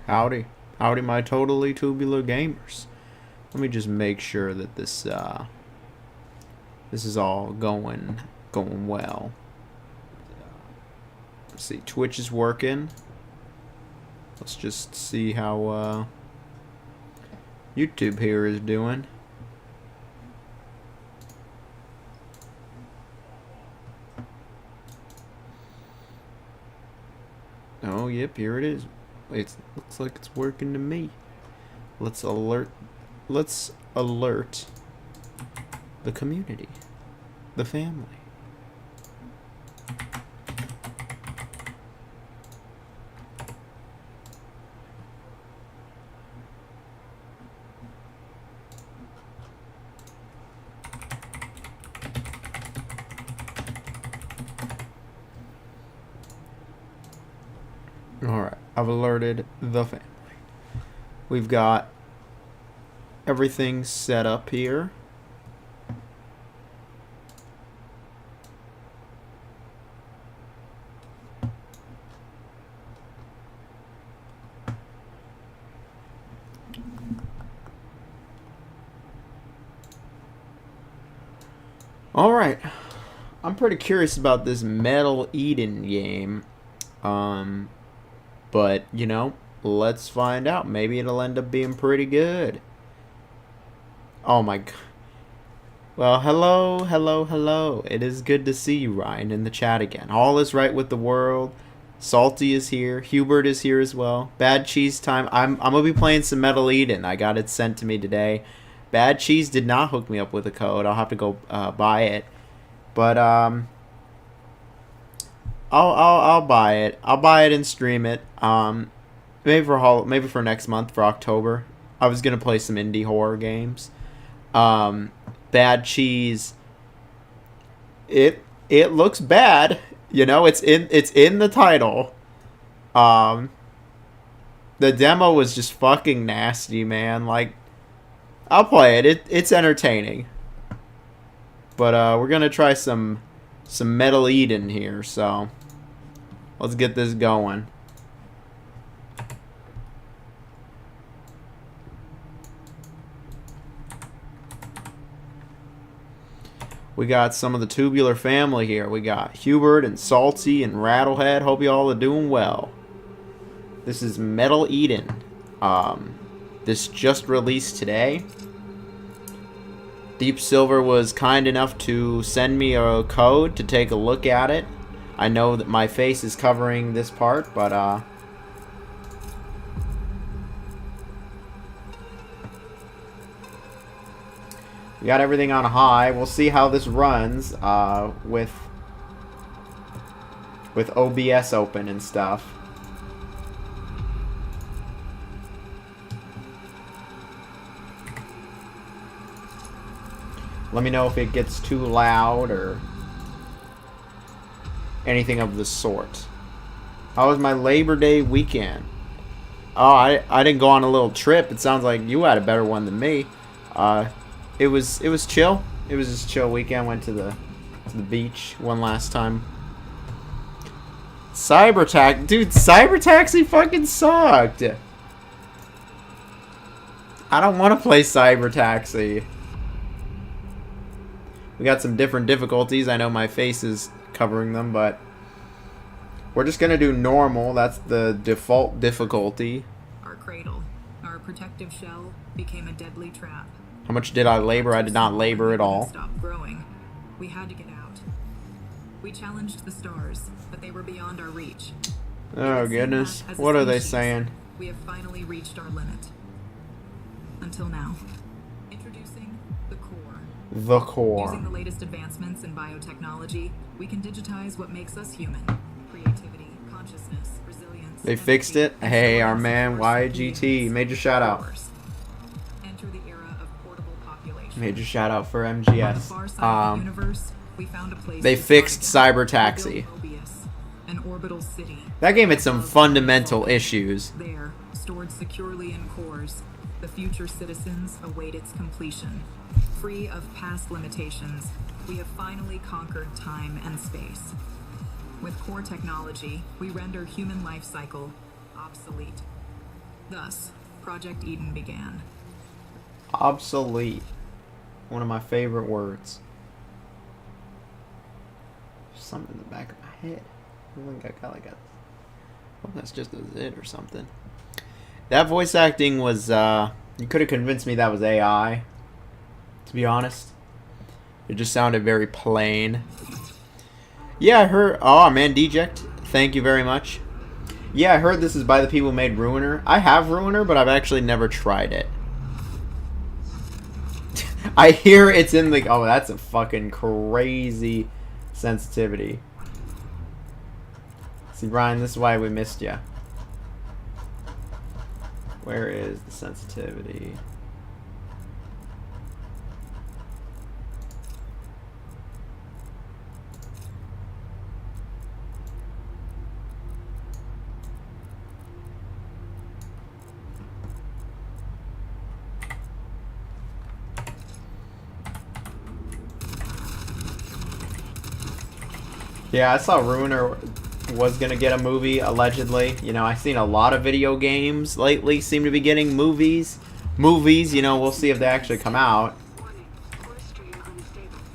Howdy. Howdy, my totally tubular gamers. Let me just make sure that this is all going well. Let's see, Twitch is working. Let's just see how YouTube here is doing. Oh, yep, here it is. It looks like it's working to me. Let's alert the community, the family. Alright, I've alerted the family. We've got everything set up here. Alright, I'm pretty curious about this Metal Eden game. But, you know, let's find out. Maybe it'll end up being pretty good. Oh my god. Well, hello. It is good to see you, Ryan, in the chat again. All is right with the world. Salty is here. Hubert is here as well. Bad Cheese time. I'm going to be playing some Metal Eden. I got it sent to me today. Bad Cheese did not hook me up with a code. I'll have to go buy it. But, I'll buy it. I'll buy it and stream it. Maybe for next month, for October. I was gonna play some indie horror games. Bad Cheese. It looks bad. You know, it's in the title. The demo was just fucking nasty, man. Like, I'll play it. It's entertaining. But we're gonna try some Metal Eden here, so let's get this going. We got some of the Tubular family here. We got Hubert and Salty and Rattlehead. Hope you all are doing well. This is Metal Eden. This just released today. Deep Silver was kind enough to send me a code to take a look at it. I know that my face is covering this part, but we got everything on high. We'll see how this runs with OBS open and stuff. Let me know if it gets too loud or anything of the sort. How was my Labor Day weekend? Oh, I didn't go on a little trip. It sounds like you had a better one than me. It was chill. It was just a chill weekend. Went to the beach one last time. Dude, Cyber Taxi fucking sucked. I don't want to play Cyber Taxi. We got some different difficulties. I know my face is covering them, but we're just gonna do normal. That's the default difficulty. Our cradle, our protective shell, became a deadly trap. How much did I labor? I did not labor at all. Stop growing. We had to get out. We challenged the stars, but they were beyond our reach. Oh goodness! What are they saying? We have finally reached our limit. Until now. Introducing the core. The core. Using the latest advancements in biotechnology, we can digitize what makes us human. Creativity, consciousness, resilience. They fixed it. Hey, our man YGT. Major shout out. Enter the era of portable population. Major shout out for MGS. They They fixed Cyber Taxi. An orbital city. That game had some fundamental issues. There, stored securely in cores, the future citizens await its completion. Free of past limitations, we have finally conquered time and space. With core technology, we render human life cycle obsolete. Thus, Project Eden began. Obsolete. One of my favorite words. There's something in the back of my head. I think I got like a... Oh, that's just a zit or something. That voice acting was, you could have convinced me that was AI. To be honest. It just sounded very plain. Yeah, I heard... Oh, man, Deject. Thank you very much. Yeah, I heard this is by the people who made Ruiner. I have Ruiner, but I've actually never tried it. I hear it's in the... Oh, that's a fucking crazy sensitivity. See, Brian, this is why we missed you. Where is the sensitivity? Yeah, I saw Ruiner was gonna get a movie, allegedly. You know, I've seen a lot of video games lately seem to be getting movies. You know, we'll see if they actually come out.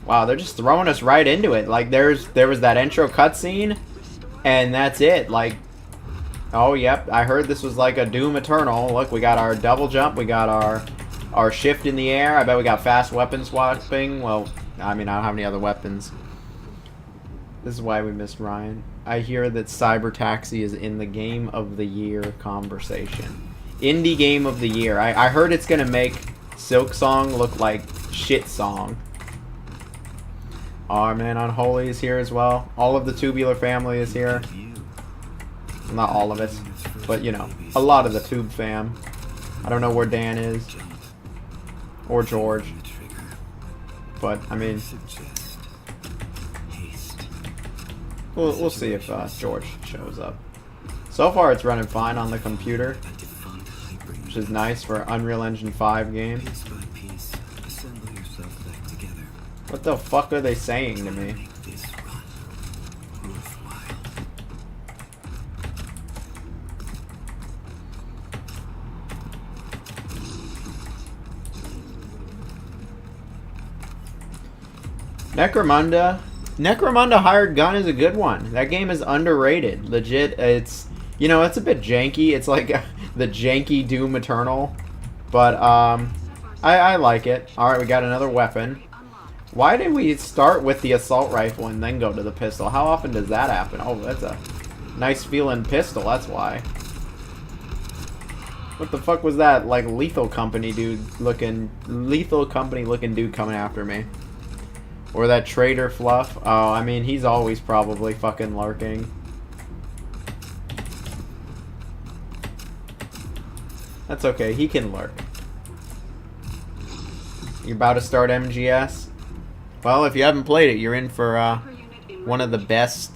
Wow, they're just throwing us right into it. Like, there was that intro cutscene, and that's it. Like, oh, yep, I heard this was like a Doom Eternal. Look, we got our double jump, we got our shift in the air. I bet we got fast weapon swapping. Well, I mean, I don't have any other weapons. This is why we missed Ryan. I hear that Cyber Taxi is in the Game of the Year conversation. Indie Game of the Year. I heard it's going to make Silk Song look like Shit Song. Oh, man, Unholy is here as well. All of the Tubular family is here. Not all of it, but, you know, a lot of the Tube fam. I don't know where Dan is. Or George. But, I mean... We'll see if George shows up. So far, it's running fine on the computer, which is nice for an Unreal Engine 5 game. What the fuck are they saying to me? Necromunda Hired Gun is a good one. That game is underrated. Legit, it's... You know, it's a bit janky. It's like the janky Doom Eternal. But, I like it. Alright, we got another weapon. Why did we start with the assault rifle and then go to the pistol? How often does that happen? Oh, that's a nice feeling pistol, that's why. What the fuck was that? Like, Lethal Company looking dude coming after me. Or that Trader Fluff. Oh, I mean, he's always probably fucking lurking. That's okay, he can lurk. You're about to start MGS? Well, if you haven't played it, you're in for one of the best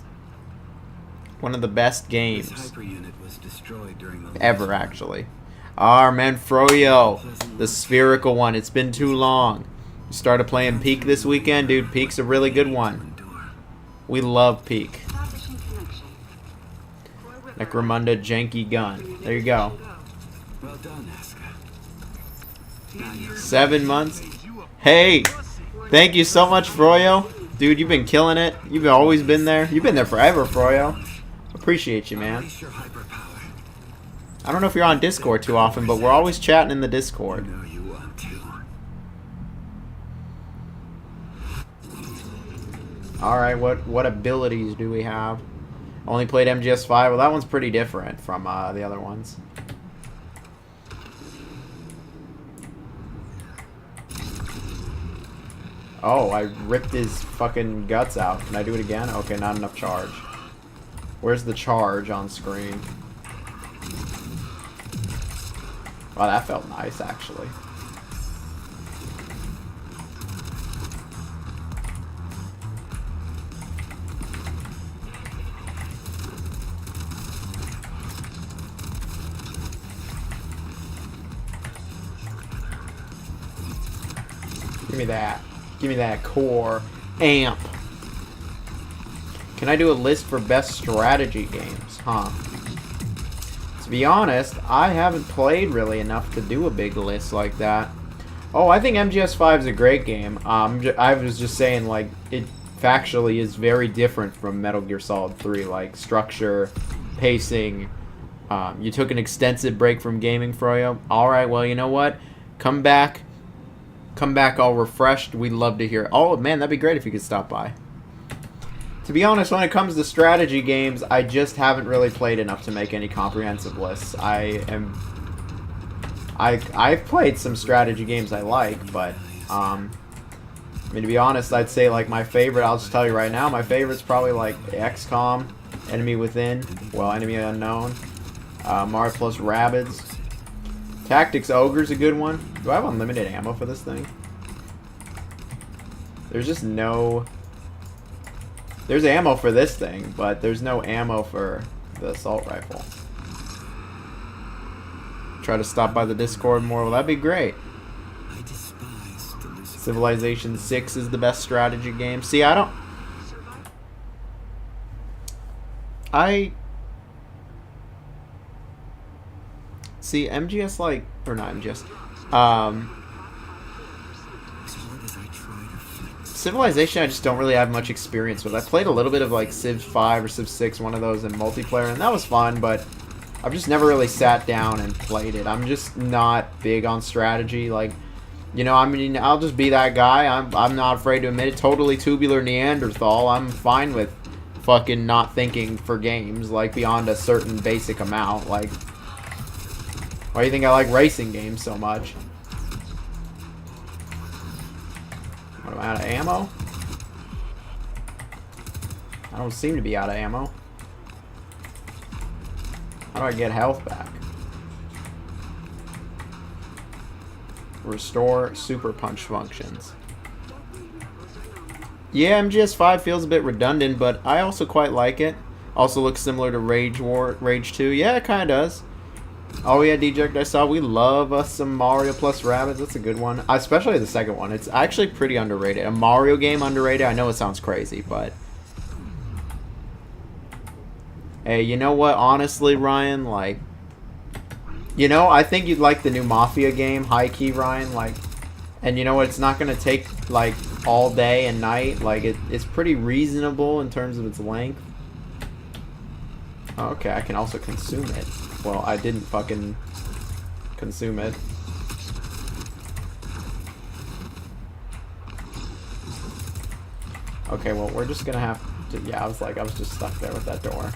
games ever, actually. Our man Froyo, the spherical one. It's been too long. You started playing Peak this weekend, dude. Peak's a really good one. We love Peak. Necromunda Janky Gun. There you go. 7 months. Hey, thank you so much, Froyo. Dude, you've been killing it. You've always been there. You've been there forever, Froyo. Appreciate you, man. I don't know if you're on Discord too often, but we're always chatting in the Discord. Alright, what abilities do we have? Only played MGS5. Well, that one's pretty different from the other ones. Oh, I ripped his fucking guts out. Can I do it again? Okay, not enough charge. Where's the charge on screen? Wow, that felt nice, actually. Give me that. Give me that core amp. Can I do a list for best strategy games? Huh. To be honest, I haven't played really enough to do a big list like that. Oh, I think MGS5 is a great game. I was just saying, like, it factually is very different from Metal Gear Solid 3, like structure, pacing. You took an extensive break from gaming, Froyo. Alright, well, you know what? Come back all refreshed. We'd love to hear it. Oh, man, that'd be great if you could stop by. To be honest, when it comes to strategy games, I just haven't really played enough to make any comprehensive lists. I've played some strategy games I like, but, I mean, to be honest, I'd say, like, my favorite, I'll just tell you right now, my favorite's probably, like, XCOM, Enemy Within, well, Enemy Unknown, Mario plus Rabbids. Tactics Ogre's a good one. Do I have unlimited ammo for this thing? There's just no... There's ammo for this thing, but there's no ammo for the assault rifle. Try to stop by the Discord more. Well, that'd be great. Civilization 6 is the best strategy game. See, see, MGS, like... Or not MGS. Civilization, I just don't really have much experience with. I played a little bit of, like, Civ 5 or Civ 6, one of those in multiplayer, and that was fun, but I've just never really sat down and played it. I'm just not big on strategy. Like, you know, I mean, I'll just be that guy. I'm not afraid to admit it. Totally tubular Neanderthal. I'm fine with fucking not thinking for games, like, beyond a certain basic amount. Like, why do you think I like racing games so much? What, am I out of ammo? I don't seem to be out of ammo. How do I get health back? Restore super punch functions. Yeah, MGS5 feels a bit redundant, but I also quite like it. Also looks similar to Rage 2. Yeah, it kind of does. Oh yeah, Deject, I saw. We love us some Mario plus Rabbids. That's a good one. Especially the second one. It's actually pretty underrated. A Mario game underrated? I know it sounds crazy, but... Hey, you know what? Honestly, Ryan, like... You know, I think you'd like the new Mafia game, high-key, Ryan. Like, and you know what? It's not going to take, like, all day and night. Like, it's pretty reasonable in terms of its length. Oh, okay, I can also consume it. Well, I didn't fucking consume it. Okay, well, we're just gonna have to... Yeah, I was just stuck there with that door.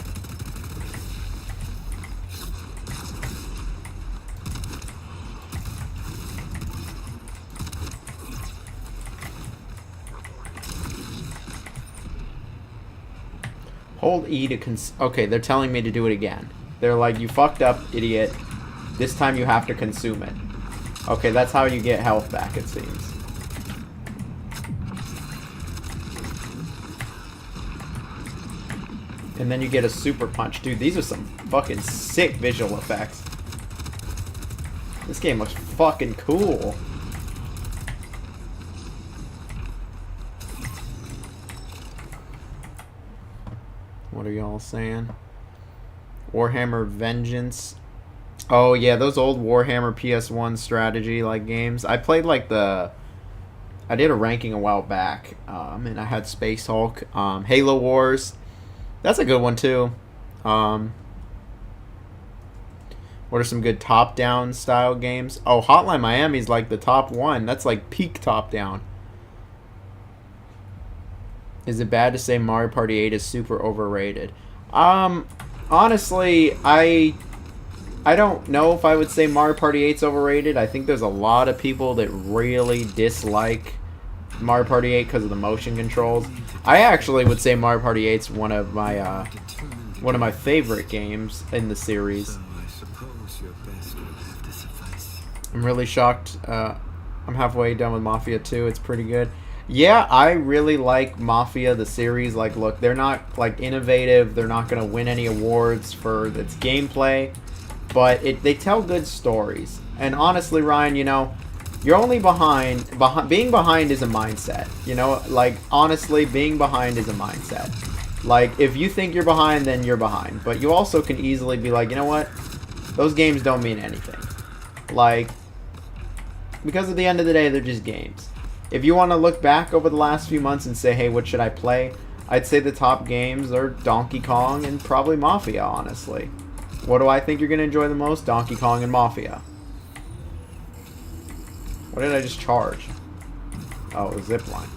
Hold E to okay, they're telling me to do it again. They're like, you fucked up, idiot. This time you have to consume it. Okay, that's how you get health back, it seems. And then you get a super punch. Dude, these are some fucking sick visual effects. This game looks fucking cool. What are y'all saying? Warhammer Vengeance. Oh yeah, those old Warhammer PS1 strategy like games. I played like I did a ranking a while back, and I had Space Hulk, Halo Wars. That's a good one too. What are some good top-down style games? Oh, Hotline Miami's like the top one. That's like peak top-down. Is it bad to say Mario Party 8 is super overrated? Honestly, I don't know if I would say Mario Party 8's overrated. I think there's a lot of people that really dislike Mario Party 8 because of the motion controls. I actually would say Mario Party 8's one of my favorite games in the series. I'm really shocked. I'm halfway done with Mafia 2. It's pretty good. Yeah, I really like Mafia, the series. Like, look, they're not, like, innovative. They're not going to win any awards for its gameplay. But they tell good stories. And honestly, Ryan, you know, you're only behind. Being behind is a mindset. You know, like, honestly, being behind is a mindset. Like, if you think you're behind, then you're behind. But you also can easily be like, you know what? Those games don't mean anything. Like, because at the end of the day, they're just games. If you want to look back over the last few months and say, hey, what should I play? I'd say the top games are Donkey Kong and probably Mafia, honestly. What do I think you're going to enjoy the most? Donkey Kong and Mafia. What did I just charge? Oh, a zipline.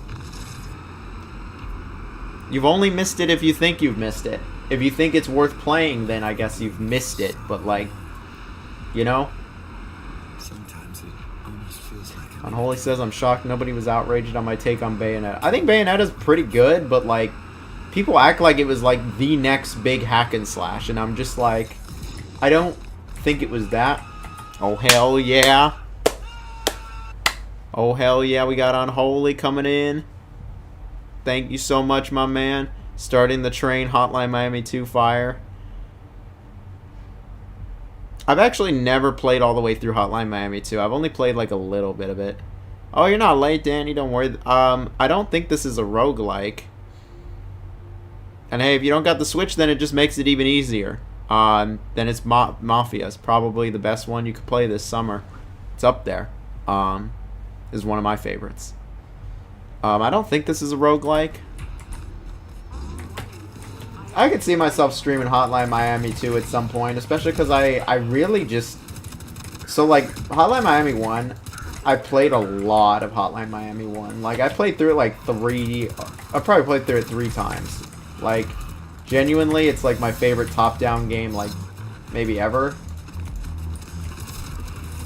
You've only missed it if you think you've missed it. If you think it's worth playing, then I guess you've missed it. But, like, you know? Sometimes it almost feels like Unholy says, I'm shocked nobody was outraged on my take on Bayonetta. I think Bayonetta's pretty good, but, like, people act like it was, like, the next big hack and slash. And I'm just like, I don't think it was that. Oh, hell yeah. Oh, hell yeah, we got Unholy coming in. Thank you so much, my man. Starting the train, Hotline Miami 2 fire. I've actually never played all the way through Hotline Miami 2. I've only played like a little bit of it. Oh, you're not late, Danny. Don't worry. I don't think this is a roguelike. And hey, if you don't got the Switch, then it just makes it even easier. Then it's Mafia. It's probably the best one you could play this summer. It's up there. Is one of my favorites. I don't think this is a roguelike. I could see myself streaming Hotline Miami 2 at some point, especially because I really just... So, like, Hotline Miami 1, I played a lot of Hotline Miami 1. Like, I played through it, like, I probably played through it 3 times. Like, genuinely, it's, like, my favorite top-down game, like, maybe ever.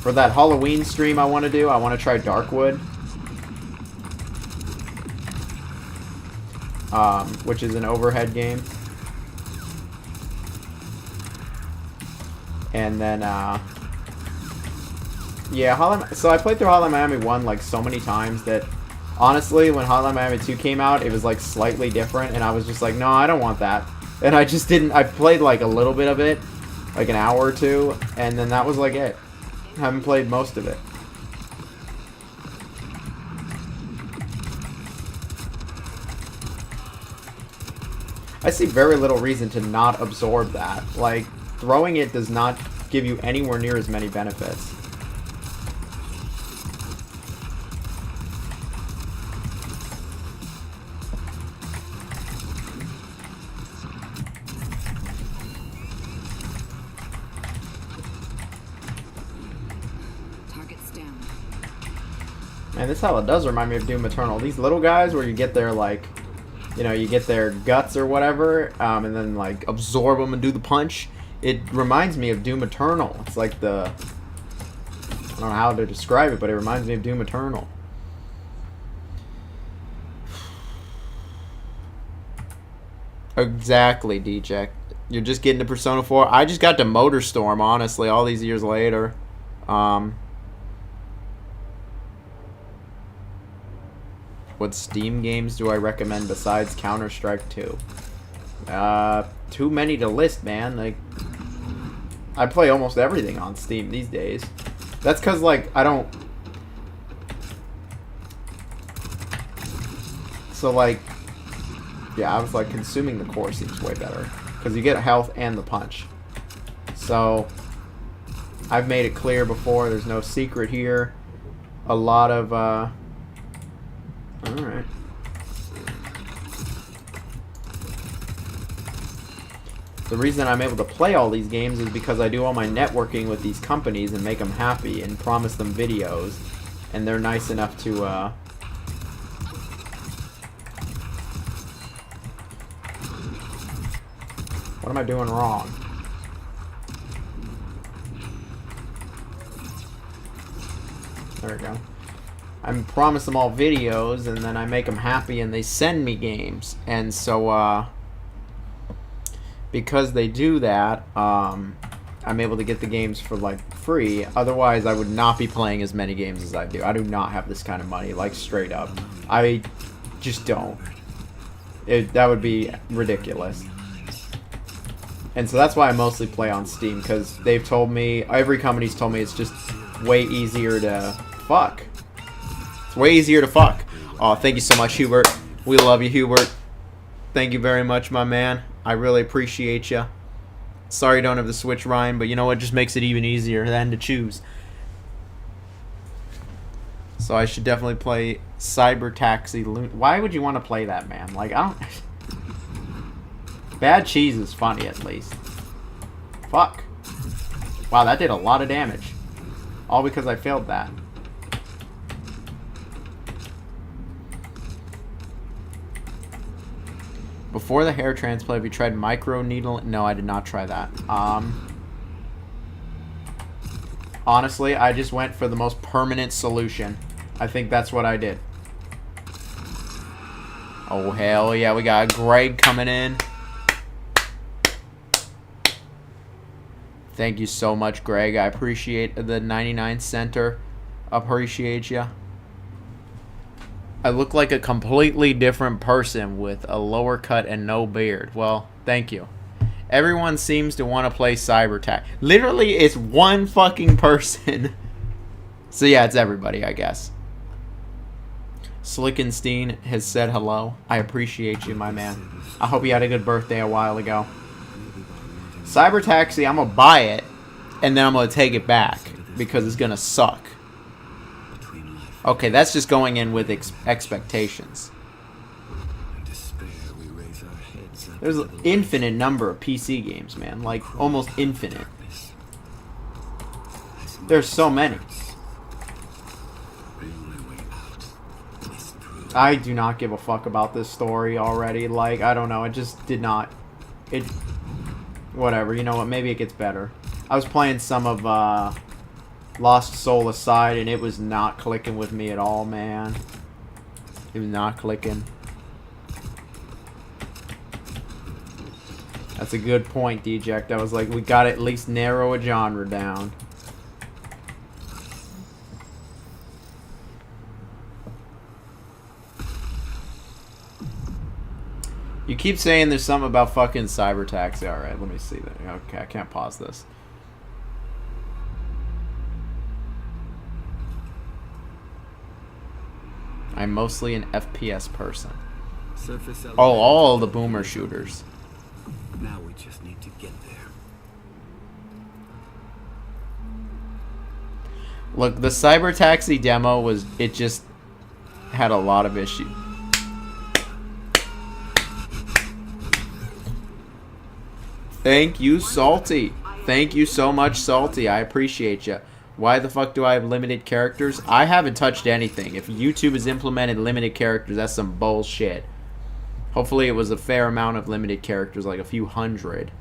For that Halloween stream I want to do, I want to try Darkwood. Which is an overhead game. And then, yeah, so I played through Hotline Miami 1, like, so many times that, honestly, when Hotline Miami 2 came out, it was, like, slightly different, and I was just like, no, I don't want that. And I just didn't, I played, like, a little bit of it, like an hour or two, and then that was, like, it. I haven't played most of it. I see very little reason to not absorb that. Like, throwing it does not give you anywhere near as many benefits. Targets down. Man, this hella does remind me of Doom Eternal. These little guys where you get their, like, you know, you get their guts or whatever, and then, like, absorb them and do the punch. It reminds me of Doom Eternal. It's like the... I don't know how to describe it, but it reminds me of Doom Eternal. Exactly, DJ. You're just getting to Persona 4. I just got to Motorstorm, honestly, all these years later. What Steam games do I recommend besides Counter-Strike 2? Too many to list, man. Like, I play almost everything on Steam these days. That's because, like, I don't... So, like... Yeah, I was, like, consuming the core seems way better. Because you get health and the punch. So, I've made it clear before. There's no secret here. A lot of, Alright. The reason I'm able to play all these games is because I do all my networking with these companies and make them happy and promise them videos. And they're nice enough to, What am I doing wrong? There we go. I promise them all videos, and then I make them happy, and they send me games. And so, because they do that, I'm able to get the games for, like, free. Otherwise, I would not be playing as many games as I do. I do not have this kind of money, like, straight up. I just don't. That would be ridiculous. And so that's why I mostly play on Steam, because they've told me, every company's told me it's just way easier to fuck. It's way easier to fuck. Oh, thank you so much, Hubert. We love you, Hubert. Thank you very much, my man. I really appreciate you. Sorry, don't have the Switch, Ryan, but you know what? Just makes it even easier then to choose. So I should definitely play Cyber Taxi. Why would you want to play that, man? Like, I don't... Bad Cheese is funny, at least. Fuck. Wow, that did a lot of damage. All because I failed that. Before the hair transplant, have you tried micro needle? No, I did not try that. Honestly, I just went for the most permanent solution. I think that's what I did. Oh, hell yeah. We got Greg coming in. Thank you so much, Greg. I appreciate the 99 center. Appreciate ya. I look like a completely different person with a lower cut and no beard. Well, thank you. Everyone seems to want to play Cybertech. Literally, it's one fucking person. So yeah, it's everybody, I guess. Slickenstein has said hello. I appreciate you, my man. I hope you had a good birthday a while ago. Cyber Taxi, I'm going to buy it, and then I'm going to take it back, because it's going to suck. Okay, that's just going in with expectations. There's an infinite number of PC games, man. Like, almost infinite. There's so many. I do not give a fuck about this story already. Like, I don't know. It just did not... Whatever. You know what? Maybe it gets better. I was playing some of Lost Soul Aside, and it was not clicking with me at all, man. It was not clicking. That's a good point, Deject. I was like, we gotta at least narrow a genre down. You keep saying there's something about fucking Cyber Taxi. Alright, let me see that. Okay, I can't pause this. I'm mostly an FPS person. Oh, all the boomer shooters. Now we just need to get there. Look, the Cyber Taxi demo was... It just had a lot of issues. Thank you, Salty. Thank you so much, Salty. I appreciate you. Why the fuck do I have limited characters? I haven't touched anything. If YouTube has implemented limited characters, that's some bullshit. Hopefully it was a fair amount of limited characters, like a few hundred.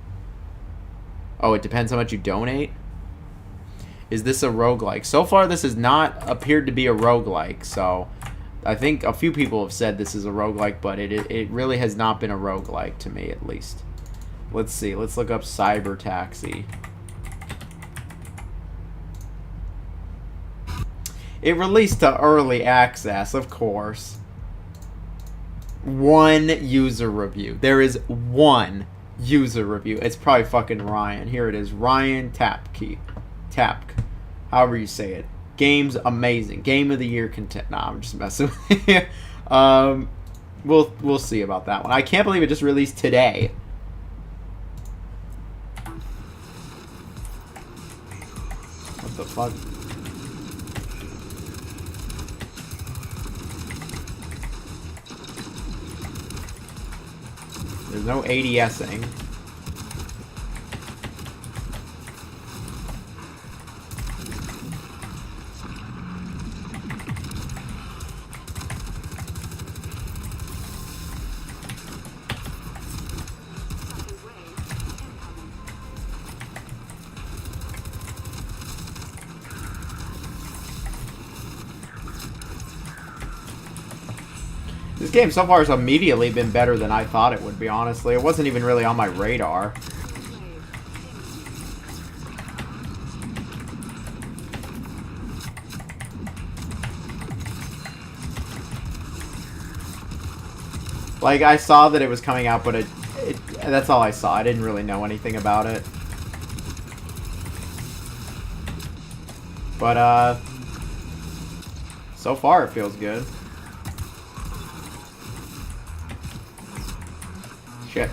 Oh, it depends how much you donate? Is this a roguelike? So far, this has not appeared to be a roguelike, so... I think a few people have said this is a roguelike, but it really has not been a roguelike to me, at least. Let's see. Let's look up Cyber Taxi. It released to early access, of course. One user review. There is one user review. It's probably fucking Ryan. Here it is. Ryan Tapke. However you say it. Game's amazing. Game of the year content. Nah, I'm just messing with you. We'll see about that one. I can't believe it just released today. What the fuck? There's no ADSing. This game so far has immediately been better than I thought it would be, honestly. It wasn't even really on my radar. Like, I saw that it was coming out, but that's all I saw. I didn't really know anything about it. But, so far it feels good. Shit.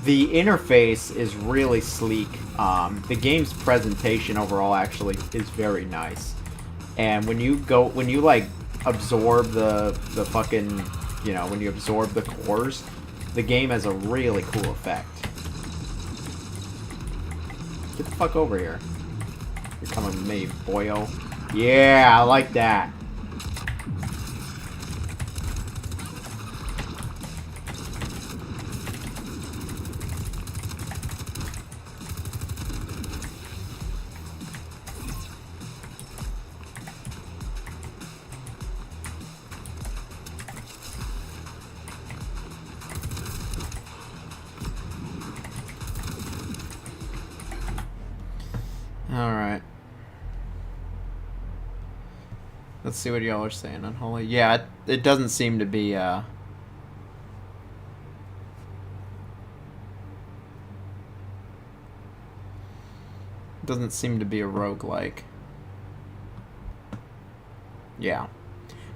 The interface is really sleek. The game's presentation overall actually is very nice. And when you like absorb the fucking, you know, when you absorb the cores, the game has a really cool effect. Get the fuck over here. You're coming with me, boyo. Yeah, I like that. Alright. Let's see what y'all are saying. Unholy. Yeah, it doesn't seem to be, doesn't seem to be a roguelike. Yeah.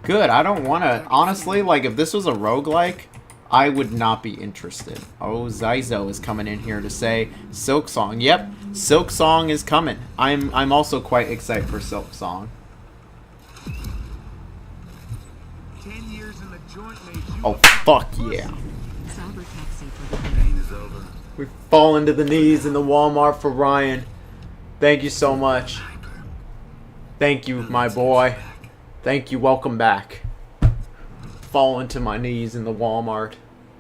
Good. I don't want to... Honestly, like, if this was a roguelike, I would not be interested. Oh, Zyzo is coming in here to say Silk Song. Yep, Silk Song is coming. I'm also quite excited for Silk Song. 10 years in the joint made you Oh, fuck yeah. Cyber taxi for the Pain is over. We fall into the knees in the Walmart for Ryan. Thank you so much. Thank you, my boy. Thank you. Welcome back. Fall into my knees in the Walmart.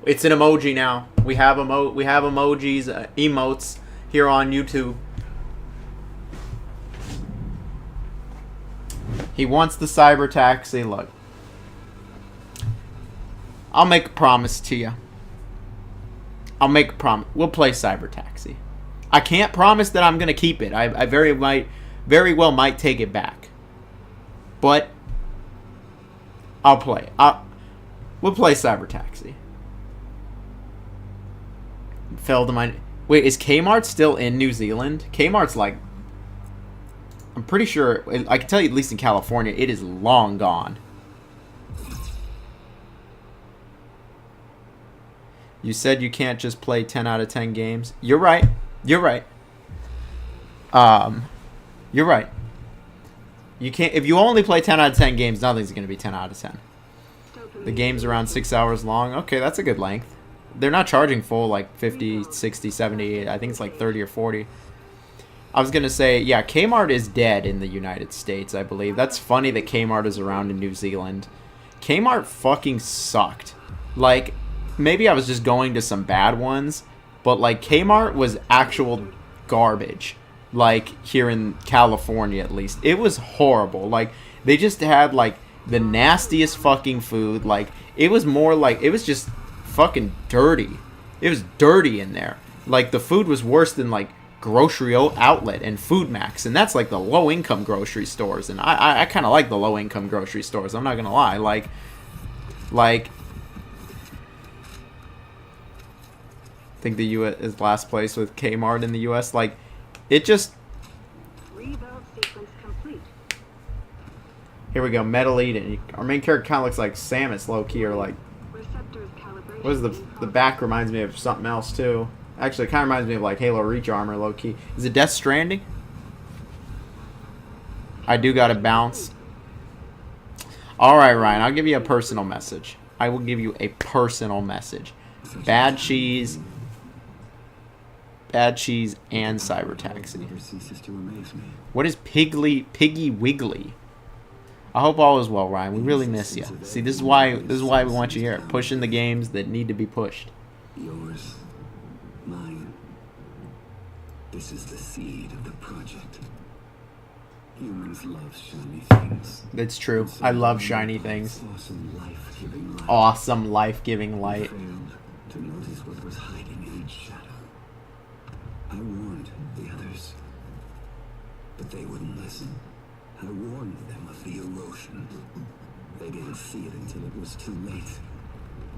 It's an emoji now. We have emojis, emotes here on YouTube. He wants the cyber taxi. Look, I'll make a promise to you. I'll make a promise. We'll play cyber taxi. I can't promise that I'm gonna keep it. I very well might take it back. But I'll play it. We'll play Cyber Taxi. Fell to my... Wait, is Kmart still in New Zealand? Kmart's like... I'm pretty sure... I can tell you, at least in California, it is long gone. You said you can't just play 10 out of 10 games. You're right. You're right. You're right. You can't... If you only play 10 out of 10 games, nothing's going to be 10 out of 10. The game's around 6 hours long. Okay, that's a good length. They're not charging full like 50, 60, 70. I think it's like 30 or 40. I was going to say, yeah, Kmart is dead in the United States, I believe. That's funny that Kmart is around in New Zealand. Kmart fucking sucked. Like, maybe I was just going to some bad ones, but like Kmart was actual garbage. Like, here in California at least. It was horrible. Like, they just had like the nastiest fucking food. Like, it was more like, it was just fucking dirty. It was dirty in there. Like, the food was worse than like Grocery Outlet and Food Max, and that's like the low income grocery stores. And I kind of like the low income grocery stores, I'm not gonna lie. Like I think the U.S. is last place with Kmart in the U.S. Like, it just... rebuild sequence complete. Here we go, Metal Eden. Our main character kind of looks like Samus, low-key, or like... Receptors calibration. What is the back reminds me of something else, too. Actually, it kind of reminds me of like Halo Reach Armor, low-key. Is it Death Stranding? I do gotta bounce. Alright, Ryan, I'll give you a personal message. I will give you a personal message. Bad cheese and Cyber Taxi. Never ceases to amaze me. What is Piggy Wiggly? I hope all is well, Ryan. We really miss you. See, this is why we want you here, pushing the games that need to be pushed. Yours, mine. This is the seed of the project. Humans love shiny things. It's true. I love shiny things. Awesome life-giving light. Awesome life-giving I light. failed to notice what was hiding in each shadow. I warned the others, but they wouldn't listen. I warned them of the erosion. They didn't see it until it was too late.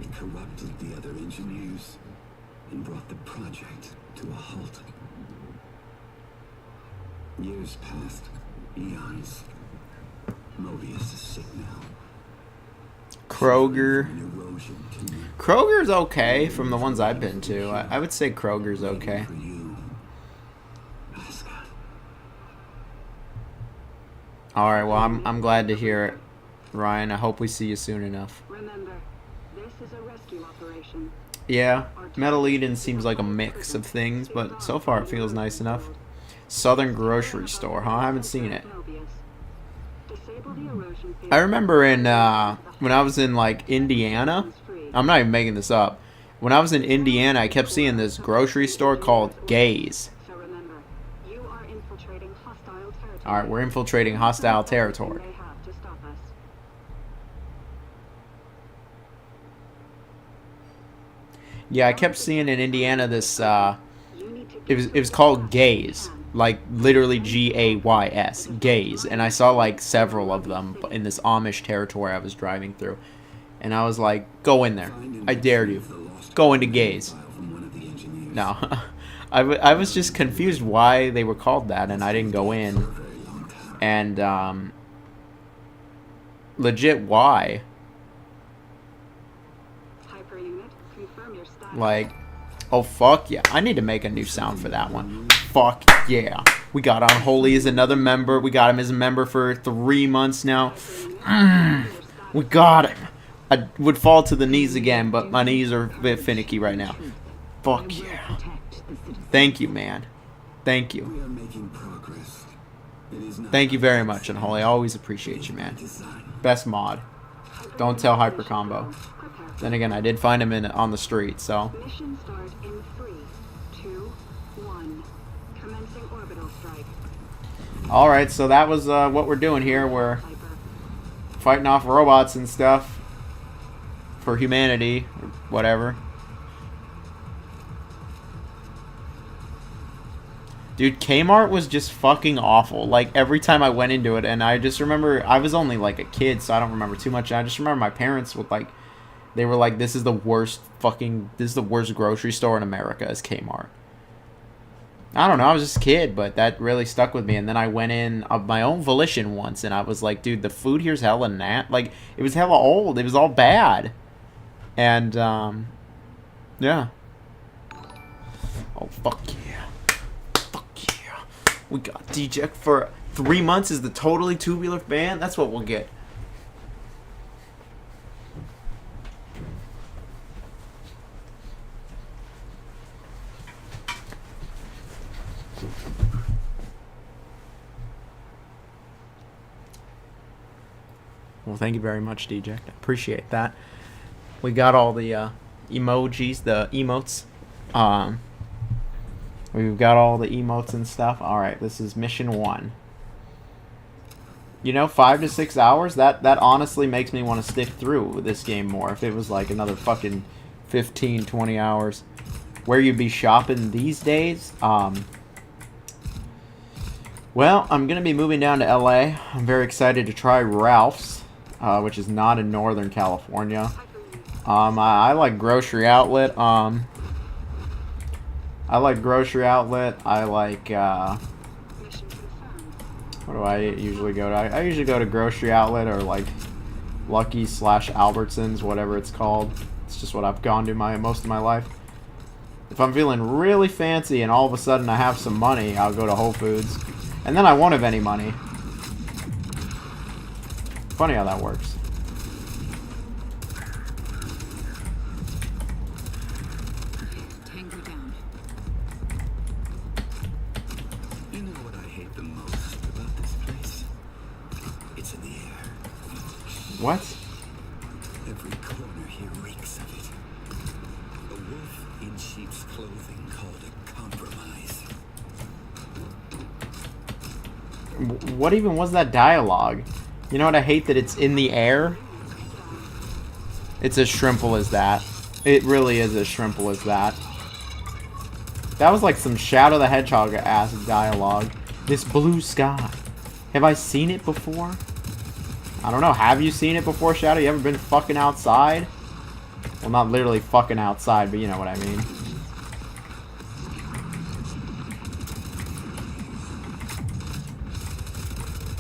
It corrupted the other engineers and brought the project to a halt. Years passed, eons. Mobius is sick now. Kroger. Erosion too. Kroger's okay from the ones I've been to. I would say Kroger's okay. For you. Alaska. All right, well, I'm glad to hear it, Ryan. I hope we see you soon enough. Remember, this is a rescue operation. Yeah, Metal Eden seems like a mix of things, but so far it feels nice enough. Southern Grocery Store, huh? I haven't seen it. I remember in when I was in like Indiana, I'm not even making this up. When I was in Indiana, I kept seeing this grocery store called Gaze. So remember, you are infiltrating hostile territory. All right, we're infiltrating hostile territory. They have to stop us. Yeah, I kept seeing in Indiana this. You need to It was called Gaze, like literally Gays, Gaze, and I saw like several of them in this Amish territory I was driving through, and I was like, go in there, I dare you, go into Gaze. From one of the engineers. No, I was just confused why they were called that, and I didn't go in, Very long time. and legit why, hyper unit, confirm your status. like, oh fuck yeah, I need to make a new sound for that one. Fuck yeah, we got Unholy as another member. We got him as a member for 3 months now. We got him. I would fall to the knees again, but my knees are a bit finicky right now. Fuck yeah. Thank you, man. Thank you. We are making progress. It is not Thank you very much, Unholy. I always appreciate you, man. design. Best mod. Don't tell Hyper Combo. Then again, I did find him on the street, so. Mission start in 3, 2, 1. Commencing orbital strike. Alright, so that was what we're doing here. We're Hyper. fighting off robots and stuff for humanity, or whatever. Dude, Kmart was just fucking awful. Like, every time I went into it, and I just remember, I was only like a kid, so I don't remember too much. I just remember my parents would like, they were like, this is the worst grocery store in America is Kmart. I don't know, I was just a kid, but that really stuck with me. And then I went in of my own volition once, and I was like, dude, the food here's hella like, it was hella old. It was all bad. And, yeah. Oh, fuck yeah. Fuck yeah. We got DJ for 3 months as the Totally Tubular band. That's what we'll get. Well, thank you very much, DJ. I appreciate that. We got all the emojis, the emotes. We've got all the emotes and stuff. Alright, this is mission 1. You know, 5 to 6 hours? That honestly makes me want to stick through this game more. If it was like another fucking 15, 20 hours. Where you'd be shopping these days? Well, I'm going to be moving down to LA. I'm very excited to try Ralph's, which is not in Northern California. I like Grocery Outlet. I like Grocery Outlet. I like, Mission confirmed. what do I usually go to? I usually go to Grocery Outlet or like Lucky/Albertsons, whatever it's called. It's just what I've gone to most of my life. If I'm feeling really fancy and all of a sudden I have some money, I'll go to Whole Foods. And then I won't have any money. Funny how that works. Tango down. You know what I hate the most about this place? It's in the air. What? Every corner here reeks of it. A wolf in sheep's clothing called a compromise. What even was that dialogue? You know what I hate? That it's in the air? It's as shrimple as that. It really is as shrimple as that. That was like some Shadow the Hedgehog-ass dialogue. This blue sky. Have I seen it before? I don't know. Have you seen it before, Shadow? You ever been fucking outside? Well, not literally fucking outside, but you know what I mean.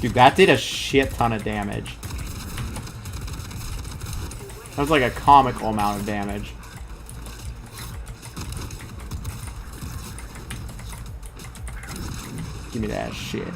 Dude, that did a shit ton of damage. That was like a comical amount of damage. Give me that shit.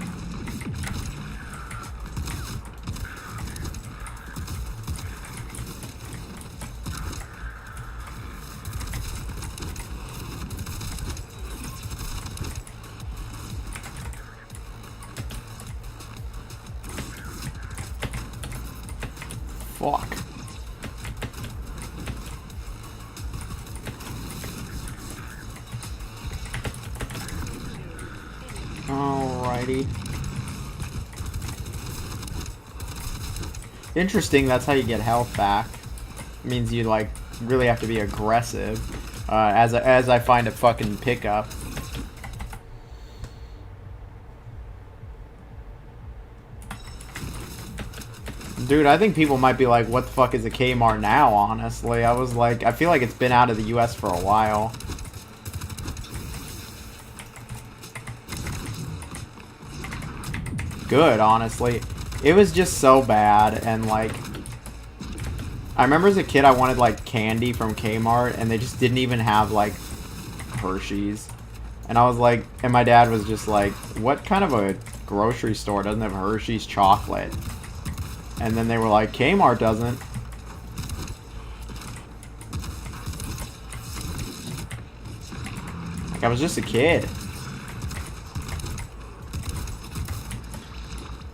Fuck. Alrighty. Interesting, that's how you get health back. It means you, like, really have to be aggressive. As I find a fucking pickup. Dude, I think people might be like, what the fuck is a Kmart now, honestly? I was like, I feel like it's been out of the US for a while. Good, honestly. It was just so bad, and like, I remember as a kid I wanted like candy from Kmart, and they just didn't even have like Hershey's. And I was like, and my dad was just like, what kind of a grocery store doesn't have Hershey's chocolate? And then they were like, Kmart doesn't. Like, I was just a kid.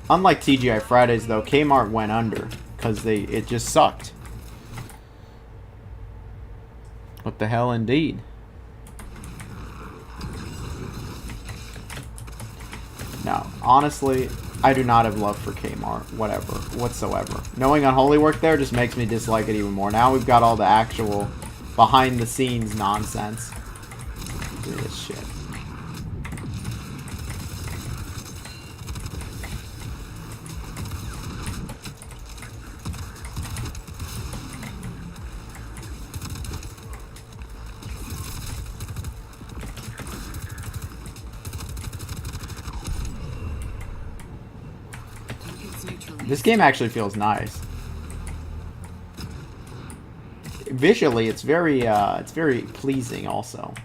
Unlike TGI Fridays, though, Kmart went under because it just sucked. What the hell, indeed. No, honestly, I do not have love for Kmart, whatsoever. Knowing Unholy worked there just makes me dislike it even more. Now we've got all the actual behind-the-scenes nonsense. Do this shit. This game actually feels nice. Visually, it's very pleasing also.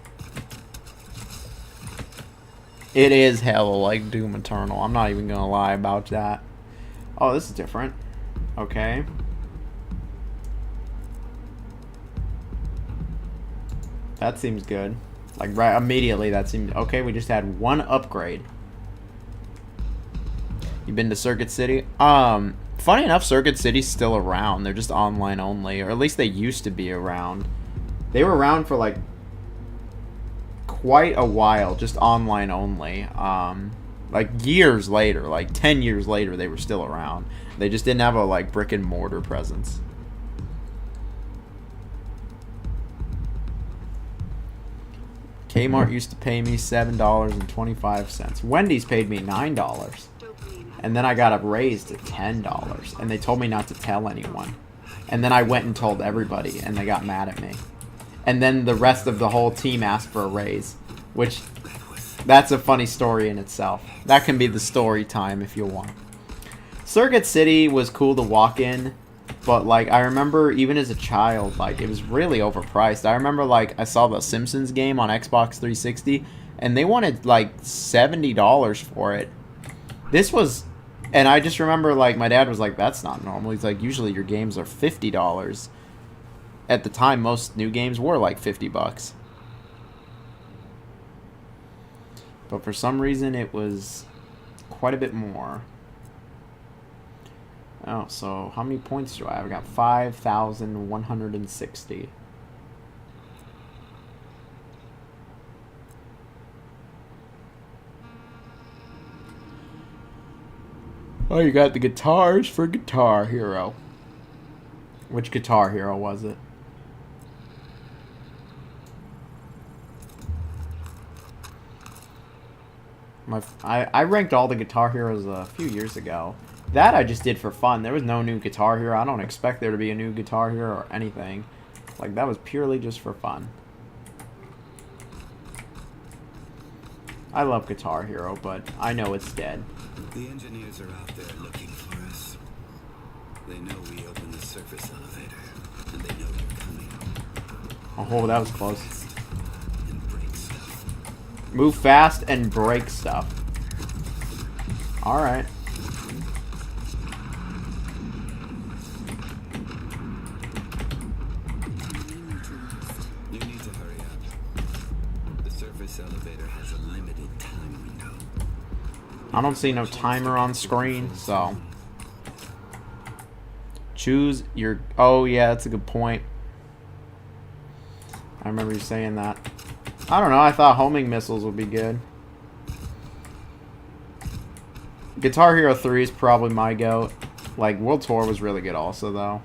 It is hella like Doom Eternal. I'm not even gonna lie about that. Oh, this is different. Okay. That seems good. Like right immediately that seems okay, we just had one upgrade. You been to Circuit City? Funny enough, Circuit City's still around. They're just online only, or at least they used to be around. They were around for like quite a while, just online only. Like years later, like 10 years later, they were still around. They just didn't have a like brick and mortar presence. Kmart used to pay me $7.25. Wendy's paid me $9. And then I got a raise to $10. And they told me not to tell anyone. And then I went and told everybody, and they got mad at me. And then the rest of the whole team asked for a raise. Which, that's a funny story in itself. That can be the story time if you want. Circuit City was cool to walk in. But, like, I remember even as a child, like, it was really overpriced. I remember, like, I saw the Simpsons game on Xbox 360. And they wanted, like, $70 for it. This was... And I just remember, like, my dad was like, that's not normal. He's like, usually your games are $50. At the time, most new games were, like, $50. But for some reason, it was quite a bit more. Oh, so how many points do I have? I got 5,160. Oh, you got the guitars for Guitar Hero. Which Guitar Hero was it? I ranked all the Guitar Heroes a few years ago. That I just did for fun. There was no new Guitar Hero. I don't expect there to be a new Guitar Hero or anything. Like, that was purely just for fun. I love Guitar Hero, but I know it's dead. The engineers are out there looking for us. They know we opened the surface elevator. And they know you're coming. Oh, that was close. And break stuff. Move fast and break stuff. Alright. You need to hurry up. The surface elevator has a limited time window. I don't see no timer on screen, so. Choose your... Oh, yeah, that's a good point. I remember you saying that. I don't know, I thought homing missiles would be good. Guitar Hero 3 is probably my goat. Like, World Tour was really good also, though.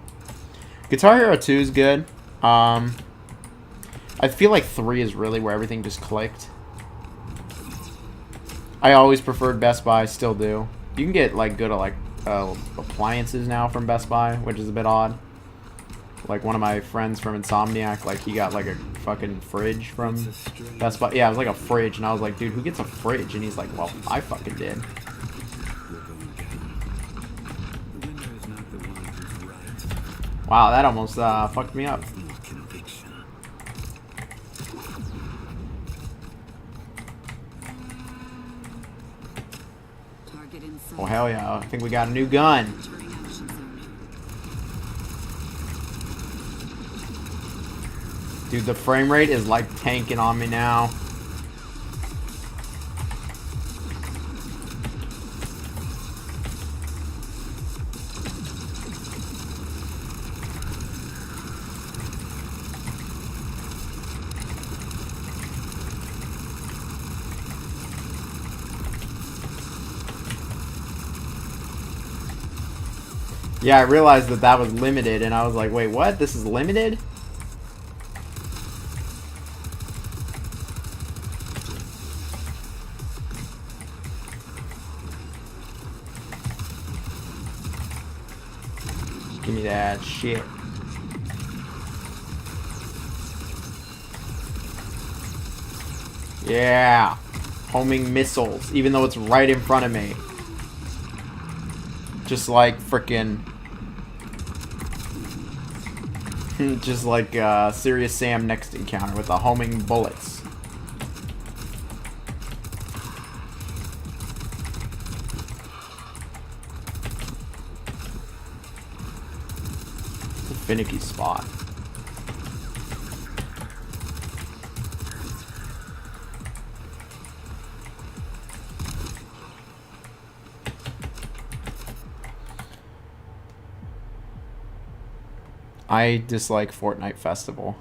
Guitar Hero 2 is good. I feel like 3 is really where everything just clicked. I always preferred Best Buy, still do. You can get, like, good, like, appliances now from Best Buy, which is a bit odd. Like, one of my friends from Insomniac, like, he got, like, a fucking fridge from Best Buy. Yeah, it was like a fridge, and I was like, dude, who gets a fridge? And he's like, well, I fucking did. Wow, that almost fucked me up. Oh, hell yeah. I think we got a new gun. Dude, the frame rate is like tanking on me now. Yeah, I realized that that was limited, and I was like, wait, what? This is limited? Give me that shit. Yeah. Homing missiles, even though it's right in front of me. Just like frickin'... just like Serious Sam next encounter with the homing bullets. It's a finicky spot. I dislike Fortnite Festival.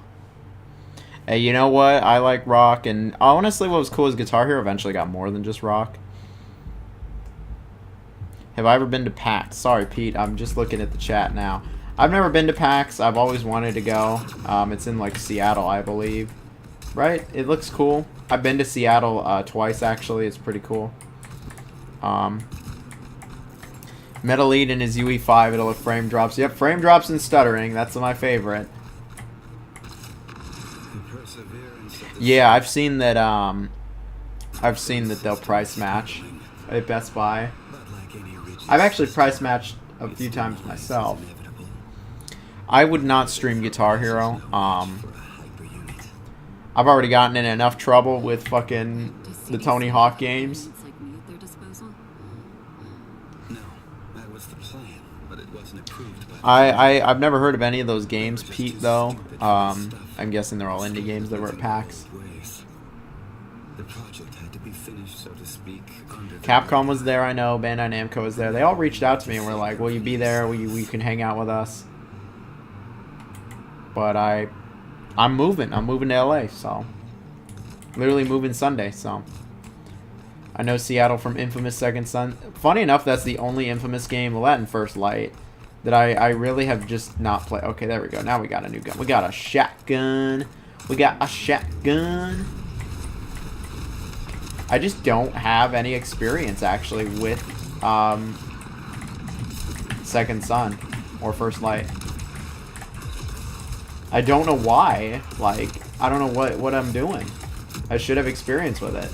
Hey, you know what? I like rock, and honestly what was cool is Guitar Hero eventually got more than just rock. Have I ever been to PAX? Sorry, Pete, I'm just looking at the chat now. I've never been to PAX. I've always wanted to go. It's in, like, Seattle, I believe. Right? It looks cool. I've been to Seattle twice, actually. It's pretty cool. Metal Lead in his UE5, it'll have frame drops. Yep, frame drops and stuttering. That's my favorite. Yeah, I've seen that they'll price match at Best Buy. I've actually price matched a few times myself. I would not stream Guitar Hero. I've already gotten in enough trouble with fucking the Tony Hawk games. I've never heard of any of those games, Pete, though. I'm guessing they're all indie games that were at PAX. Capcom was there, I know. Bandai Namco was there. They all reached out to me and were like, will you be there? Will you can hang out with us? But I'm moving. I'm moving to LA, so. Literally moving Sunday, so. I know Seattle from Infamous Second Son. Funny enough, that's the only Infamous game, well, that and First Light, that I really have just not played. Okay, there we go. Now we got a new gun. We got a shotgun. We got a shotgun. I just don't have any experience, actually, with Second Son or First Light. I don't know why. Like, I don't know what I'm doing. I should have experience with it.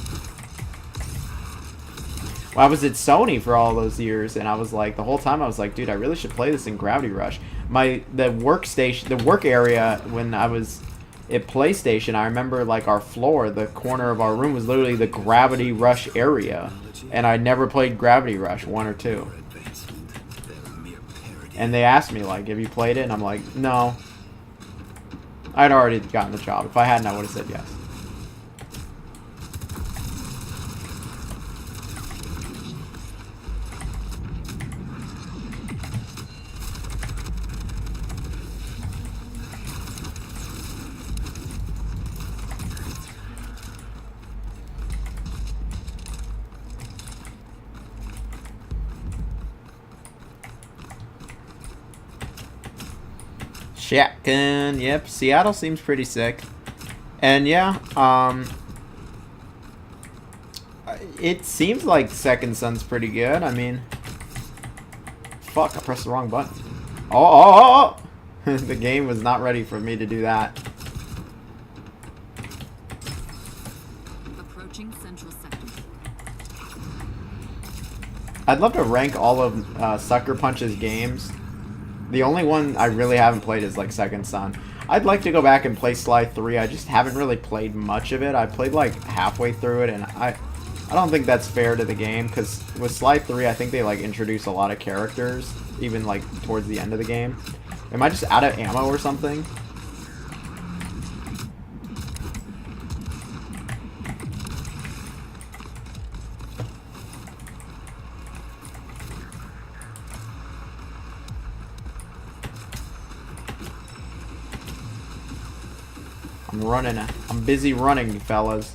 I was at Sony for all those years, and I was like, the whole time I was like, dude, I really should play this in Gravity Rush. The work area when I was at PlayStation, I remember like our floor, the corner of our room was literally the Gravity Rush area, and I never played Gravity Rush 1 or 2. And they asked me like, have you played it? And I'm like, no. I'd already gotten the job. If I hadn't, I would have said yes. Shotgun, yep. Seattle seems pretty sick. And yeah, it seems like Second Son's pretty good. I mean, fuck, I pressed the wrong button. Oh! The game was not ready for me to do that. Approaching Central Sector. I'd love to rank all of Sucker Punch's games. The only one I really haven't played is like Second Son. I'd like to go back and play Sly 3. I just haven't really played much of it. I played like halfway through it, and I don't think that's fair to the game, because with Sly 3, I think they like introduce a lot of characters, even like towards the end of the game. Am I just out of ammo or something? I'm running. I'm busy running, fellas.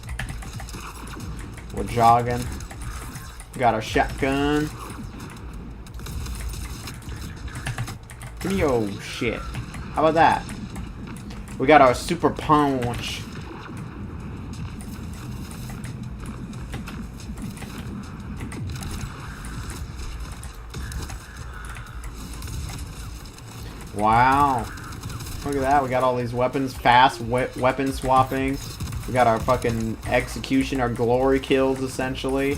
We're jogging. Got our shotgun. Give me your shit. How about that? We got our super punch. Wow. Look at that, we got all these weapons, fast weapon swapping. We got our fucking execution, our glory kills, essentially.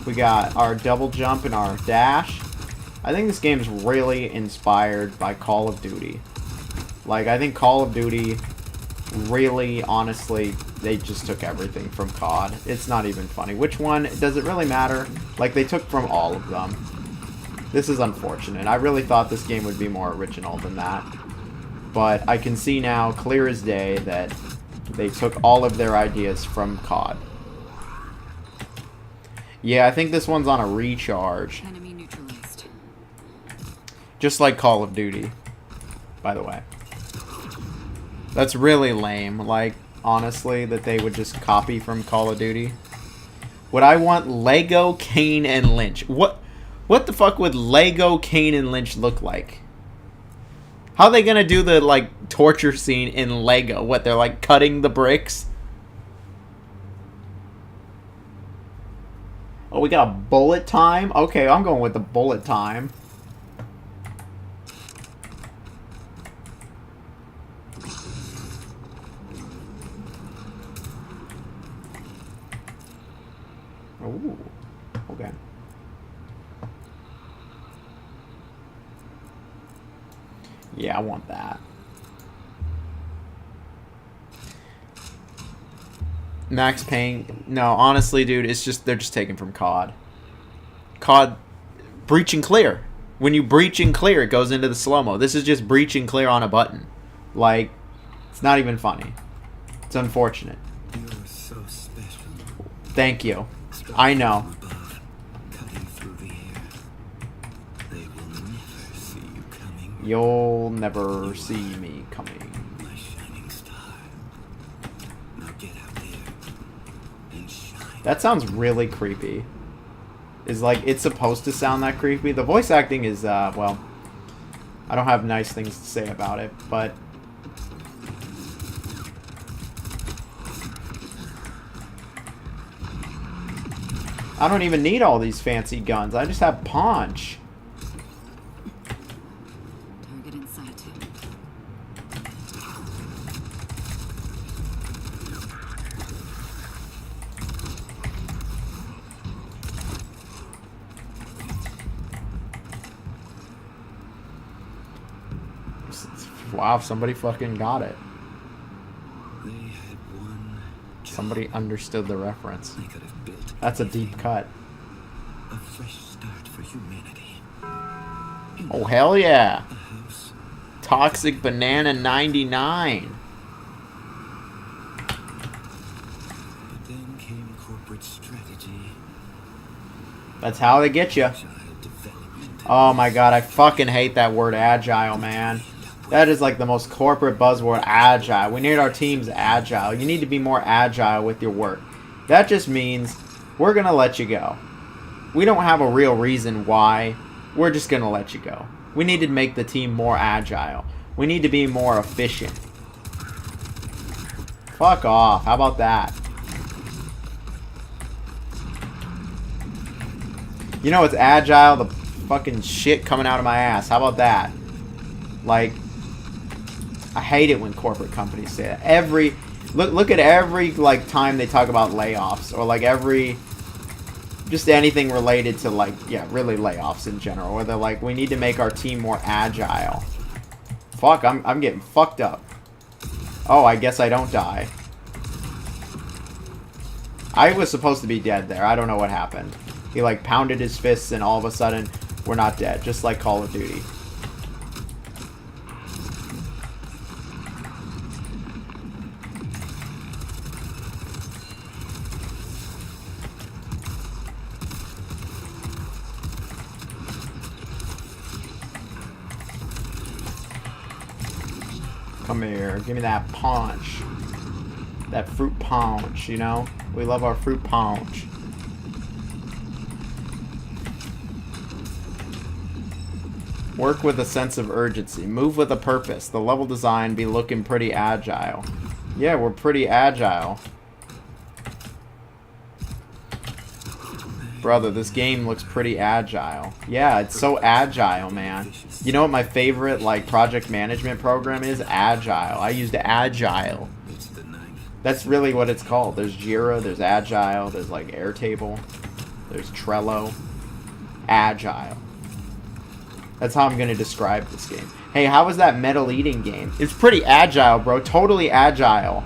We got our double jump and our dash. I think this game is really inspired by Call of Duty. Like, I think Call of Duty really, honestly, they just took everything from COD. It's not even funny. Which one? Does it really matter? Like, they took from all of them. This is unfortunate. I really thought this game would be more original than that. But I can see now, clear as day, that they took all of their ideas from COD. Yeah, I think this one's on a recharge. Enemy neutralized. Just like Call of Duty, by the way. That's really lame. Like, honestly, that they would just copy from Call of Duty. Would I want Lego, Kane, and Lynch? What the fuck would Lego, Kane, and Lynch look like? How are they gonna do the, like, torture scene in Lego? What, they're, like, cutting the bricks? Oh, we got a bullet time? Okay, I'm going with the bullet time. Ooh, okay. Yeah, I want that. Max Payne. No, honestly, dude, it's just, they're just taken from COD. COD, breach and clear. When you breach and clear, it goes into the slow-mo. This is just breach and clear on a button. Like, it's not even funny. It's unfortunate. You're so special. Thank you. I know. Above, cutting through the air. They will never see you coming. You'll never see me coming. My shining star. Now get out there and shine. That sounds really creepy. Is like, it's supposed to sound that creepy. The voice acting is, well, I don't have nice things to say about it, but I don't even need all these fancy guns. I just have punch. Target in sight. Wow, somebody fucking got it. They had one job. Somebody understood the reference. They could have built That's a deep cut. a fresh start for humanity. Oh, hell yeah. A house. Toxic Banana 99. But then came corporate strategy. That's how they get you. Child development. Oh my god, I fucking hate that word agile, man. That is like the most corporate buzzword, agile. We need our teams agile. You need to be more agile with your work. That just means we're going to let you go. We don't have a real reason why. We're just going to let you go. We need to make the team more agile. We need to be more efficient. Fuck off. How about that? You know it's agile? The fucking shit coming out of my ass. How about that? Like, I hate it when corporate companies say that. Look at every like time they talk about layoffs, or like just anything related to like, yeah, really layoffs in general, where they're like, we need to make our team more agile. Fuck, I'm getting fucked up. Oh, I guess I don't die. I was supposed to be dead there. I don't know what happened. He like pounded his fists and all of a sudden we're not dead, just like Call of Duty. Come here, give me that punch. That fruit punch, you know? We love our fruit punch. Work with a sense of urgency. Move with a purpose. The level design be looking pretty agile. Yeah, we're pretty agile. Brother, this game looks pretty agile. Yeah, it's so agile, man. You know what my favorite, like, project management program is? Agile. I used Agile. It's the knife. That's really what it's called. There's Jira, there's Agile, there's, like, Airtable, there's Trello. Agile. That's how I'm going to describe this game. Hey, how was that metal eating game? It's pretty agile, bro. Totally agile.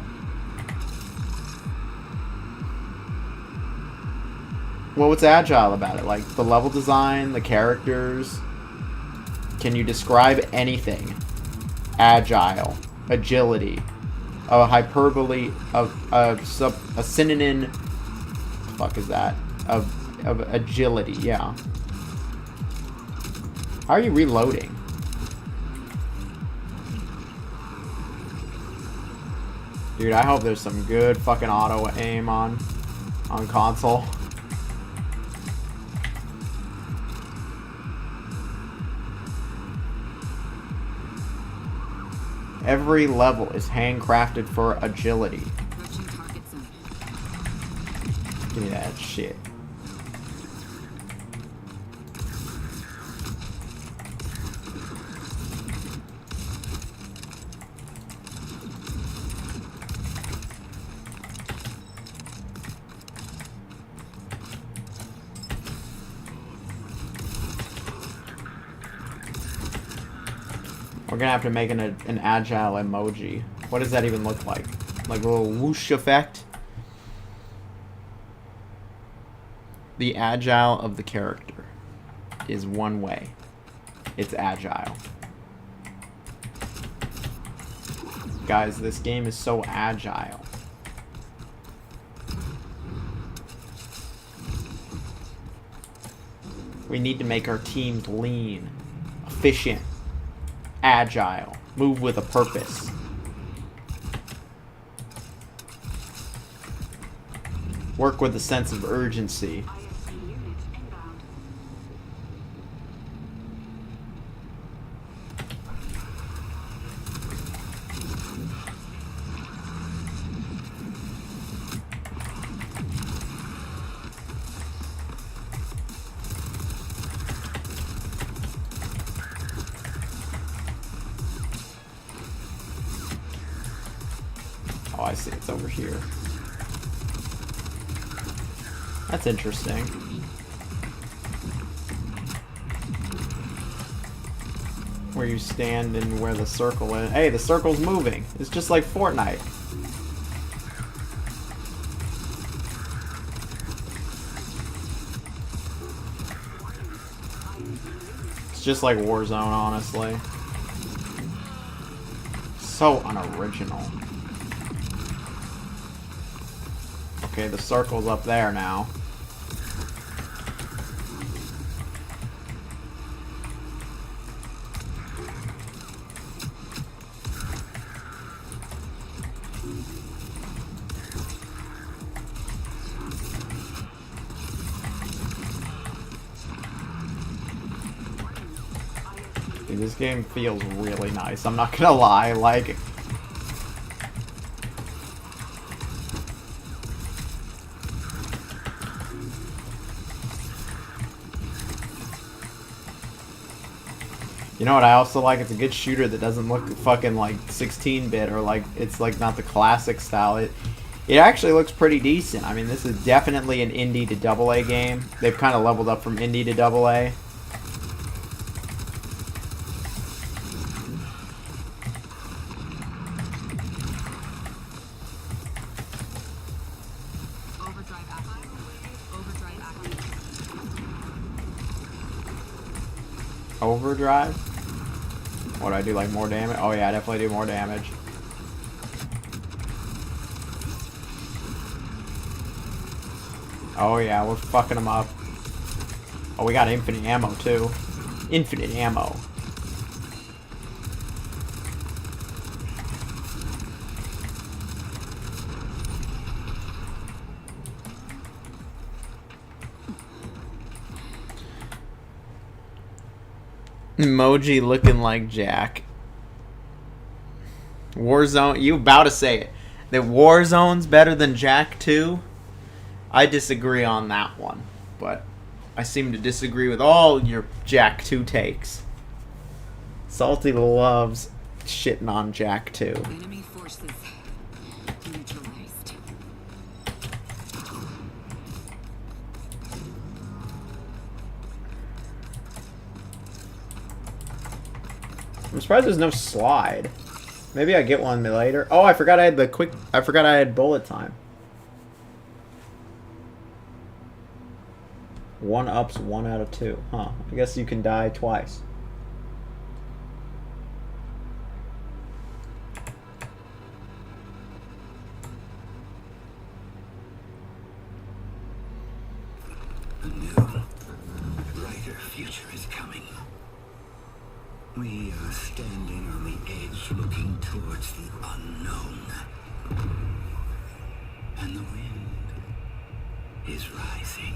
Well, what's agile about it? Like, the level design, the characters. Can you describe anything? Agile. Agility. A hyperbole. A synonym. What the fuck is that? Of agility, yeah. How are you reloading? Dude, I hope there's some good fucking auto aim on console. Every level is handcrafted for agility. Approaching target zone. Give me that shit. We're gonna have to make an agile emoji. What does that even look like? Like a little whoosh effect? The agile of the character is one way. It's agile. Guys, this game is so agile. We need to make our teams lean, efficient, agile, move with a purpose. Work with a sense of urgency. ISP unit inbound. Oh, I see. It's over here. That's interesting. where you stand and where the circle is. Hey, the circle's moving. It's just like Fortnite. It's just like Warzone, honestly. So unoriginal. Okay, the circle's up there now. Dude, this game feels really nice. I'm not gonna lie, like... You know what I also like? It's a good shooter that doesn't look fucking like 16-bit or like it's like not the classic style. It actually looks pretty decent. I mean, this is definitely an indie to AA game. They've kind of leveled up from indie to AA. Overdrive? What do I do, like more damage? Oh yeah, I definitely do more damage. Oh yeah, we're fucking them up. Oh, we got infinite ammo too. Infinite ammo. Emoji looking like Jack. Warzone, you about to say it. That Warzone's better than Jack 2? I disagree on that one. But I seem to disagree with all your Jack 2 takes. Salty loves shitting on Jack 2. Enemy forces neutralized. I'm surprised there's no slide. Maybe I get one later. Oh, I forgot I had the quick... I forgot I had bullet time. 1 ups, 1 out of 2. Huh. I guess you can die twice. A new, brighter future is coming. We are standing on the edge looking towards the unknown. And the wind is rising.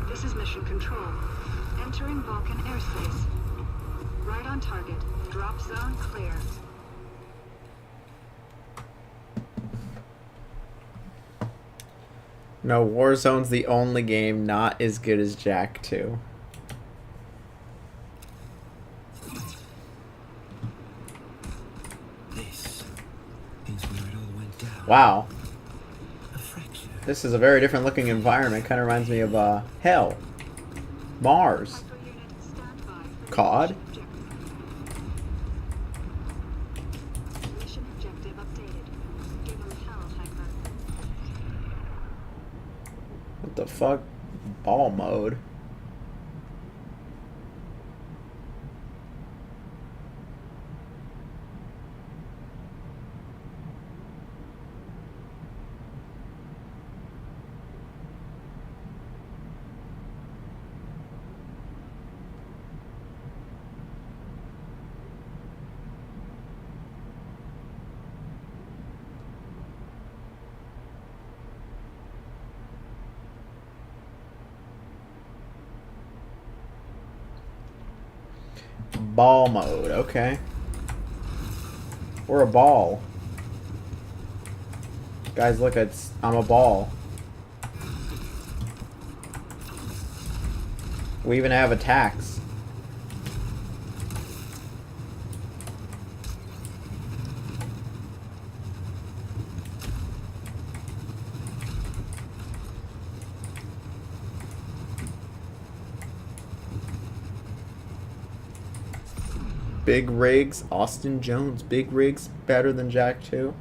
This is Mission Control. Entering Vulcan airspace. Right on target. Drop zone clear. No, Warzone's the only game not as good as Jack 2. This is where it all went down. Wow. A fracture. This is a very different looking environment. Kind of reminds me of, hell. Mars. Micro unit standby for COD? mission objective updated. Give him hell, Hyper. What the fuck? Ball mode. Ball mode, okay. We're a ball. Guys, look, I'm a ball. We even have attacks. Big rigs. Austin Jones. Big rigs better than Jack 2.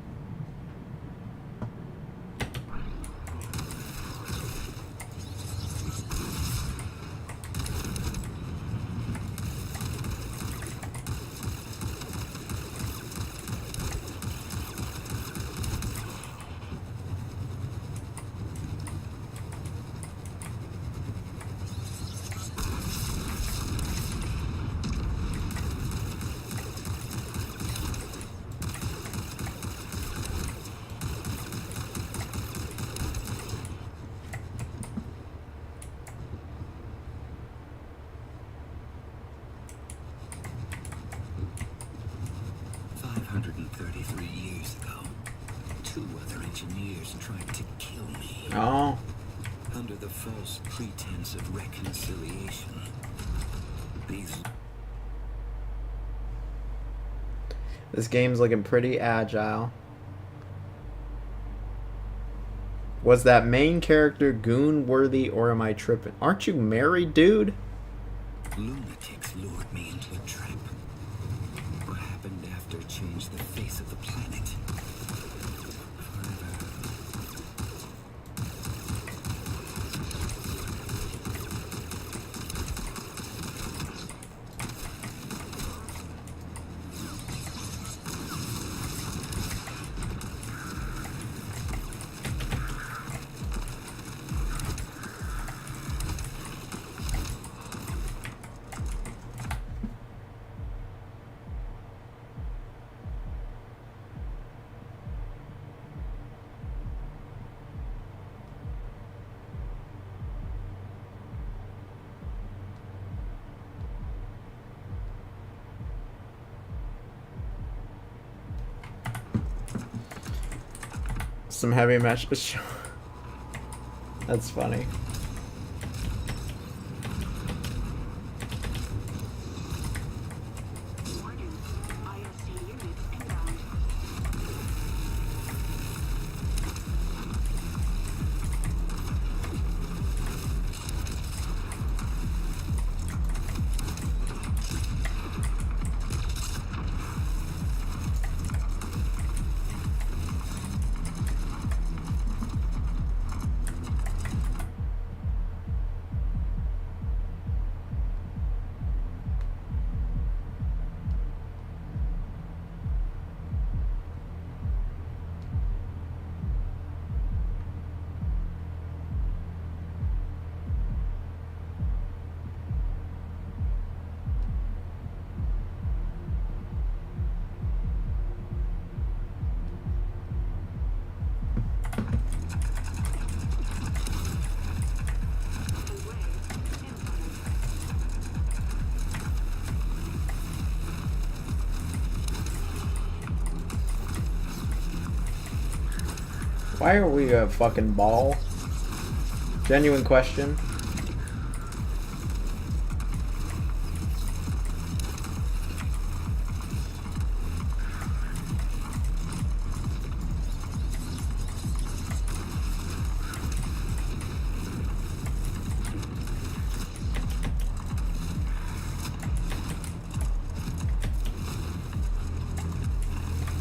Tried to kill me. Oh. Under the false pretense of reconciliation. This game's looking pretty agile. Was that main character goon worthy or am I tripping? Aren't you married, dude? Lunatics lured me into a trap. What happened after changed the face of the planet. Some heavy matches. That's funny. Why are we a fucking ball? Genuine question.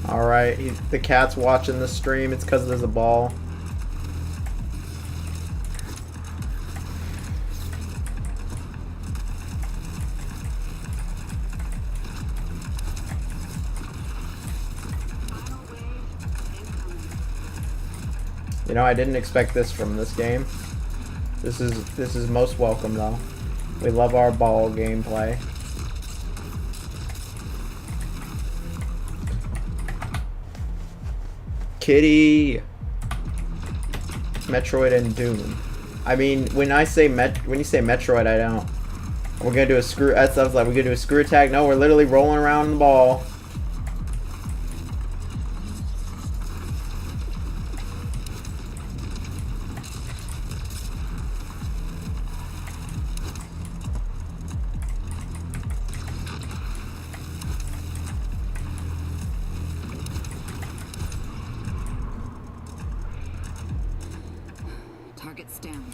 Alright, the cat's watching the stream. It's because there's a ball. You know, I didn't expect this from this game. This is most welcome though. We love our ball gameplay. Kitty, Metroid and Doom. I mean, when you say Metroid, I don't. We're gonna do a screw. That sounds like we're gonna do a screw attack. No, we're literally rolling around the ball. Target's down.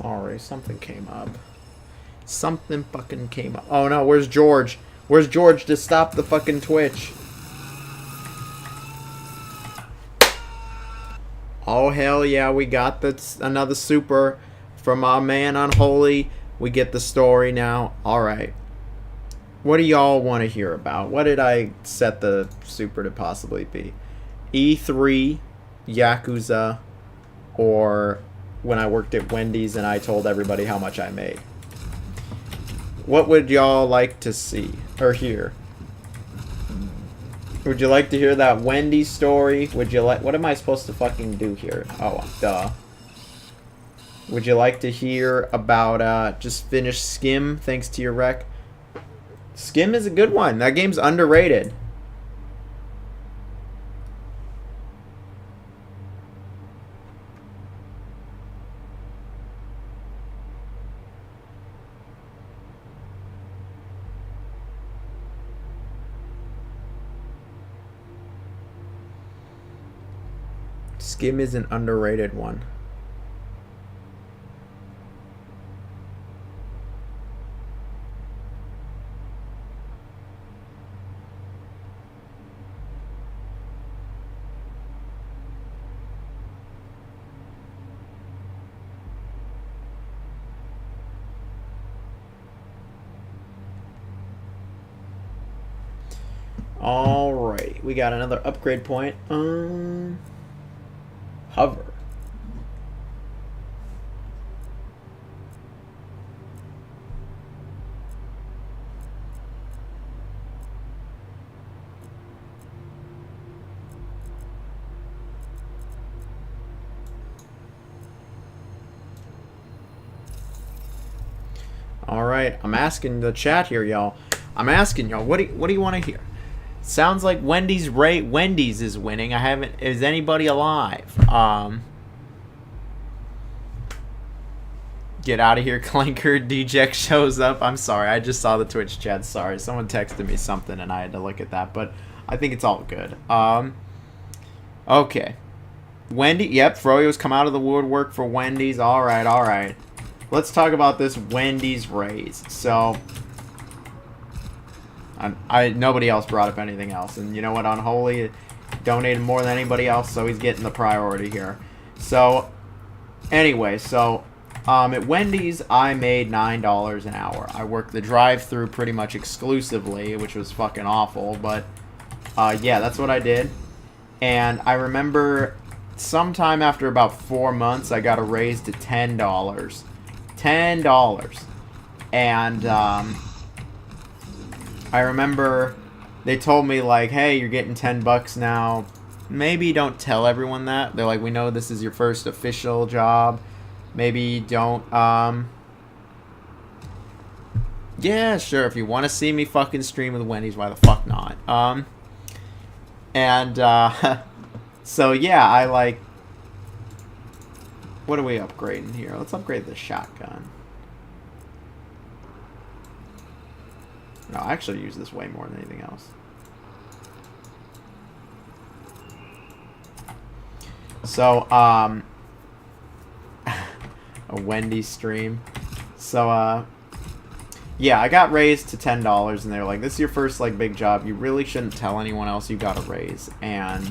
Sorry, something came up. Something fucking came up. Oh no, where's George? Where's George to stop the fucking Twitch? Oh hell yeah, we got another super from our man Unholy. We get the story now. Alright. What do y'all want to hear about? What did I set the super to possibly be? E3, Yakuza, or when I worked at Wendy's and I told everybody how much I made. What would y'all like to see or hear? Would you like to hear that Wendy's story? Would you like... What am I supposed to fucking do here? Oh, duh. Would you like to hear about just finish Skim thanks to your rec? Skim is a good one. That game's underrated. Skim is an underrated one. Alright, we got another upgrade point. Hover. Alright, I'm asking the chat here, y'all. I'm asking y'all, what do you want to hear? Sounds like Wendy's is winning. Is anybody alive? Get out of here, Clanker. Deject shows up. I'm sorry, I just saw the Twitch chat. Sorry, someone texted me something and I had to look at that, but I think it's all good. Okay. Wendy, yep, Froyo's come out of the woodwork for Wendy's. Alright. Let's talk about this Wendy's raise. So... nobody else brought up anything else, and you know what, Unholy donated more than anybody else, so he's getting the priority here. So anyway, at Wendy's I made $9 an hour. I worked the drive-thru pretty much exclusively, which was fucking awful, but yeah, that's what I did. And I remember sometime after about 4 months I got a raise to $10. And I remember they told me, like, hey, you're getting $10 now. Maybe don't tell everyone that. They're like, we know this is your first official job. Maybe don't, yeah, sure, if you want to see me fucking stream with Wendy's, why the fuck not? So, yeah, I, like, what are we upgrading here? Let's upgrade the shotgun. No, I actually use this way more than anything else. So, a Wendy's stream. So, yeah, I got raised to $10, and they were like, this is your first, like, big job. You really shouldn't tell anyone else you got a raise. And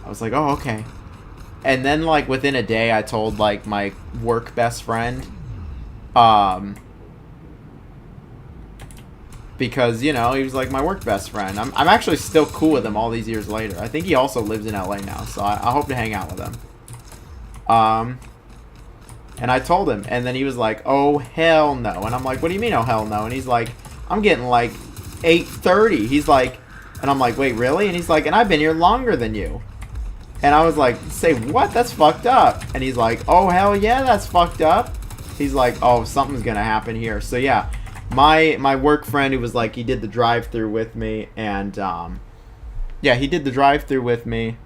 I was like, oh, okay. And then, like, within a day, I told, like, my work best friend, because, you know, he was like my work best friend. I'm actually still cool with him all these years later. I think he also lives in LA now, so I hope to hang out with him. And I told him, and then he was like, oh, hell no. And I'm like, what do you mean, oh, hell no? And he's like, I'm getting like $8.30. He's like, and I'm like, wait, really? And he's like, and I've been here longer than you. And I was like, say what? That's fucked up. And he's like, oh, hell yeah, that's fucked up. He's like, oh, something's gonna happen here. So yeah. My work friend who was like, he did the drive-thru with me, and yeah, he did the drive-thru with me.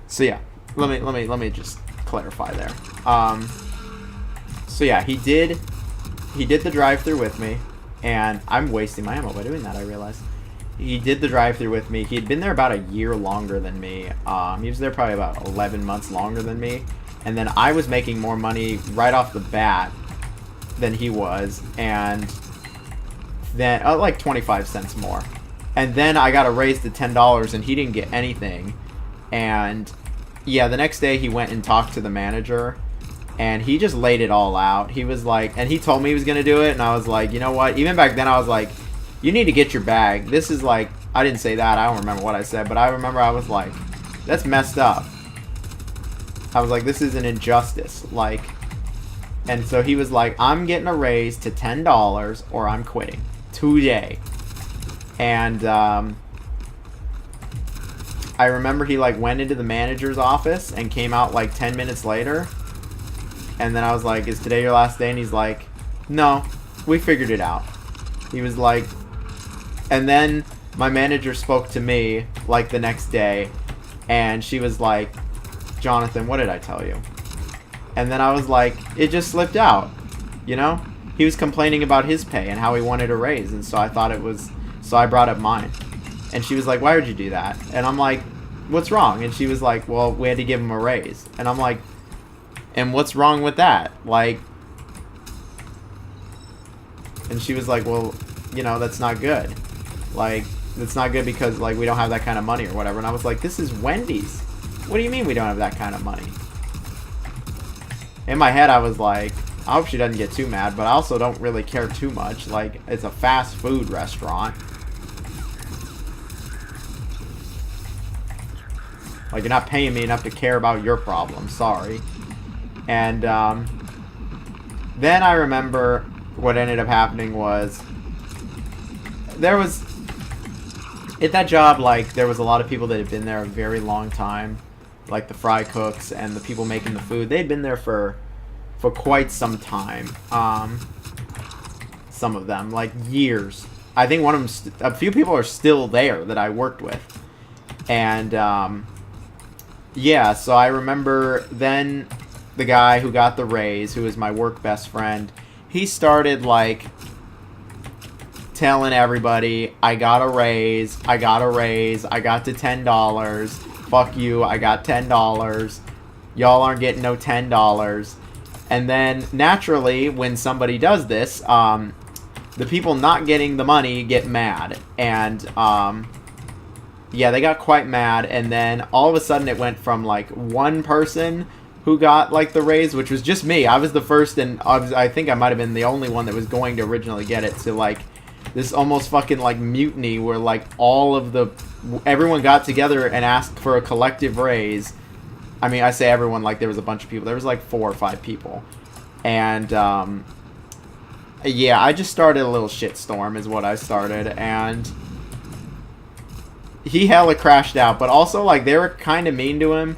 So yeah, let me just clarify there. So yeah, he did he did the drive-thru with me, and I'm wasting my ammo by doing that, I realize. He did the drive-thru with me. He had been there about a year longer than me. He was there probably about 11 months longer than me. And then I was making more money right off the bat than he was, and then like 25 cents more. And then I got a raise to $10, and he didn't get anything. And yeah, the next day he went and talked to the manager, and he just laid it all out. He was like, and he told me he was gonna do it, and I was like, you know what? Even back then, I was like, you need to get your bag. This is like, I didn't say that. I don't remember what I said, but I remember I was like, that's messed up. I was like, this is an injustice. Like, and so he was like, I'm getting a raise to $10 or I'm quitting today. And I remember he like went into the manager's office and came out like 10 minutes later. And then I was like, is today your last day? And he's like, no, we figured it out. He was like, and then my manager spoke to me like the next day, and she was like, Jonathan, what did I tell you? And then I was like, it just slipped out, you know? He was complaining about his pay and how he wanted a raise, and so I thought it was, so I brought up mine. And she was like, why would you do that? And I'm like, what's wrong? And she was like, well, we had to give him a raise. And I'm like, and what's wrong with that? Like, and she was like, well, you know, that's not good. Like, it's not good because, like, we don't have that kind of money or whatever. And I was like, this is Wendy's. What do you mean we don't have that kind of money? In my head, I was like, I hope she doesn't get too mad, but I also don't really care too much. Like, it's a fast food restaurant. Like, you're not paying me enough to care about your problem. Sorry. And then I remember what ended up happening was there was at that job, like, there was a lot of people that had been there a very long time, like the fry cooks and the people making the food. They'd been there for quite some time. Some of them, like, years. I think one of them, a few people are still there that I worked with. And yeah, so I remember then the guy who got the raise, who was my work best friend, he started, like, telling everybody, I got a raise, I got a raise, I got to $10, fuck you, I got $10, y'all aren't getting no $10. And then, naturally, when somebody does this, the people not getting the money get mad. And, yeah, they got quite mad, and then all of a sudden it went from, like, one person who got, like, the raise, which was just me. I was the first, and I think I might have been the only one that was going to originally get it, to, like, this almost fucking, like, mutiny where, like, everyone got together and asked for a collective raise. I mean, I say everyone, like, there was a bunch of people. There was, like, 4 or 5 people. And, yeah, I just started a little shitstorm is what I started, and he hella crashed out, but also, like, they were kind of mean to him.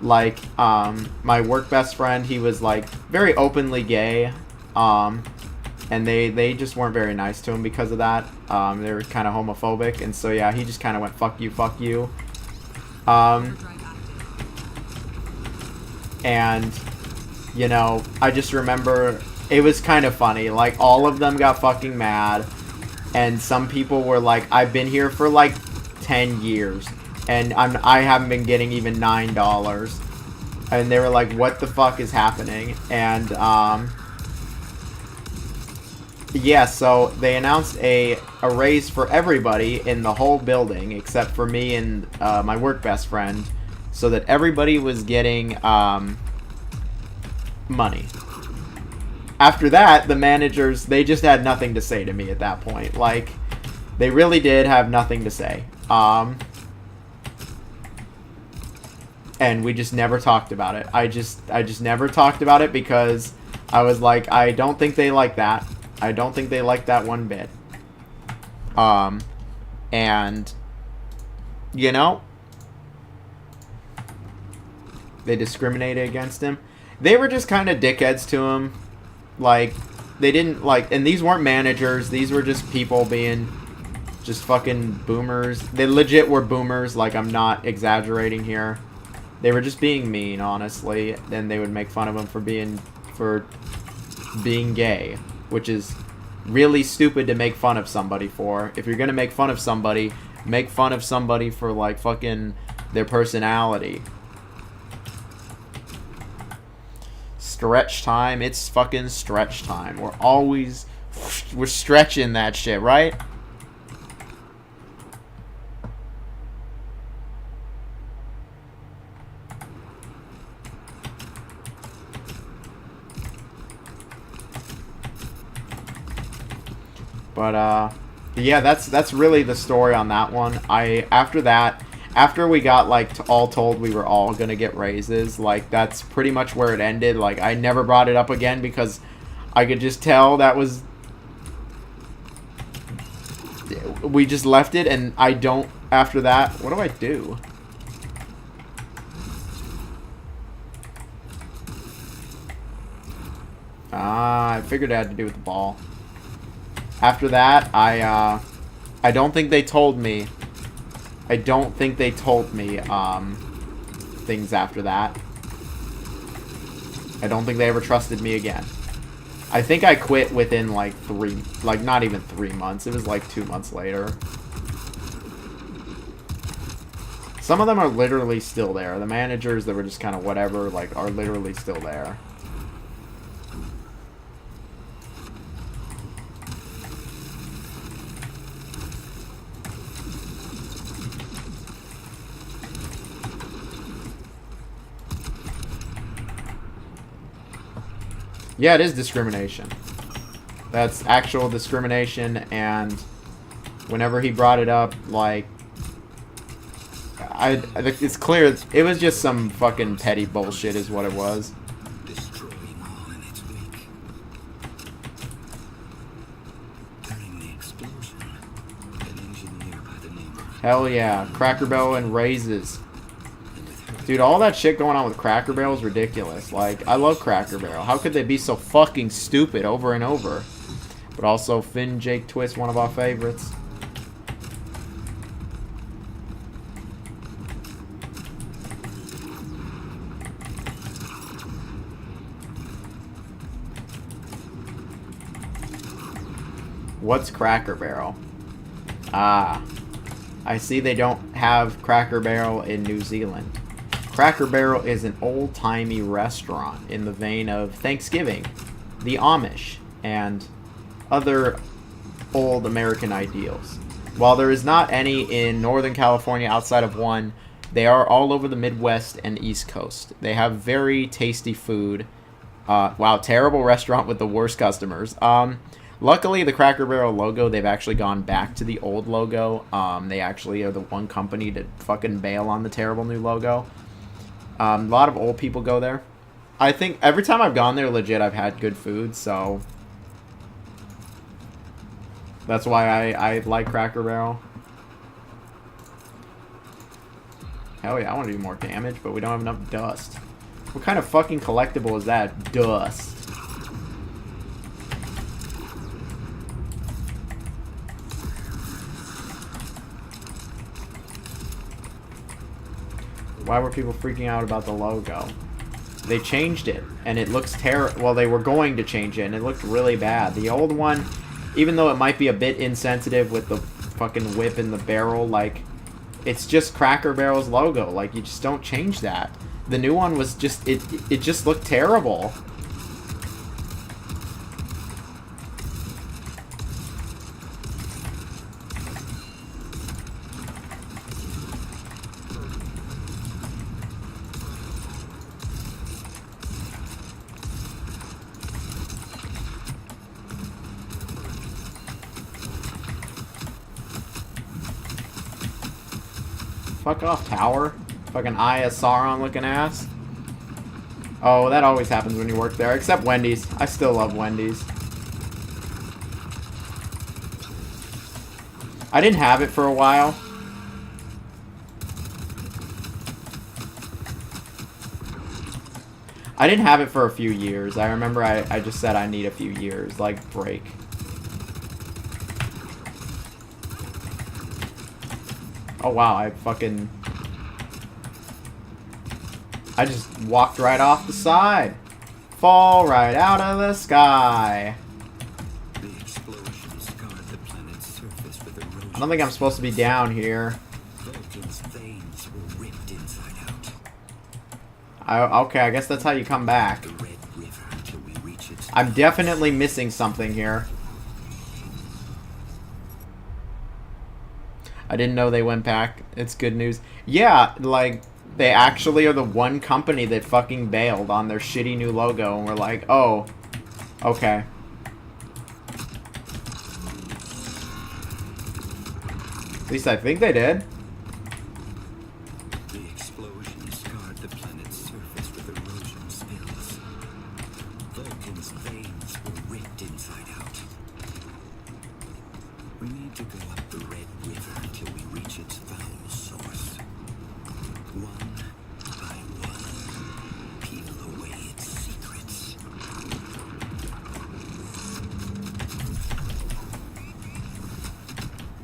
Like, my work best friend, he was, like, very openly gay, and they just weren't very nice to him because of that. They were kind of homophobic, and so, yeah, he just kind of went, fuck you, fuck you. And, you know, I just remember, it was kind of funny, like, all of them got fucking mad, and some people were like, I've been here for, like, 10 years, and I haven't been getting even $9, and they were like, what the fuck is happening? And, yeah, so they announced a raise for everybody in the whole building, except for me and, my work best friend, so that everybody was getting, money. After that, the managers, they just had nothing to say to me at that point. Like, they really did have nothing to say. And we just never talked about it. I just never talked about it because I was like, I don't think they like that. I don't think they like that one bit. And, you know, they discriminated against him. They were just kind of dickheads to him. Like, they didn't, like, and these weren't managers. These were just people being just fucking boomers. They legit were boomers. Like, I'm not exaggerating here. They were just being mean, honestly. And they would make fun of him for being gay. which is really stupid to make fun of somebody for. If you're gonna make fun of somebody, make fun of somebody for, like, fucking their personality. Stretch time. It's fucking stretch time. We're stretching that shit, right? But yeah, that's really the story on that one. After we got, like, all told we were all gonna get raises, like, that's pretty much where it ended. Like, I never brought it up again because I could just tell that was... We just left it, and I don't... After that... What do I do? I figured it had to do with the ball. After that, I don't think they told me... things after that. I don't think they ever trusted me again. I think I quit within, like, not even 3 months. It was, like, 2 months later. Some of them are literally still there. The managers that were just kind of whatever, like, are literally still there. Yeah, it is discrimination. That's actual discrimination, and whenever he brought it up, like, it's clear it was just some fucking petty bullshit is what it was. Destroying all in its wake. During the explosion, an engineer by the name of... Hell yeah. Cracker Barrel and raises. Dude, all that shit going on with Cracker Barrel is ridiculous. Like, I love Cracker Barrel. How could they be so fucking stupid over and over? But also, Finn Jake Twist, one of our favorites. What's Cracker Barrel? Ah. I see they don't have Cracker Barrel in New Zealand. Cracker Barrel is an old-timey restaurant in the vein of Thanksgiving, the Amish, and other old American ideals. While there is not any in Northern California outside of one, they are all over the Midwest and East Coast. They have very tasty food. Wow, terrible restaurant with the worst customers. Luckily, the Cracker Barrel logo, they've actually gone back to the old logo. They actually are the one company to fucking bail on the terrible new logo. A lot of old people go there. I think every time I've gone there, legit, I've had good food, so... That's why I like Cracker Barrel. Hell yeah, I want to do more damage, but we don't have enough dust. What kind of fucking collectible is that? Dust. Why were people freaking out about the logo? They changed it, and it looks terrible. Well, they were going to change it, and it looked really bad. The old one, even though it might be a bit insensitive with the fucking whip and the barrel, like, it's just Cracker Barrel's logo. Like, you just don't change that. The new one was just, it just looked terrible. Fuck off, tower. Fucking Eye of Sauron looking ass. Oh, that always happens when you work there. Except Wendy's. I still love Wendy's. I didn't have it for a while. I didn't have it for a few years. I remember I just said I need a few years, like, break. Oh wow, I just walked right off the side. Fall right out of the sky. I don't think I'm supposed to be down here. Vulcan's veins were ripped inside out. Okay, I guess that's how you come back. The Red River until we reach its I'm definitely missing something here. I didn't know they went back. It's good news. Yeah, like, they actually are the one company that fucking bailed on their shitty new logo, and we're like, oh, okay. At least I think they did. The explosion scarred the planet's surface with erosion spills. Vulcan's veins were ripped inside out. We need to go up the Red River until we reach its foul source. One by one, peel away its secrets.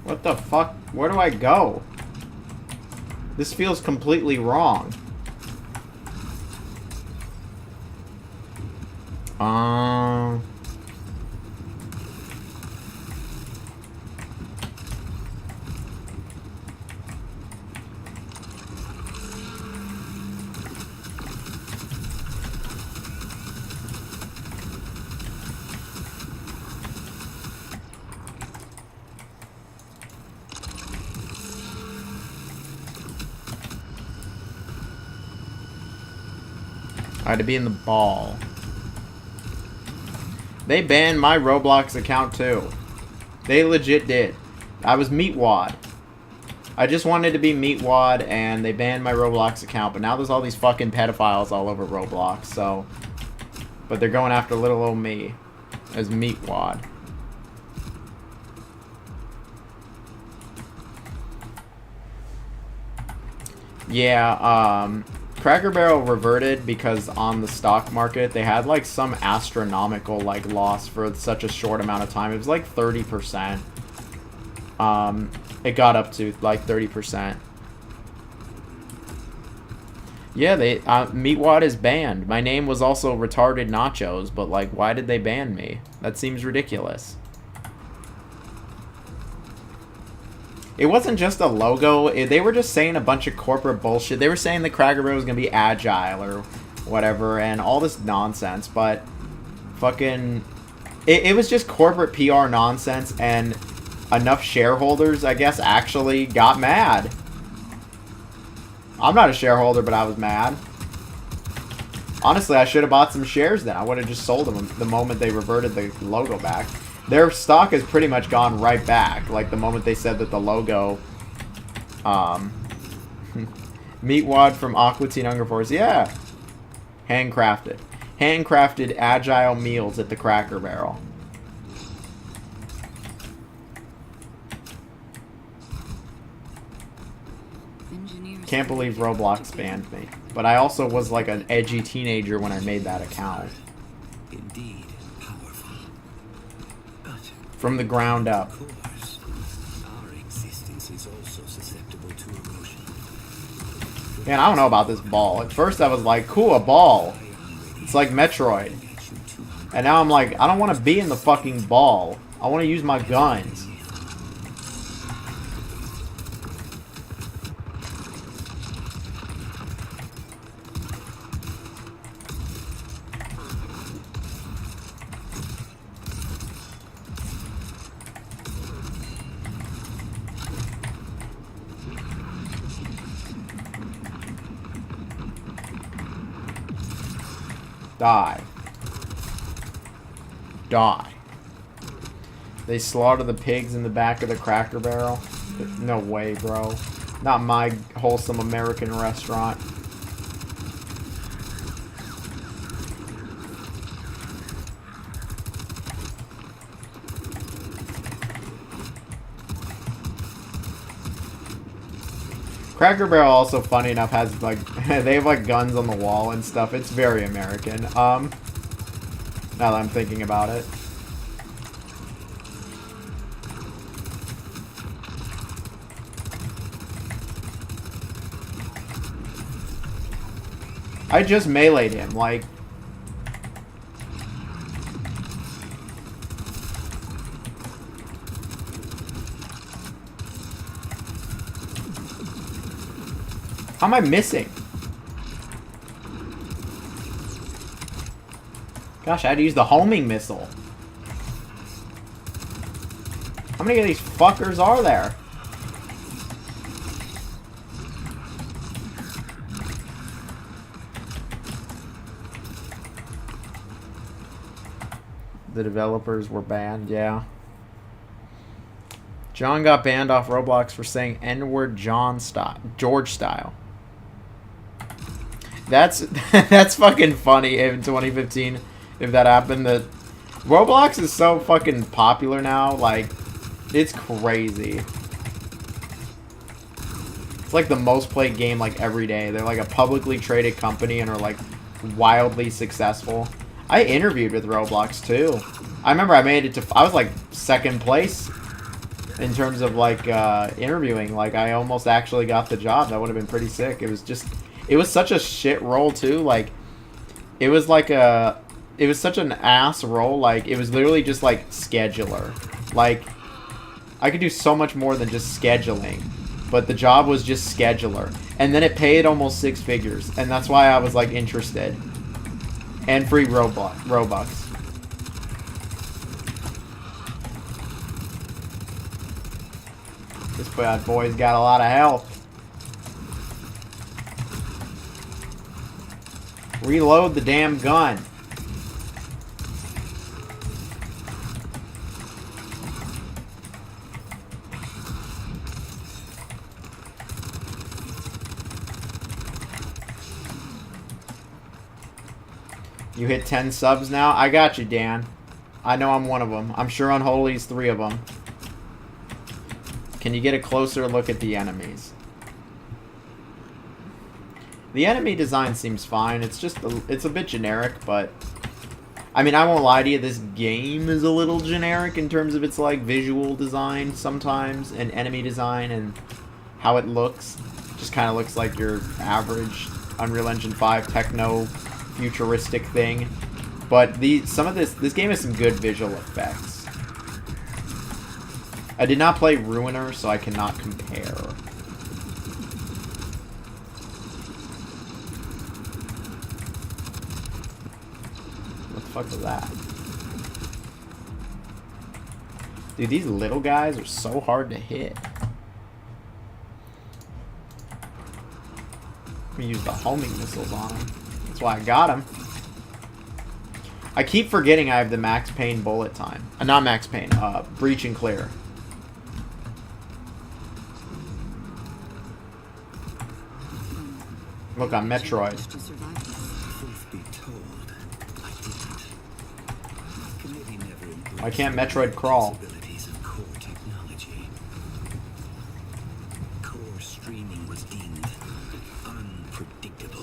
What the fuck? Where do I go? This feels completely wrong. I had to be in the ball. They banned my Roblox account too. They legit did. I was Meatwad. I just wanted to be Meatwad and they banned my Roblox account, but now there's all these fucking pedophiles all over Roblox, so... But they're going after little old me as Meatwad. Yeah, Cracker Barrel reverted because on the stock market they had like some astronomical like loss for such a short amount of time. It was like 30%. It got up to like 30%. Yeah, they Meatwad is banned. My name was also Retarded Nachos, but like why did they ban me? That seems ridiculous. It wasn't just a logo. They were just saying a bunch of corporate bullshit. They were saying that Cracker Barrel was going to be agile or whatever and all this nonsense. But fucking... It was just corporate PR nonsense and enough shareholders, I guess, actually got mad. I'm not a shareholder, but I was mad. Honestly, I should have bought some shares then. I would have just sold them the moment they reverted the logo back. Their stock has pretty much gone right back. Like, the moment they said that the logo... Meatwad from Aqua Teen Hunger Force. Yeah. Handcrafted. Handcrafted agile meals at the Cracker Barrel. Can't believe Roblox banned me. But I also was like an edgy teenager when I made that account. Indeed, powerful. But from the ground up. of course, our existence is also susceptible to erosion. Man, I don't know about this ball. At first I was like, cool, a ball. It's like Metroid. And now I'm like, I don't want to be in the fucking ball. I want to use my guns. Die. Die. They slaughter the pigs in the back of the Cracker Barrel? No way, bro. Not my wholesome American restaurant. Cracker Barrel also, funny enough, has like they have like guns on the wall and stuff. It's very American. Now that I'm thinking about it. I just meleeed him, like. How am I missing? Gosh, I had to use the homing missile. How many of these fuckers are there? The developers were banned, yeah. John got banned off Roblox for saying N-word George style. That's that's fucking funny in 2015 if that happened. That Roblox is so fucking popular now, like it's crazy. It's like the most played game like every day. They're like a publicly traded company and are like wildly successful. I interviewed with Roblox too. I remember I made it to I was like second place in terms of like interviewing. Like I almost actually got the job. That would have been pretty sick. It was such a shit role too. Like it was such an ass role. Like it was literally just like scheduler. Like I could do so much more than just scheduling, but the job was just scheduler, and then it paid almost 6 figures, and that's why I was like interested. And free Robux. This bad boy's got a lot of health. Reload the damn gun. You hit 10 subs now? I got you, Dan. I know I'm one of them. I'm sure Unholy's 3 of them. Can you get a closer look at the enemies? The enemy design seems fine. It's just it's a bit generic, but I mean, I won't lie to you, this game is a little generic in terms of its like visual design sometimes, and enemy design and how it looks. Just kind of looks like your average Unreal Engine 5 techno futuristic thing. But this game has some good visual effects. I did not play Ruiner, so I cannot compare. What the fuck was that? Dude, these little guys are so hard to hit. I'm gonna use the homing missiles on them. That's why I got him. I keep forgetting I have the max pain bullet time. Not max pain, breach and clear. Look, on Metroid. Why can't Metroid crawl?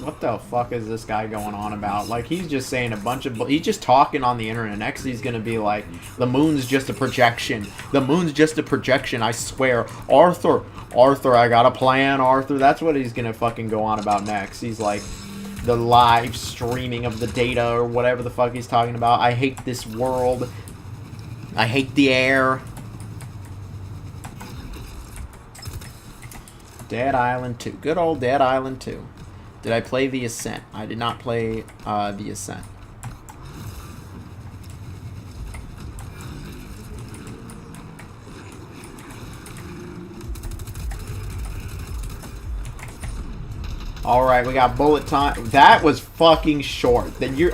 What the fuck is this guy going on about? Like, he's just saying a bunch of... He's just talking on the internet. Next, he's gonna be like, the moon's just a projection. The moon's just a projection, I swear. Arthur, I got a plan, Arthur. That's what he's gonna fucking go on about next. He's like, the live streaming of the data or whatever the fuck he's talking about. I hate this world. I hate the air. Dead Island 2. Good old Dead Island 2. Did I play The Ascent? I did not play The Ascent. Alright, we got bullet time. That was fucking short. Then you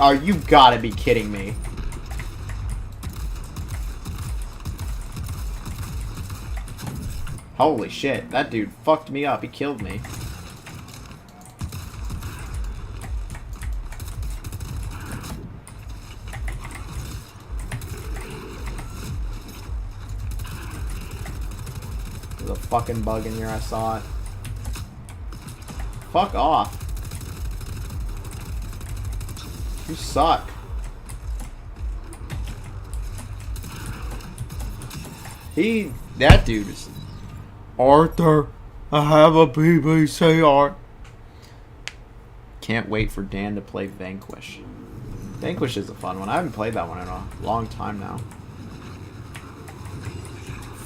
gotta be kidding me. Holy shit, that dude fucked me up. He killed me. There's a fucking bug in here, I saw it. Fuck off. You suck. That dude is... Arthur, I have a BBC. Can't wait for Dan to play Vanquish. Vanquish is a fun one. I haven't played that one in a long time now.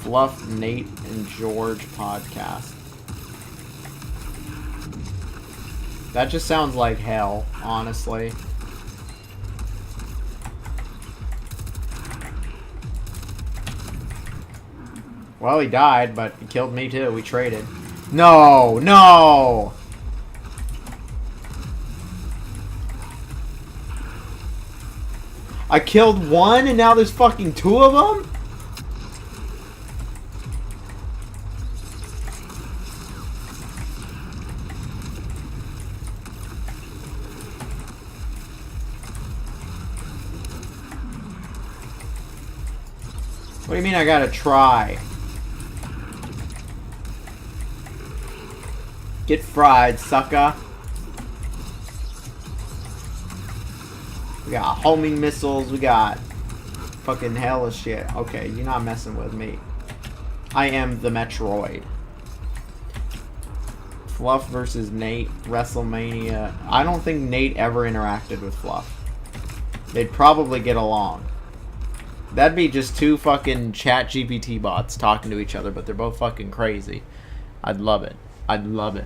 Fluff, Nate, and George podcast. That just sounds like hell, honestly. Well, he died, but he killed me too. We traded. No! No! I killed one and now there's fucking two of them? What do you mean I gotta try? Get fried, sucker. We got homing missiles, we got fucking hella shit. Okay, you're not messing with me. I am the Metroid. Fluff versus Nate, WrestleMania. I don't think Nate ever interacted with Fluff. They'd probably get along. That'd be just two fucking chat GPT bots talking to each other, but they're both fucking crazy. I'd love it. I'd love it.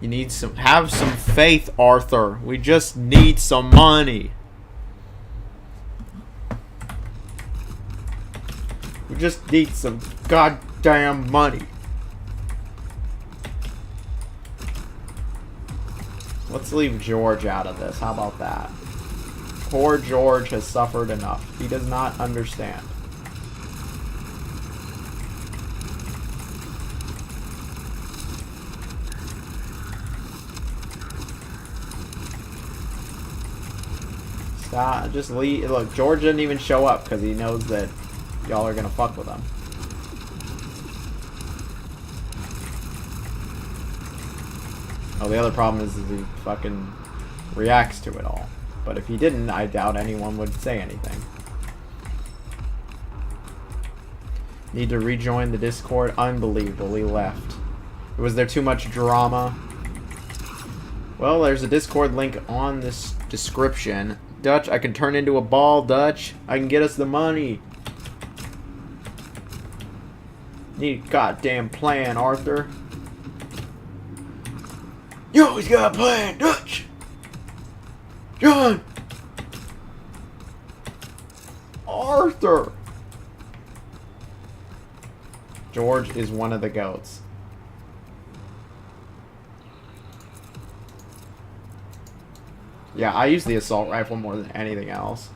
You need some, have some faith, Arthur. We just need some money. We just need some goddamn money. Let's leave George out of this. How about that? Poor George has suffered enough. He does not understand. Stop. Just leave. Look, George didn't even show up because he knows that y'all are gonna fuck with him. Oh, the other problem is he fucking reacts to it all. But if he didn't, I doubt anyone would say anything. Need to rejoin the Discord? Unbelievable, he left. Was there too much drama? Well, there's a Discord link on this description. Dutch, I can turn into a ball, Dutch. I can get us the money. Need a goddamn plan, Arthur. You always got a plan, Dutch! John! Arthur! George is one of the goats. Yeah, I use the assault rifle more than anything else.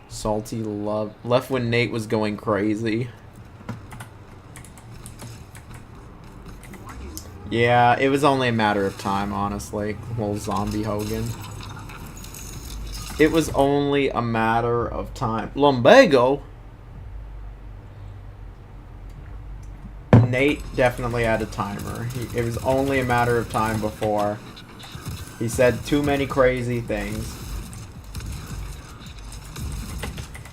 Salty love. Left when Nate was going crazy. Yeah, it was only a matter of time, honestly. Little zombie Hogan. It was only a matter of time. Lumbago? Nate definitely had a timer. It was only a matter of time before he said too many crazy things.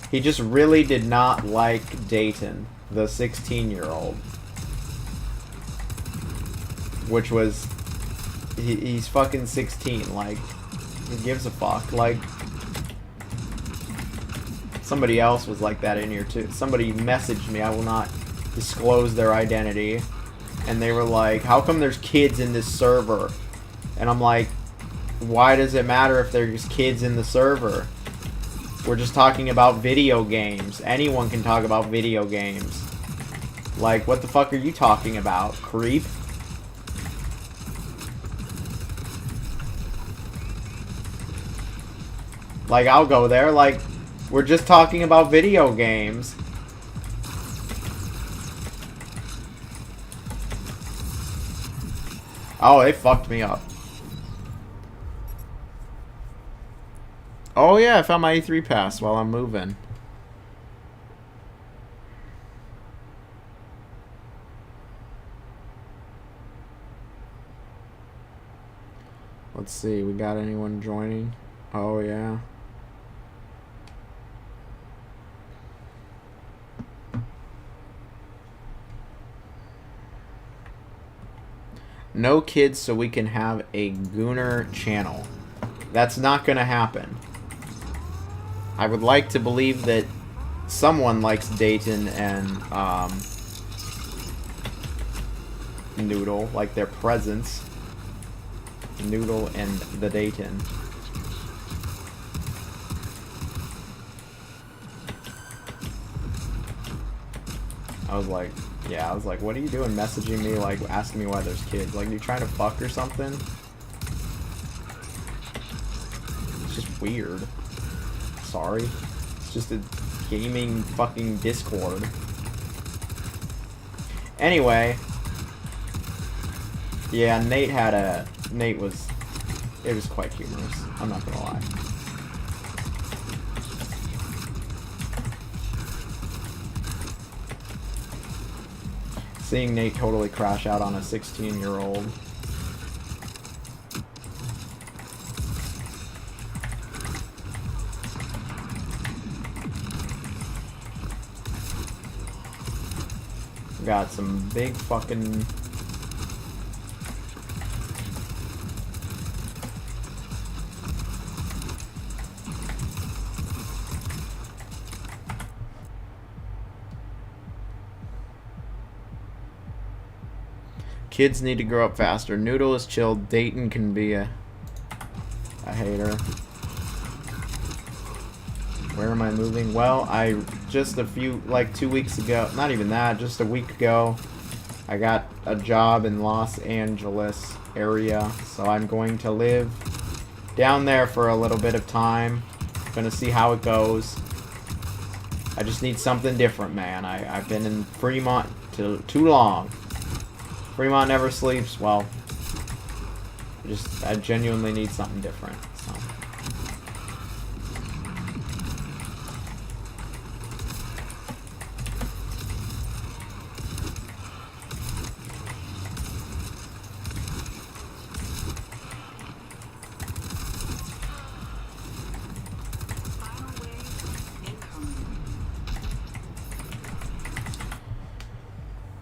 He just really did not like Dayton, the 16-year-old. Which was... He's fucking 16, like... Who gives a fuck? Like... Somebody else was like that in here too. Somebody messaged me, I will not disclose their identity. And they were like, how come there's kids in this server? And I'm like, why does it matter if there's kids in the server? We're just talking about video games. Anyone can talk about video games. Like, what the fuck are you talking about, creep? Like, I'll go there, like, we're just talking about video games. Oh, they fucked me up. Oh yeah, I found my E3 pass while I'm moving. Let's see, we got anyone joining? Oh yeah. No kids so we can have a Gooner channel. That's not gonna happen. I would like to believe that someone likes Dayton and Noodle, like their presence. Noodle and the Dayton. I was like, yeah, I was like, what are you doing messaging me, like, asking me why there's kids? Like, you trying to fuck or something? It's just weird. Sorry. It's just a gaming fucking Discord. Anyway. Yeah, Nate was, it was quite humorous. I'm not gonna lie. Seeing Nate totally crash out on a 16-year-old. Got some big fucking... Kids need to grow up faster. Noodle is chill. Dayton can be a hater. Where am I moving? Well, I just like 2 weeks ago, not even that, just a week ago, I got a job in Los Angeles area, so I'm going to live down there for a little bit of time. Gonna see how it goes. I just need something different, man. I've been in Fremont too long. Fremont never sleeps. Well, I genuinely need something different. So.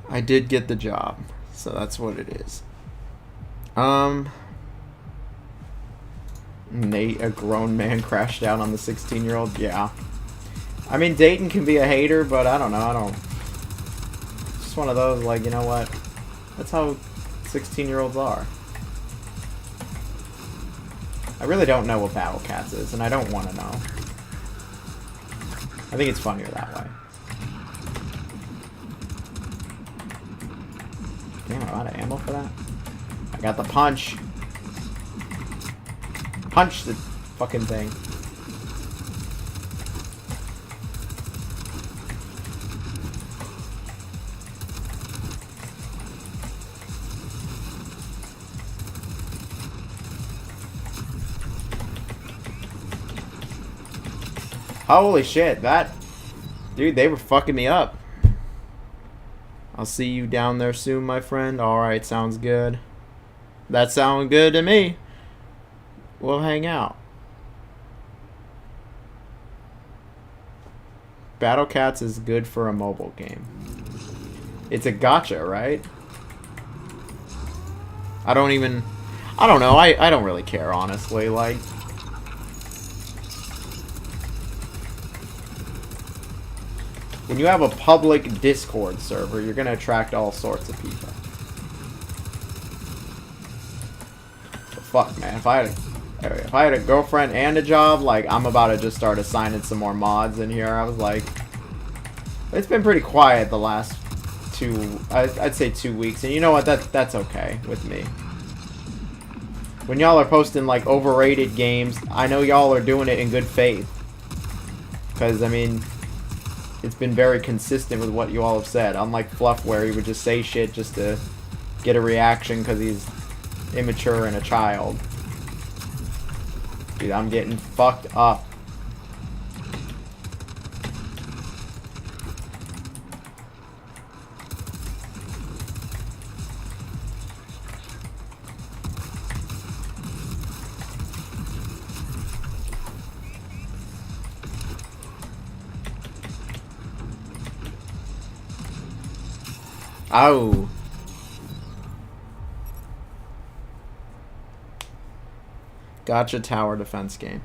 I did get the job. So that's what it is. Nate, a grown man, crashed out on the 16-year-old. Yeah. I mean, Dayton can be a hater, but I don't know. It's just one of those, like, you know what? That's how 16-year-olds are. I really don't know what Battle Cats is, and I don't want to know. I think it's funnier that way. Damn, I'm out of ammo for that. I got the punch. Punch the fucking thing. Holy shit, dude, they were fucking me up. I'll see you down there soon, my friend. Alright, sounds good. That sounds good to me. We'll hang out. Battle Cats is good for a mobile game. It's a gacha, right? I don't know. I don't really care, honestly. Like, when you have a public Discord server, you're gonna attract all sorts of people. But fuck, man. If I had a girlfriend and a job, like, I'm about to just start assigning some more mods in here. I was like, it's been pretty quiet the last I'd say 2 weeks, and you know what? That's okay with me. When y'all are posting like overrated games, I know y'all are doing it in good faith, because I mean, it's been very consistent with what you all have said. Unlike Fluff, where he would just say shit just to get a reaction because he's immature and a child. Dude, I'm getting fucked up. Oh. Gotcha tower defense game.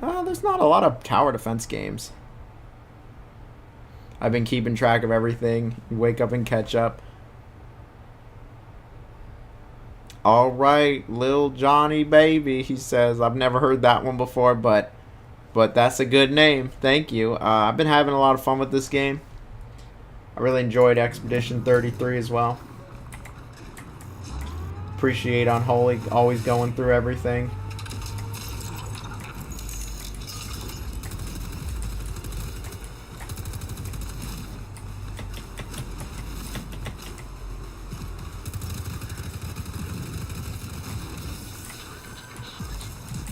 There's not a lot of tower defense games. I've been keeping track of everything. You wake up and catch up. All right, Lil Johnny Baby, he says. I've never heard that one before, but that's a good name. Thank you. I've been having a lot of fun with this game. I really enjoyed Expedition 33 as well. Appreciate Unholy always going through everything.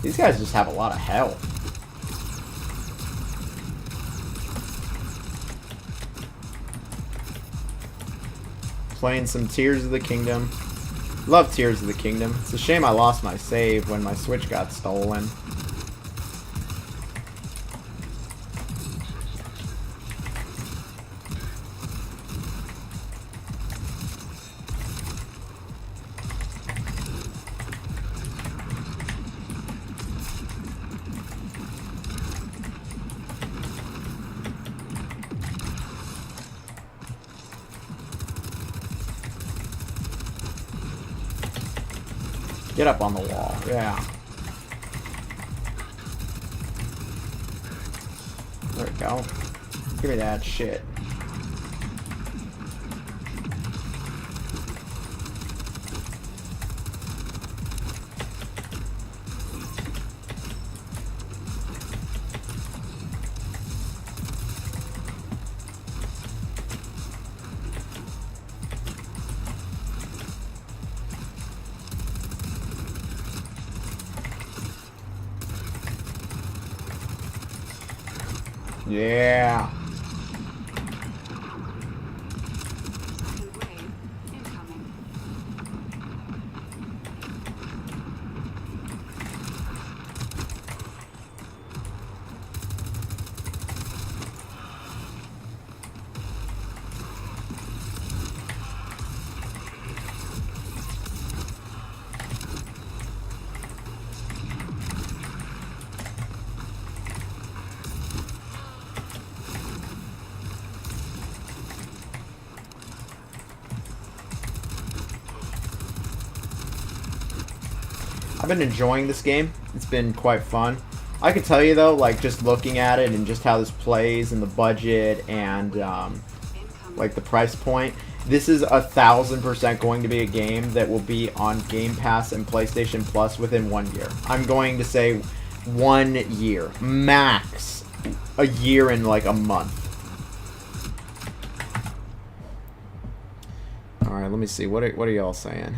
These guys just have a lot of health. Playing some Tears of the Kingdom. Love Tears of the Kingdom. It's a shame I lost my save when my Switch got stolen. Get up on the wall. Yeah. There we go. Give me that shit. Yeah. New wave incoming. I've been enjoying this game. It's been quite fun. I can tell you though, like just looking at it and just how this plays and the budget and like the price point, this is 1,000% going to be a game that will be on Game Pass and PlayStation Plus within 1 year. I'm going to say 1 year, max a year and like a month. All right, let me see. What are y'all saying?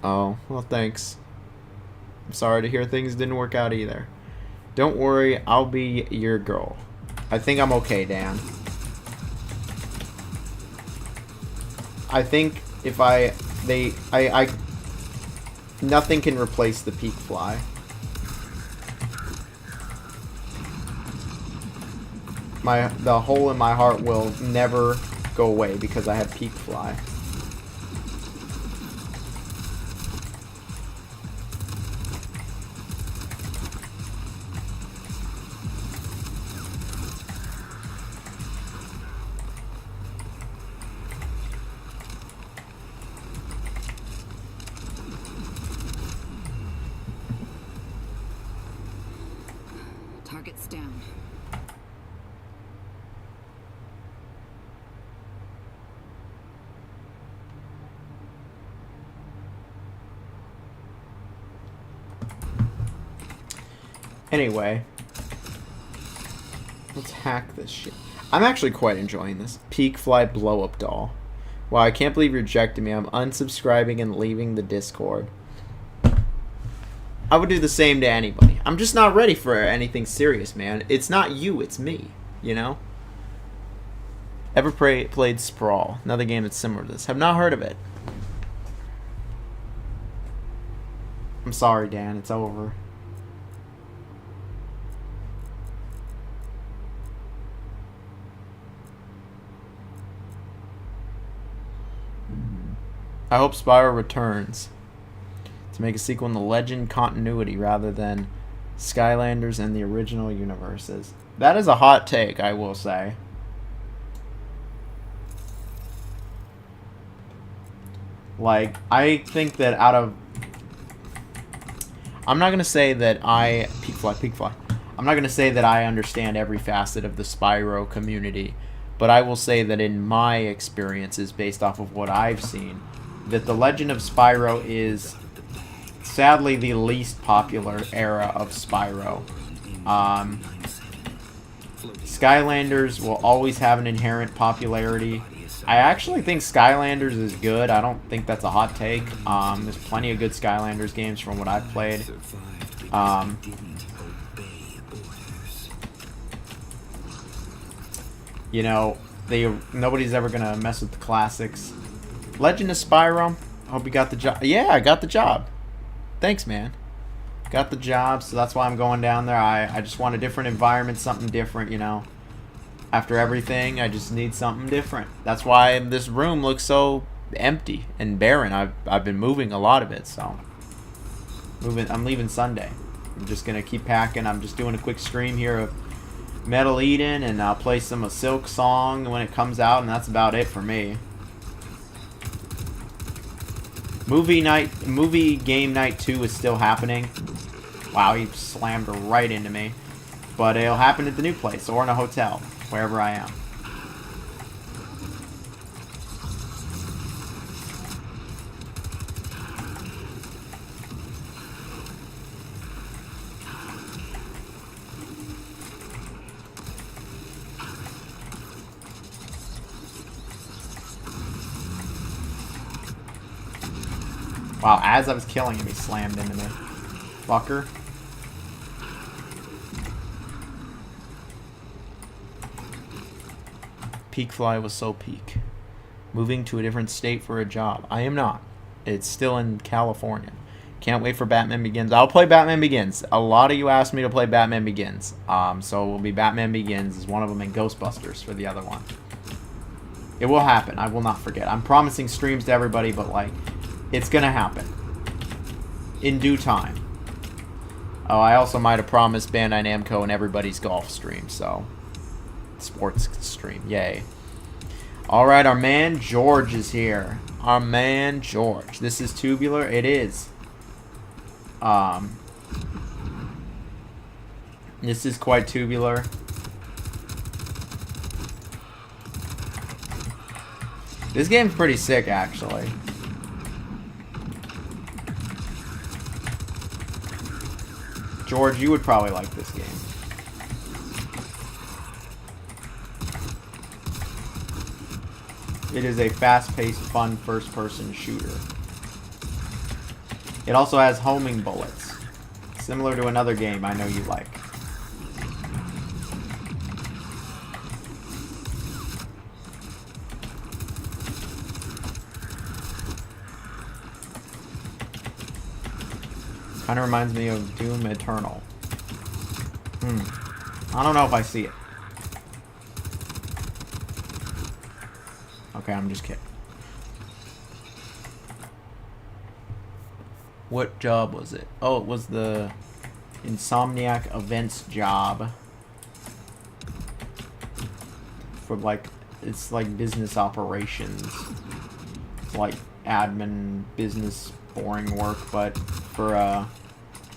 Oh, well, thanks. I'm sorry to hear things didn't work out either. Don't worry, I'll be your girl. I think I'm okay, Dan. I think if nothing can replace the peak fly. The hole in my heart will never go away because I have peak fly. Target's down. Anyway, let's hack this shit. I'm actually quite enjoying this. Peak Fly Blow Up Doll. Wow, I can't believe you rejected me. I'm unsubscribing and leaving the Discord. I would do the same to anybody. I'm just not ready for anything serious, man. It's not you, it's me, you know? Ever played Sprawl? Another game that's similar to this. Have not heard of it. I'm sorry, Dan. It's over. I hope Spyro returns. to make a sequel in the Legend continuity rather than Skylanders and the original universes. That is a hot take, I will say. Like, I think that out of... I'm not going to say that I... Peak fly. I'm not going to say that I understand every facet of the Spyro community, but I will say that in my experiences, based off of what I've seen, that the Legend of Spyro is sadly the least popular era of Spyro. Skylanders will always have an inherent popularity. I actually think Skylanders is good. I don't think that's a hot take. There's plenty of good Skylanders games from what I've played. You know, nobody's ever gonna mess with the classics. Legend of Spyro. I hope you got the job. Yeah, I got the job. Thanks, man. Got the job, so that's why I'm going down there. I just want a different environment, something different, you know. After everything, I just need something different. That's why this room looks so empty and barren. I've been moving a lot of it, so I'm leaving Sunday. I'm just gonna keep packing. I'm just doing a quick stream here of Metal Eden, and I'll play a Silk song when it comes out, and that's about it for me. Movie game night 2 is still happening. Wow, he slammed right into me. But it'll happen at the new place or in a hotel, wherever I am. Wow, as I was killing him, he slammed into me. Fucker. Peak Fly was so peak. Moving to a different state for a job. I am not. It's still in California. Can't wait for Batman Begins. I'll play Batman Begins. A lot of you asked me to play Batman Begins. So it will be Batman Begins as one of them and Ghostbusters for the other one. It will happen. I will not forget. I'm promising streams to everybody, but like, it's gonna happen. In due time. Oh, I also might have promised Bandai Namco and everybody's golf stream, so... Sports stream, yay. Alright, our man George is here. Our man George. This is Tubular? It is. This is quite tubular. This game's pretty sick, actually. George, you would probably like this game. It is a fast-paced, fun first-person shooter. It also has homing bullets, similar to another game I know you like. Kind of reminds me of Doom Eternal. I don't know if I see it. Okay, I'm just kidding. What job was it? Oh, it was the Insomniac Events job. For like, it's like business operations. It's like admin, business, boring work, but for a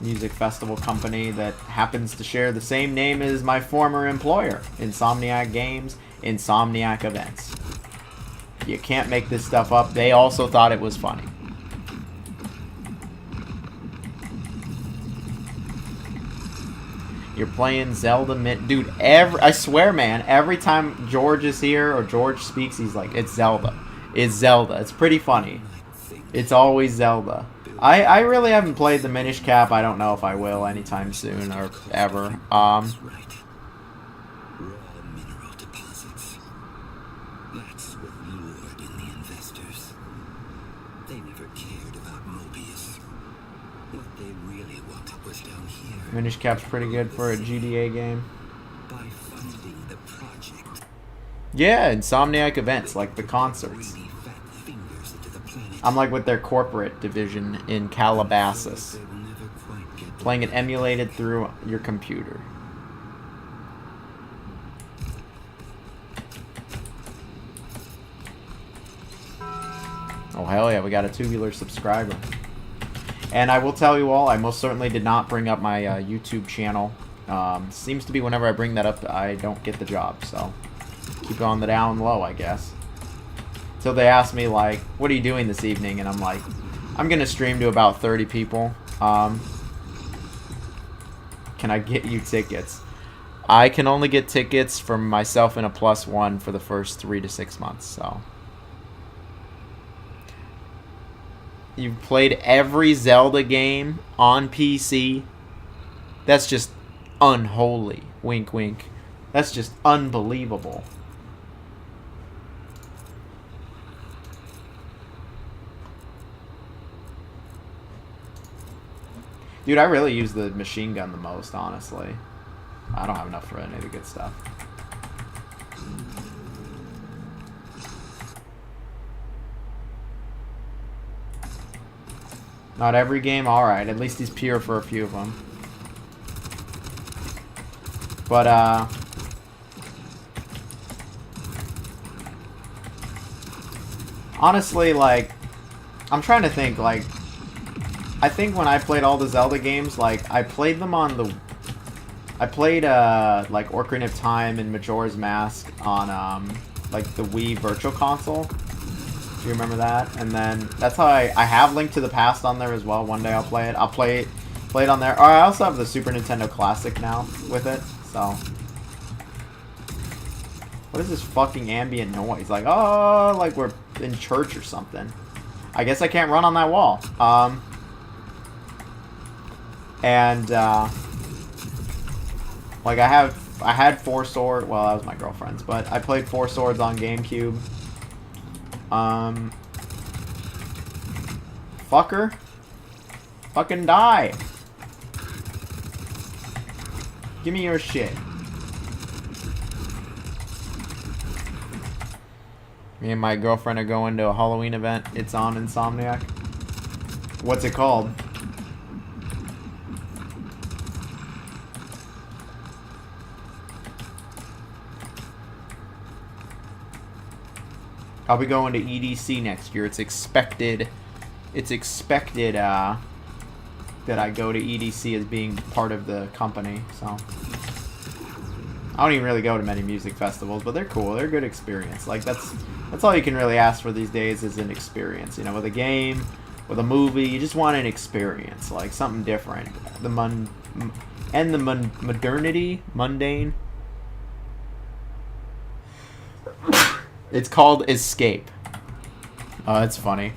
music festival company that happens to share the same name as my former employer, Insomniac Games, Insomniac Events. You can't make this stuff up. They also thought it was funny. You're playing Zelda dude, I swear, man, every time George is here or George speaks, he's like, it's Zelda. It's Zelda. It's pretty funny. It's always Zelda. I really haven't played the Minish Cap. I don't know if I will anytime soon or ever. Raw mineral deposits. That's what lured in the investors. They never cared about Mobius. What they really wanted was down here. Minish Cap's pretty good for a GDA game. By funding the project. Yeah, Insomniac Events, like the concerts. Really fat fingers into the planet. I'm like with their corporate division in Calabasas. They will never quite get Playing it emulated through your computer. Oh, hell yeah, we got a Tubular subscriber. And I will tell you all, I most certainly did not bring up my YouTube channel. Seems to be whenever I bring that up, I don't get the job, so keep it on the down low, I guess. Till they ask me, like, what are you doing this evening? And I'm like, I'm going to stream to about 30 people. Can I get you tickets? I can only get tickets from myself and a +1 for the first 3 to 6 months, so. You've played every Zelda game on PC? That's just unholy. Wink, wink. That's just unbelievable. Dude, I really use the machine gun the most, honestly. I don't have enough for any of the good stuff. Not every game? Alright, at least he's pure for a few of them. But, honestly, like, I'm trying to think, like, I think when I played all the Zelda games, like, I played them on the... I played, like, Ocarina of Time and Majora's Mask on, like, the Wii Virtual Console. Do you remember that? And then, that's how I have Link to the Past on there as well. One day I'll play it. I'll play it on there. Or I also have the Super Nintendo Classic now with it, so... What is this fucking ambient noise? Like, oh, like we're in church or something. I guess I can't run on that wall. Like I had 4 Swords. Well, that was my girlfriend's, but I played 4 Swords on GameCube. Fucker. Fucking die. Give me your shit. Me and my girlfriend are going to a Halloween event. It's on Insomniac. What's it called? I'll be going to EDC next year. It's expected that I go to EDC as being part of the company, so I don't even really go to many music festivals, but they're cool. They're a good experience. Like that's all you can really ask for these days is an experience. You know, with a game, with a movie, you just want an experience, like something different. The mundane. It's called Escape. It's funny.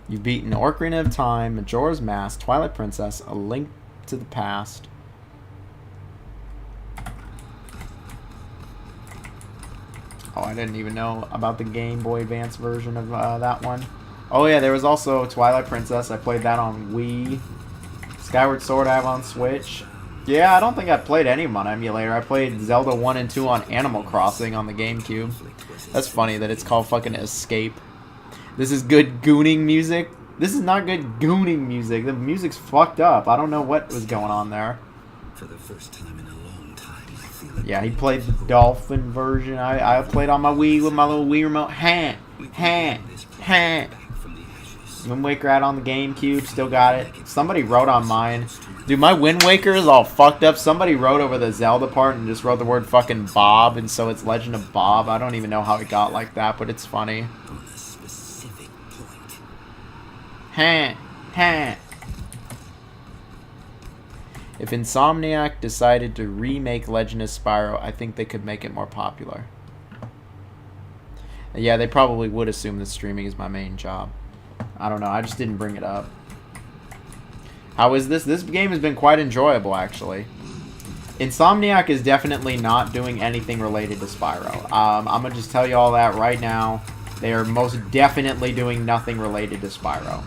You've beaten Ocarina of Time, Majora's Mask, Twilight Princess, A Link to the Past. Oh, I didn't even know about the Game Boy Advance version of that one. Oh yeah, there was also Twilight Princess. I played that on Wii. Skyward Sword I have on Switch. Yeah, I don't think I played any of them on emulator. I played Zelda 1 and 2 on Animal Crossing on the GameCube. That's funny that it's called fucking Escape. This is good gooning music. This is not good gooning music. The music's fucked up. I don't know what was going on there. For the first time in a long time, I feel it. Yeah, he played the Dolphin version. I played on my Wii with my little Wii remote. Wind Waker out on the GameCube. Still got it. Somebody wrote on mine. Dude, my Wind Waker is all fucked up. Somebody wrote over the Zelda part and just wrote the word fucking Bob, and so it's Legend of Bob. I don't even know how it got like that, but it's funny. On a specific point. If Insomniac decided to remake Legend of Spyro, I think they could make it more popular. Yeah, they probably would assume that streaming is my main job. I don't know. I just didn't bring it up. How is this? This game has been quite enjoyable, actually. Insomniac is definitely not doing anything related to Spyro. I'm going to just tell you all that right now. They are most definitely doing nothing related to Spyro.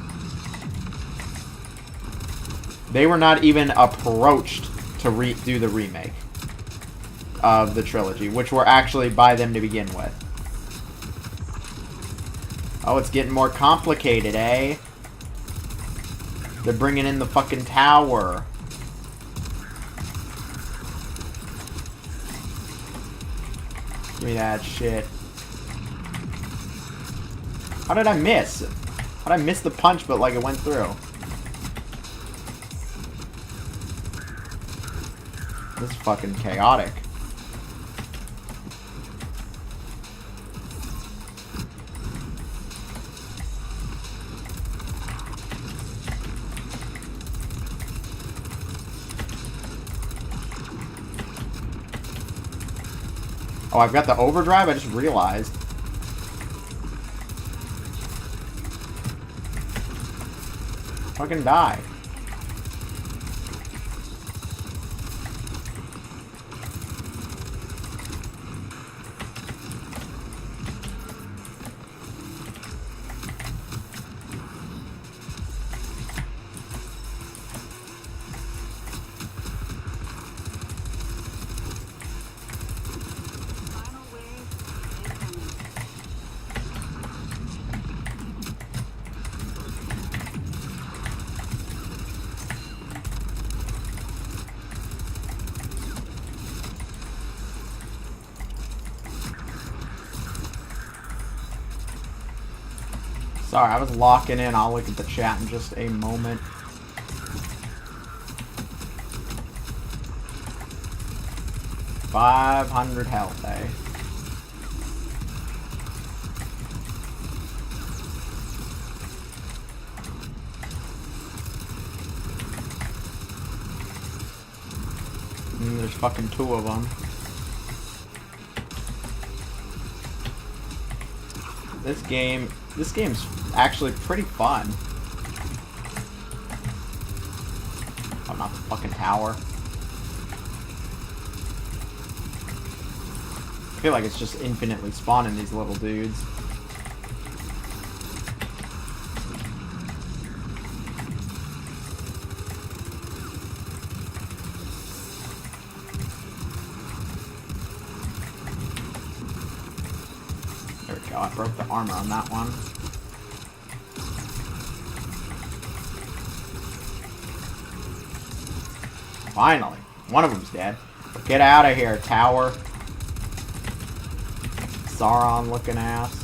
They were not even approached to do the remake of the trilogy, which were actually by them to begin with. Oh, it's getting more complicated, eh? They're bringing in the fucking tower. Give me that shit. How did I miss? How did I miss the punch, but like it went through? This is fucking chaotic. Oh, I've got the overdrive? I just realized. Fucking die. Final wave incoming. Sorry, I was locking in. I'll look at the chat in just a moment. $500 health, eh? There's fucking 2 of them. This game's actually pretty fun. Oh, not the fucking tower. I feel like it's just infinitely spawning these little dudes. There we go, I broke the armor on that one. Finally, one of them's dead. Get out of here, tower. Sauron looking ass.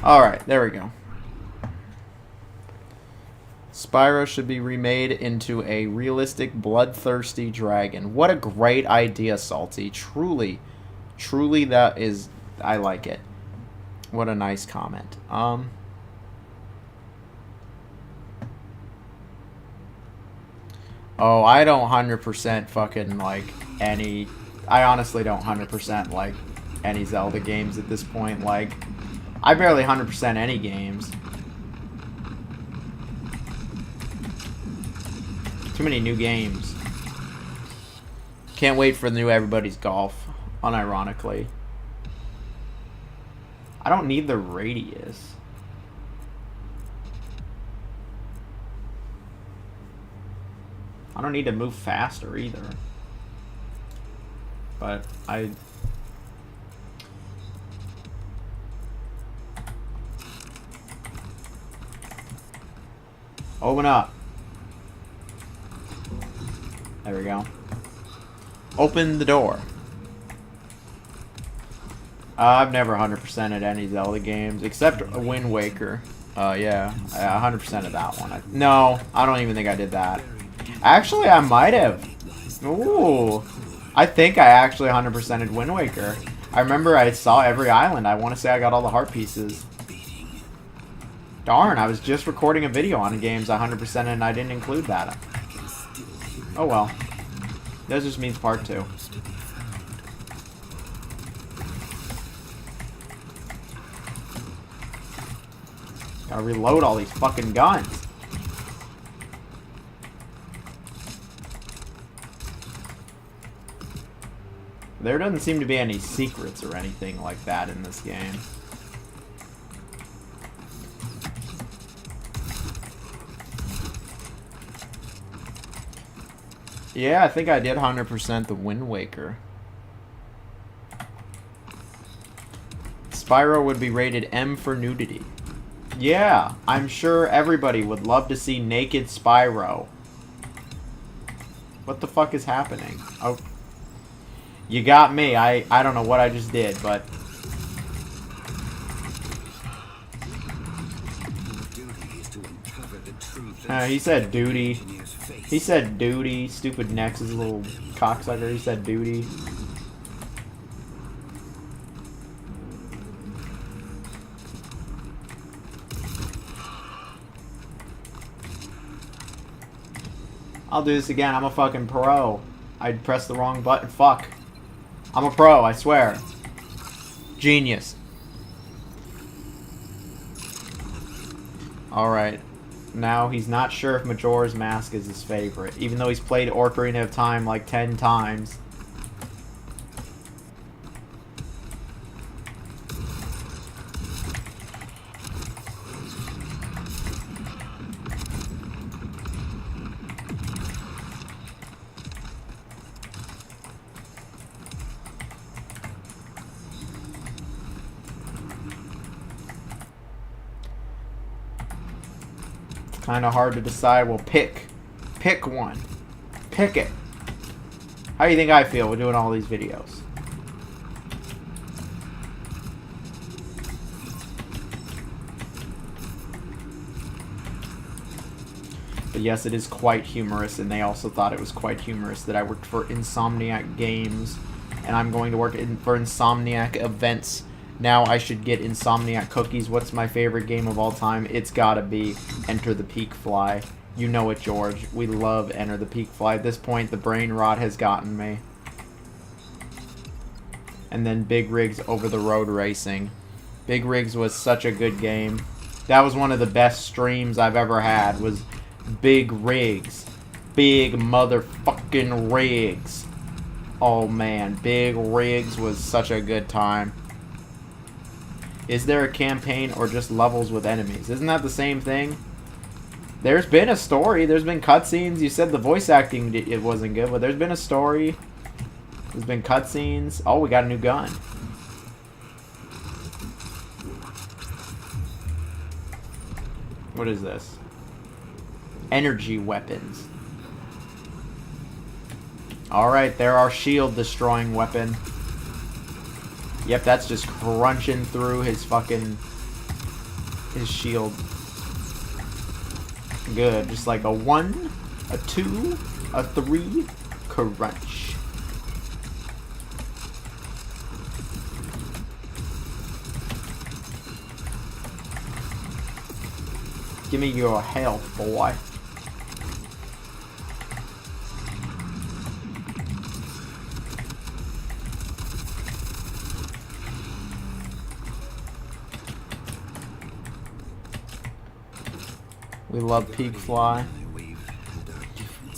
Alright, there we go. Spyro should be remade into a realistic, bloodthirsty dragon. What a great idea, Salty. Truly, truly that is... I like it. What a nice comment. Oh, I don't 100% fucking like any... I honestly don't 100% like any Zelda games at this point. Like, I barely 100% any games. Too many new games. Can't wait for the new Everybody's Golf, unironically. I don't need the radius. I don't need to move faster either. But I... Open up. There we go. Open the door. I've never 100%ed any Zelda games, except Wind Waker. Yeah, 100% of that one. No, I don't even think I did that. Actually, I might have. Ooh. I think I actually 100%ed Wind Waker. I remember I saw every island. I want to say I got all the heart pieces. Darn, I was just recording a video on games I 100%ed and I didn't include that. Oh well. That just means part 2. Gotta reload all these fucking guns. There doesn't seem to be any secrets or anything like that in this game. Yeah, I think I did 100% the Wind Waker. Spyro would be rated M for nudity. Yeah, I'm sure everybody would love to see naked Spyro. What the fuck is happening? Oh, you got me. I don't know what I just did, but... he said duty. He said duty. Stupid Nexus, little cocksucker. He said duty. I'll do this again. I'm a fucking pro. I pressed the wrong button. Fuck. I'm a pro, I swear. Genius. Alright. Now he's not sure if Majora's Mask is his favorite, even though he's played Ocarina of Time like 10 times. Kind of hard to decide. Well, pick one. Pick it. How do you think I feel with doing all these videos? But yes, it is quite humorous, and they also thought it was quite humorous that I worked for Insomniac Games, and I'm going to work for Insomniac Events. Now I should get Insomniac cookies. What's my favorite game of all time? It's gotta be Enter the Peak Fly. You know it, George. We love Enter the Peak Fly. At this point, the brain rot has gotten me. And then Big Rigs Over the Road Racing. Big Rigs was such a good game. That was one of the best streams I've ever had, was Big Rigs. Big motherfucking rigs. Oh man, Big Rigs was such a good time. Is there a campaign or just levels with enemies? Isn't that the same thing? There's been a story. There's been cutscenes. You said the voice acting it wasn't good, but there's been a story. There's been cutscenes. Oh, we got a new gun. What is this? Energy weapons. Alright, there our shield destroying weapon. Yep, that's just crunching through his fucking... his shield. Good. Just like a 1, a 2, a 3, crunch. Give me your health, boy. We love Peak Fly.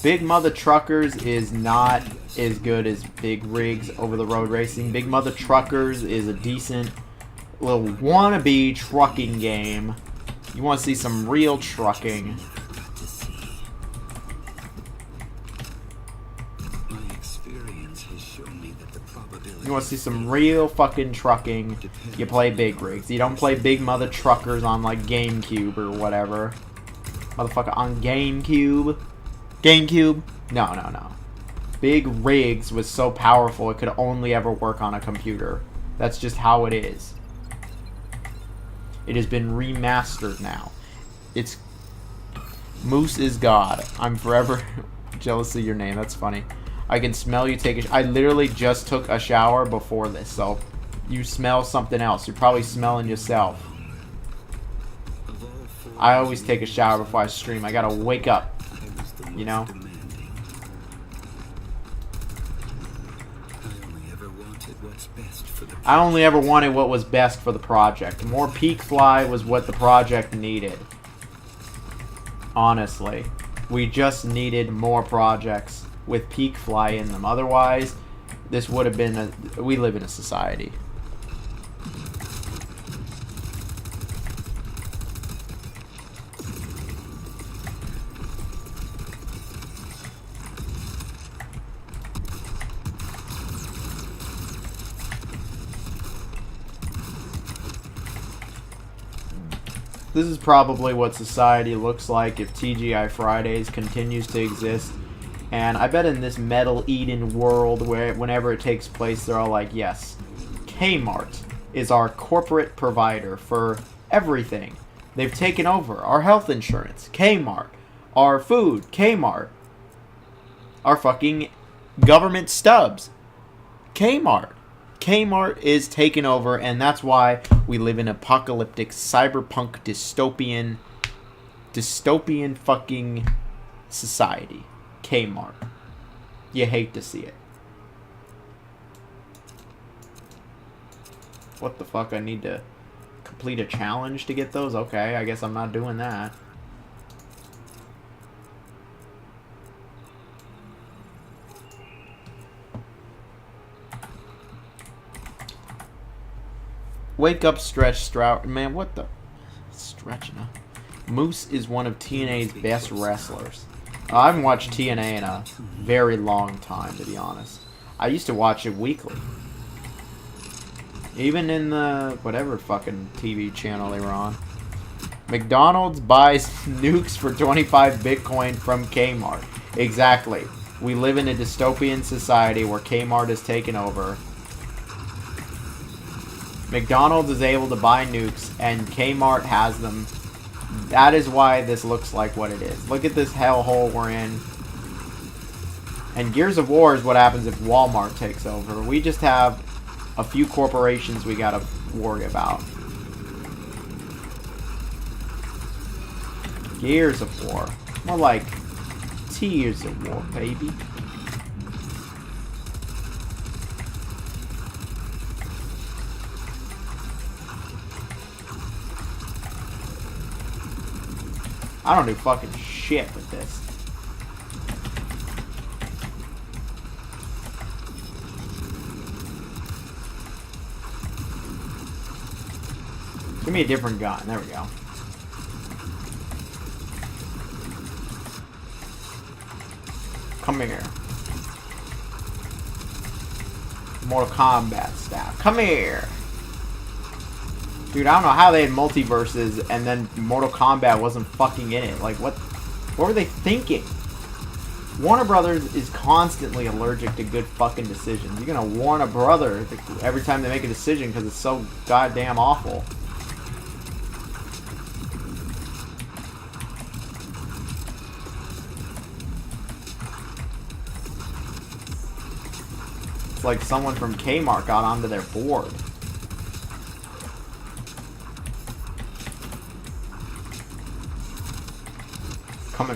Big Mother Truckers is not as good as Big Rigs Over the Road Racing. Big Mother Truckers is a decent little wannabe trucking game. You want to see some real trucking. You want to see some real fucking trucking, you play Big Rigs. You don't play Big Mother Truckers on like GameCube or whatever. Motherfucker, on GameCube? GameCube? No. Big Rigs was so powerful it could only ever work on a computer. That's just how it is. It has been remastered now. It's... Moose is God. I'm forever jealous of your name. That's funny. I can smell you take a... I literally just took a shower before this, so... You smell something else. You're probably smelling yourself. I always take a shower before I stream. I gotta wake up. You know? I only ever wanted what was best for the project. More Peak Fly was what the project needed. Honestly. We just needed more projects with Peak Fly in them. Otherwise, this would have been we live in a society. This is probably what society looks like if TGI Fridays continues to exist. And I bet in this Metal Eden world where whenever it takes place, they're all like, yes, Kmart is our corporate provider for everything. They've taken over our health insurance, Kmart. Our food, Kmart. Our fucking government stubs, Kmart. Kmart is taken over, and that's why we live in apocalyptic cyberpunk dystopian fucking society. Kmart. You hate to see it. What the fuck? I need to complete a challenge to get those? Okay, I guess I'm not doing that. Wake up, Stretch Strout. Man, what the... Stretching up. Moose is one of TNA's best wrestlers. I haven't watched TNA in a very long time, to be honest. I used to watch it weekly. Even in the... whatever fucking TV channel they were on. McDonald's buys nukes for 25 Bitcoin from Kmart. Exactly. We live in a dystopian society where Kmart is taken over. McDonald's is able to buy nukes, and Kmart has them. That is why this looks like what it is. Look at this hellhole we're in. And Gears of War is what happens if Walmart takes over. We just have a few corporations we gotta worry about. Gears of War. More like Tears of War, baby. I don't do fucking shit with this. Give me a different gun. There we go. Come here. Mortal Kombat staff. Come here. Dude, I don't know how they had multiverses and then Mortal Kombat wasn't fucking in it. Like, what were they thinking? Warner Brothers is constantly allergic to good fucking decisions. You're gonna warn a brother every time they make a decision because it's so goddamn awful. It's like someone from Kmart got onto their board. Come here.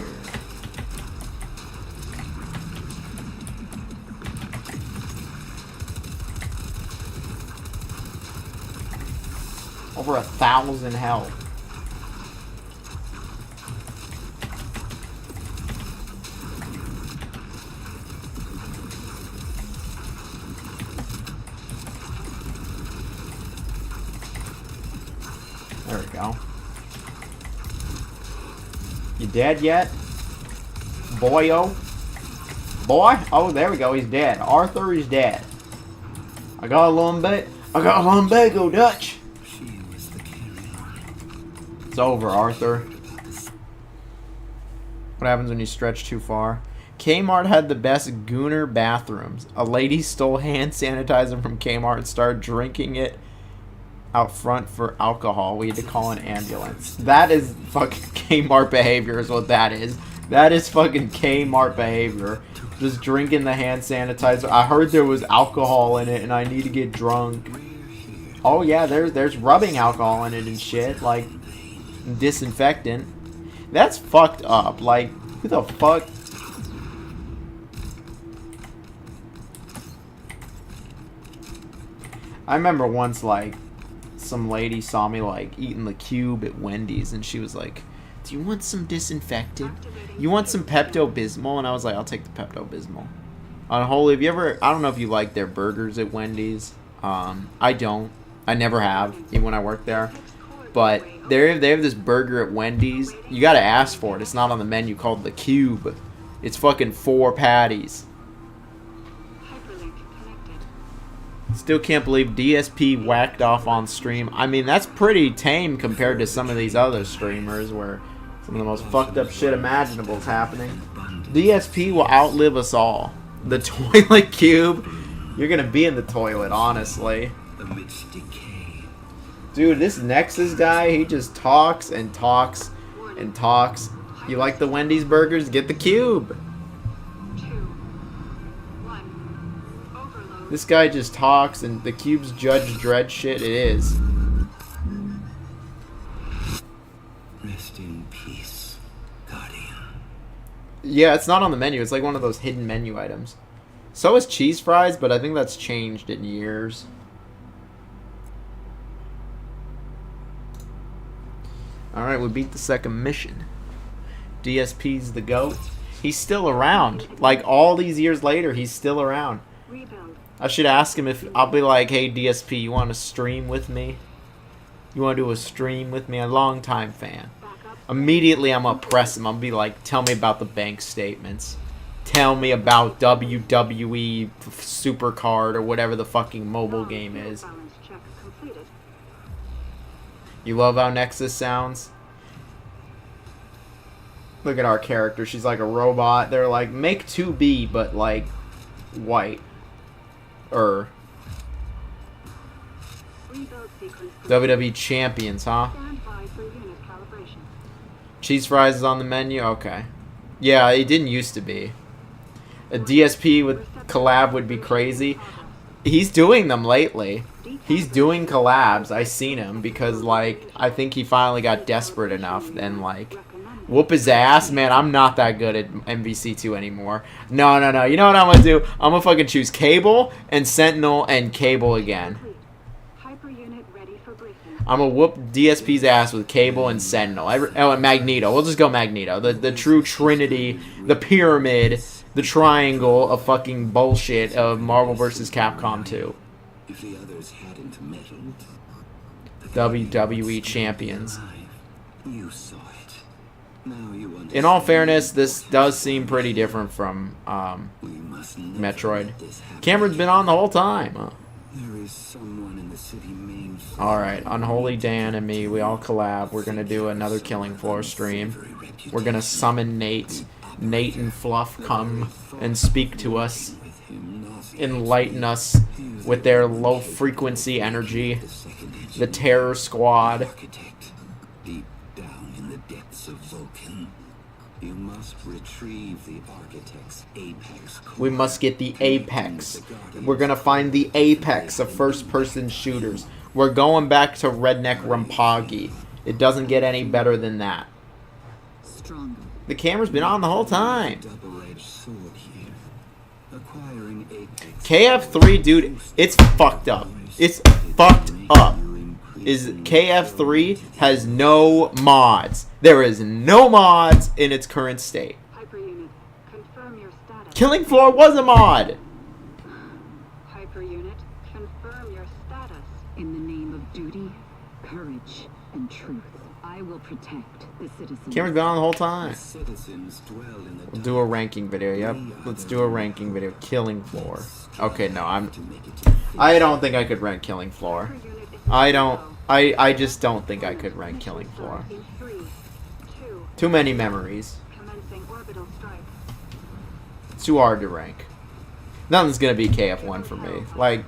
Over 1,000 health. There we go. You dead yet? Boyo? Boy? Oh, there we go. He's dead. Arthur is dead. I got a lumbago, Dutch. It's over, Arthur. What happens when you stretch too far? Kmart had the best gooner bathrooms. A lady stole hand sanitizer from Kmart and started drinking it out front for alcohol. We had to call an ambulance. That is fucking Kmart behavior is what that is. That is fucking Kmart behavior. Just drinking the hand sanitizer. I heard there was alcohol in it and I need to get drunk. Oh yeah, there's rubbing alcohol in it and shit. Like disinfectant. That's fucked up. Like, who the fuck? I remember once, like, some lady saw me, like, eating the cube at Wendy's, and she was like, do you want some disinfectant? You want some Pepto-Bismol? And I was like, I'll take the Pepto-Bismol. Unholy, have you ever... I don't know if you like their burgers at Wendy's. I don't. I never have, even when I worked there. But they have this burger at Wendy's. You gotta ask for it. It's not on the menu, called the Cube. It's fucking 4 patties. Still can't believe DSP whacked off on stream. I mean, that's pretty tame compared to some of these other streamers where some of the most fucked up shit imaginable is happening. DSP will outlive us all. The toilet cube, you're gonna be in the toilet, honestly. Amidst decay. Dude, this Nexus guy, he just talks and talks and talks. You like the Wendy's burgers? Get the cube. 2, 1. Overload. This guy just talks, and the cube's Judge Dredd shit. It is. Rest in peace, Guardian. Yeah, it's not on the menu. It's like one of those hidden menu items. So is cheese fries, but I think that's changed in years. Alright, we beat the second mission. DSP's the GOAT. He's still around. Like, all these years later, he's still around. Rebuild. I should ask him if... I'll be like, hey, DSP, you want to stream with me? You want to do a stream with me? A long-time fan. Immediately, I'm going to press him. I'll be like, tell me about the bank statements. Tell me about WWE Supercard or whatever the fucking mobile game is. Balance check completed. You love how Nexus sounds? Look at our character. She's like a robot. They're like, make 2B, but like white. Rebuild sequence complete. WWE Champions, huh? Stand by for unit calibration. Cheese fries is on the menu? Okay. Yeah, it didn't used to be. A DSP with collab would be crazy. He's doing them lately. He's doing collabs. I seen him because, like, I think he finally got desperate enough and, like, whoop his ass. Man, I'm not that good at MVC2 anymore. No. You know what I'm going to do? I'm going to fucking choose Cable and Sentinel and Cable again. Hyper unit ready for briefing. I'm going to whoop DSP's ass with Cable and Sentinel. Oh, and Magneto. We'll just go Magneto. The true trinity, the pyramid, the triangle of fucking bullshit of Marvel vs. Capcom 2. If the others hadn't meddled, WWE Champions. you saw it. Now you understand. In all fairness, this does seem pretty different from We must never Metroid. let this happen Cameron's been on the whole time. There is someone in the city main. Alright, Unholy Dan and me, we all collab. We're gonna do another Killing Floor stream. We're gonna summon Nate. Nate and Fluff come and speak to us. Enlighten us with their low frequency energy. The Terror Squad. Architect, deep down in the depths of Vulcan, you must retrieve the architect's apex. We must get the apex. We're gonna find the apex of first-person shooters. We're going back to Redneck Rampagi. It doesn't get any better than that. Stronger. The camera's been on the whole time. Double-edged sword here. Acquiring apex. KF3, dude, it's fucked up. It's fucked up. Is KF3 has no mods. There is no mods in its current state. Hyper unit, confirm your status. Killing Floor was a mod. Hyper unit, confirm your status. In the name of duty, courage, and truth, I will protect the citizens. Camera's been on the whole time. Citizens dwell in the We'll do a ranking video. Yep, let's do a ranking video. Killing Floor. Okay, no, I don't think I could rank Killing Floor. Hyper unit is I just don't think I could rank Killing Floor. in 3, 2, Too many memories. commencing orbital strike. It's too hard to rank. Nothing's gonna be KF1 for me. Like,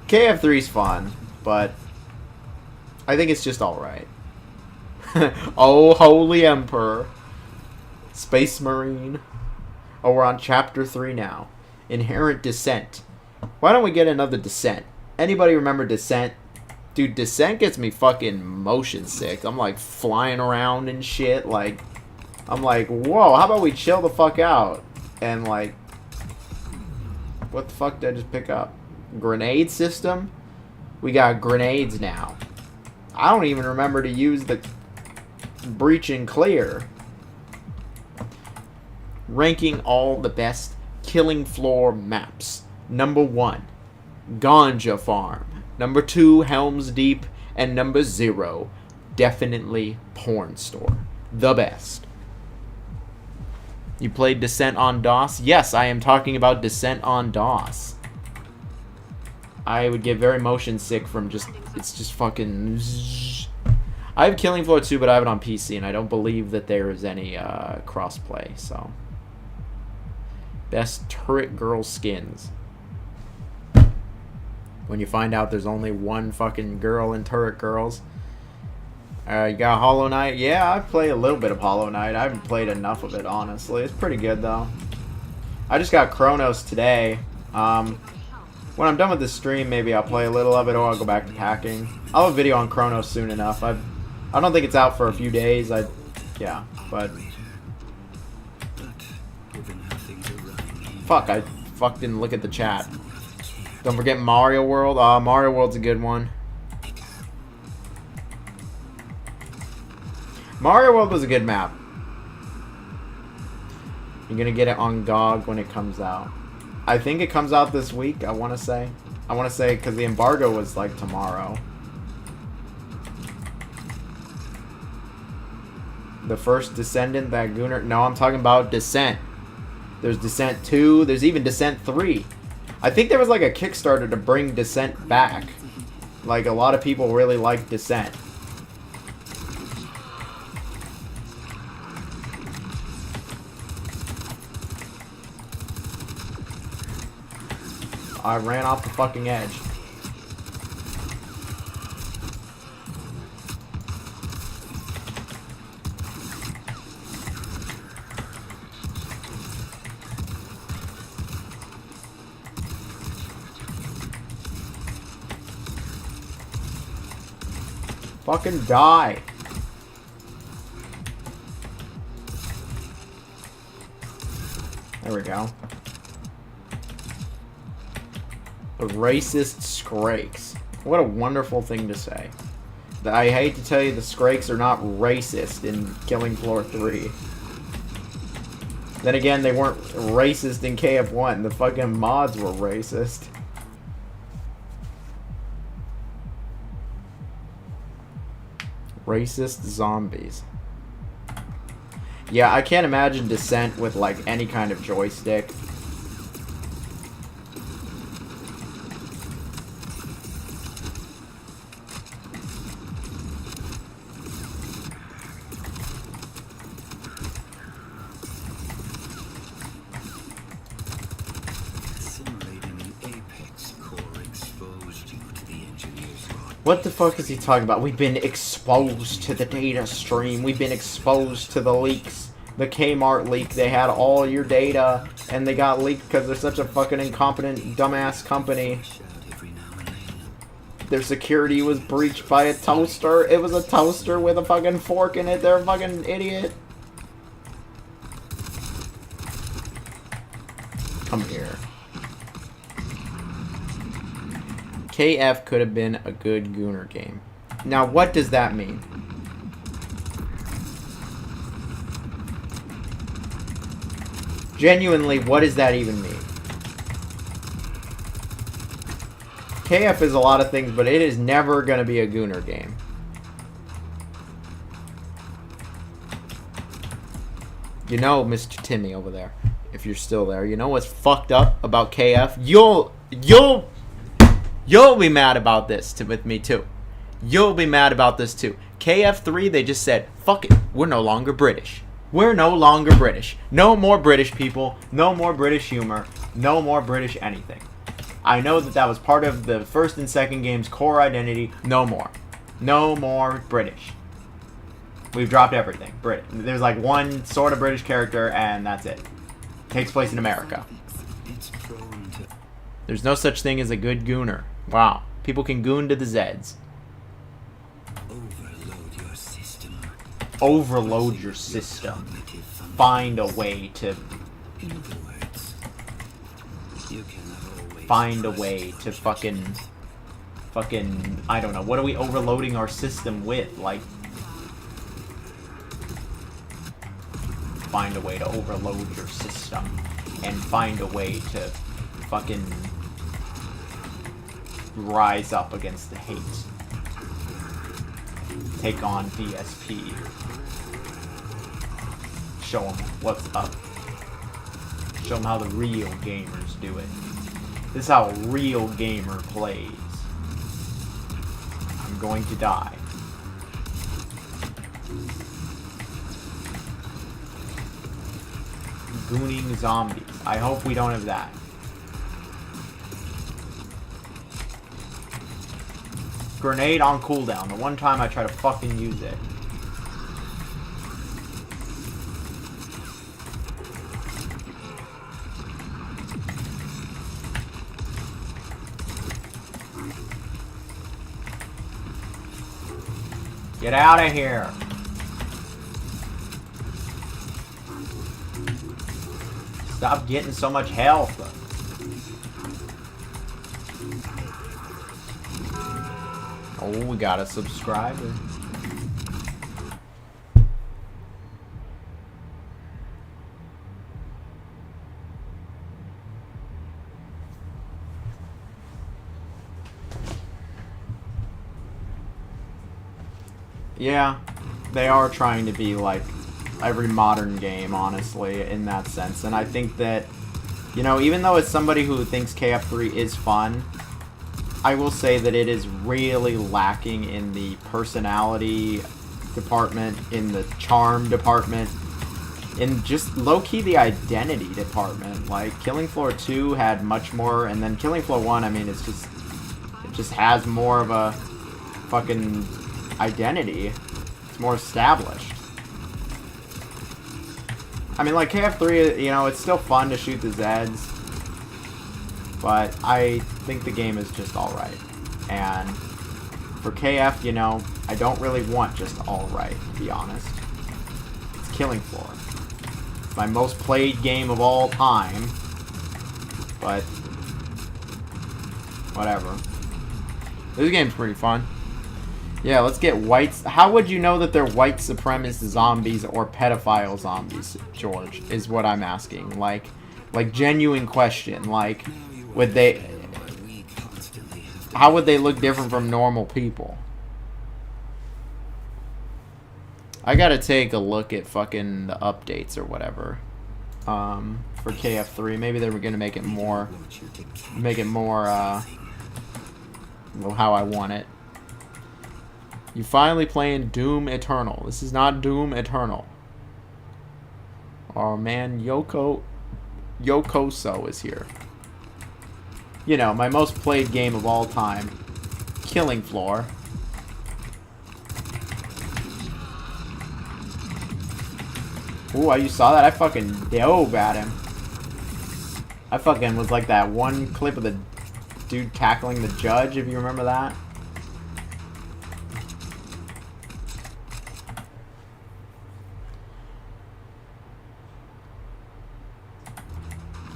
KF3's fun, but I think it's just alright. Oh, Holy Emperor. Space Marine. Oh, we're on Chapter 3 now. Inherent Descent. Why don't we get another Descent? Anybody remember Descent? Dude, Descent gets me fucking motion sick. I'm like flying around and shit. Like, I'm like, whoa, how about we chill the fuck out? And like, what the fuck did I just pick up? Grenade system? We got grenades now. I don't even remember to use the breach and clear. ranking all the best Killing Floor maps. Number 1, Ganja Farm. Number 2, Helm's Deep. And number 0, definitely Porn Store. The best. You played Descent on DOS? Yes, I am talking about Descent on DOS. I would get very motion sick from just... It's just fucking... I have Killing Floor 2, but I have it on PC, and I don't believe that there is any crossplay, so... Best Turret Girl skins. When you find out there's only one fucking girl in Turret Girls. You got Hollow Knight. Yeah, I've played a little bit of Hollow Knight. I haven't played enough of it, honestly. It's pretty good, though. I just got Chronos today. When I'm done with this stream, maybe I'll play a little of it, or I'll go back to packing. I'll have a video on Chronos soon enough. I don't think it's out for a few days. Yeah, but... Fuck, I didn't look at the chat. Don't forget Mario World. Mario World's a good one. Mario World was a good map. You're gonna get it on GOG when it comes out. I think it comes out this week, I want to say. I want to say because the embargo was like tomorrow. The first Descendant that Gunnar... No, I'm talking about Descent. There's Descent 2. There's even Descent 3. I think there was like a Kickstarter to bring Descent back. Like a lot of people really like Descent. I ran off the fucking edge. Fucking die. There we go. The racist Skrakes. What a wonderful thing to say. I hate to tell you the Skrakes are not racist in Killing Floor 3. Then again, they weren't racist in KF1. The fucking mods were racist. Racist zombies. Yeah, I can't imagine Descent with like any kind of joystick. What the fuck is he talking about? We've been exposed to the data stream. We've been exposed to the leaks. The Kmart leak. They had all your data, and they got leaked because they're such a fucking incompetent, dumbass company. Their security was breached by a toaster. It was a toaster with a fucking fork in it. They're a fucking idiot. Come here. KF could have been a good Gooner game. Now, what does that mean? Genuinely, what does that even mean? KF is a lot of things, but it is never going to be a Gooner game. You know, Mr. Timmy over there, if you're still there, you know what's fucked up about KF? You'll be mad about this with me too. You'll be mad about this too. KF3, they just said, fuck it, we're no longer British. We're no longer British. No more British people. No more British humor. No more British anything. I know that that was part of the first and second game's core identity. No more. No more British. We've dropped everything. There's like one sort of British character and that's it. Takes place in America. There's no such thing as a good gooner. Wow. People can goon to the Zeds. Overload your system. Overload your system. Find a way to... In other words, you cannot always find a way to fucking... I don't know. What are we overloading our system with? Like... find a way to overload your system and find a way to fucking rise up against the hate. Take on DSP. Show them what's up. Show them how the real gamers do it. This is how a real gamer plays. I'm going to die. Gooning zombies. I hope we don't have that. Grenade on cooldown. The one time I try to fucking use it. Get out of here. Stop getting so much health. Oh, we got a subscriber. Yeah, they are trying to be like every modern game, honestly, in that sense. And I think that, you know, even though it's somebody who thinks KF3 is fun, I will say that it is really lacking in the personality department, in the charm department, in just low-key the identity department. Like, Killing Floor 2 had much more, and then Killing Floor 1, I mean, it just has more of a fucking identity. It's more established. I mean, like, KF3, you know, it's still fun to shoot the Zeds, but I think the game is just alright. And for KF, you know, I don't really want just alright, to be honest. It's Killing Floor. It's my most played game of all time, but whatever. This game's pretty fun. Yeah, let's get whites. How would you know that they're white supremacist zombies or pedophile zombies, George, is what I'm asking. Like genuine question. Like, would they... How would they look different from normal people? I gotta take a look at fucking the updates or whatever. For KF3. Maybe they were gonna make it more... well, how I want it. You finally playing Doom Eternal. This is not Doom Eternal. Oh man, Yokoso is here. You know, my most played game of all time. Killing Floor. Ooh, you saw that? I fucking dove at him. I fucking was like that one clip of the dude tackling the judge, if you remember that.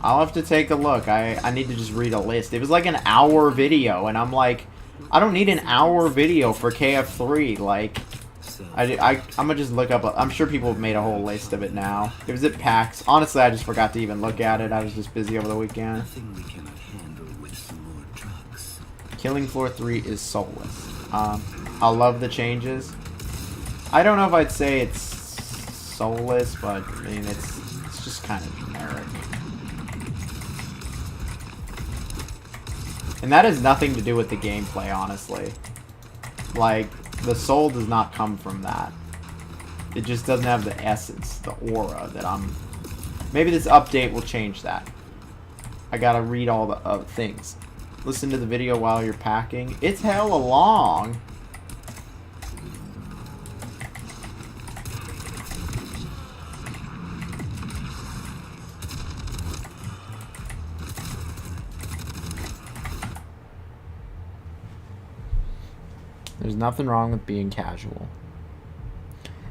I'll have to take a look. I need to just read a list. It was like an hour video, and I'm like, I don't need an hour video for KF3. Like, I'm gonna just look up. I'm sure people have made a whole list of it now. It was at PAX. Honestly, I just forgot to even look at it. I was just busy over the weekend. Killing Floor 3 is soulless. I love the changes. I don't know if I'd say it's soulless, but I mean it's just kind of generic. And that has nothing to do with the gameplay, honestly. Like, the soul does not come from that. It just doesn't have the essence, the aura that I'm... Maybe this update will change that. I gotta read all the things. Listen to the video while you're packing. It's hella long. There's nothing wrong with being casual.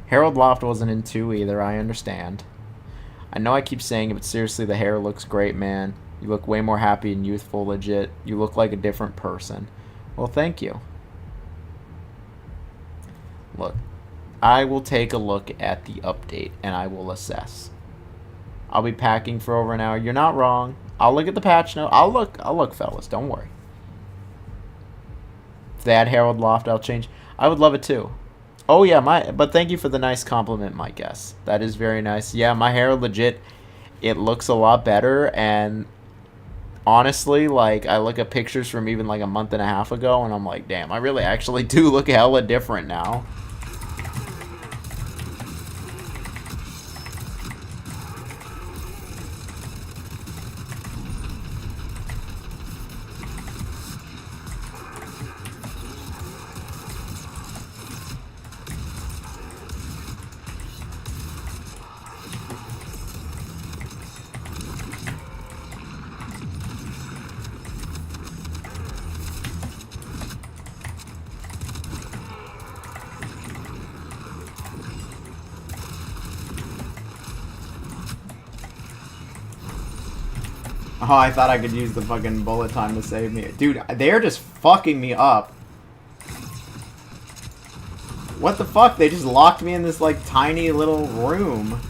Harold Loft wasn't in 2 either, I understand. I know I keep saying it, but seriously, the hair looks great, man. You look way more happy and youthful, legit. You look like a different person. Well, thank you. Look, I will take a look at the update, and I will assess. I'll be packing for over an hour. You're not wrong. I'll look at the patch note. I'll look, fellas. Don't worry. If they add Harold Loft, I'll change. I would love it too. Oh yeah, but thank you for the nice compliment, my guess. That is very nice. Yeah, my hair legit, it looks a lot better, and honestly, like, I look at pictures from even like a month and a half ago, and I'm like, damn, I really actually do look hella different now. Oh, I thought I could use the fucking bullet time to save me. Dude, they're just fucking me up. What the fuck? They just locked me in this, like, tiny little room.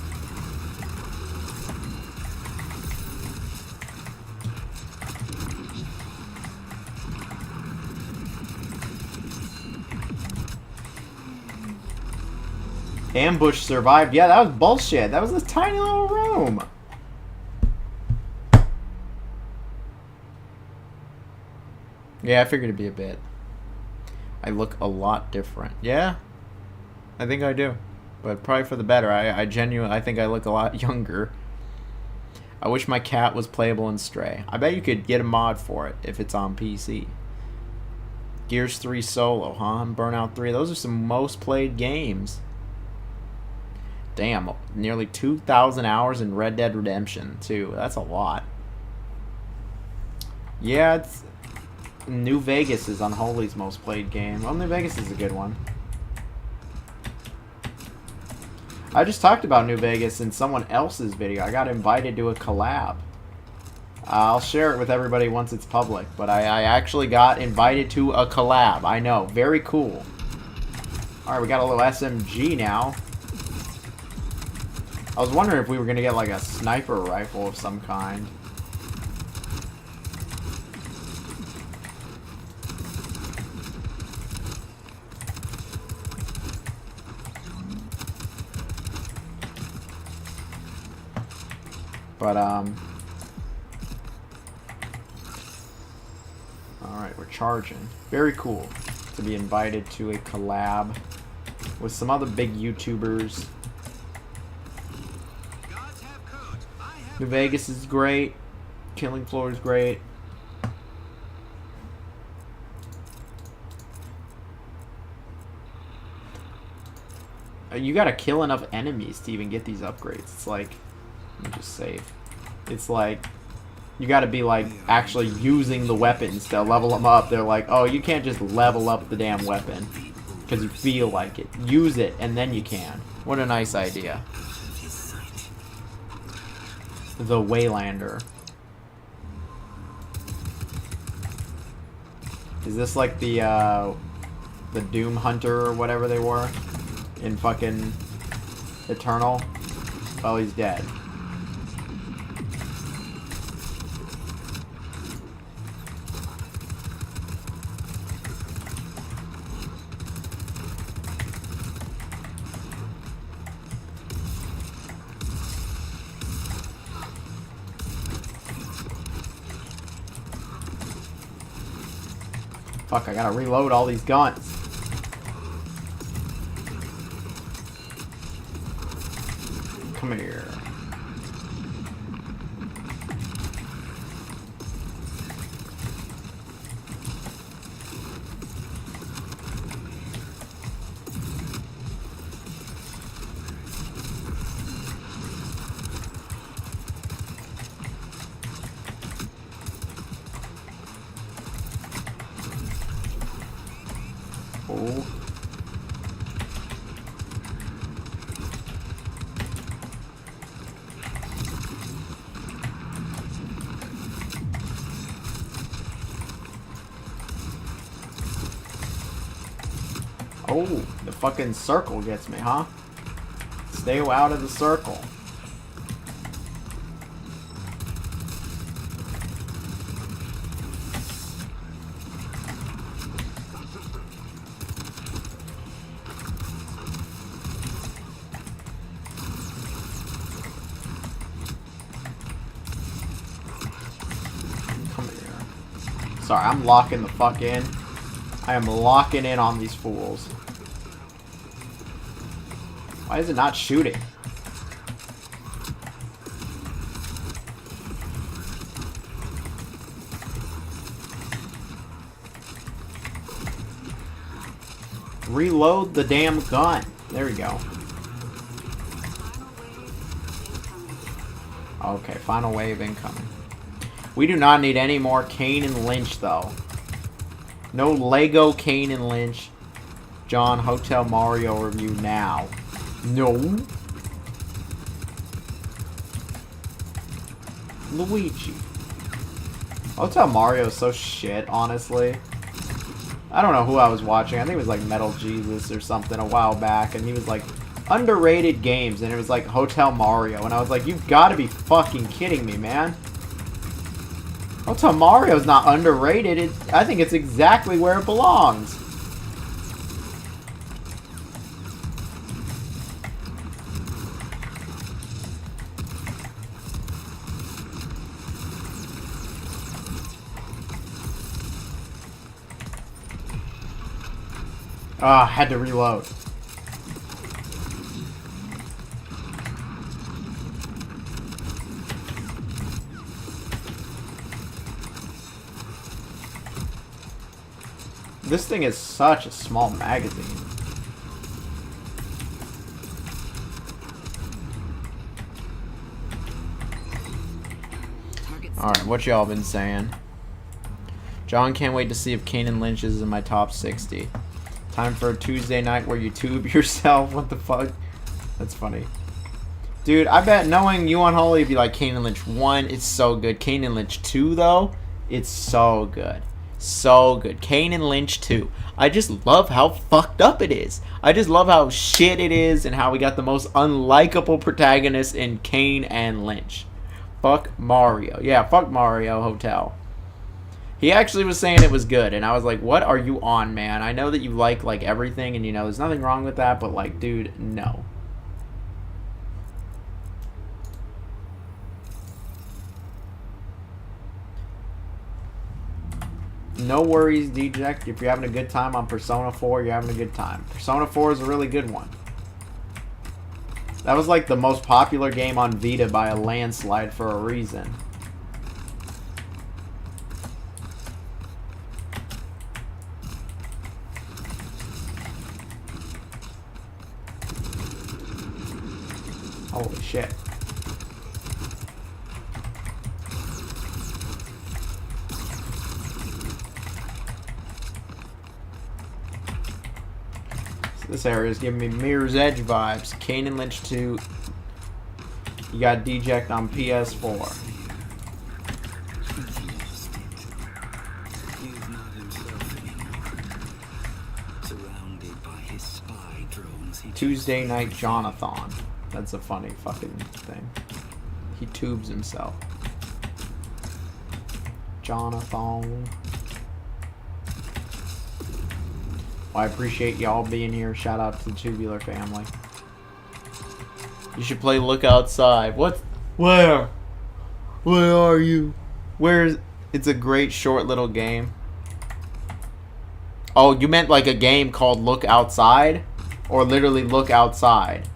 Ambush survived. Yeah, that was bullshit. That was this tiny little room. Yeah, I figured it'd be a bit. I look a lot different. Yeah, I think I do. But probably for the better. I genuinely, I think I look a lot younger. I wish my cat was playable in Stray. I bet you could get a mod for it if it's on PC. Gears 3 solo, huh? And Burnout 3. Those are some most played games. Damn, nearly 2,000 hours in Red Dead Redemption 2. That's a lot. Yeah, it's... New Vegas is Unholy's most played game. Well, New Vegas is a good one. I just talked about New Vegas in someone else's video. I got invited to a collab. I'll share it with everybody once it's public, but I actually got invited to a collab. I know. Very cool. Alright, we got a little SMG now. I was wondering if we were going to get like a sniper rifle of some kind. But, alright, we're charging. Very cool to be invited to a collab with some other big YouTubers. New Vegas is great. Killing Floor is great. You gotta kill enough enemies to even get these upgrades. It's like... Let me just save. It's like, you gotta be like, actually using the weapons to level them up. They're like, oh, you can't just level up the damn weapon because you feel like it. Use it, and then you can. What a nice idea. The Waylander. Is this like the Doom Hunter or whatever they were in fucking Eternal? Well, he's dead. Fuck, I gotta reload all these guns. Come here. Oh. Oh, the fucking circle gets me, huh? Stay out of the circle. Sorry, I'm locking the fuck in. I am locking in on these fools. Why is it not shooting? Reload the damn gun. There we go. Okay, final wave incoming. We do not need any more Kane and Lynch, though. No Lego Kane and Lynch. John, Hotel Mario review now. No. Luigi. Hotel Mario is so shit, honestly. I don't know who I was watching. I think it was like Metal Jesus or something a while back. And he was like, underrated games. And it was like Hotel Mario. And I was like, you've got to be fucking kidding me, man. Hotel Mario's not underrated. I think it's exactly where it belongs. Ah, had to reload. This thing is such a small magazine. Alright, what y'all been saying? John, can't wait to see if Kane and Lynch is in my top 60. Time for a Tuesday night where you tube yourself. What the fuck? That's funny. Dude, I bet knowing you on Holy, if you like Kane and Lynch 1, it's so good. Kane and Lynch 2, though, it's so good. So good. Kane and Lynch 2. I just love how fucked up it is. I just love how shit it is and how we got the most unlikable protagonist in Kane and Lynch. Fuck Mario. Yeah, fuck Mario Hotel. He actually was saying it was good, and I was like, what are you on, man? I know that you like everything, and you know, there's nothing wrong with that, but like, dude, no. No worries, Deject. If you're having a good time on Persona 4, you're having a good time. Persona 4 is a really good one. That was like the most popular game on Vita by a landslide for a reason. Holy shit. This area is giving me Mirror's Edge vibes. Kane and Lynch 2. You got Deject on PS4. Tuesday Night Jonathan. That's a funny fucking thing. He tubes himself. Jonathan. Well, I appreciate y'all being here. Shout out to the Tubular family. You should play Look Outside. What? Where? Where are you? Where's... It's a great short little game. Oh, you meant like a game called Look Outside? Or literally Look Outside?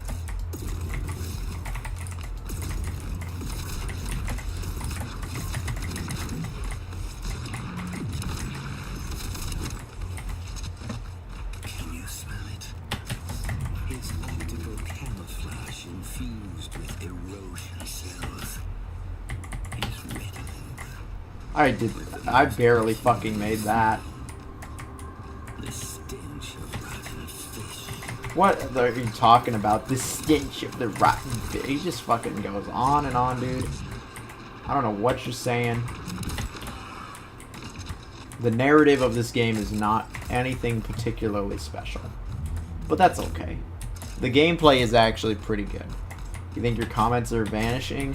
I barely fucking made that. What are you talking about? The stench of the rotten fish. He just fucking goes on and on, dude. I don't know what you're saying. The narrative of this game is not anything particularly special. But that's okay. The gameplay is actually pretty good. You think your comments are vanishing?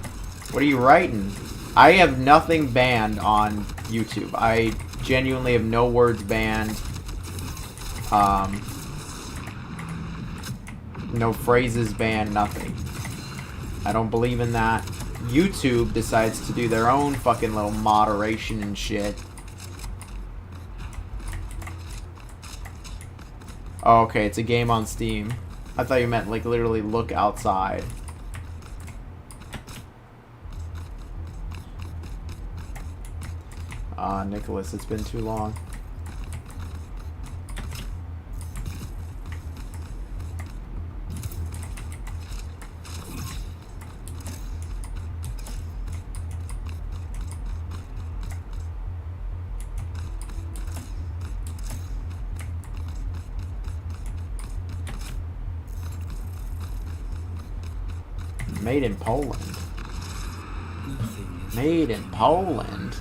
What are you writing? I have nothing banned on YouTube. I genuinely have no words banned. No phrases banned, nothing. I don't believe in that. YouTube decides to do their own fucking little moderation and shit. Oh, okay, it's a game on Steam. I thought you meant like literally look outside. Nicholas, it's been too long. Made in Poland. Made in Poland.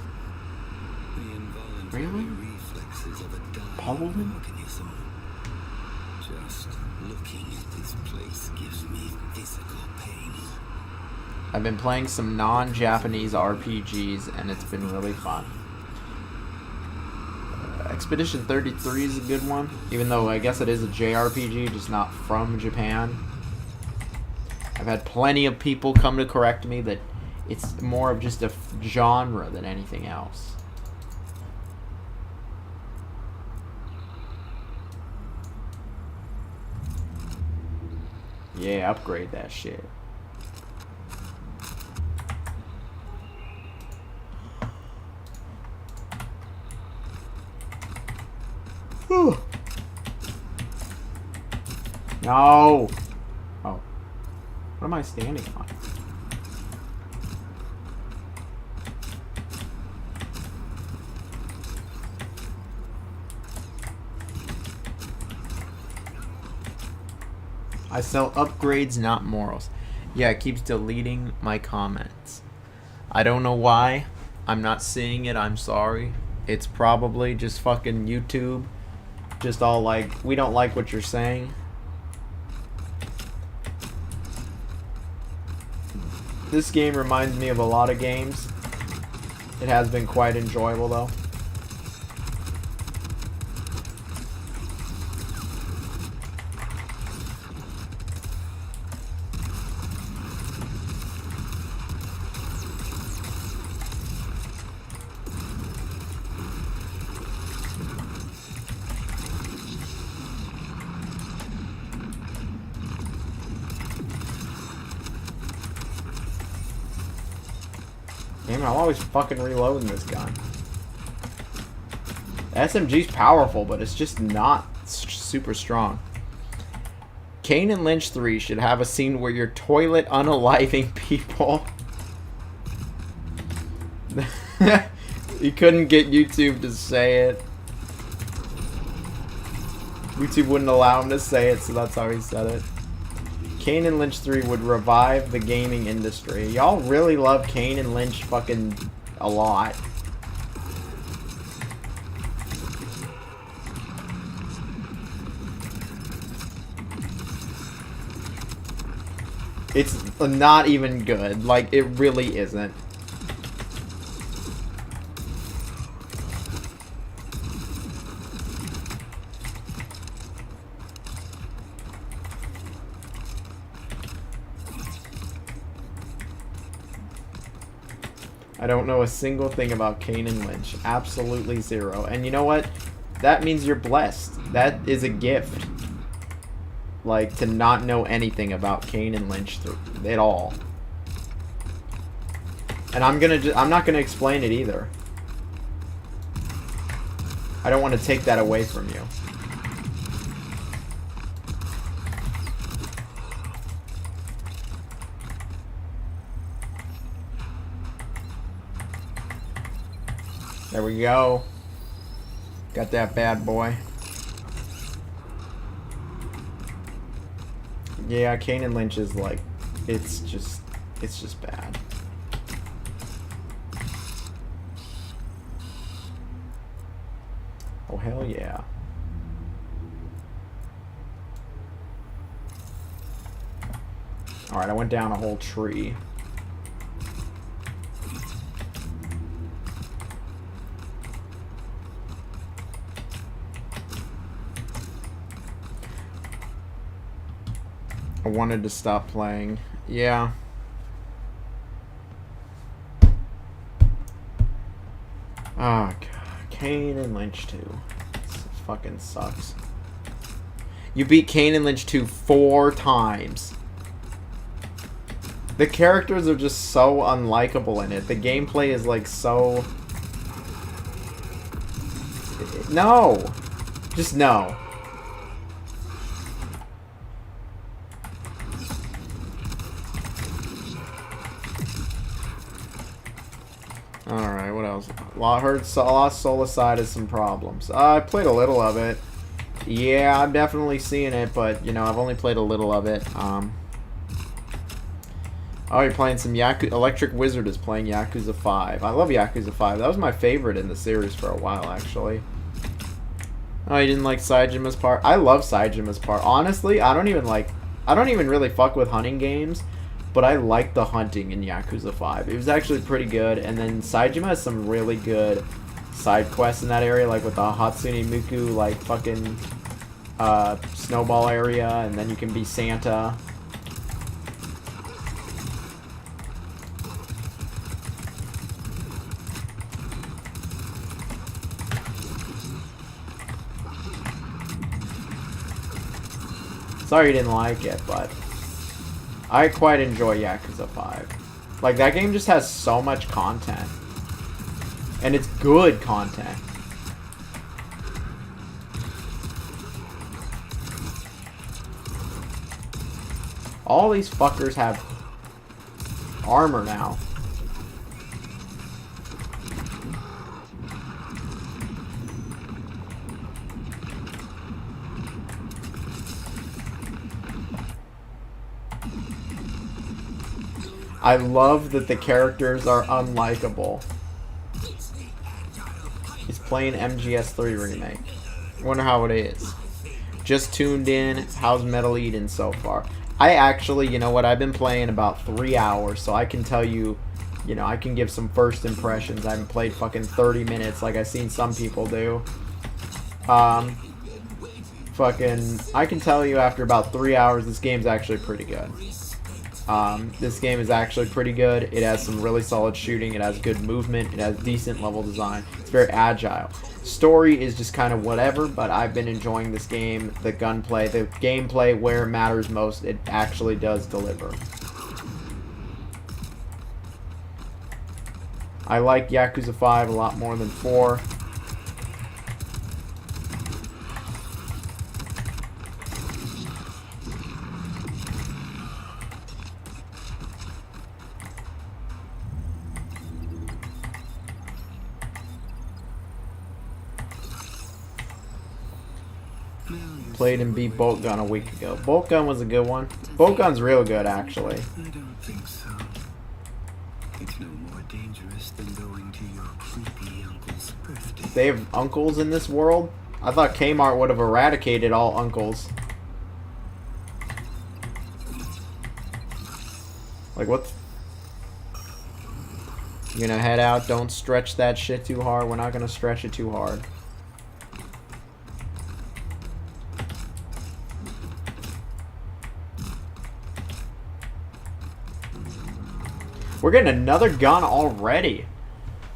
Really? Poland? Just looking at this place gives me physical pain. I've been playing some non-Japanese RPGs and it's been really fun. Expedition 33 is a good one, even though I guess it is a JRPG, just not from Japan. I've had plenty of people come to correct me that it's more of just a genre than anything else. Yeah, upgrade that shit. Whew. No. Oh. What am I standing on? I sell upgrades, not morals. Yeah, it keeps deleting my comments. I don't know why. I'm not seeing it. I'm sorry. It's probably just fucking YouTube. Just all like, we don't like what you're saying. This game reminds me of a lot of games. It has been quite enjoyable though. Damn, I'm always fucking reloading this gun. The SMG's powerful, but it's just not super strong. Kane and Lynch 3 should have a scene where you're toilet unaliving people. He couldn't get YouTube to say it. YouTube wouldn't allow him to say it, so that's how he said it. Kane and Lynch 3 would revive the gaming industry. Y'all really love Kane and Lynch fucking a lot. It's not even good. Like, it really isn't. I don't know a single thing about Kane and Lynch. Absolutely zero. And you know what? That means you're blessed. That is a gift. Like, to not know anything about Kane and Lynch at all. And I'm not gonna explain it either. I don't want to take that away from you. There we go. Got that bad boy. Yeah, Kane and Lynch is like, it's just bad. Oh, hell yeah. Alright, I went down a whole tree. I wanted to stop playing. Yeah. Oh, God. Kane and Lynch 2. This fucking sucks. You beat Kane and Lynch 2 4 times. The characters are just so unlikable in it. The gameplay is like so... No! Just no. Alright, what else? Lost Soul Aside has some problems. I played a little of it. Yeah, I'm definitely seeing it, but, you know, I've only played a little of it. Oh, you're playing some Yakuza... Electric Wizard is playing Yakuza 5. I love Yakuza 5. That was my favorite in the series for a while, actually. Oh, you didn't like Saijima's part? I love Saijima's part. Honestly, I don't even really fuck with hunting games, but I like the hunting in Yakuza 5. It was actually pretty good, and then Saijima has some really good side quests in that area, like with the Hatsune Miku, like, fucking, snowball area, and then you can be Santa. Sorry you didn't like it, but I quite enjoy Yakuza 5. Like, that game just has so much content. And it's good content. All these fuckers have armor now. I love that the characters are unlikable. He's playing MGS3 remake. I wonder how it is. Just tuned in. How's Metal Eden so far? I actually, you know what, I've been playing about 3 hours, so I can tell you, you know, I can give some first impressions. I haven't played fucking 30 minutes like I've seen some people do. I can tell you after about 3 hours, this game's actually pretty good. This game is actually pretty good. It has some really solid shooting. It has good movement. It has decent level design. It's very agile. Story is just kind of whatever, but I've been enjoying this game. The gunplay, the gameplay, where it matters most, it actually does deliver. I like Yakuza 5 a lot more than 4. Played and beat Bolt Gun a week ago. Bolt Gun was a good one. Bolt Gun's real good, actually. I don't think so. It's no more dangerous than going to your creepy uncle's birthday. They have uncles in this world? I thought Kmart would have eradicated all uncles. Like, what? You're gonna head out. Don't stretch that shit too hard. We're not gonna stretch it too hard. We're getting another gun already.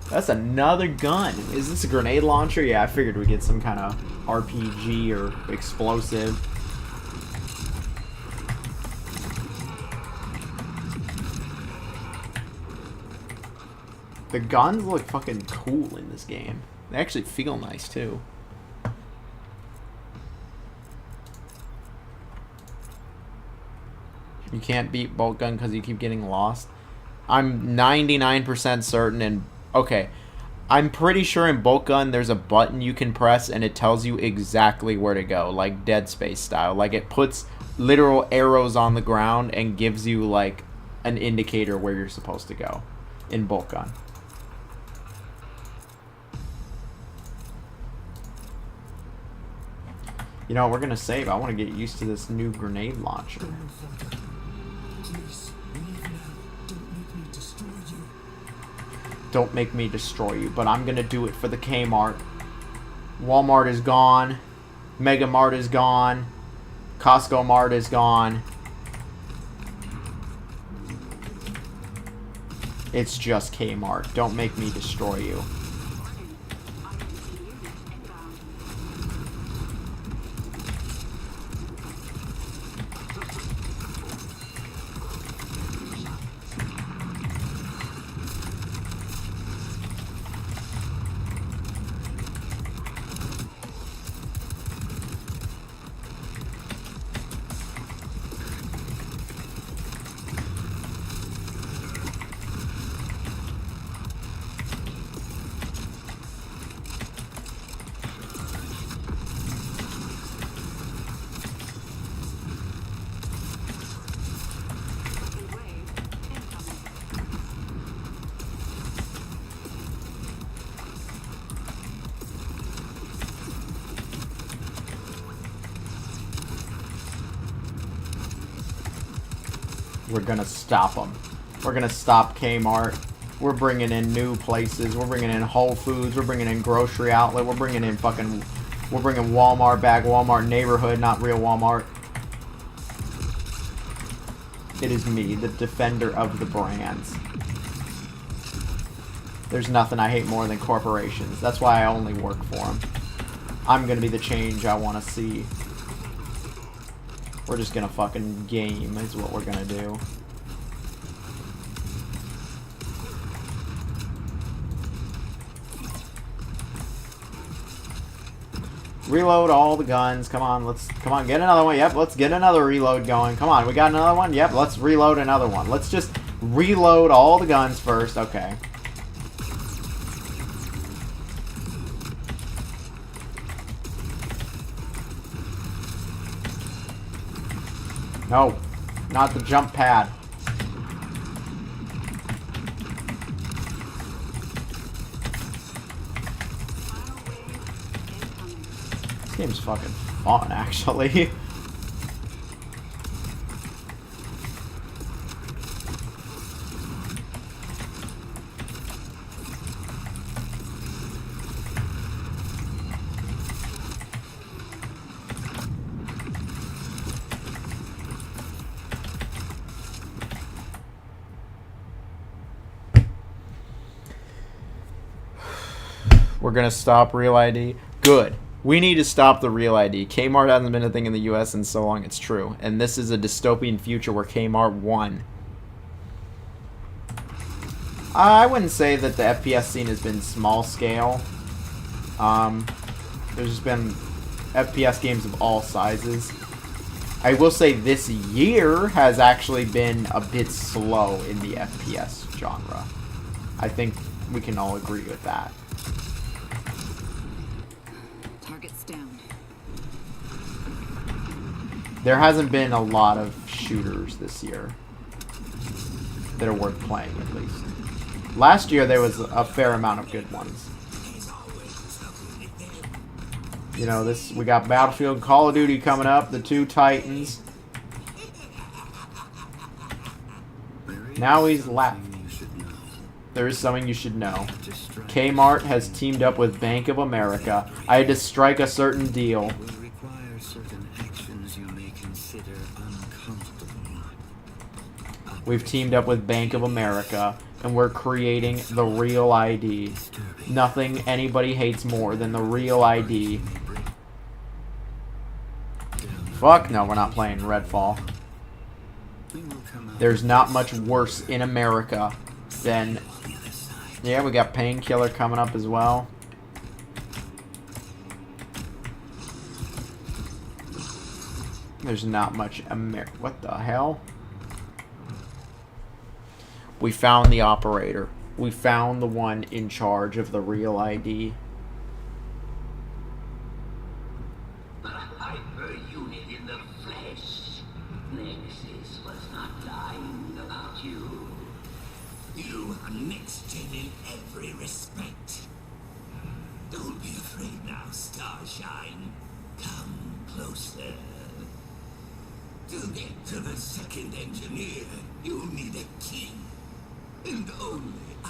That's another gun. Is this a grenade launcher? Yeah, I figured we'd get some kind of RPG or explosive. The guns look fucking cool in this game. They actually feel nice too. You can't beat Bolt Gun because you keep getting lost. I'm 99% certain, and okay, I'm pretty sure in Bolt Gun there's a button you can press and it tells you exactly where to go, like Dead Space style. Like, it puts literal arrows on the ground and gives you like an indicator where you're supposed to go in Bolt Gun. You know, we're gonna save. I want to get used to this new grenade launcher. Don't make me destroy you, but I'm gonna do it for the Kmart. Walmart is gone. Mega Mart is gone. Costco Mart is gone. It's just Kmart. Don't make me destroy you. We're gonna stop them. We're gonna stop Kmart. We're bringing in new places. We're bringing in Whole Foods. We're bringing in Grocery Outlet. We're bringing in fucking... We're bringing Walmart back. Walmart neighborhood, not real Walmart. It is me, the defender of the brands. There's nothing I hate more than corporations. That's why I only work for them. I'm gonna be the change I want to see. We're just gonna fucking game is what we're gonna do. Reload all the guns. Come on, get another one. Yep, let's get another reload going. Come on, we got another one. Yep, let's reload another one. Let's just reload all the guns first. Okay. No, not the jump pad. This game's fucking fun, actually. We're gonna stop Real ID. Good. We need to stop the Real ID. Kmart hasn't been a thing in the US in so long, it's true. And this is a dystopian future where Kmart won. I wouldn't say that the FPS scene has been small scale. There's just been FPS games of all sizes. I will say this year has actually been a bit slow in the FPS genre. I think we can all agree with that. Target's down. There hasn't been a lot of shooters this year that are worth playing, at least. Last year there was a fair amount of good ones. You know, we got Battlefield and Call of Duty coming up, the two Titans. Now he's left. There is something you should know. Kmart has teamed up with Bank of America. I had to strike a certain deal. We've teamed up with Bank of America, and we're creating the Real ID. Nothing anybody hates more than the Real ID. Fuck no, we're not playing Redfall. There's not much worse in America than... Yeah, we got Painkiller coming up as well. There's not much What the hell? We found the operator. We found the one in charge of the Real ID. The hyper unit in the flesh. Nexus was not lying about you. You are next gen in every respect. Don't be afraid now, Starshine. Come closer. To get to the second engineer, you'll need a key. And only I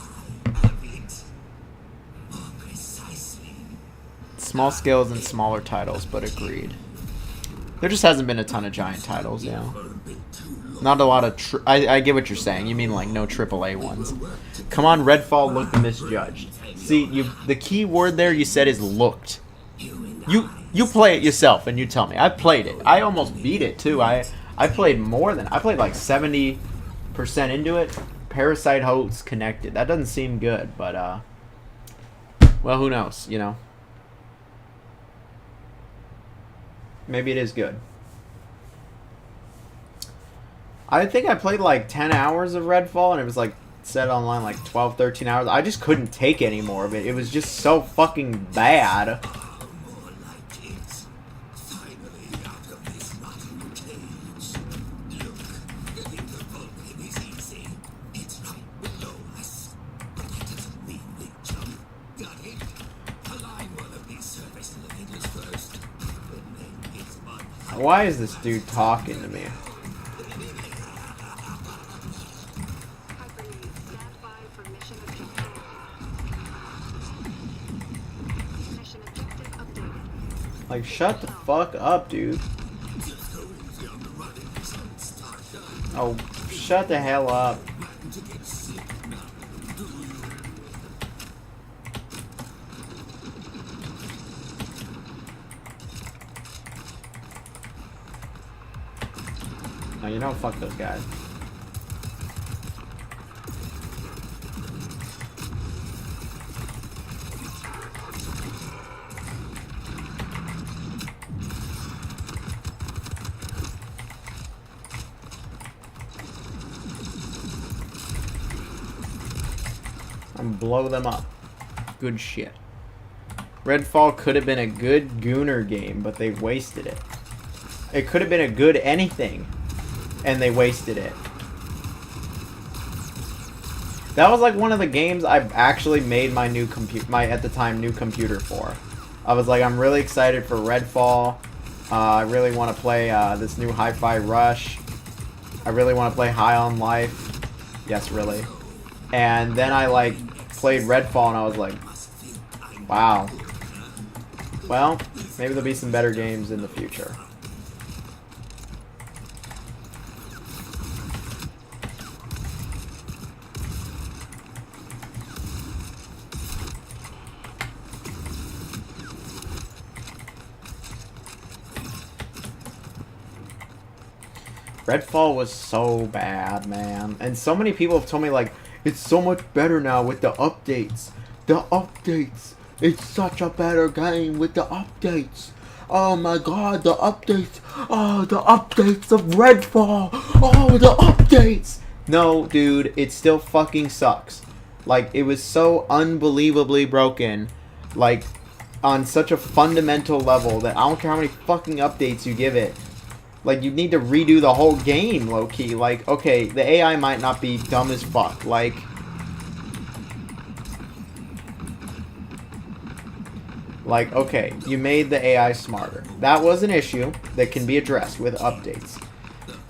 have it. More precisely. Small scales and smaller titles, but agreed. There just hasn't been a ton of giant titles, you know. Not a lot of... I get what you're saying. You mean like no AAA ones. Come on, Redfall looked misjudged. See, the key word there you said is looked. You play it yourself and you tell me. I played it. I almost beat it too. I played more than... I played like 70% into it. Parasite hosts connected. That doesn't seem good, but well, who knows, you know. Maybe it is good. I think I played like 10 hours of Redfall and it was like set online like 12, 13 hours. I just couldn't take any more of it. It was just so fucking bad. Why is this dude talking to me? Like, shut the fuck up, dude. Oh, shut the hell up. No, you know, fuck those guys. And blow them up. Good shit. Redfall could have been a good Gooner game, but they wasted it. It could have been a good anything, and they wasted it. That was like one of the games I actually made my new at the time new computer for. I was like, I'm really excited for Redfall. I really want to play this new Hi-Fi Rush. I really want to play High on Life. Yes, really. And then I like played Redfall and I was like, wow. Well, maybe there'll be some better games in the future. Redfall was so bad, man. And so many people have told me, like, it's so much better now with the updates. The updates. It's such a better game with the updates. Oh my god, the updates. Oh, the updates of Redfall. Oh, the updates. No, dude, it still fucking sucks. Like, it was so unbelievably broken. Like, on such a fundamental level that I don't care how many fucking updates you give it. Like, you need to redo the whole game, low-key. Like, okay, the AI might not be dumb as fuck. Like, okay, you made the AI smarter. That was an issue that can be addressed with updates.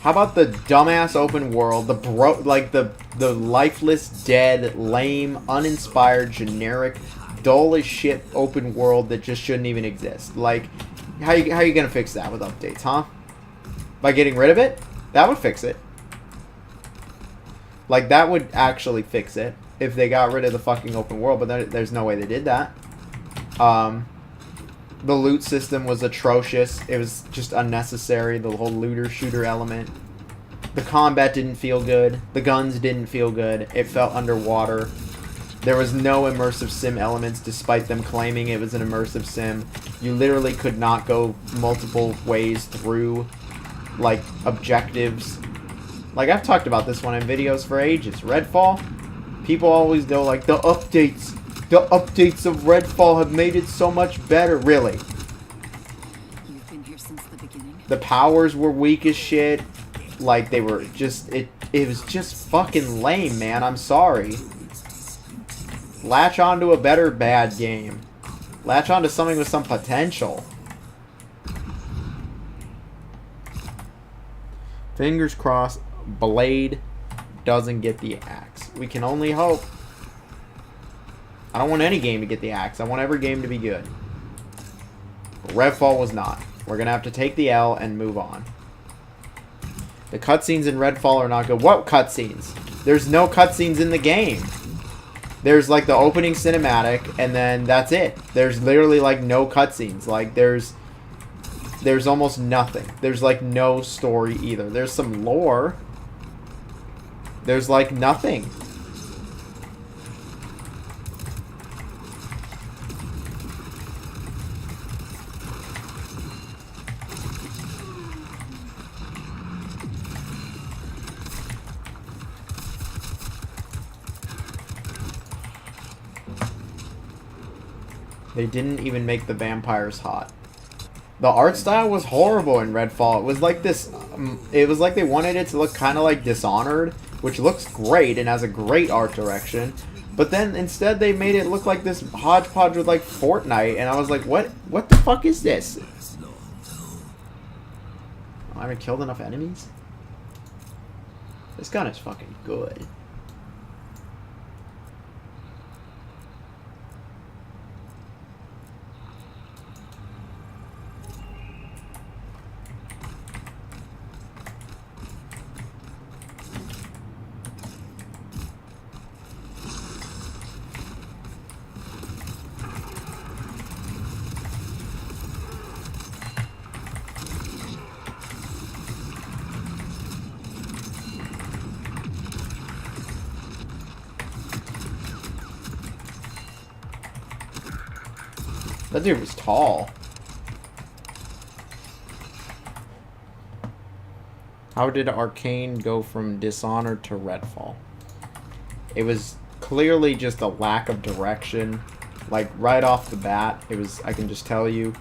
How about the dumbass open world, the lifeless, dead, lame, uninspired, generic, dull as shit open world that just shouldn't even exist? Like, how you gonna fix that with updates, huh? By getting rid of it? That would fix it. Like, that would actually fix it if they got rid of the fucking open world, but there's no way they did that. The loot system was atrocious. It was just unnecessary, the whole looter-shooter element. The combat didn't feel good. The guns didn't feel good. It felt underwater. There was no immersive sim elements, despite them claiming it was an immersive sim. You literally could not go multiple ways through, like, objectives. Like, I've talked about this one in videos for ages. Redfall, people always go like, the updates of Redfall have made it so much better. Really? You've been here since the beginning. The powers were weak as shit. Like, they were just, it was just fucking lame, man. I'm sorry. Latch onto a better bad game. Latch onto something with some potential. Fingers crossed, Blade doesn't get the axe. We can only hope. I don't want any game to get the axe. I want every game to be good. Redfall was not. We're going to have to take the L and move on. The cutscenes in Redfall are not good. What cutscenes? There's no cutscenes in the game. There's, like, the opening cinematic, and then that's it. There's literally, like, no cutscenes. Like, there's almost nothing. There's, like, no story either. There's some lore. There's, like, nothing. They didn't even make the vampires hot. The art style was horrible in Redfall. It was like this, it was like they wanted it to look kind of like Dishonored, which looks great and has a great art direction. But then instead they made it look like this hodgepodge with like Fortnite, and I was like, what the fuck is this? I haven't killed enough enemies? This gun is fucking good. That dude was tall. How did Arcane go from Dishonored to Redfall? It was clearly just a lack of direction. Like, right off the bat, it was, I can just tell you,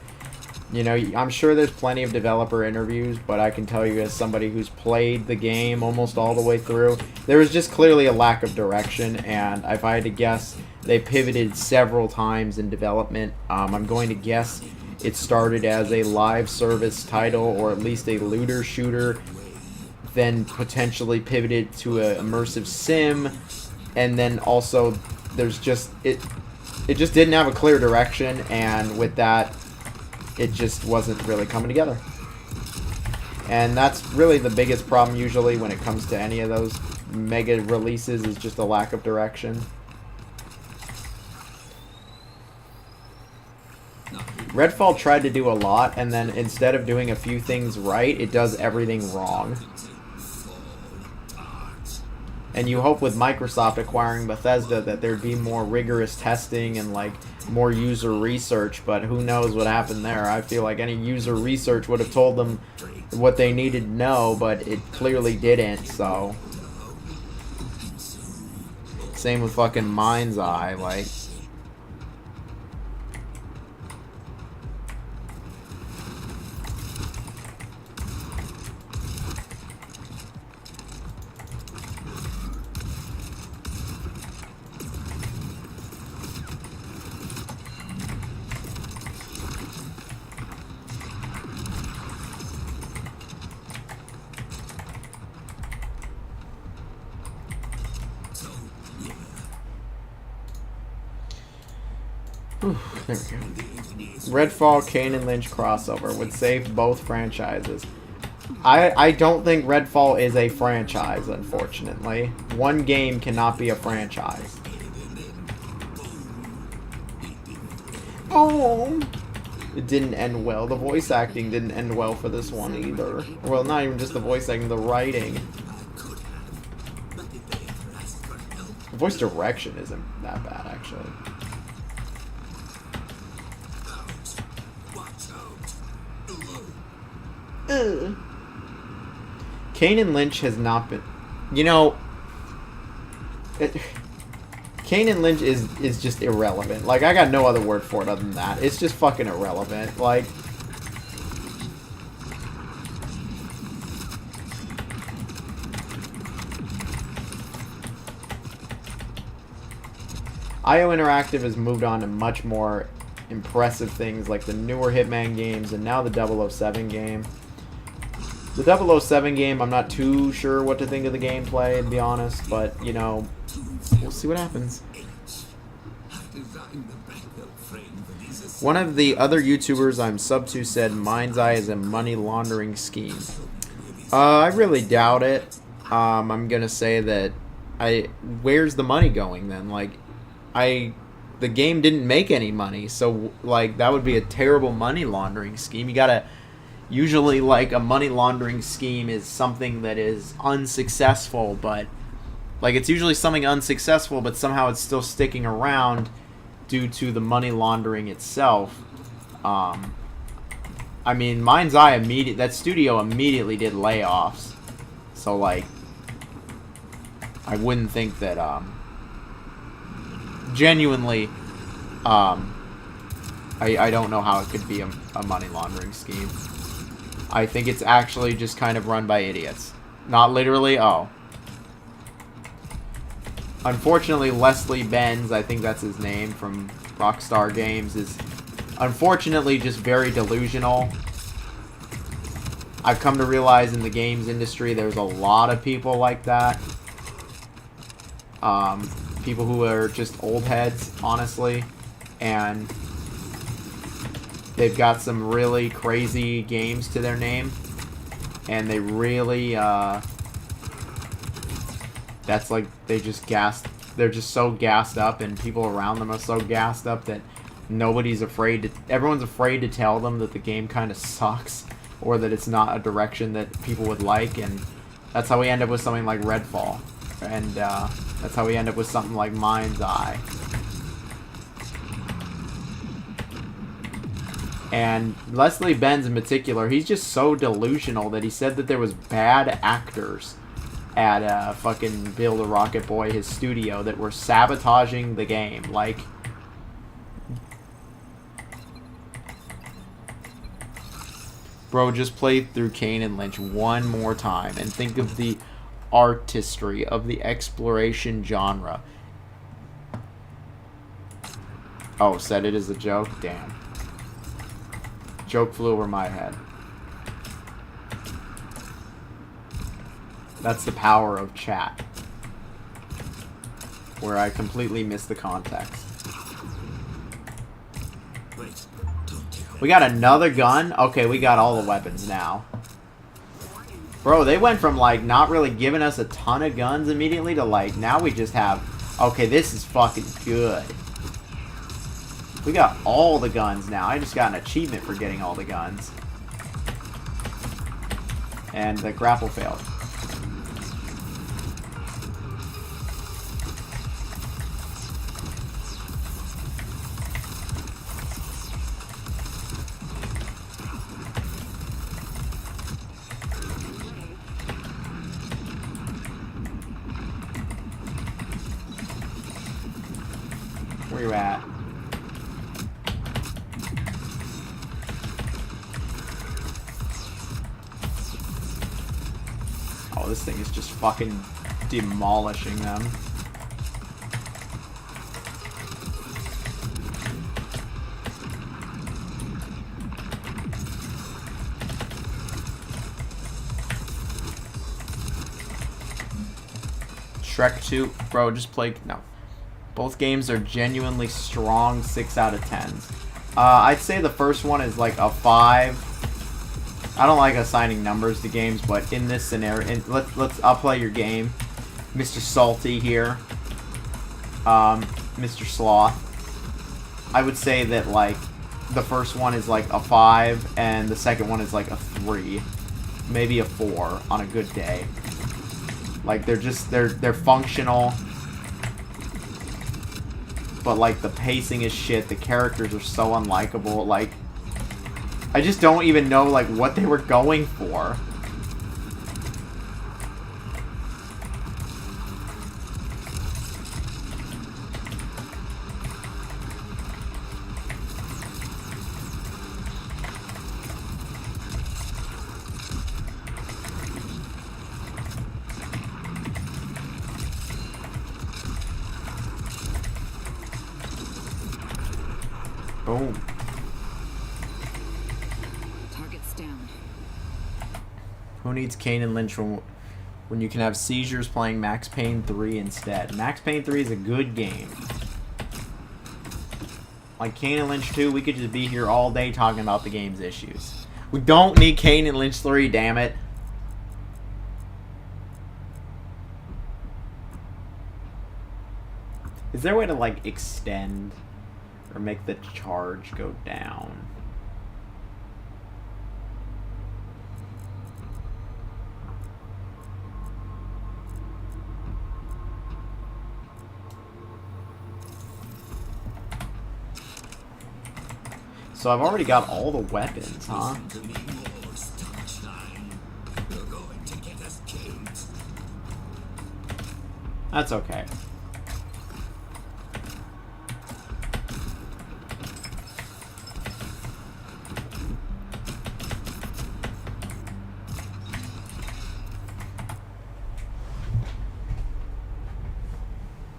you know, I'm sure there's plenty of developer interviews, but I can tell you as somebody who's played the game almost all the way through, there was just clearly a lack of direction, and if I had to guess, they pivoted several times in development. I'm going to guess it started as a live service title, or at least a looter shooter, then potentially pivoted to an immersive sim, and then also there's just, it just didn't have a clear direction, and with that, it just wasn't really coming together. And that's really the biggest problem usually when it comes to any of those mega releases, is just a lack of direction. Redfall tried to do a lot, and then instead of doing a few things right, it does everything wrong. And you hope with Microsoft acquiring Bethesda that there'd be more rigorous testing and like more user research, but who knows what happened there. I feel like any user research would have told them what they needed to know, but it clearly didn't, so. Same with fucking Mind's Eye, like. Whew, there we go. Redfall, Kane and Lynch crossover would save both franchises. I don't think Redfall is a franchise, unfortunately. One game cannot be a franchise. Boom! It didn't end well. The voice acting didn't end well for this one either. Well, not even just the voice acting, the writing. The voice direction isn't that bad, actually. Kane and Lynch has not been, you know, Kane and Lynch is just irrelevant. Like, I got no other word for it other than that. It's just fucking irrelevant. Like, IO Interactive has moved on to much more impressive things like the newer Hitman games and now the 007 game. The 007 game, I'm not too sure what to think of the gameplay, to be honest, but, you know, we'll see what happens. One of the other YouTubers I'm sub to said Mind's Eye is a money laundering scheme. I really doubt it. I'm gonna say that where's the money going then? Like, the game didn't make any money, so like that would be a terrible money laundering scheme. You gotta usually, like, a money laundering scheme is something that is unsuccessful, but like it's usually something unsuccessful, but somehow it's still sticking around due to the money laundering itself. I mean, Mind's Eye that studio immediately did layoffs, so like I wouldn't think that genuinely I don't know how it could be a money laundering scheme. I think it's actually just kind of run by idiots. Not literally, oh. Unfortunately, Leslie Benz, I think that's his name, from Rockstar Games, is unfortunately just very delusional. I've come to realize in the games industry there's a lot of people like that. People who are just old heads, honestly. And they've got some really crazy games to their name. And they really, that's like, they're just so gassed up, and people around them are so gassed up that everyone's afraid to tell them that the game kind of sucks, or that it's not a direction that people would like, and that's how we end up with something like Redfall. And, that's how we end up with something like Mind's Eye. And Leslie Benz in particular, he's just so delusional that he said that there was bad actors at fucking Build a Rocket Boy, his studio, that were sabotaging the game. Like, bro, just play through Kane and Lynch one more time and think of the artistry of the exploration genre. Oh, said it is a joke? Damn. Joke flew over my head. That's the power of chat. Where I completely miss the context. We got another gun? Okay, we got all the weapons now. Bro, they went from, like, not really giving us a ton of guns immediately to, like, now we just have... Okay, this is fucking good. We got all the guns now. I just got an achievement for getting all the guns. And the grapple failed. Where you at? Oh, this thing is just fucking demolishing them. Shrek 2, bro, just play... No. Both games are genuinely strong 6 out of 10s. I'd say the first one is like a 5. I don't like assigning numbers to games, but in this scenario, I'll play your game. Mr. Salty here. Mr. Sloth. I would say that, like, the first one is like a 5, and the second one is like a 3. Maybe a 4 on a good day. Like, they're functional. But, like, the pacing is shit. The characters are so unlikable. Like, I just don't even know, like, what they were going for. Boom. Target's down. Who needs Kane and Lynch when you can have seizures playing Max Payne 3 instead? Max Payne 3 is a good game. Like Kane and Lynch 2, we could just be here all day talking about the game's issues. We don't need Kane and Lynch 3, damn it. Is there a way to, like, extend or make the charge go down? So I've already got all the weapons, huh? That's okay.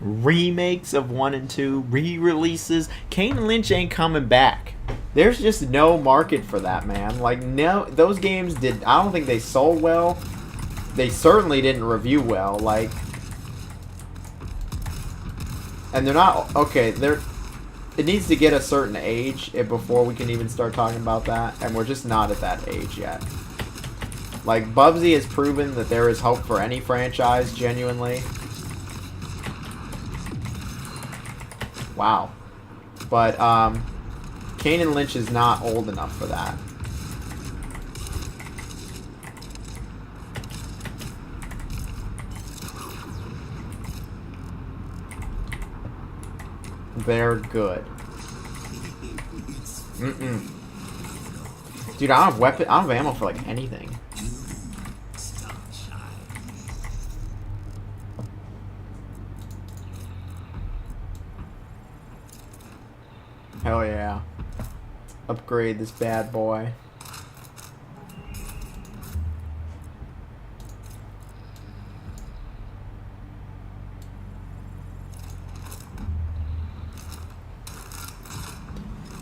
Remakes of 1 and 2, re-releases. Kane and Lynch ain't coming back. There's just no market for that, man. Like, no, those games did... I don't think they sold well. They certainly didn't review well. Like... And they're not... Okay, they're... It needs to get a certain age before we can even start talking about that. And we're just not at that age yet. Like, Bubsy has proven that there is hope for any franchise, genuinely. Wow. But, Kane and Lynch is not old enough for that. They're good. Dude, I don't have weapon. I don't have ammo for like anything. Stop shy. Hell yeah. Upgrade this bad boy.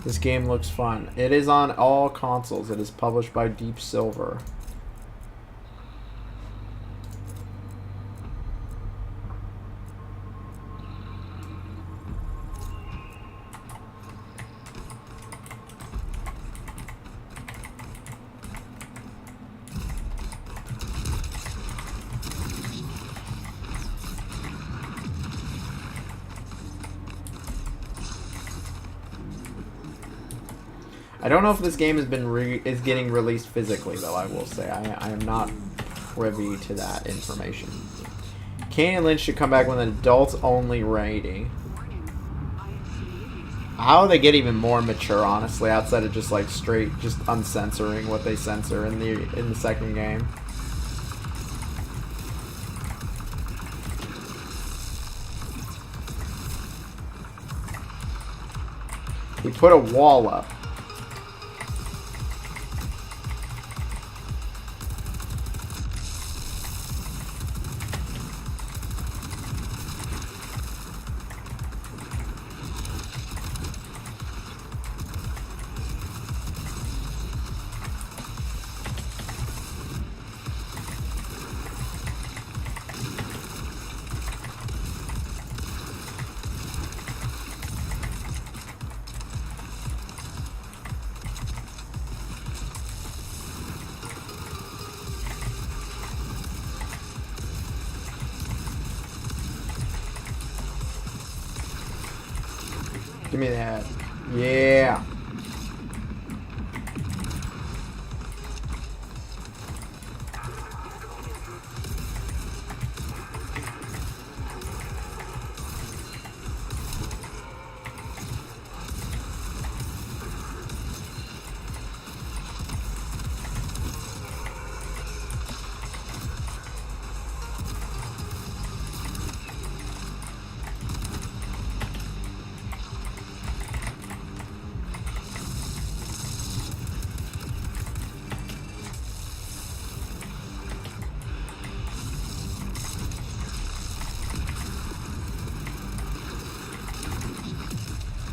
This game looks fun. It is on all consoles. It is published by Deep Silver. I don't know if this game has been is getting released physically, though. I will say I am not privy to that information. Kane and Lynch should come back with an adults-only rating. How they get even more mature, honestly, outside of just like straight, just uncensoring what they censor in the second game. He put a wall up. Give me that. Yeah.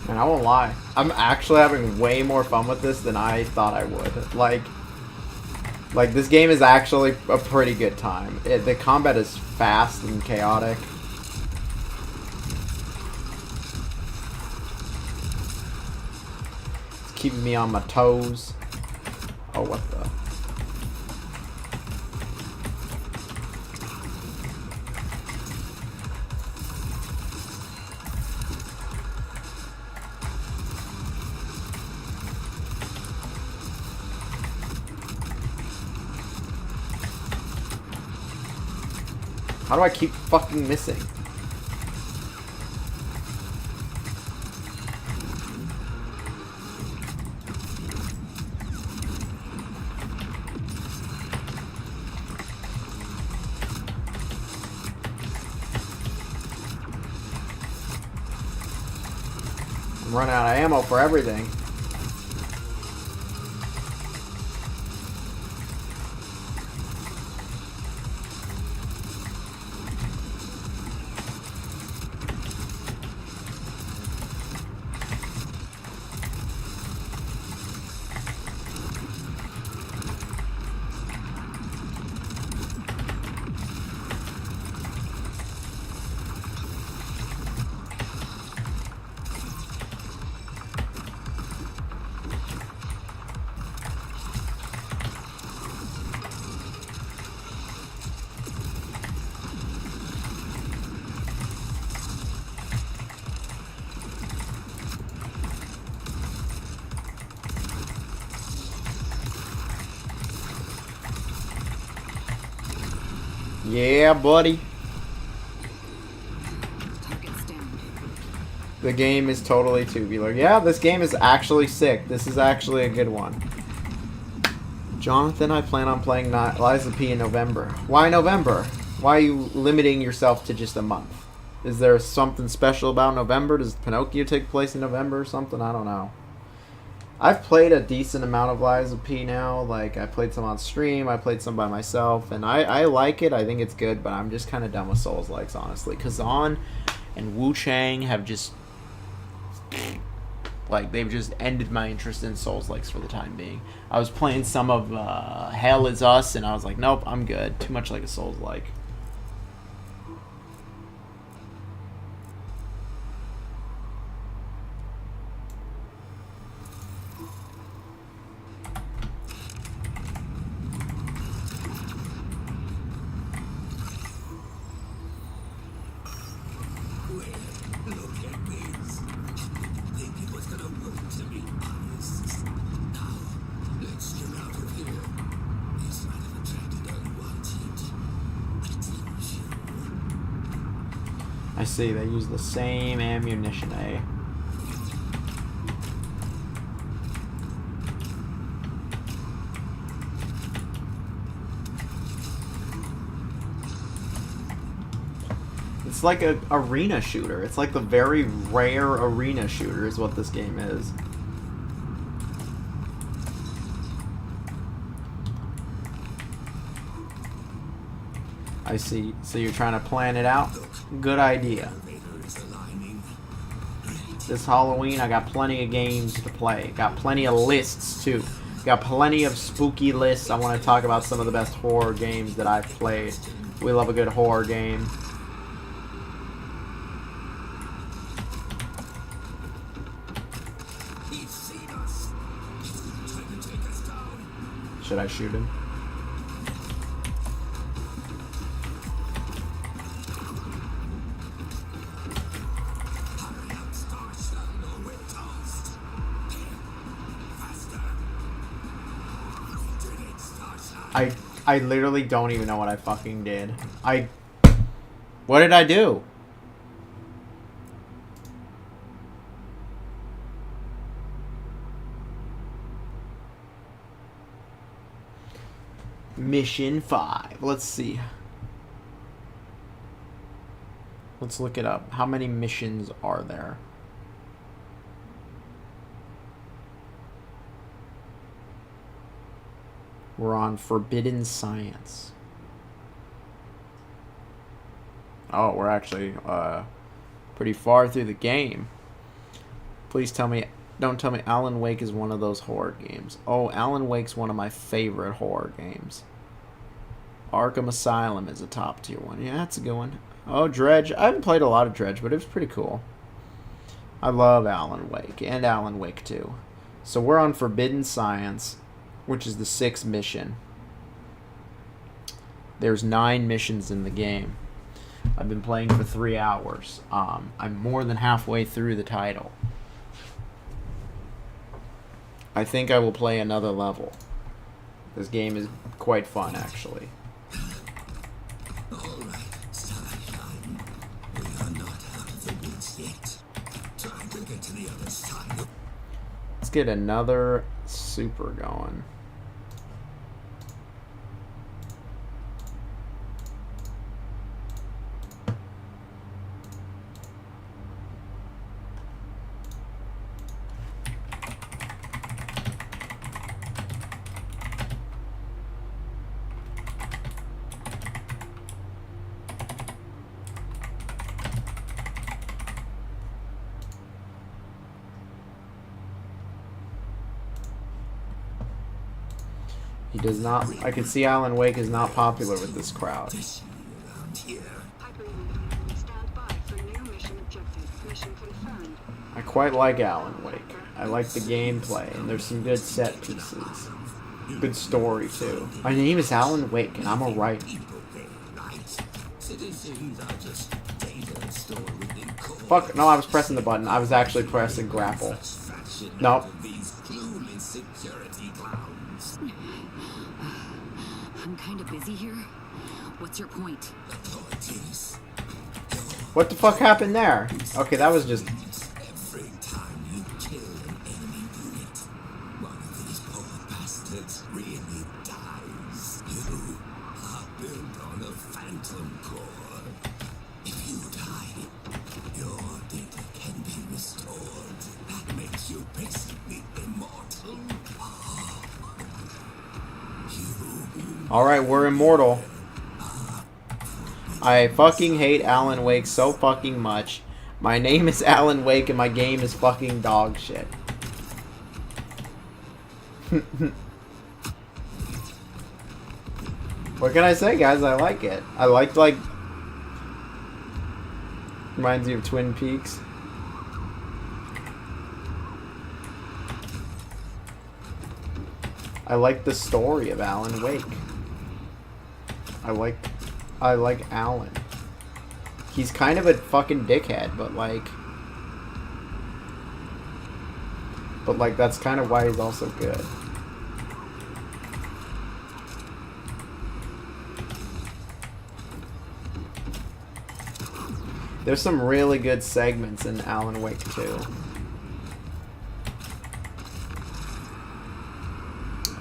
And I won't lie, I'm actually having way more fun with this than I thought I would. Like this game is actually a pretty good time. The combat is fast and chaotic. It's keeping me on my toes. Oh, what the? How do I keep fucking missing? I'm running out of ammo for everything. Yeah, buddy. The game is totally tubular. Yeah, this game is actually sick. This is actually a good one. Jonathan, I plan on playing Lies of P in November. Why November? Why are you limiting yourself to just a month? Is there something special about November? Does Pinocchio take place in November or something? I don't know. I've played a decent amount of Lies of P now. Like, I played some on stream, I played some by myself, and I like it. I think it's good, but I'm just kind of done with Souls-likes, honestly. Kazan and Wu Chang have just... like, they've just ended my interest in Souls-likes for the time being. I was playing some of Hell Is Us, and I was like, nope, I'm good. Too much like a Souls-like. I see, they use the same ammunition, eh? It's like a arena shooter. It's like the very rare arena shooter is what this game is. I see. So you're trying to plan it out? Good idea. This Halloween, I got plenty of games to play. Got plenty of lists, too. Got plenty of spooky lists. I want to talk about some of the best horror games that I've played. We love a good horror game. Should I shoot him? I literally don't even know what I fucking did. What did I do? Mission 5. Let's see. Let's look it up. How many missions are there? We're on Forbidden Science. Oh, we're actually pretty far through the game. Please tell me, don't tell me Alan Wake is one of those horror games. Oh, Alan Wake's one of my favorite horror games. Arkham Asylum is a top tier one. Yeah, that's a good one. Oh, Dredge. I haven't played a lot of Dredge, but it was pretty cool. I love Alan Wake and Alan Wake 2. So we're on Forbidden Science, which is the 6th mission. There's 9 missions in the game. I've been playing for 3 hours. I'm more than halfway through the title. I think I will play another level. This game is quite fun, actually. Let's get another super going. He does not. I can see Alan Wake is not popular with this crowd. I quite like Alan Wake. I like the gameplay, and there's some good set pieces. Good story, too. My name is Alan Wake, and I'm a writer. Fuck, no, I was pressing the button. I was actually pressing grapple. Nope. I'm kind of busy here. What's your point? What the fuck happened there? Okay, that was just... Every time you kill an enemy unit, one of these poor bastards really dies. You are built on a phantom core. If you die, your data can be restored. That makes you basically immortal. Alright, we're immortal. I fucking hate Alan Wake so fucking much. My name is Alan Wake and my game is fucking dog shit. What can I say, guys? I like it. I like, reminds me of Twin Peaks. I like the story of Alan Wake. I like Alan. He's kind of a fucking dickhead, but that's kind of why he's also good. There's some really good segments in Alan Wake 2.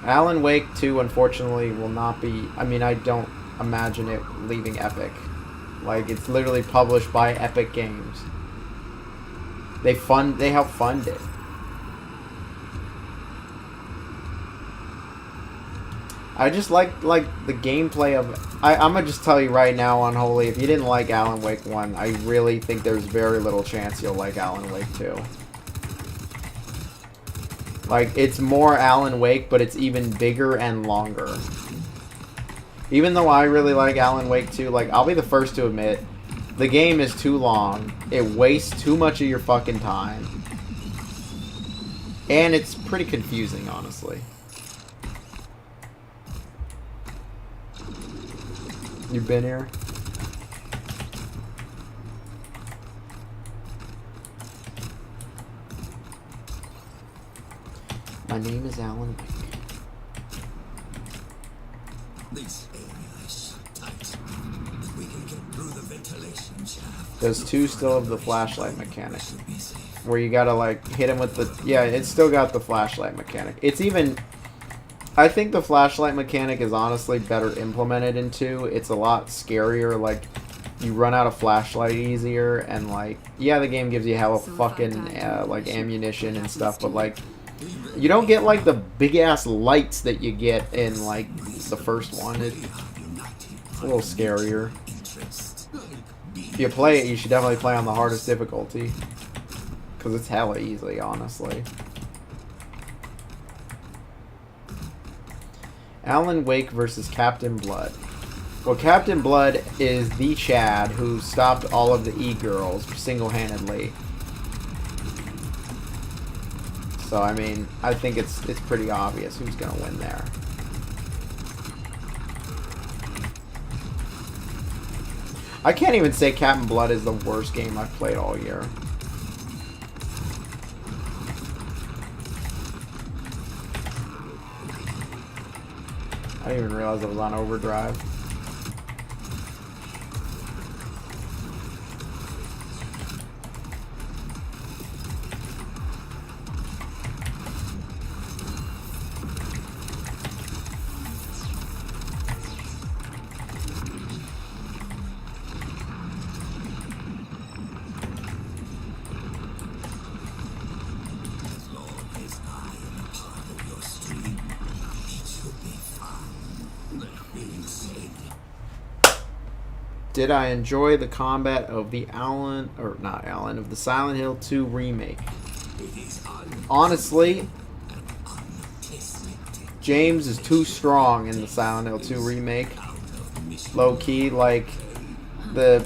Alan Wake 2, unfortunately, will not be... I mean, I don't imagine it leaving Epic. Like, it's literally published by Epic Games. They help fund it. I just like the gameplay of... I'm gonna just tell you right now, Unholy, if you didn't like Alan Wake 1, I really think there's very little chance you'll like Alan Wake 2. Like, it's more Alan Wake, but it's even bigger and longer. Even though I really like Alan Wake 2, like, I'll be the first to admit, the game is too long. It wastes too much of your fucking time. And it's pretty confusing, honestly. You been here? My name is Alan Wake. This area is so tight. We can get through the ventilation shaft. There's two still of the flashlight mechanic. Where you gotta, like, hit him with the... Yeah, it's still got the flashlight mechanic. It's even... I think the flashlight mechanic is honestly better implemented in 2. It's a lot scarier, like... You run out of flashlight easier, and, like... Yeah, the game gives you hella fucking, like, ammunition and stuff, but, like... You don't get, like, the big-ass lights that you get in, like, the first one. It's a little scarier. If you play it, you should definitely play on the hardest difficulty. Because it's hella easy, honestly. Alan Wake versus Captain Blood. Well, Captain Blood is the Chad who stopped all of the E-girls single-handedly. So, I mean, I think it's pretty obvious who's going to win there. I can't even say Captain Blood is the worst game I've played all year. I didn't even realize it was on overdrive. Did I enjoy the combat of the of the Silent Hill 2 remake? Honestly, James is too strong in the Silent Hill 2 remake. Low key, like the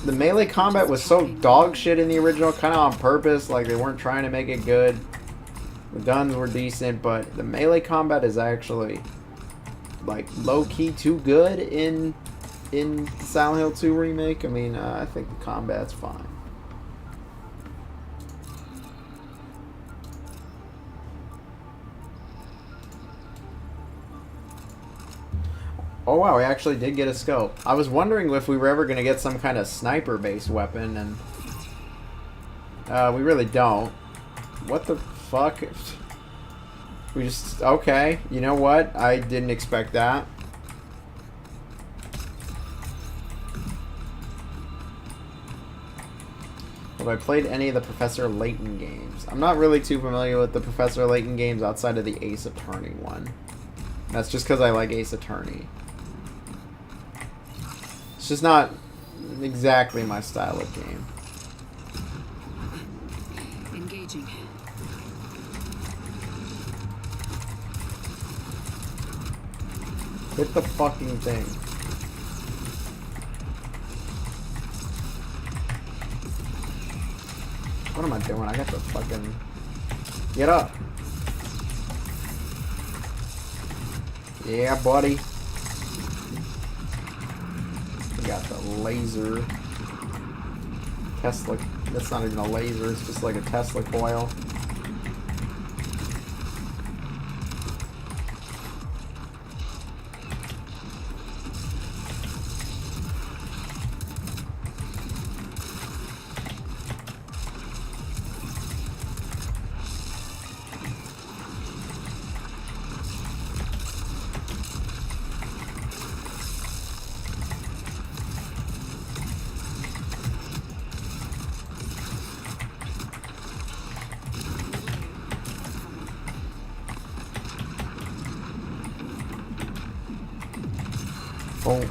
melee combat was so dog shit in the original, kind of on purpose. Like they weren't trying to make it good. The guns were decent, but the melee combat is actually like low key too good in Silent Hill 2 remake. I mean, I think the combat's fine. Oh wow, we actually did get a scope. I was wondering if we were ever going to get some kind of sniper-based weapon, and we really don't. What the fuck? We just... Okay. You know what? I didn't expect that. Have I played any of the Professor Layton games? I'm not really too familiar with the Professor Layton games outside of the Ace Attorney one. That's just because I like Ace Attorney. It's just not exactly my style of game. Engaging. Hit the fucking thing. What am I doing? I got to fucking... Get up. Yeah, buddy. We got the laser. Tesla. That's not even a laser. It's just like a Tesla coil. Oh.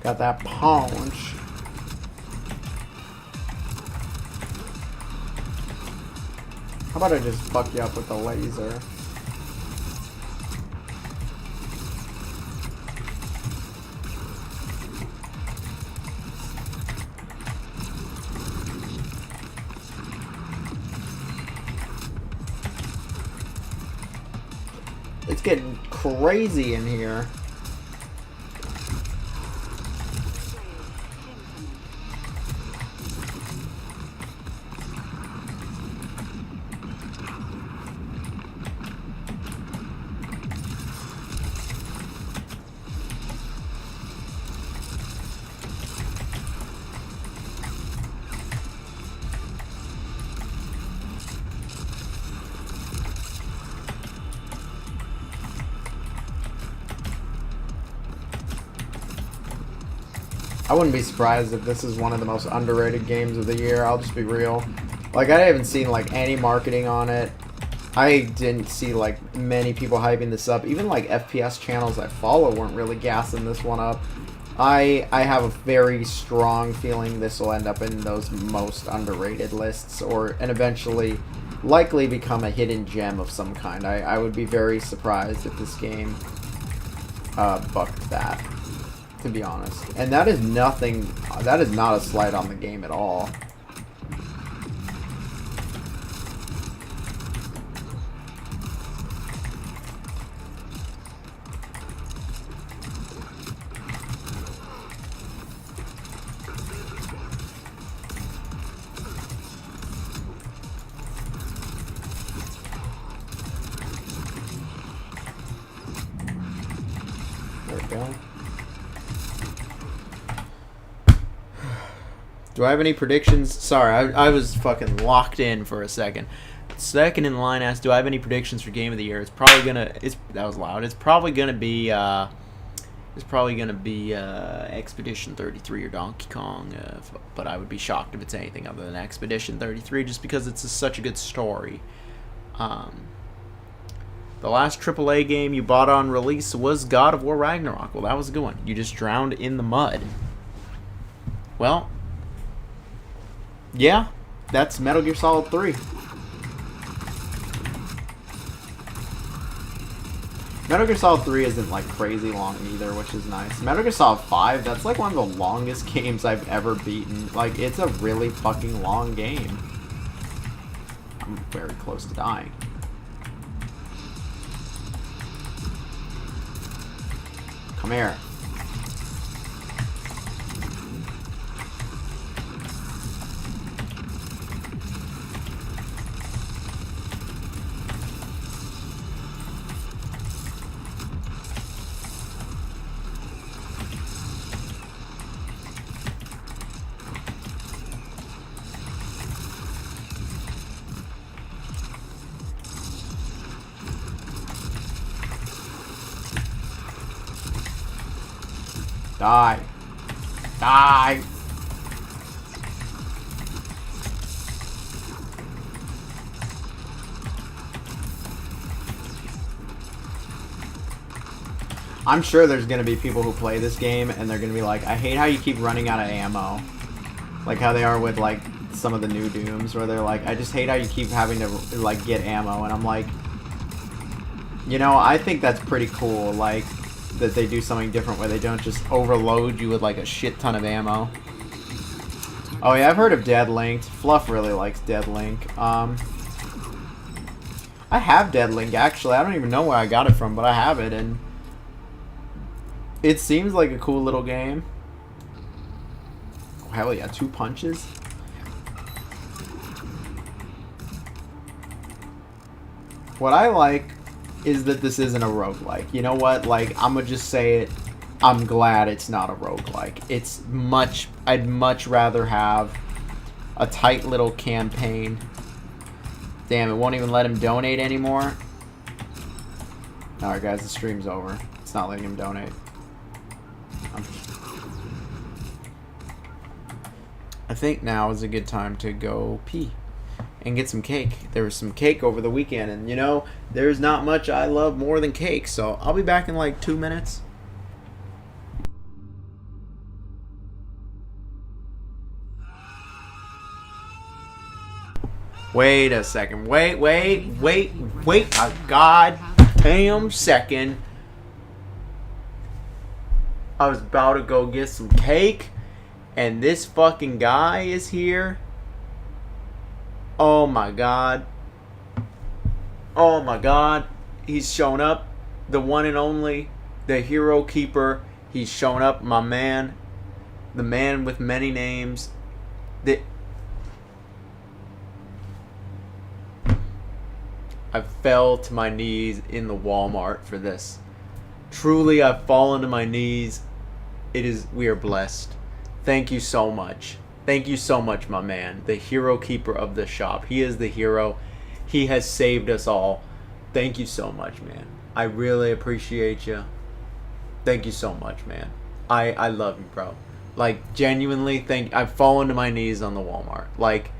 Got that punch. How about I just fuck you up with the laser? It's getting crazy in here. I wouldn't be surprised if this is one of the most underrated games of the year. I'll just be real. Like, I haven't seen, like, any marketing on it. I didn't see, like, many people hyping this up. Even, like, FPS channels I follow weren't really gassing this one up. I have a very strong feeling this will end up in those most underrated lists, and eventually likely become a hidden gem of some kind. I would be very surprised if this game bucked that, to be honest. And that is nothing, that is not a slight on the game at all. There we go. Do I have any predictions? Sorry, I was fucking locked in for a second. Second in line asks, do I have any predictions for Game of the Year? It's probably gonna. That was loud. It's probably gonna be. Expedition 33 or Donkey Kong. But I would be shocked if it's anything other than Expedition 33, just because it's such a good story. The last AAA game you bought on release was God of War Ragnarok. Well, that was a good one. You just drowned in the mud. Well, yeah, that's Metal Gear Solid 3. Metal Gear Solid 3 isn't like crazy long either, which is nice. Metal Gear Solid 5, that's like one of the longest games I've ever beaten. Like, it's a really fucking long game. I'm very close to dying. Come here. Die. Die. I'm sure there's gonna be people who play this game and they're gonna be like, I hate how you keep running out of ammo. Like how they are with like some of the new Dooms, where they're like, I just hate how you keep having to like get ammo. And I'm like, you know, I think that's pretty cool, like that they do something different where they don't just overload you with like a shit ton of ammo. Oh yeah, I've heard of Dead Link. Fluff really likes Dead Link. I have Dead Link actually. I don't even know where I got it from, but I have it, and it seems like a cool little game. Oh, hell yeah, 2 punches? What I like is that this isn't a roguelike. You know what? Like, I'm gonna just say it. I'm glad it's not a roguelike. It's much... I'd much rather have a tight little campaign. Damn, it won't even let him donate anymore. Alright guys, the stream's over. It's not letting him donate. I think now is a good time to go pee and get some cake. There was some cake over the weekend, and you know, there's not much I love more than cake, so I'll be back in like 2 minutes. Wait a second. Wait a goddamn second. I was about to go get some cake, and this fucking guy is here. Oh my god. Oh my god. He's shown up. The one and only. The hero keeper. He's shown up, my man. The man with many names. I fell to my knees in the Walmart for this. Truly, I've fallen to my knees. We are blessed. Thank you so much. Thank you so much, my man. The hero keeper of the shop. He is the hero. He has saved us all. Thank you so much, man. I really appreciate you. Thank you so much, man. I love you, bro. Like, genuinely, I've fallen to my knees on the Walmart. Like,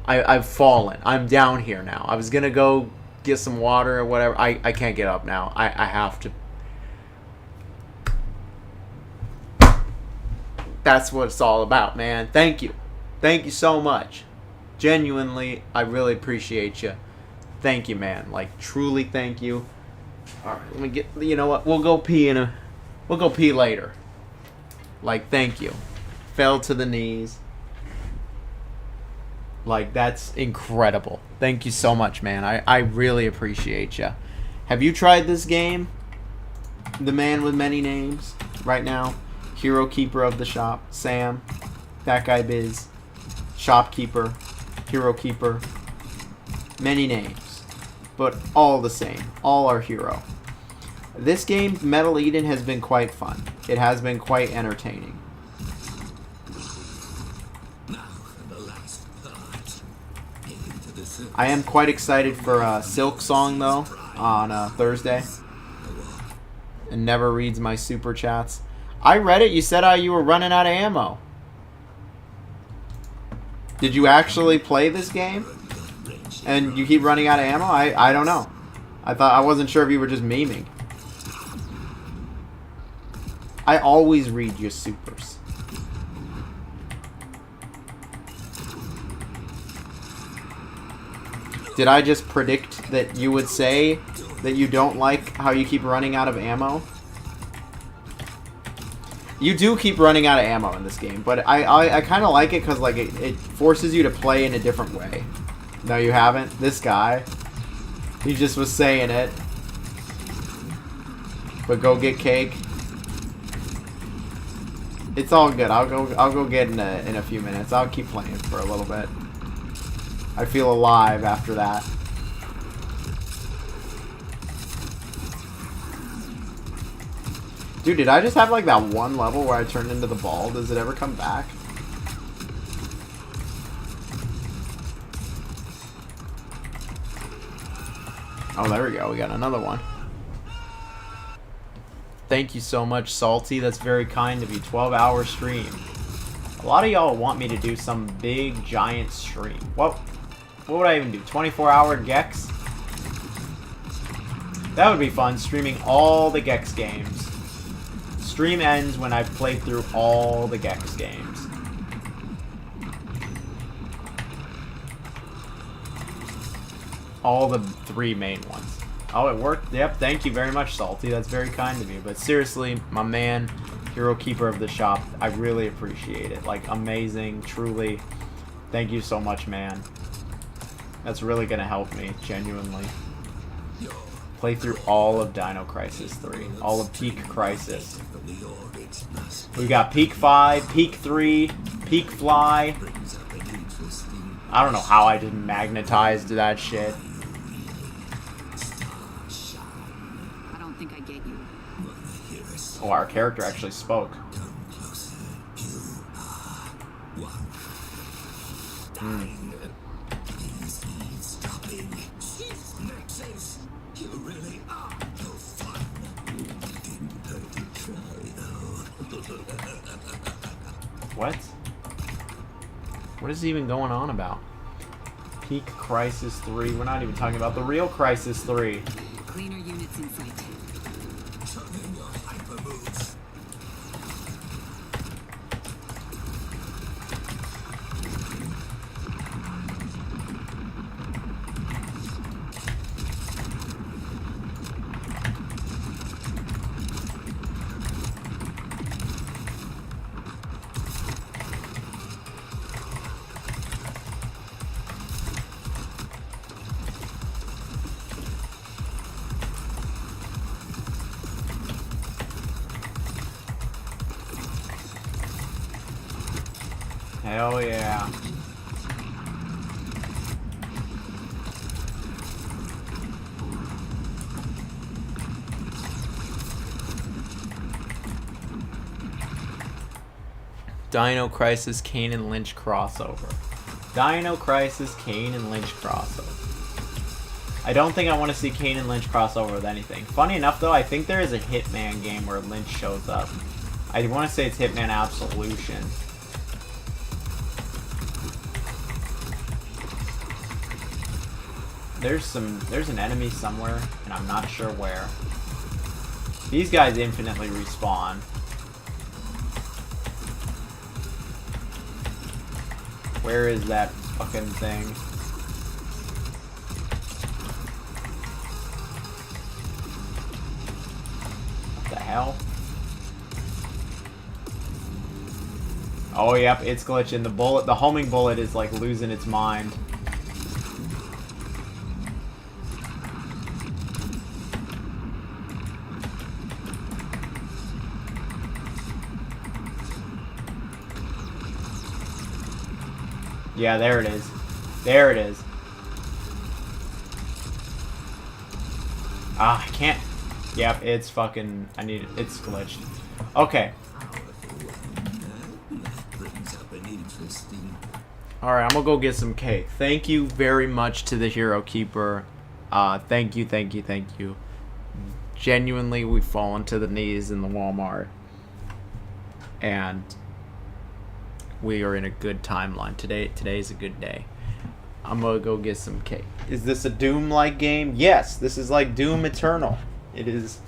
I've fallen. I'm down here now. I was gonna go get some water or whatever. I can't get up now. I have to. That's what it's all about, man. Thank you. Thank you so much. Genuinely, I really appreciate you. Thank you, man. Like, truly thank you. Alright, let me get, you know what? We'll go pee we'll go pee later. Like, thank you. Fell to the knees. Like, that's incredible. Thank you so much, man. I really appreciate you. Have you tried this game? The man with many names right now. Hero keeper of the shop. Sam. That guy Biz. Shopkeeper. Hero keeper. Many names. But all the same. All are hero. This game, Metal Eden, has been quite fun. It has been quite entertaining. I am quite excited for Silk Song, though, on Thursday. And never reads my super chats. I read it. You said you were running out of ammo. Did you actually play this game? And you keep running out of ammo? I don't know. I wasn't sure if you were just memeing. I always read your supers. Did I just predict that you would say that you don't like how you keep running out of ammo? You do keep running out of ammo in this game, but I kind of like it because like it forces you to play in a different way. No, you haven't? This guy. He just was saying it. But go get cake. It's all good. I'll go get in a few minutes. I'll keep playing for a little bit. I feel alive after that. Dude, did I just have like that one level where I turned into the ball? Does it ever come back? Oh, there we go. We got another one. Thank you so much, Salty. That's very kind of you. 12-hour stream. A lot of y'all want me to do some big, giant stream. What would I even do? 24-hour Gex? That would be fun, streaming all the Gex games. Stream ends when I've played through all the Gex games. All the 3 main ones. Oh, it worked? Yep, thank you very much, Salty. That's very kind of you. But seriously, my man, Hero Keeper of the Shop, I really appreciate it. Like, amazing, truly. Thank you so much, man. That's really gonna help me, genuinely. Play through all of Dino Crisis 3. All of Peak Crisis. We got Peak 5, Peak 3, Peak Fly. I don't know how I just magnetized that shit. I don't think I get you. Oh, our character actually spoke. What? What is he even going on about? Peak Crisis 3. We're not even talking about the real Crisis 3. Cleaner units in sight. Hell yeah. Dino Crisis Kane and Lynch crossover. Dino Crisis Kane and Lynch crossover. I don't think I want to see Kane and Lynch crossover with anything. Funny enough though, I think there is a Hitman game where Lynch shows up. I want to say it's Hitman Absolution. There's an enemy somewhere, and I'm not sure where. These guys infinitely respawn. Where is that fucking thing? What the hell? Oh, yep, it's glitching. The homing bullet is like losing its mind. Yeah, there it is. There it is. Ah, I can't. Yep, it's fucking. I need it. It's glitched. Okay. Alright, I'm gonna go get some cake. Thank you very much to the Hero Keeper. Thank you, thank you, thank you. Genuinely, we've fallen to the knees in the Walmart. And we are in a good timeline. Today's a good day. I'm gonna go get some cake. Is this a Doom-like game? Yes, this is like Doom Eternal. It is,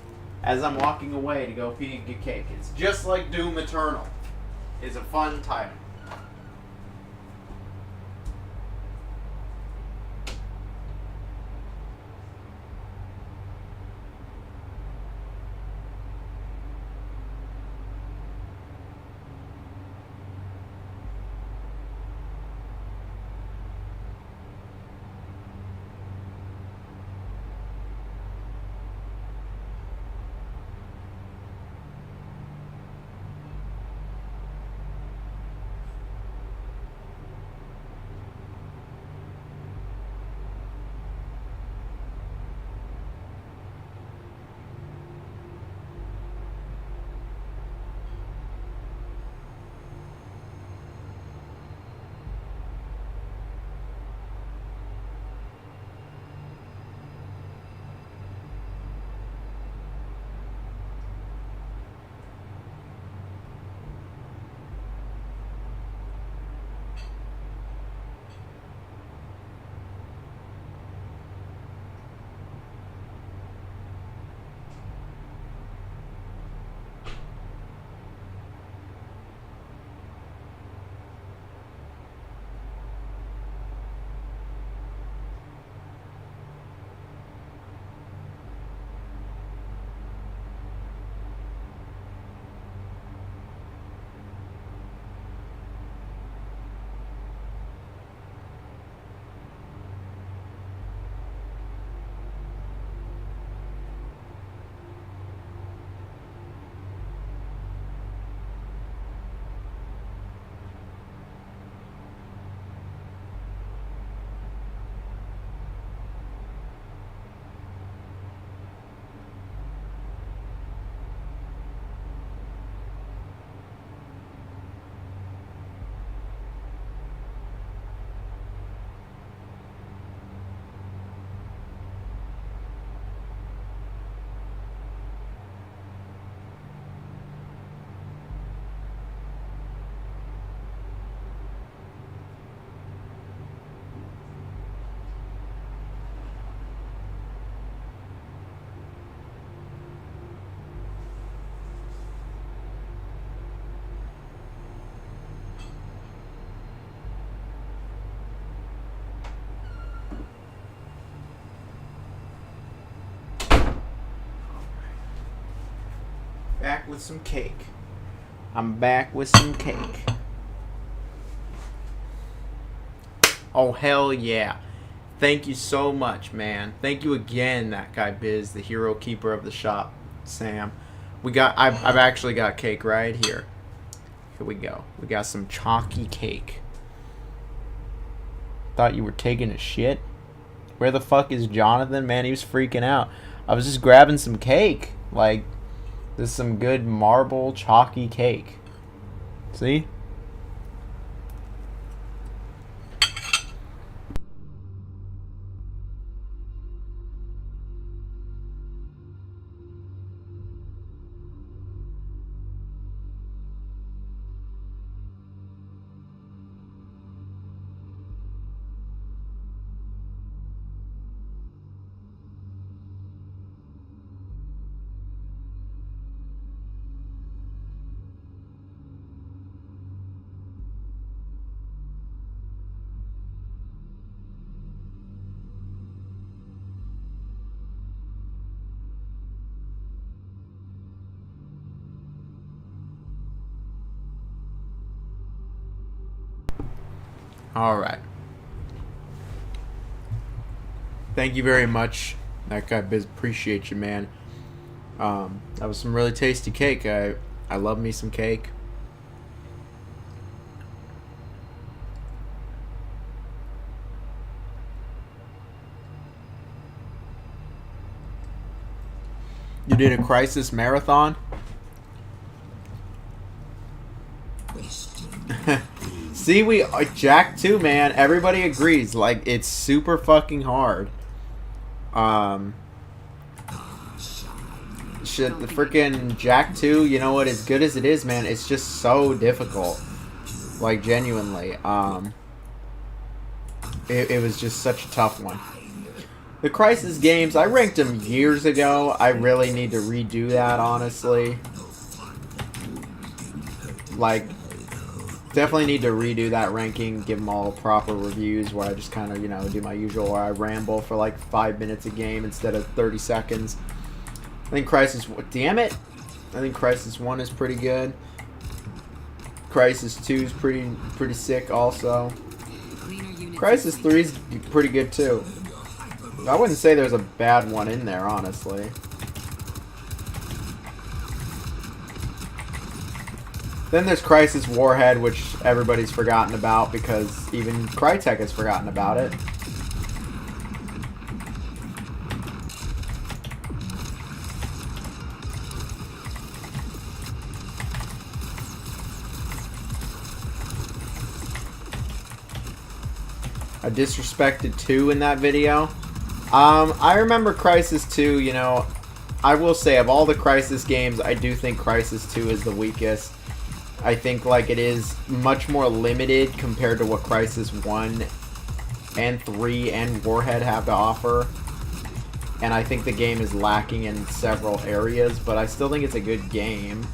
as I'm walking away to go get cake. It's just like Doom Eternal. It's a fun title. Back with some cake. I'm back with some cake. Oh, hell yeah. Thank you so much, man. Thank you again, that guy Biz, the hero keeper of the shop, Sam. I've actually got cake right here. Here we go. We got some chalky cake. Thought you were taking a shit? Where the fuck is Jonathan? Man, he was freaking out. I was just grabbing some cake. Like, this is some good marble chalky cake. See? Alright. Thank you very much. That guy Biz, appreciate you, man. That was some really tasty cake. I love me some cake. You did a Crisis marathon? See, Jack 2, man. Everybody agrees. Like, it's super fucking hard. Shit, the freaking Jack 2, you know what? As good as it is, man, it's just so difficult. Like, genuinely. It was just such a tough one. The Crisis games, I ranked them years ago. I really need to redo that, honestly. Like, definitely need to redo that ranking, give them all proper reviews where I just kind of, you know, do my usual where I ramble for like 5 minutes a game instead of 30 seconds. I think Crisis... Damn it! I think Crisis 1 is pretty good. Crisis 2 is pretty sick also. Crisis 3 is pretty good too. I wouldn't say there's a bad one in there, honestly. Then there's Crisis Warhead, which everybody's forgotten about because even Crytek has forgotten about it. I disrespected 2 in that video. I remember Crisis 2, you know, I will say of all the Crisis games, I do think Crisis 2 is the weakest. I think like it is much more limited compared to what Crisis 1 and 3 and Warhead have to offer. And I think the game is lacking in several areas, but I still think it's a good game.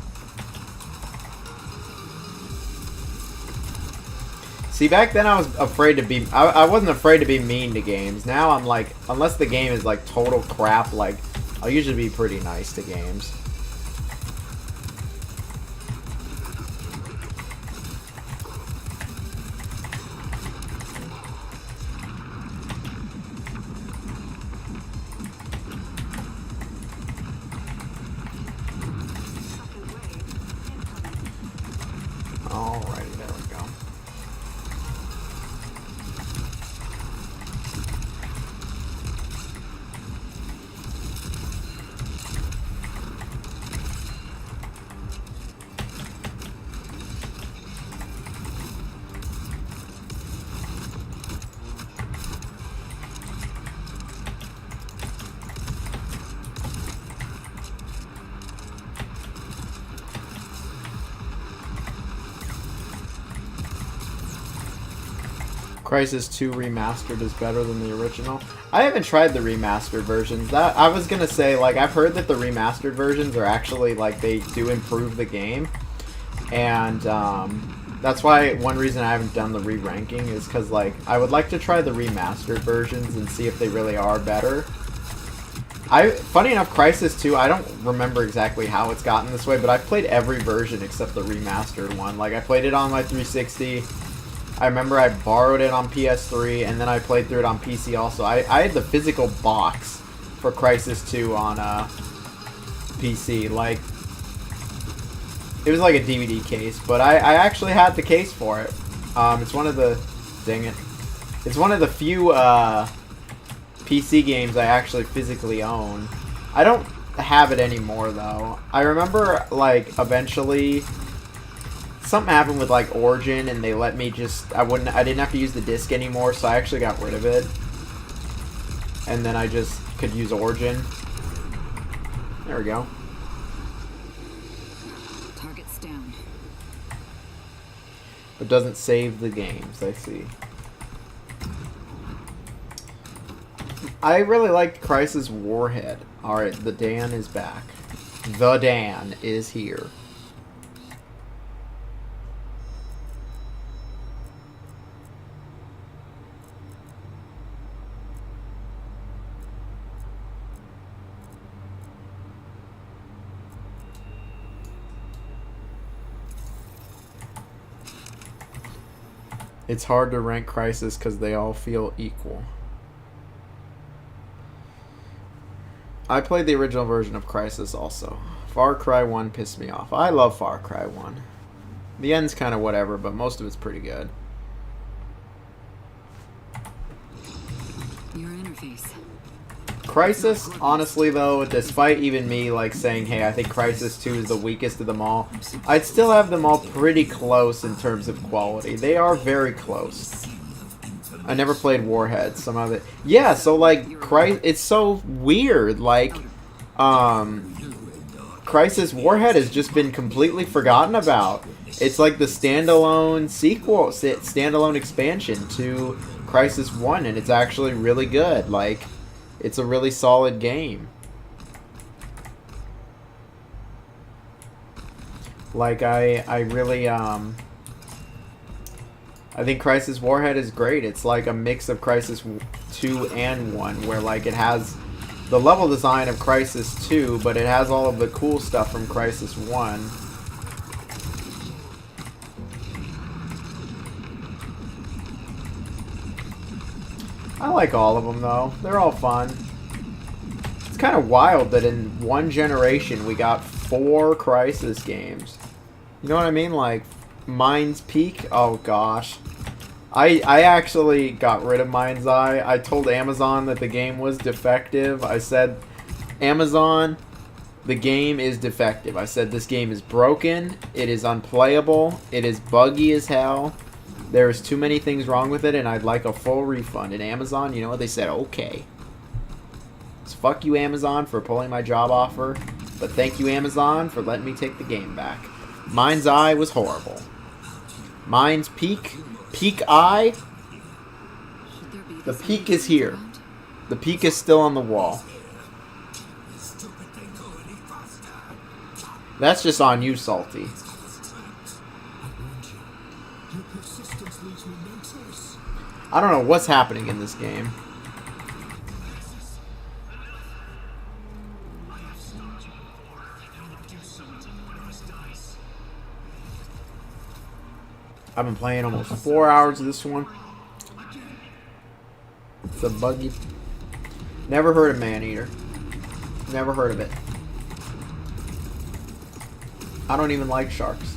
See, back then I was afraid to be... I wasn't afraid to be mean to games. Now I'm like, unless the game is like total crap, like, I'll usually be pretty nice to games. Alrighty, there we go. Crisis 2 Remastered is better than the original. I haven't tried the remastered versions. That I was gonna say, like, I've heard that the remastered versions are actually, like, they do improve the game. And, that's why one reason I haven't done the re-ranking is because, like, I would like to try the remastered versions and see if they really are better. Funny enough, Crysis 2, I don't remember exactly how it's gotten this way, but I've played every version except the remastered one. Like, I played it on my 360. I remember I borrowed it on PS3, and then I played through it on PC also. I had the physical box for Crysis 2 on PC. Like, it was like a DVD case, but I actually had the case for it. It's one of the... Dang it. It's one of the few PC games I actually physically own. I don't have it anymore, though. I remember, like, eventually... Something happened with, like, Origin, and they let me just... I didn't have to use the disc anymore, so I actually got rid of it. And then I just could use Origin. There we go. Target's down. It doesn't save the games, I see. I really liked Crysis Warhead. Alright, the Dan is back. The Dan is here. It's hard to rank Crysis because they all feel equal. I played the original version of Crysis also. Far Cry 1 pissed me off. I love Far Cry 1. The end's kind of whatever, but most of it's pretty good. Your interface. Crysis, honestly though, despite even me like saying, hey, I think Crysis 2 is the weakest of them all, I'd still have them all pretty close in terms of quality. They are very close. I never played Warhead, some of it. Yeah, so like, it's so weird, like, Crysis Warhead has just been completely forgotten about. It's like the standalone sequel, standalone expansion to Crysis 1, and it's actually really good. Like, it's a really solid game. Like, I really, I think Crysis Warhead is great. It's like a mix of Crysis 2 and 1, where, like, it has the level design of Crysis 2, but it has all of the cool stuff from Crysis 1. I like all of them, though. They're all fun. It's kind of wild that in one generation we got 4 Crysis games. You know what I mean? Like, Mind's Peak? Oh, gosh. I actually got rid of Mind's Eye. I told Amazon that the game was defective. I said, Amazon, the game is defective. I said, this game is broken. It is unplayable. It is buggy as hell. There's too many things wrong with it, and I'd like a full refund. And Amazon, you know what? They said, okay. So fuck you, Amazon, for pulling my job offer. But thank you, Amazon, for letting me take the game back. Mind's Eye was horrible. Mind's Peak? Peak Eye? The peak is here. The peak is still on the wall. That's just on you, Salty. I don't know what's happening in this game. I've been playing almost 4 hours of this one. It's a buggy. Never heard of Maneater. Never heard of it. I don't even like sharks.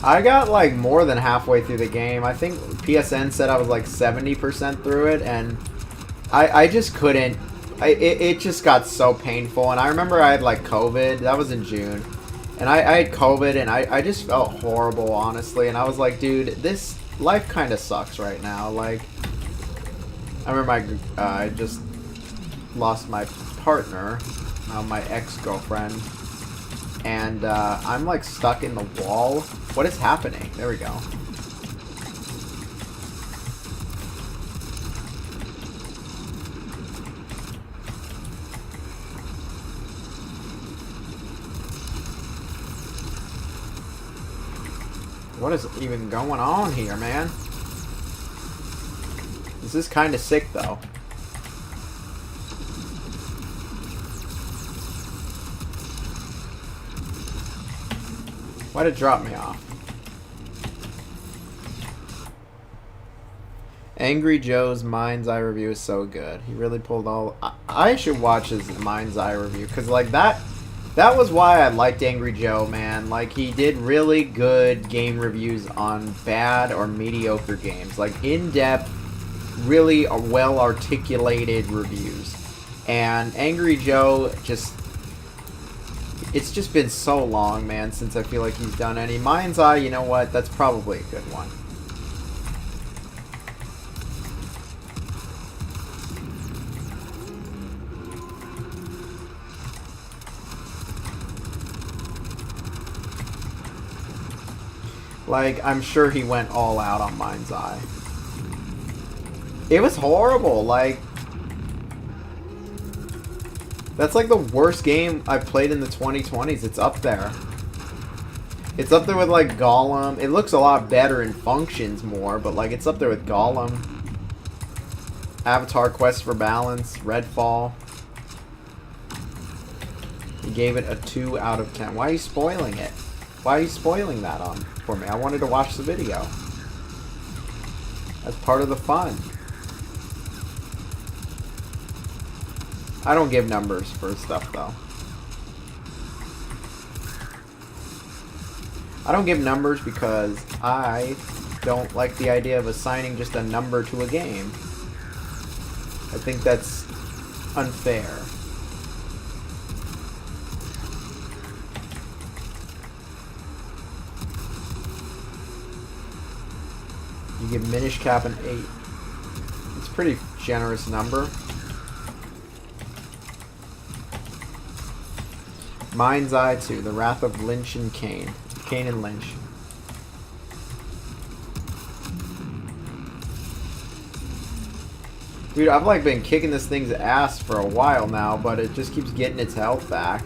I got like more than halfway through the game. I think PSN said I was like 70% through it, and I just couldn't. It just got so painful. And I remember I had like COVID. That was in June. And I had COVID, and I just felt horrible, honestly. And I was like, dude, this life kind of sucks right now. Like, I remember I just lost my partner, my ex-girlfriend. And I'm like stuck in the wall. What is happening? There we go. What is even going on here, man? This is kind of sick, though. Why'd it drop me off? Angry Joe's Mind's Eye review is so good. He really pulled all... I should watch his Mind's Eye review, because, like, that was why I liked Angry Joe, man. Like, he did really good game reviews on bad or mediocre games. Like, in-depth, really well-articulated reviews. And Angry Joe just... It's just been so long, man, since I feel like he's done any. Mind's Eye, you know what? That's probably a good one. Like, I'm sure he went all out on Mind's Eye. It was horrible, like... That's like the worst game I've played in the 2020s. It's up there. It's up there with, like, Gollum. It looks a lot better and functions more, but, like, it's up there with Gollum. Avatar Quest for Balance, Redfall. He gave it a 2 out of 10. Why are you spoiling it? Why are you spoiling that for me? I wanted to watch the video. That's part of the fun. I don't give numbers for stuff, though. I don't give numbers because I don't like the idea of assigning just a number to a game. I think that's unfair. You give Minish Cap an 8. It's a pretty generous number. Mind's Eye 2, The Wrath of Lynch and Kane. Kane and Lynch. Dude, I've like been kicking this thing's ass for a while now, but it just keeps getting its health back.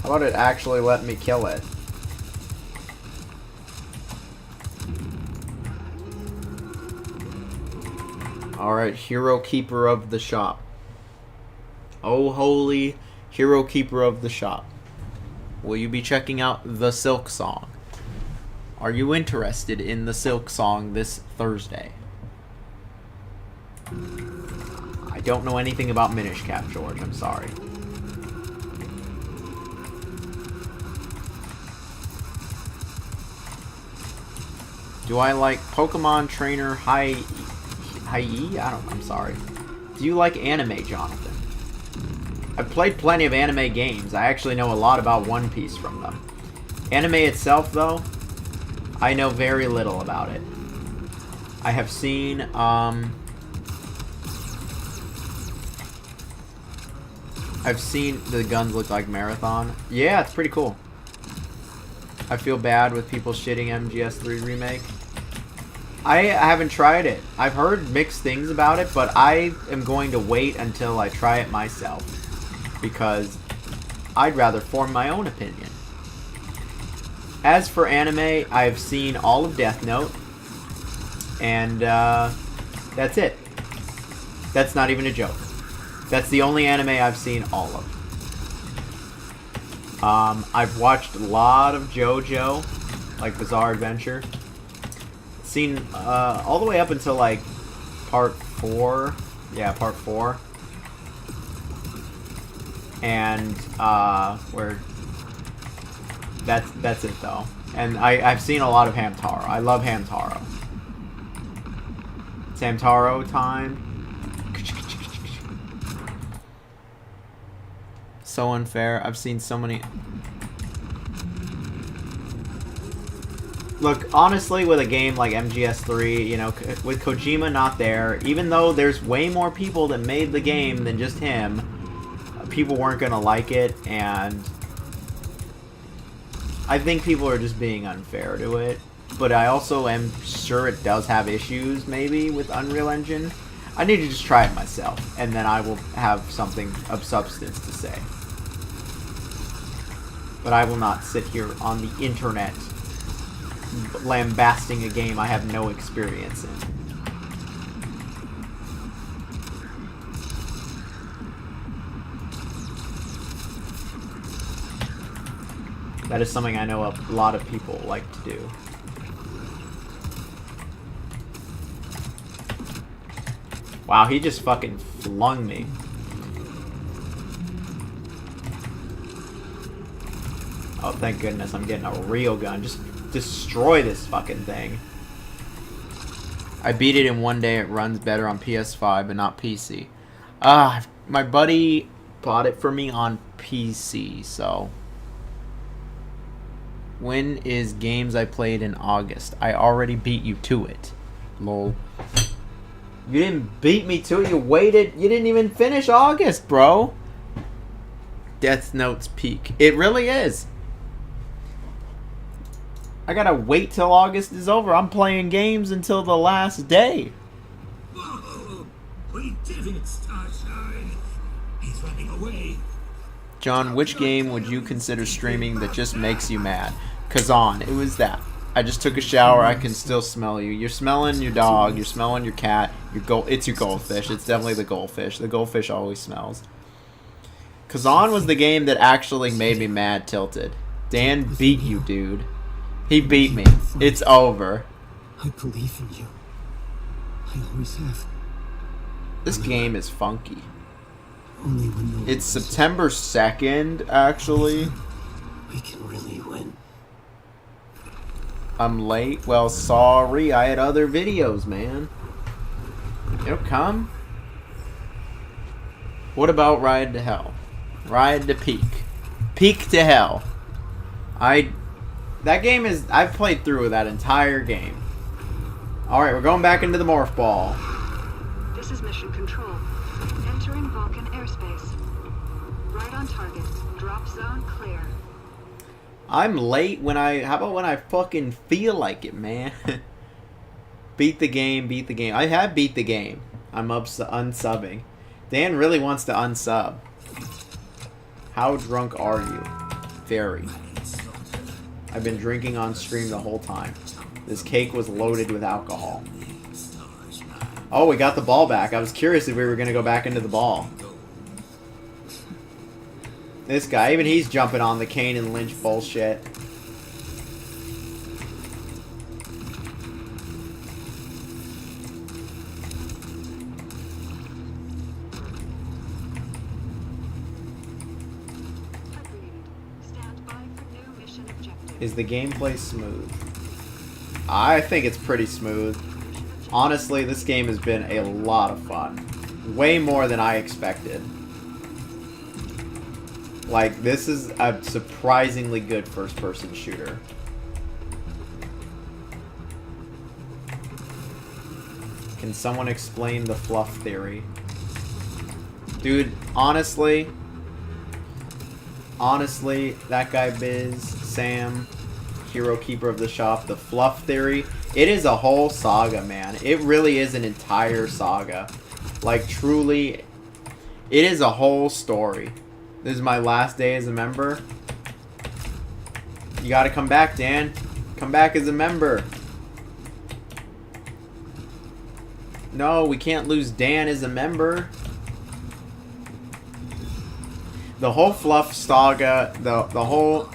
How about it actually let me kill it? Alright, Hero Keeper of the Shop. Oh, holy Hero Keeper of the Shop. Will you be checking out the Silk Song? Are you interested in the Silk Song this Thursday? I don't know anything about Minish Cap, George. I'm sorry. Do I like Pokemon Trainer Hi? I'm sorry. Do you like anime, Jonathan? I've played plenty of anime games. I actually know a lot about One Piece from them. Anime itself, though, I know very little about it. I have seen, I've seen the guns look like Marathon. Yeah, it's pretty cool. I feel bad with people shitting MGS3 Remake. I haven't tried it. I've heard mixed things about it, but I am going to wait until I try it myself. Because I'd rather form my own opinion. As for anime, I've seen all of Death Note. And that's it. That's not even a joke. That's the only anime I've seen all of. I've watched a lot of JoJo, like Bizarre Adventure. Seen all the way up until like part 4. Yeah, part 4. And where that's it though. And I've seen a lot of Hamtaro. I love Hamtaro. It's Hamtaro time. So unfair. I've seen so many. Look, honestly, with a game like MGS3, you know, with Kojima not there, even though there's way more people that made the game than just him, people weren't gonna like it, and I think people are just being unfair to it. But I also am sure it does have issues, maybe, with Unreal Engine. I need to just try it myself, and then I will have something of substance to say. But I will not sit here on the internet lambasting a game I have no experience in. That is something I know a lot of people like to do. Wow, he just fucking flung me. Oh, thank goodness I'm getting a real gun. Just destroy this fucking thing. I beat it in one day. It runs better on PS5 but not PC. My buddy bought it for me on PC, so... When is games I played in August? I already beat you to it. Lol. You didn't beat me to it. You waited. You didn't even finish August, bro. Death Note's peak. It really is. I gotta wait till August is over. I'm playing games until the last day. Whoa, we did it, Starshine. He's running away. John, which game would you consider streaming that just makes you mad? Kazan. It was that. I just took a shower. I can still smell you. You're smelling your dog. You're smelling your cat. It's your goldfish. It's definitely the goldfish. The goldfish always smells. Kazan was the game that actually made me mad tilted. Dan beat you, dude. He beat me. It's over. I believe in you. I always have. This game is funky. Only when It's September 2nd, actually. we can really win. I'm late. Well, sorry. I had other videos, man. It'll come. What about Ride to Hell? Ride to Peak. Peak to Hell. That game is... I've played through that entire game. Alright, we're going back into the Morph Ball. This is Mission Control. Entering Vulcan airspace. Right on target. Drop zone clear. I'm late when I... How about when I fucking feel like it, man? Beat the game, beat the game. I have beat the game. I'm unsubbing. Dan really wants to unsub. How drunk are you? Very. I've been drinking on stream the whole time. This cake was loaded with alcohol. Oh, we got the ball back. I was curious if we were going to go back into the ball. This guy, even he's jumping on the Kane and Lynch bullshit. Stand by for new mission objective. Is the gameplay smooth? I think it's pretty smooth. Honestly, this game has been a lot of fun. Way more than I expected. Like, this is a surprisingly good first-person shooter. Can someone explain the fluff theory? Dude, honestly, that guy Biz, Sam, Hero Keeper of the Shop, the fluff theory, it is a whole saga, man. It really is an entire saga. Like, truly, it is a whole story. This is my last day as a member. You gotta come back, Dan. Come back as a member. No, we can't lose Dan as a member. The whole fluff saga, the whole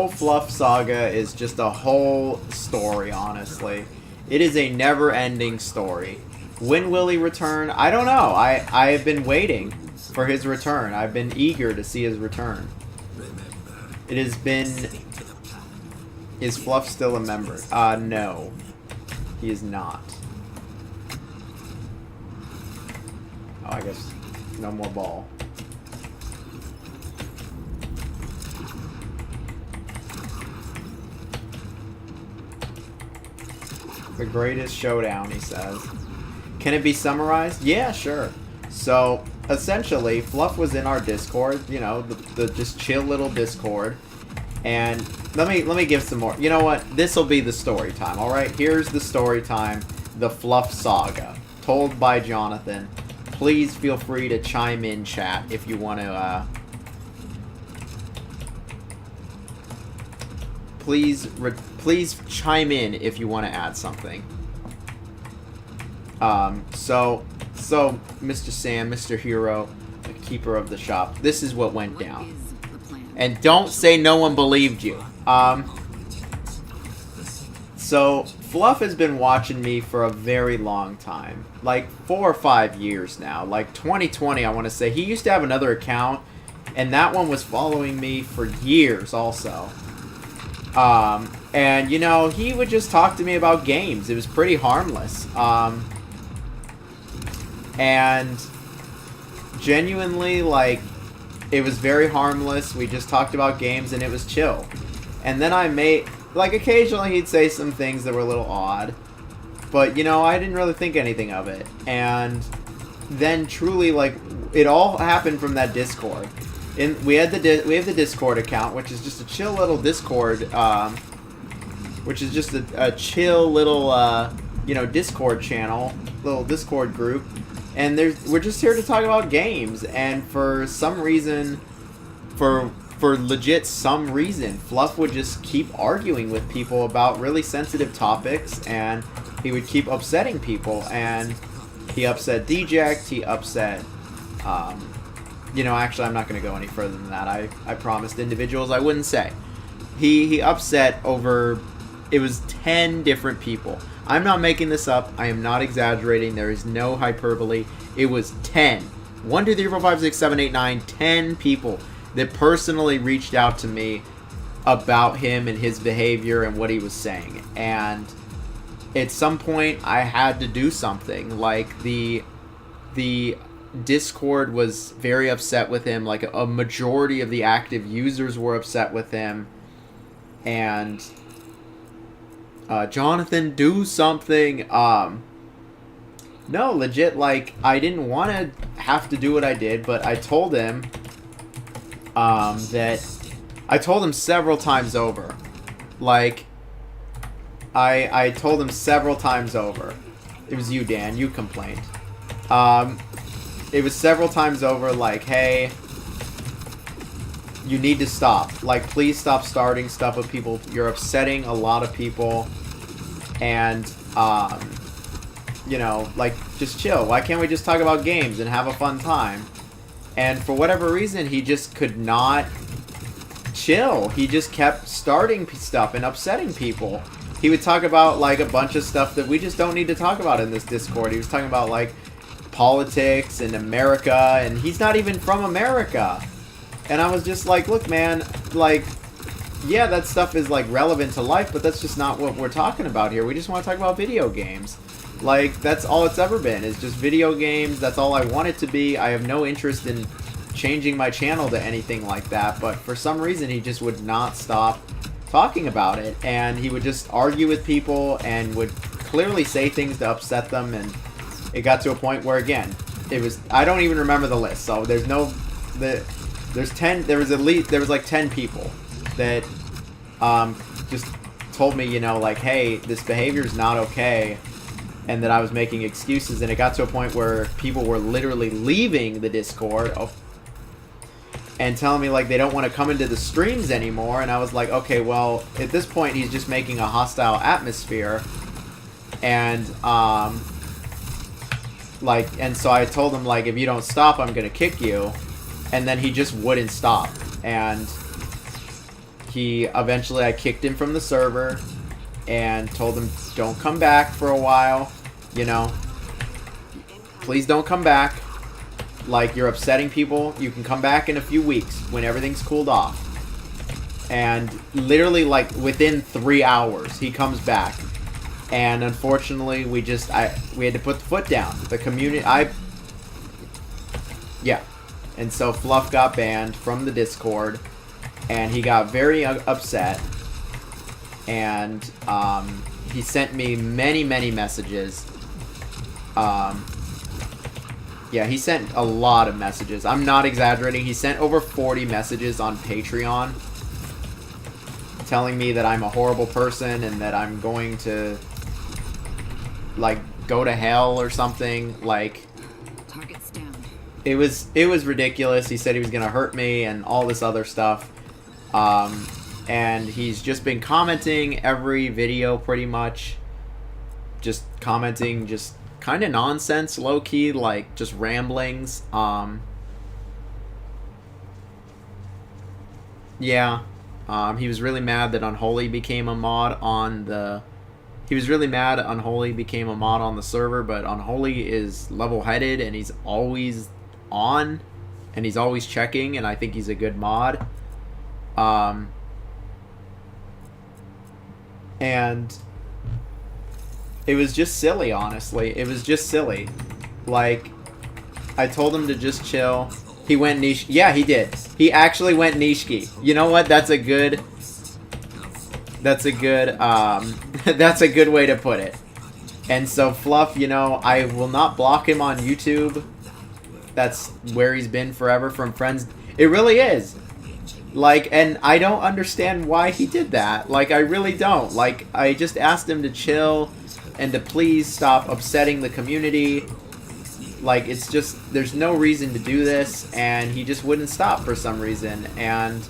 fluff saga is just a whole story, honestly. It is a never-ending story. When will he return? I don't know. I have been waiting for his return. I've been eager to see his return. It has been... Is Fluff still a member? No. He is not. Oh, I guess no more ball. The greatest showdown, he says. Can it be summarized? Yeah, sure. So, essentially, Fluff was in our Discord, you know, the just chill little Discord. And let me give some more. You know what? This'll be the story time, alright? Here's the story time, the Fluff Saga, told by Jonathan. Please feel free to chime in, chat, if you want to, please chime in if you want to add something. So Mr. Sam, Mr. Hero, the keeper of the shop, this is what went down. And don't say no one believed you. So Fluff has been watching me for a very long time, like 4 or 5 years now. Like 2020, I want to say. He used to have another account, and that one was following me for years also. And you know, he would just talk to me about games. It was pretty harmless. And genuinely, like, it was very harmless. We just talked about games and it was chill. And then like, occasionally he'd say some things that were a little odd, but you know, I didn't really think anything of it. And then truly, like, it all happened from that Discord. We have the Discord account, which is just a chill little Discord, which is just a chill little, you know, Discord channel, little Discord group. And we're just here to talk about games, and for some reason, for legit some reason, Fluff would just keep arguing with people about really sensitive topics, and he would keep upsetting people, and he upset Deject, he upset, you know, actually I'm not going to go any further than that. I promised individuals I wouldn't say. He upset over, it was 10 different people. I'm not making this up. I am not exaggerating. There is no hyperbole. It was 10. 1, 2, 3, 4, 5, 6, 7, 8, 9, 10 people that personally reached out to me about him and his behavior and what he was saying. And at some point, I had to do something. Like, the Discord was very upset with him. Like, a majority of the active users were upset with him. And Jonathan, do something. No, legit, like, I didn't want to have to do what I did, but I told him that I told him several times over. Like, I told him several times over. It was you, Dan. You complained. It was several times over, like, hey, you need to stop. Like, please stop starting stuff with people. You're upsetting a lot of people. And, you know, like, just chill. Why can't we just talk about games and have a fun time? And for whatever reason, he just could not chill. He just kept starting stuff and upsetting people. He would talk about, like, a bunch of stuff that we just don't need to talk about in this Discord. He was talking about, like, politics and America, and he's not even from America. And I was just like, look, man, like, yeah, that stuff is, like, relevant to life, but that's just not what we're talking about here. We just want to talk about video games. Like, that's all it's ever been, is just video games. That's all I want it to be. I have no interest in changing my channel to anything like that, but for some reason, he just would not stop talking about it, and he would just argue with people and would clearly say things to upset them, and it got to a point where, again, it was, I don't even remember the list, so there's no, there's 10, there was like 10 people that just told me, you know, like, hey, this behavior is not okay, and that I was making excuses, and it got to a point where people were literally leaving the Discord and telling me, like, they don't want to come into the streams anymore, and I was like, okay, well, at this point, he's just making a hostile atmosphere, and, like, and so I told him, like, if you don't stop, I'm gonna kick you, and then he just wouldn't stop, and eventually I kicked him from the server, and told him, don't come back for a while, you know, please don't come back, like, you're upsetting people, you can come back in a few weeks, when everything's cooled off. And literally, like, within 3 hours, he comes back, and unfortunately, we had to put the foot down. The community, yeah, and so Fluff got banned from the Discord, and he got very upset, and he sent me many, many messages. Yeah, he sent a lot of messages. I'm not exaggerating. He sent over 40 messages on Patreon telling me that I'm a horrible person and that I'm going to, like, go to hell or something. Like, Target's down. It was ridiculous. He said he was going to hurt me and all this other stuff. and he's just been commenting every video pretty much. Just commenting just kind of nonsense, low-key, like just ramblings. Yeah. He was really mad that Unholy became a mod on the... He was really mad Unholy became a mod on the server, but Unholy is level-headed, and he's always on, and he's always checking, and I think he's a good mod. And it was just silly, honestly. It was just silly. Like, I told him to just chill. He went niche. Yeah, he did. He actually went Nishiki. You know what? That's a good... That's a good, that's a good way to put it. And so, Fluff, you know, I will not block him on YouTube. That's where he's been forever from friends. It really is. Like, and I don't understand why he did that. Like, I really don't. Like, I just asked him to chill and to please stop upsetting the community. Like, it's just, there's no reason to do this, and he just wouldn't stop for some reason. And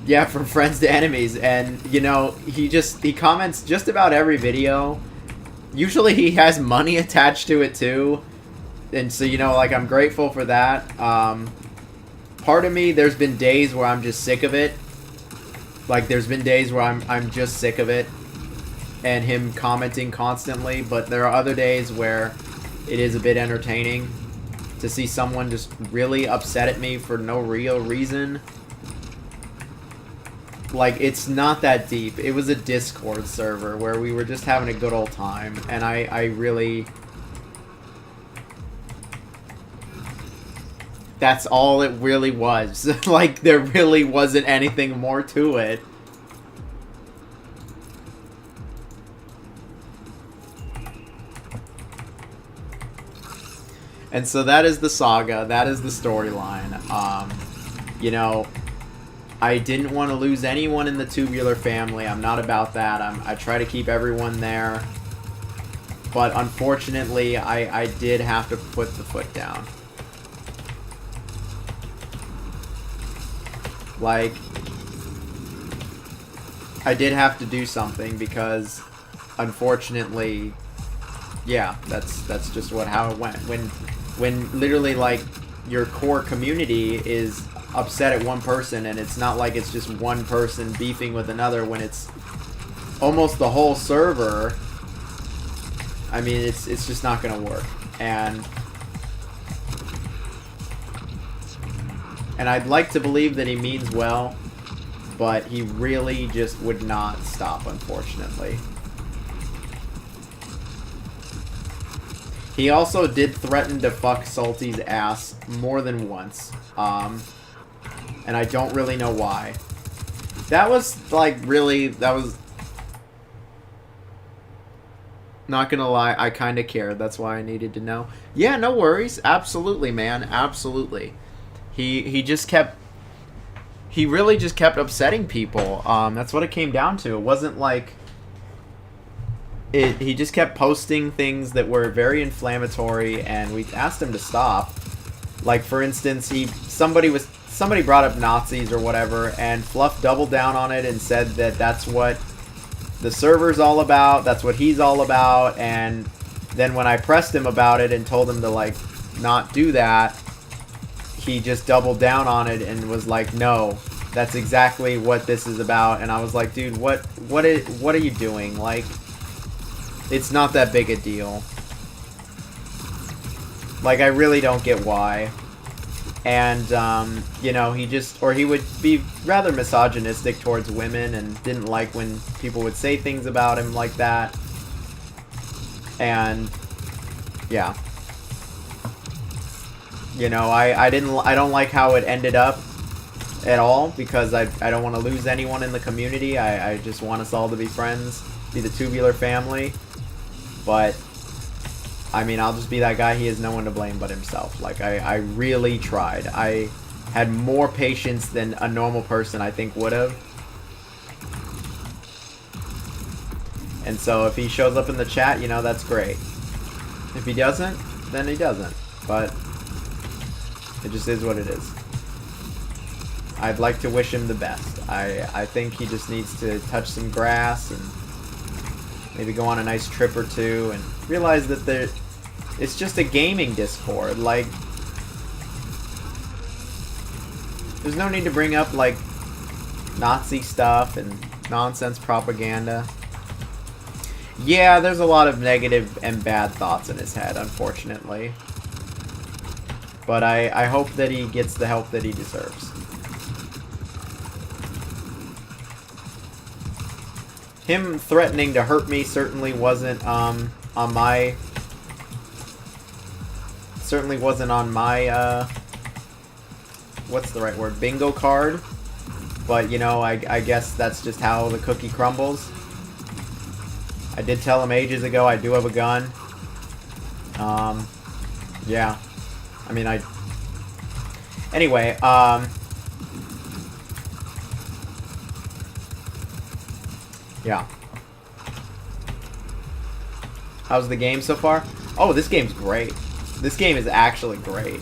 yeah, from friends to enemies. And, you know, he comments just about every video. Usually he has money attached to it too, and so, you know, like, I'm grateful for that. Part of me, there's been days where I'm just sick of it. Like, there's been days where I'm just sick of it and him commenting constantly, but there are other days where it is a bit entertaining to see someone just really upset at me for no real reason. Like, it's not that deep. It was a Discord server where we were just having a good old time, and I really... That's all it really was. Like, there really wasn't anything more to it. And so that is the saga. That is the storyline. You know... I didn't want to lose anyone in the Tubular family. I'm not about that. I try to keep everyone there. But unfortunately, I did have to put the foot down. Like, I did have to do something because, unfortunately, yeah, that's just how it went. When literally, like, your core community is upset at one person, and it's not like it's just one person beefing with another, when it's almost the whole server. I mean, it's just not gonna work. And I'd like to believe that he means well, but he really just would not stop, unfortunately. He also did threaten to fuck Salty's ass more than once. And I don't really know why. That was, like, really, that was... Not gonna lie, I kinda cared. That's why I needed to know. Yeah, no worries. Absolutely, man. Absolutely. He just kept... He really just kept upsetting people. That's what it came down to. It wasn't like... He just kept posting things that were very inflammatory, and we asked him to stop. Like, for instance, somebody brought up Nazis or whatever, and Fluff doubled down on it and said that that's what the server's all about, that's what he's all about. And then when I pressed him about it and told him to, like, not do that, he just doubled down on it and was like, no, that's exactly what this is about. And I was like, dude, what are you doing? Like, it's not that big a deal. Like, I really don't get why. And, you know, he would be rather misogynistic towards women and didn't like when people would say things about him like that. And, yeah. You know, I don't like how it ended up at all, because I don't want to lose anyone in the community. I just want us all to be friends, be the Tubular family. But... I mean, I'll just be that guy. He has no one to blame but himself. Like, I really tried. I had more patience than a normal person, I think, would have. And so if he shows up in the chat, you know, that's great. If he doesn't, then he doesn't. But it just is what it is. I'd like to wish him the best. I think he just needs to touch some grass and maybe go on a nice trip or two and realize that it's just a gaming Discord. Like, there's no need to bring up, like, Nazi stuff and nonsense propaganda. Yeah, there's a lot of negative and bad thoughts in his head, unfortunately. But I hope that he gets the help that he deserves. Him threatening to hurt me certainly wasn't on my what's the right word, bingo card. But, you know, I guess that's just how the cookie crumbles. I did tell him ages ago I do have a gun. Yeah. I mean, anyway, yeah. How's the game so far? Oh, this game's great. This game is actually great.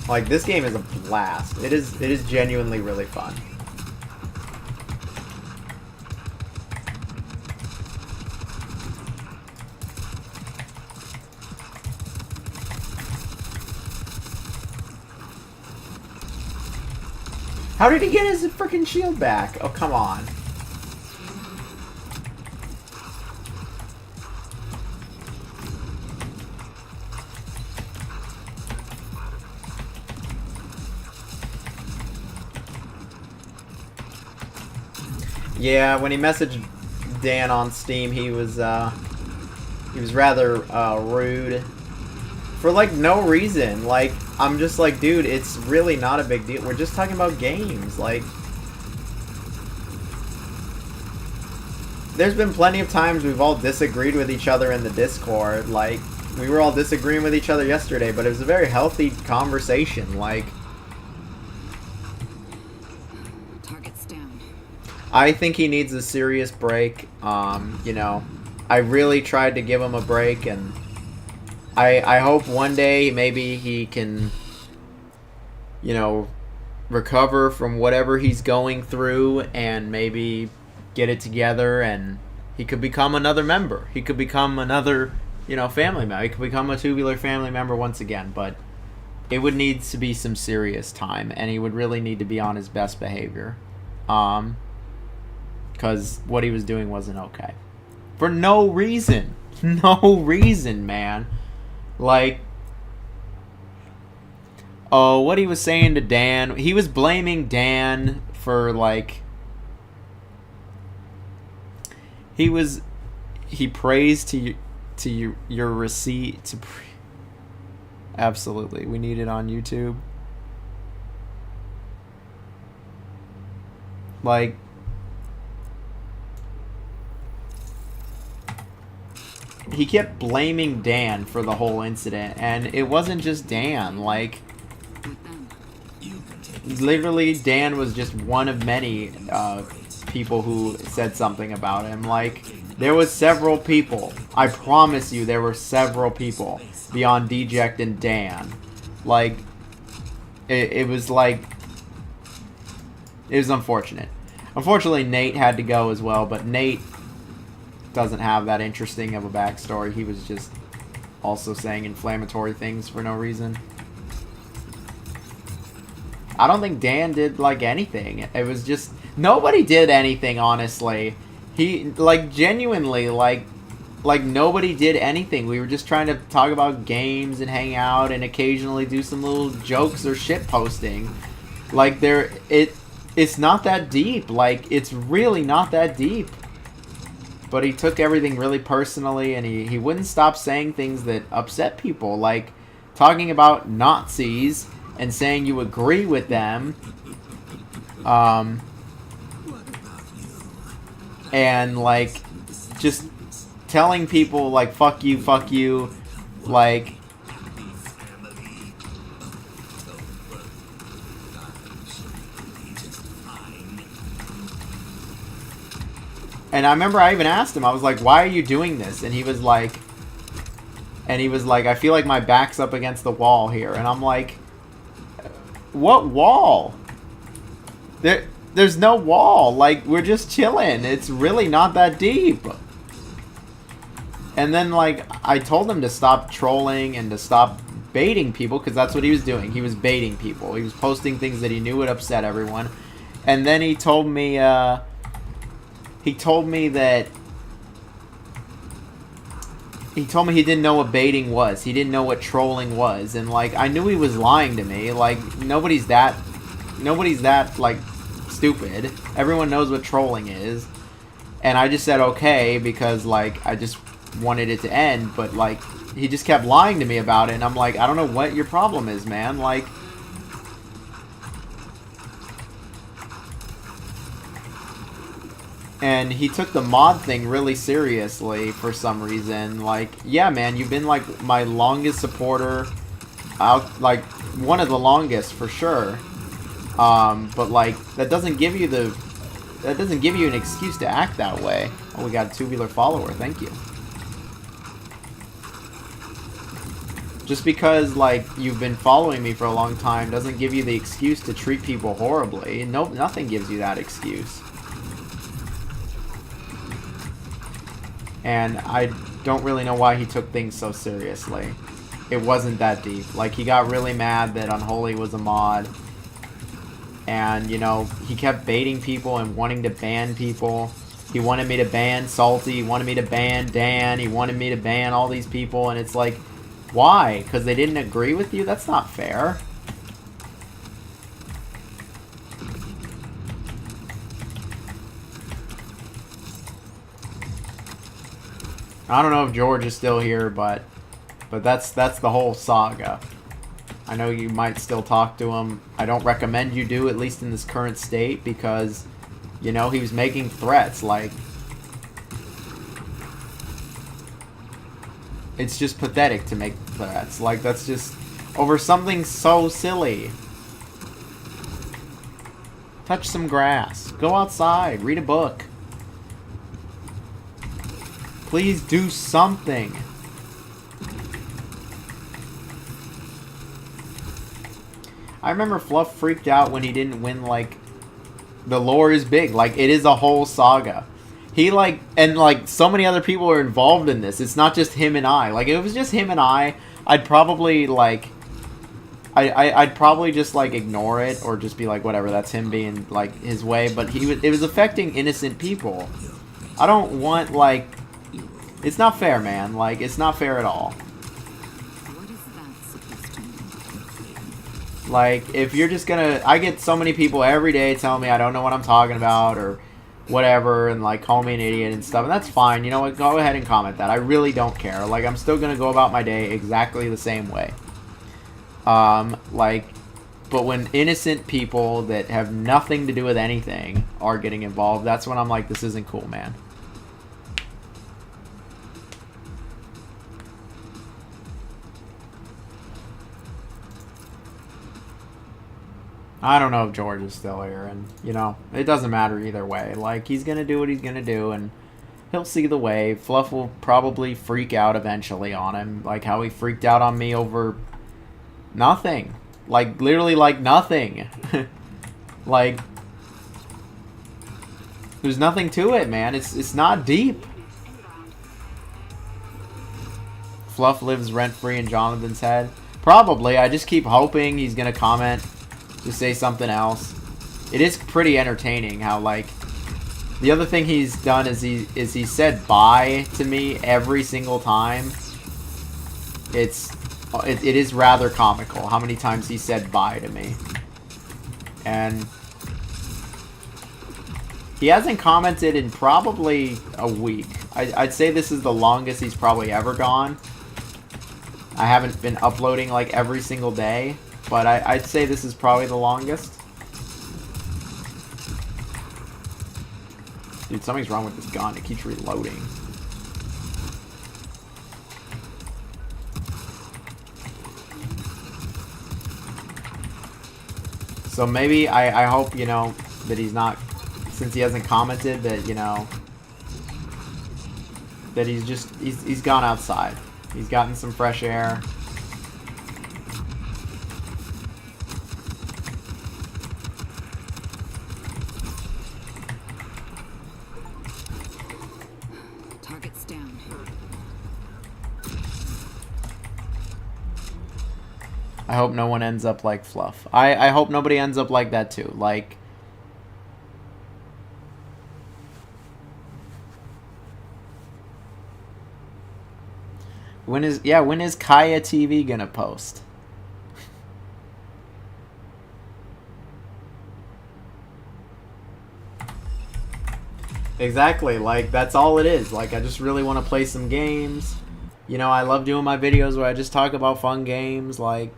Like, this game is a blast. It is genuinely really fun. How did he get his freaking shield back? Oh, come on. Yeah, when he messaged Dan on Steam, he was rather rude for like no reason. Like, I'm just like, dude, it's really not a big deal. We're just talking about games. Like, there's been plenty of times we've all disagreed with each other in the Discord. Like, we were all disagreeing with each other yesterday, but it was a very healthy conversation. Like, I think he needs a serious break. You know, I really tried to give him a break, and I hope one day maybe he can, you know, recover from whatever he's going through and maybe get it together, and he could become another member. He could become another, you know, family member. He could become a Tubular family member once again, but it would need to be some serious time, and he would really need to be on his best behavior. Because what he was doing wasn't okay. For no reason. No reason, man. Like, oh, what he was saying to Dan. He was blaming Dan for, like... He praised to your receipt. Absolutely. We need it on YouTube. Like... He kept blaming Dan for the whole incident, and it wasn't just Dan. Like, literally, Dan was just one of many people who said something about him. Like, there was several people. I promise you, there were several people beyond Deject and Dan. Like, it was like, it was unfortunate. Unfortunately, Nate had to go as well, but Nate doesn't have that interesting of a backstory. He was just also saying inflammatory things for no reason. I don't think Dan did, like, anything. It was just... Nobody did anything, honestly. He, like, genuinely, like, nobody did anything. We were just trying to talk about games and hang out and occasionally do some little jokes or shit posting. Like, it's not that deep. Like, it's really not that deep. But he took everything really personally, and he wouldn't stop saying things that upset people, like talking about Nazis and saying you agree with them, and like just telling people like fuck you, like And I remember I even asked him, I was like, why are you doing this? And he was like, I feel like my back's up against the wall here. And I'm like, what wall? There's no wall. Like, we're just chilling. It's really not that deep. And then, like, I told him to stop trolling and to stop baiting people, because that's what he was doing. He was baiting people. He was posting things that he knew would upset everyone. And then he told me, that he told me he didn't know what baiting was. He didn't know what trolling was. And, like, I knew he was lying to me. Like, nobody's that, like, stupid. Everyone knows what trolling is. And I just said okay because, like, I just wanted it to end. But, like, he just kept lying to me about it. And I'm like, I don't know what your problem is, man. Like... And he took the mod thing really seriously for some reason. Like, yeah, man, you've been, like, my longest supporter. Like, one of the longest, for sure. But, like, that doesn't give you an excuse to act that way. Oh, we got a Tubular follower. Thank you. Just because, like, you've been following me for a long time doesn't give you the excuse to treat people horribly. Nope, nothing gives you that excuse. And I don't really know why he took things so seriously. It wasn't that deep. Like, he got really mad that Unholy was a mod. And, you know, he kept baiting people and wanting to ban people. He wanted me to ban Salty. He wanted me to ban Dan. He wanted me to ban all these people. And it's like, why? Because they didn't agree with you? That's not fair. I don't know if George is still here, but that's the whole saga. I know you might still talk to him. I don't recommend you do, at least in this current state, because, you know, he was making threats. Like, it's just pathetic to make threats. Like, that's just over something so silly. Touch some grass. Go outside. Read a book. Please do something. I remember Fluff freaked out when he didn't win, like, the lore is big. Like, it is a whole saga. He, like, and, like, so many other people are involved in this. It's not just him and I. Like, if it was just him and I'd probably, like, I'd probably just, like, ignore it or just be like, whatever, that's him being, like, his way. But it was affecting innocent people. I don't want, like... It's not fair, man. Like, it's not fair at all. What is that supposed to mean? Like, if you're just gonna... I get so many people every day telling me I don't know what I'm talking about or whatever and, like, call me an idiot and stuff. And that's fine. You know what? Go ahead and comment that. I really don't care. Like, I'm still gonna go about my day exactly the same way. Like... But when innocent people that have nothing to do with anything are getting involved, that's when I'm like, this isn't cool, man. I don't know if George is still here, and, you know, it doesn't matter either way. Like, he's gonna do what he's gonna do, and he'll see the way. Fluff will probably freak out eventually on him, like how he freaked out on me over nothing. Like, literally, like, nothing. Like, there's nothing to it, man. It's not deep. Fluff lives rent-free in Jonathan's head. Probably. I just keep hoping he's gonna comment. Just say something else. It is pretty entertaining how, like, the other thing he's done is he said bye to me every single time. It is rather comical how many times he said bye to me. And he hasn't commented in probably a week. I'd say this is the longest he's probably ever gone. I haven't been uploading, like, every single day. But I'd say this is probably the longest. Dude, something's wrong with this gun. It keeps reloading. So maybe I hope, you know, that he's not... Since he hasn't commented, that, you know, that he's gone outside. He's gotten some fresh air. Target's down. I hope no one ends up like Fluff. I hope nobody ends up like that too. Like, when is Kaya TV gonna post? Exactly, like, that's all it is. Like, I just really want to play some games. You know, I love doing my videos where I just talk about fun games. Like,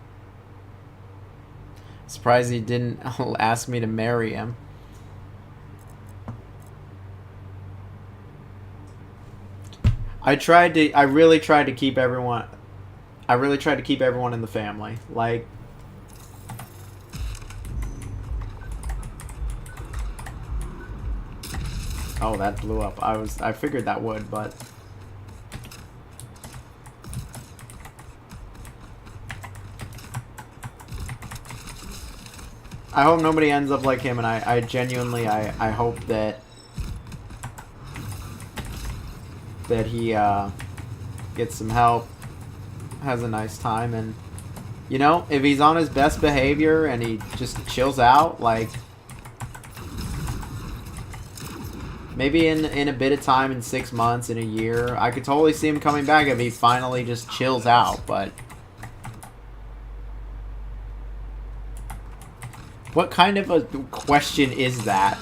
surprised he didn't ask me to marry him. I really tried to keep everyone in the family. Like, oh, that blew up. I figured that would, but I hope nobody ends up like him, and I genuinely I hope that he gets some help, has a nice time, and, you know, if he's on his best behavior and he just chills out, like, maybe in a bit of time, in 6 months, in a year, I could totally see him coming back if he finally just chills out. But what kind of a question is that?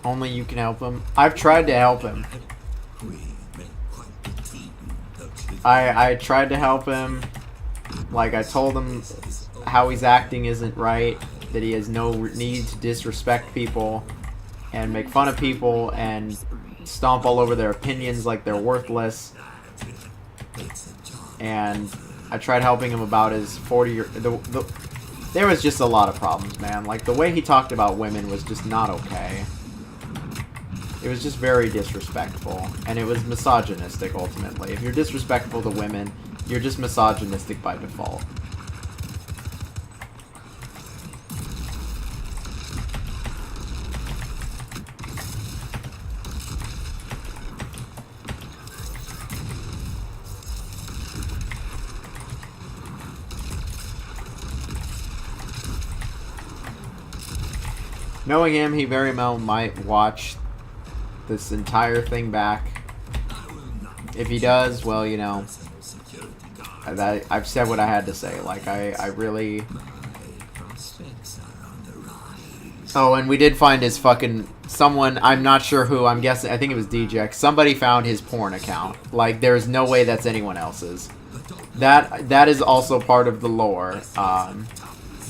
Only you can help him. I've tried to help him. I tried to help him. Like, I told him how he's acting isn't right, that he has no need to disrespect people and make fun of people and stomp all over their opinions like they're worthless. And I tried helping him about his 40-year... There was just a lot of problems, man. Like, the way he talked about women was just not okay. It was just very disrespectful, and it was misogynistic, ultimately. If you're disrespectful to women, you're just misogynistic by default. Knowing him, he very well might watch this entire thing back. If he does, well, you know, I've said what I had to say. Like, I really... Oh, and we did find his fucking... Someone, I'm not sure who, I'm guessing, I think it was DJX. Somebody found his porn account. Like, there's no way that's anyone else's. That is also part of the lore,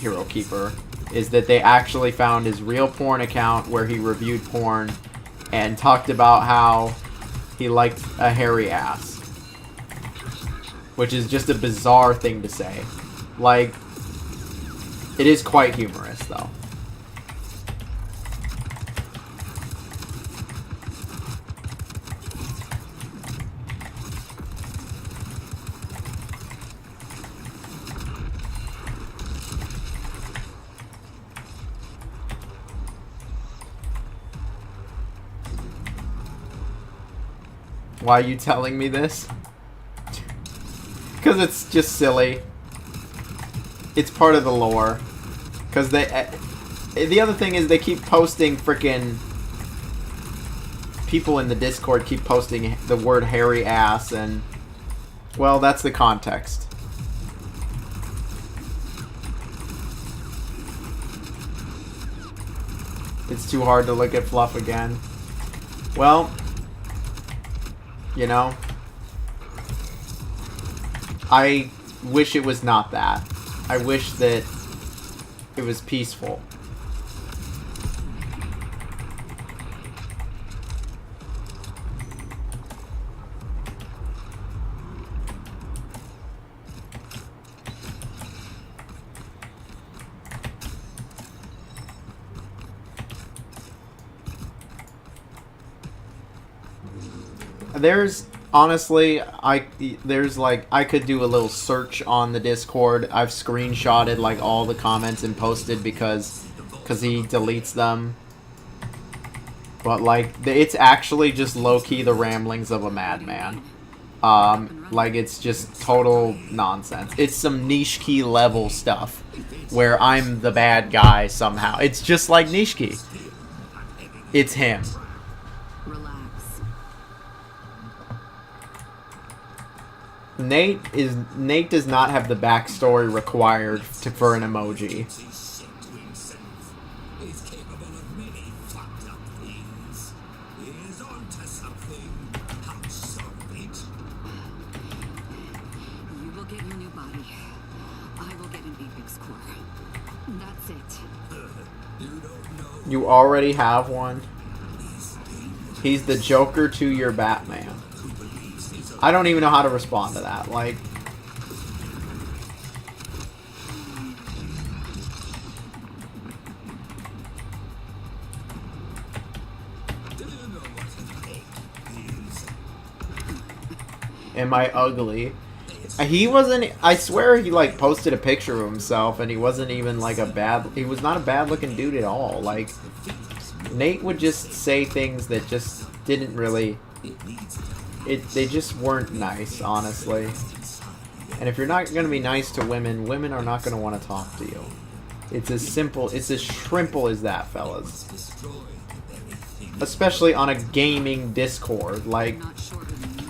Hero Keeper, is that they actually found his real porn account where he reviewed porn and talked about how he liked a hairy ass. Which is just a bizarre thing to say. Like, it is quite humorous, though. Why are you telling me this? Because it's just silly. It's part of the lore. Because they... the other thing is they keep posting frickin'... People in the Discord keep posting the word hairy ass, and... Well, that's the context. It's too hard to look at Fluff again. Well... You know, I wish it was not that. I wish that it was peaceful. there's honestly, there's like, I could do a little search on the Discord. I've screenshotted like all the comments and posted because he deletes them. But like, it's actually just low-key the ramblings of a madman. Like, it's just total nonsense. It's some niche key level stuff where I'm the bad guy somehow. It's just like niche key. It's him. Relax. Nate does not have the backstory required for an emoji. He's capable of many fucked up things. He is onto something. How so, mate? You will get your new body. I will get an Apex core. That's it. You don't know. You already have one. He's the Joker to your Batman. I don't even know how to respond to that. Like, am I ugly? He wasn't. I swear he like posted a picture of himself, and he wasn't even like a bad. He was not a bad looking dude at all. Like, Nate would just say things that just didn't really. They just weren't nice, honestly. And if you're not gonna be nice to women, women are not gonna want to talk to you. It's as simple. It's as shrimple as that, fellas. Especially on a gaming Discord, like. Not shorter than you.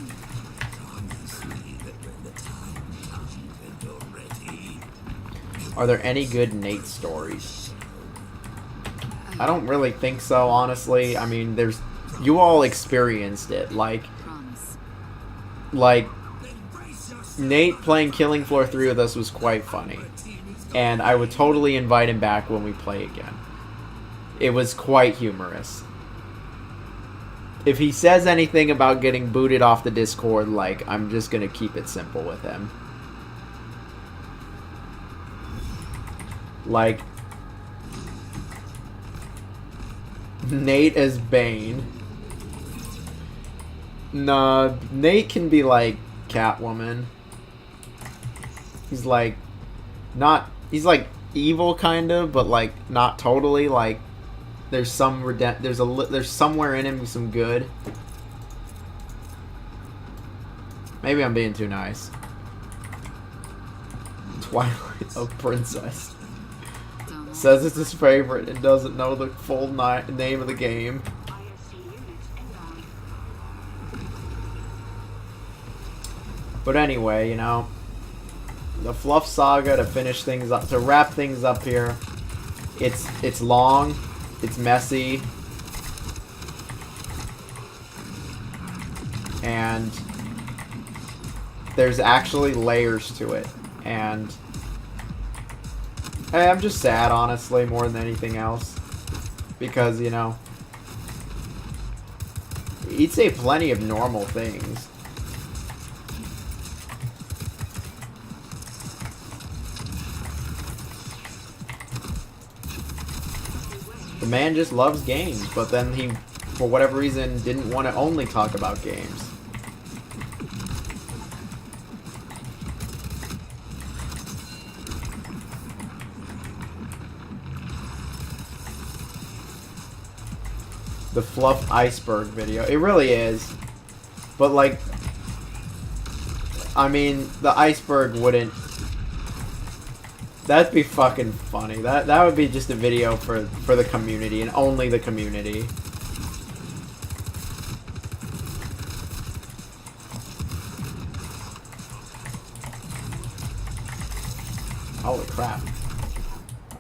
Are there any good Nate stories? I don't really think so, honestly. I mean, there's... You all experienced it. Like, Nate playing Killing Floor 3 with us was quite funny. And I would totally invite him back when we play again. It was quite humorous. If he says anything about getting booted off the Discord, like, I'm just gonna keep it simple with him. Like, Nate as Bane. Nah, Nate can be like Catwoman. He's like, not, he's like evil kind of, but like not totally. Like, there's some there's somewhere in him some good. Maybe I'm being too nice. Twilight of Princess. Says it's his favorite and doesn't know the full name of the game. But anyway, you know, the Fluff Saga, to finish things up, to wrap things up here, it's long, it's messy, and there's actually layers to it, and hey, I'm just sad, honestly, more than anything else. Because, you know, he'd say plenty of normal things. The man just loves games, but then he, for whatever reason, didn't want to only talk about games. The Fluff Iceberg video. It really is. But, like, I mean, the iceberg wouldn't... That'd be fucking funny. That would be just a video for the community, and only the community. Holy crap.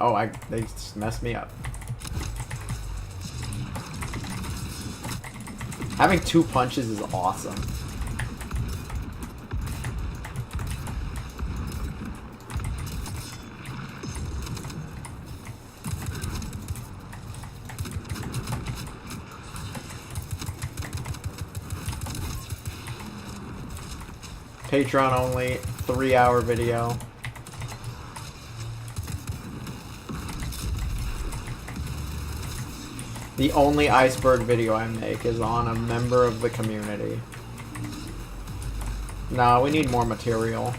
Oh, they just messed me up. Having 2 punches is awesome. Patreon only, 3-hour video. The only iceberg video I make is on a member of the community. Nah, we need more material.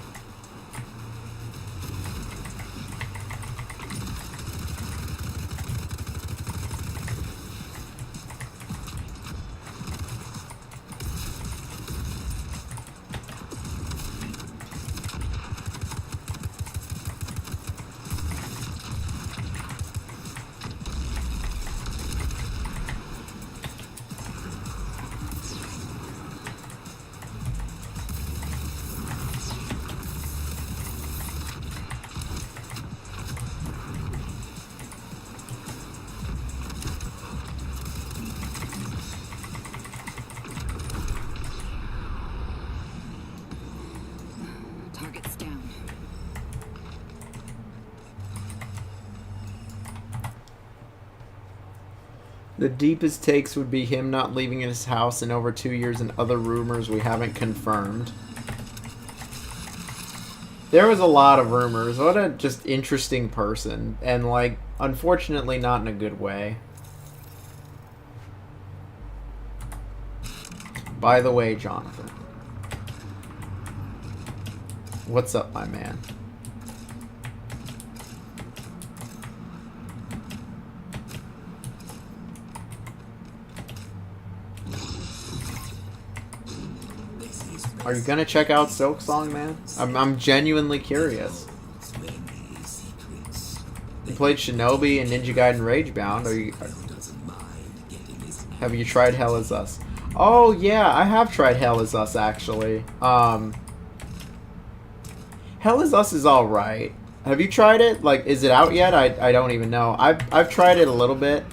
Target's down. The deepest takes would be him not leaving his house in over 2 years and other rumors we haven't confirmed. There was a lot of rumors. What a just interesting person. And, like, unfortunately not in a good way. By the way, Jonathan. What's up, my man? Are you gonna check out Silk Song, man? I'm genuinely curious. You played Shinobi and Ninja Gaiden Ragebound. Have you tried Hell Is Us? Oh yeah, I have tried Hell Is Us actually. Hell Is Us is all right. Have you tried it? Like, is it out yet? I don't even know. I've tried it a little bit.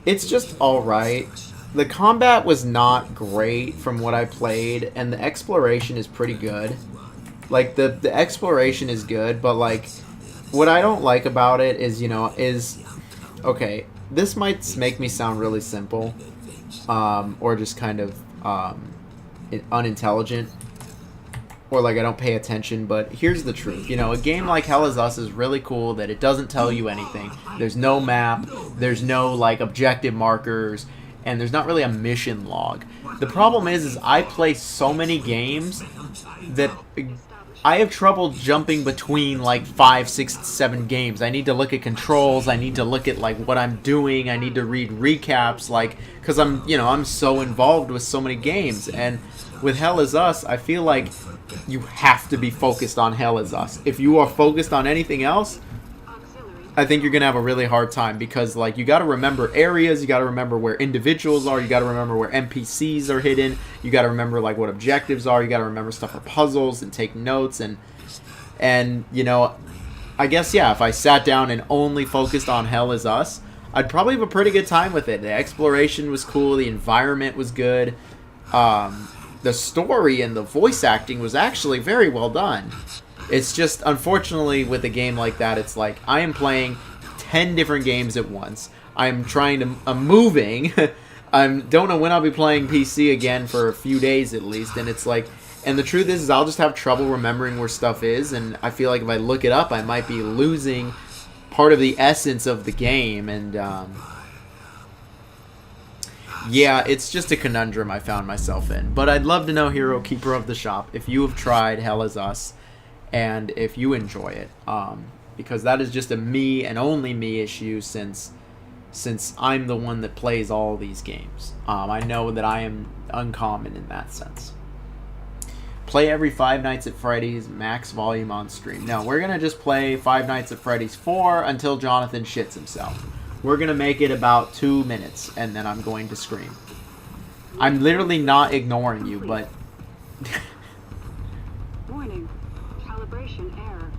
It's just all right. The combat was not great from what I played, and the exploration is pretty good. Like, the exploration is good, but, like, what I don't like about it is, you know, okay, this might make me sound really simple, or just kind of, unintelligent, or, like, I don't pay attention, but here's the truth. You know, a game like Hell Is Us is really cool that it doesn't tell you anything. There's no map, there's no, like, objective markers, and there's not really a mission log. The problem is I play so many games that I have trouble jumping between like 5, 6, 7 games. I need to look at controls. I need to look at like what I'm doing. I need to read recaps, like, because I'm so involved with so many games. And with Hell Is Us, I feel like you have to be focused on Hell Is Us. If you are focused on anything else, I think you're going to have a really hard time, because, like, you got to remember areas, you got to remember where individuals are, you got to remember where NPCs are hidden, you got to remember, like, what objectives are, you got to remember stuff for puzzles and take notes, and, you know, I guess, yeah, if I sat down and only focused on Hell Is Us, I'd probably have a pretty good time with it. The exploration was cool, the environment was good, the story and the voice acting was actually very well done. It's just, unfortunately, with a game like that, it's like, I am playing 10 different games at once. I'm moving. Don't know when I'll be playing PC again for a few days at least, and it's like, and the truth is I'll just have trouble remembering where stuff is, and I feel like if I look it up, I might be losing part of the essence of the game, and, yeah, it's just a conundrum I found myself in. But I'd love to know, Hero Keeper of the Shop, if you have tried Hell Is Us, and if you enjoy it, because that is just a me and only me issue, since I'm the one that plays all these games. I know that I am uncommon in that sense. Play every Five Nights at Freddy's, max volume on stream. No, we're going to just play Five Nights at Freddy's 4 until Jonathan shits himself. We're going to make it about 2 minutes, and then I'm going to scream. I'm literally not ignoring you, but... Warning. Calibration error.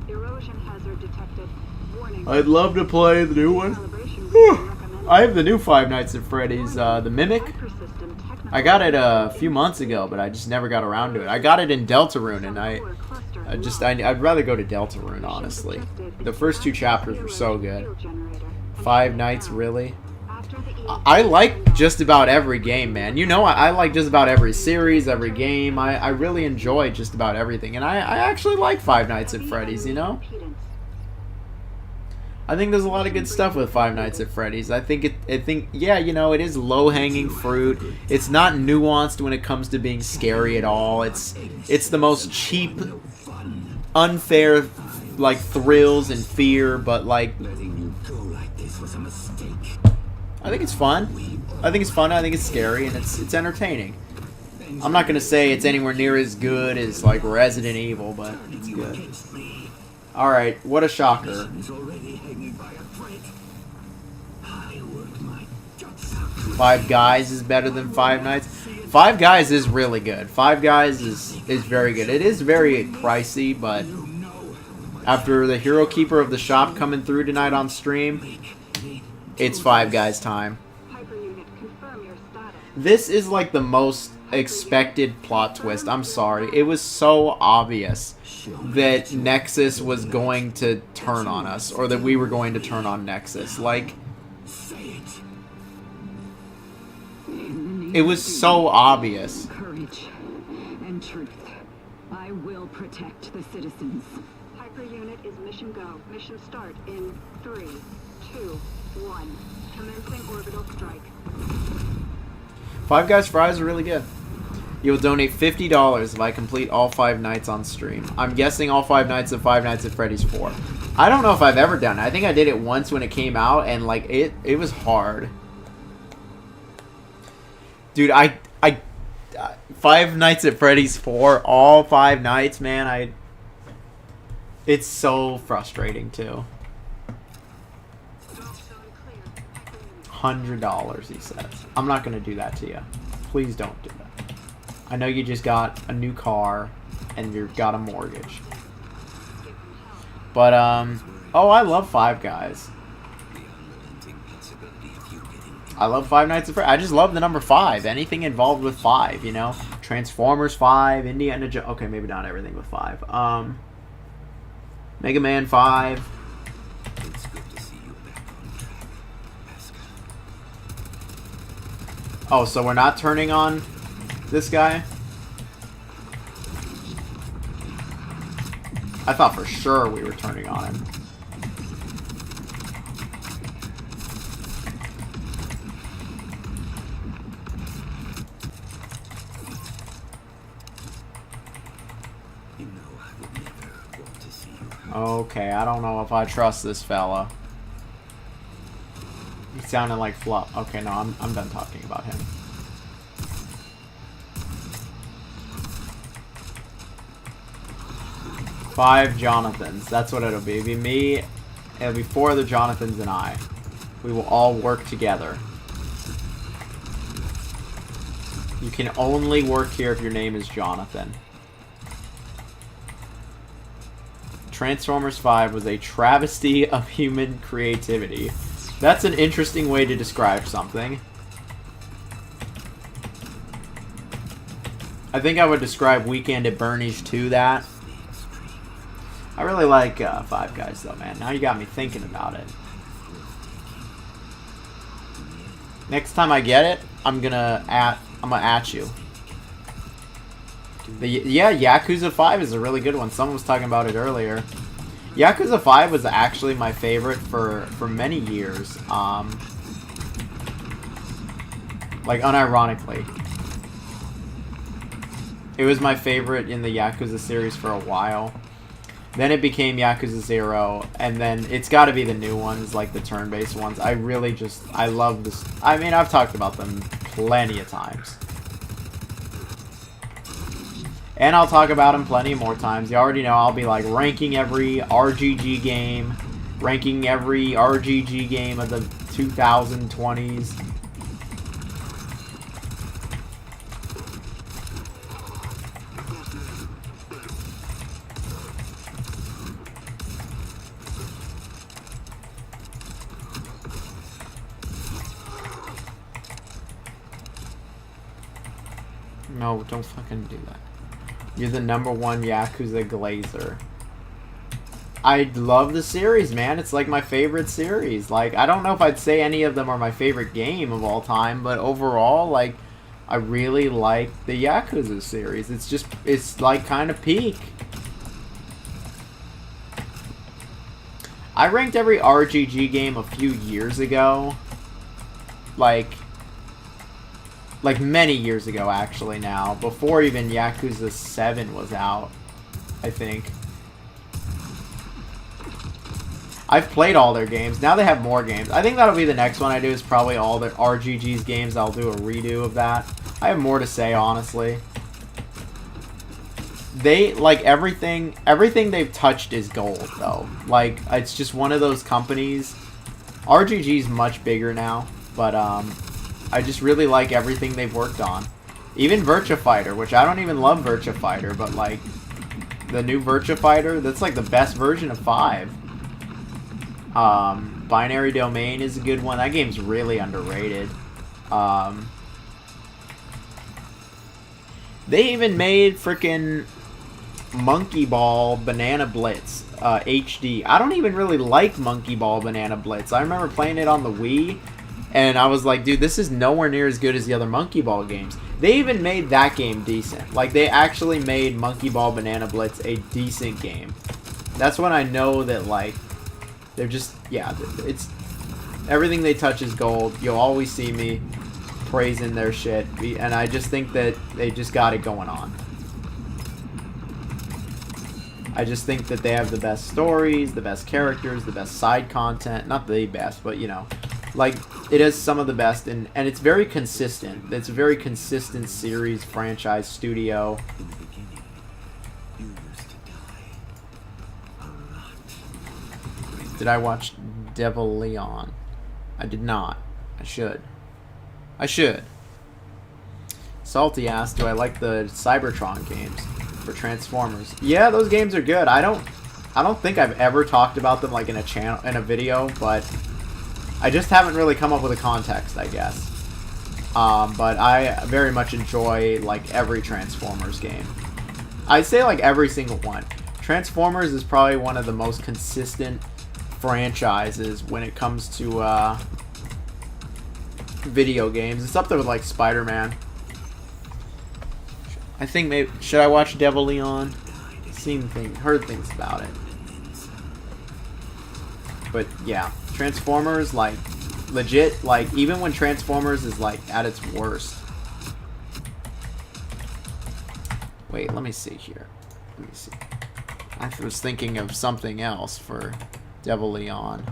Erosion hazard detected. Warning. I'd love to play the new one. Calibration region recommended. I have the new Five Nights at Freddy's, the Mimic. Microsystem technical I got it a few months ago, but I just never got around to it. I got it in Deltarune, and I'd rather go to Deltarune, honestly. The first 2 chapters were so good. Five Nights, really? I like just about every game, man. You know, I like just about every series, every game. I really enjoy just about everything. And I actually like Five Nights at Freddy's, you know? I think there's a lot of good stuff with Five Nights at Freddy's. I think yeah, you know, it is low-hanging fruit. It's not nuanced when it comes to being scary at all. It's the most cheap, unfair, like, thrills and fear, but like, Letting you go like this was a mistake. I think it's fun. I think it's fun. I think it's scary, and it's entertaining. I'm not gonna say it's anywhere near as good as like Resident Evil, but it's good. All right, what a shocker. Five Guys is better than Five Nights. Five Guys is really good. Five Guys is very good. It is very pricey, but after the Hero Keeper of the Shop coming through tonight on stream, it's Five Guys time. This is like the most expected plot twist. I'm sorry. It was so obvious that Nexus was going to turn on us, or that we were going to turn on Nexus. Like, it was so obvious. Courage and truth. I will protect the citizens. Hyper unit is mission go. Mission start in 3, 2, 1. Commencing orbital strike. Five Guys fries are really good. You'll donate $50 if I complete all 5 nights on stream. I'm guessing all 5 nights of Five Nights at Freddy's 4. I don't know if I've ever done it. I think I did it once when it came out, and like it was hard. Dude, I Five Nights at Freddy's 4, all 5 nights, man, it's so frustrating too. $100, he says. I'm not gonna do that to you. Please don't do that. I know you just got a new car and you've got a mortgage. But oh, I love Five Guys. I love Five Nights at Freddy's. I just love the number 5. Anything involved with 5, you know? Transformers 5, Indiana Jones. Okay, maybe not everything with 5. Mega Man 5. It's good to see you back on track, Pascal. Oh, so we're not turning on this guy? I thought for sure we were turning on him. Okay, I don't know if I trust this fella. He sounded like Fluff. Okay, no, I'm done talking about him. Five Jonathans. That's what it'll be. It'll be me. It'll be 4 other Jonathans and I. We will all work together. You can only work here if your name is Jonathan. Transformers 5 was a travesty of human creativity. That's an interesting way to describe something. I think I would describe Weekend at Bernie's 2 that. I really like Five Guys though, man. Now you got me thinking about it. Next time I get it, I'm gonna at you. Yeah, Yakuza 5 is a really good one. Someone was talking about it earlier. Yakuza 5 was actually my favorite for many years. Like, unironically. It was my favorite in the Yakuza series for a while. Then it became Yakuza 0, and then it's got to be the new ones, like the turn-based ones. I love this. I mean, I've talked about them plenty of times. And I'll talk about them plenty more times. You already know I'll be like ranking every RGG game. Ranking every RGG game of the 2020s. No, don't fucking do that. You're the #1 Yakuza glazer. I love the series, man. It's like my favorite series. Like, I don't know if I'd say any of them are my favorite game of all time, but overall, like, I really like the Yakuza series. It's like kind of peak. I ranked every RGG game a few years ago. Like many years ago, actually, now. Before even Yakuza 7 was out, I think. I've played all their games. Now they have more games. I think that'll be the next one I do, is probably all their RGG's games. I'll do a redo of that. I have more to say, honestly. They, like, everything they've touched is gold, though. Like, it's just one of those companies. RGG's much bigger now, but, I just really like everything they've worked on. Even Virtua Fighter, which I don't even love Virtua Fighter, but, like, the new Virtua Fighter, that's, like, the best version of 5. Binary Domain is a good one. That game's really underrated. They even made frickin' Monkey Ball Banana Blitz HD. I don't even really like Monkey Ball Banana Blitz. I remember playing it on the Wii, and I was like, dude, this is nowhere near as good as the other Monkey Ball games. They even made that game decent. Like, they actually made Monkey Ball Banana Blitz a decent game. That's when I know that, like, they're just, yeah, it's, everything they touch is gold. You'll always see me praising their shit, and I just think that they just got it going on. I just think that they have the best stories, the best characters, the best side content. Not the best, but, you know, like, it has some of the best, and it's very consistent. It's a very consistent series, franchise, studio. In the beginning, you used to die a lot. Did I watch Devil Leon? I did not. I should. I should. Salty asked, do I like the Cybertron games for Transformers? Yeah, those games are good. I don't think I've ever talked about them, like, in a video, but I just haven't really come up with a context, I guess. But I very much enjoy, like, every Transformers game. I'd say, like, every single one. Transformers is probably one of the most consistent franchises when it comes to video games. It's up there with, like, Spider-Man. I think maybe, should I watch Devil Leon? Heard things about it. But yeah, Transformers, like, legit, like, even when Transformers is, like, at its worst. Wait, let me see here. Let me see. I was thinking of something else for Devil Leon.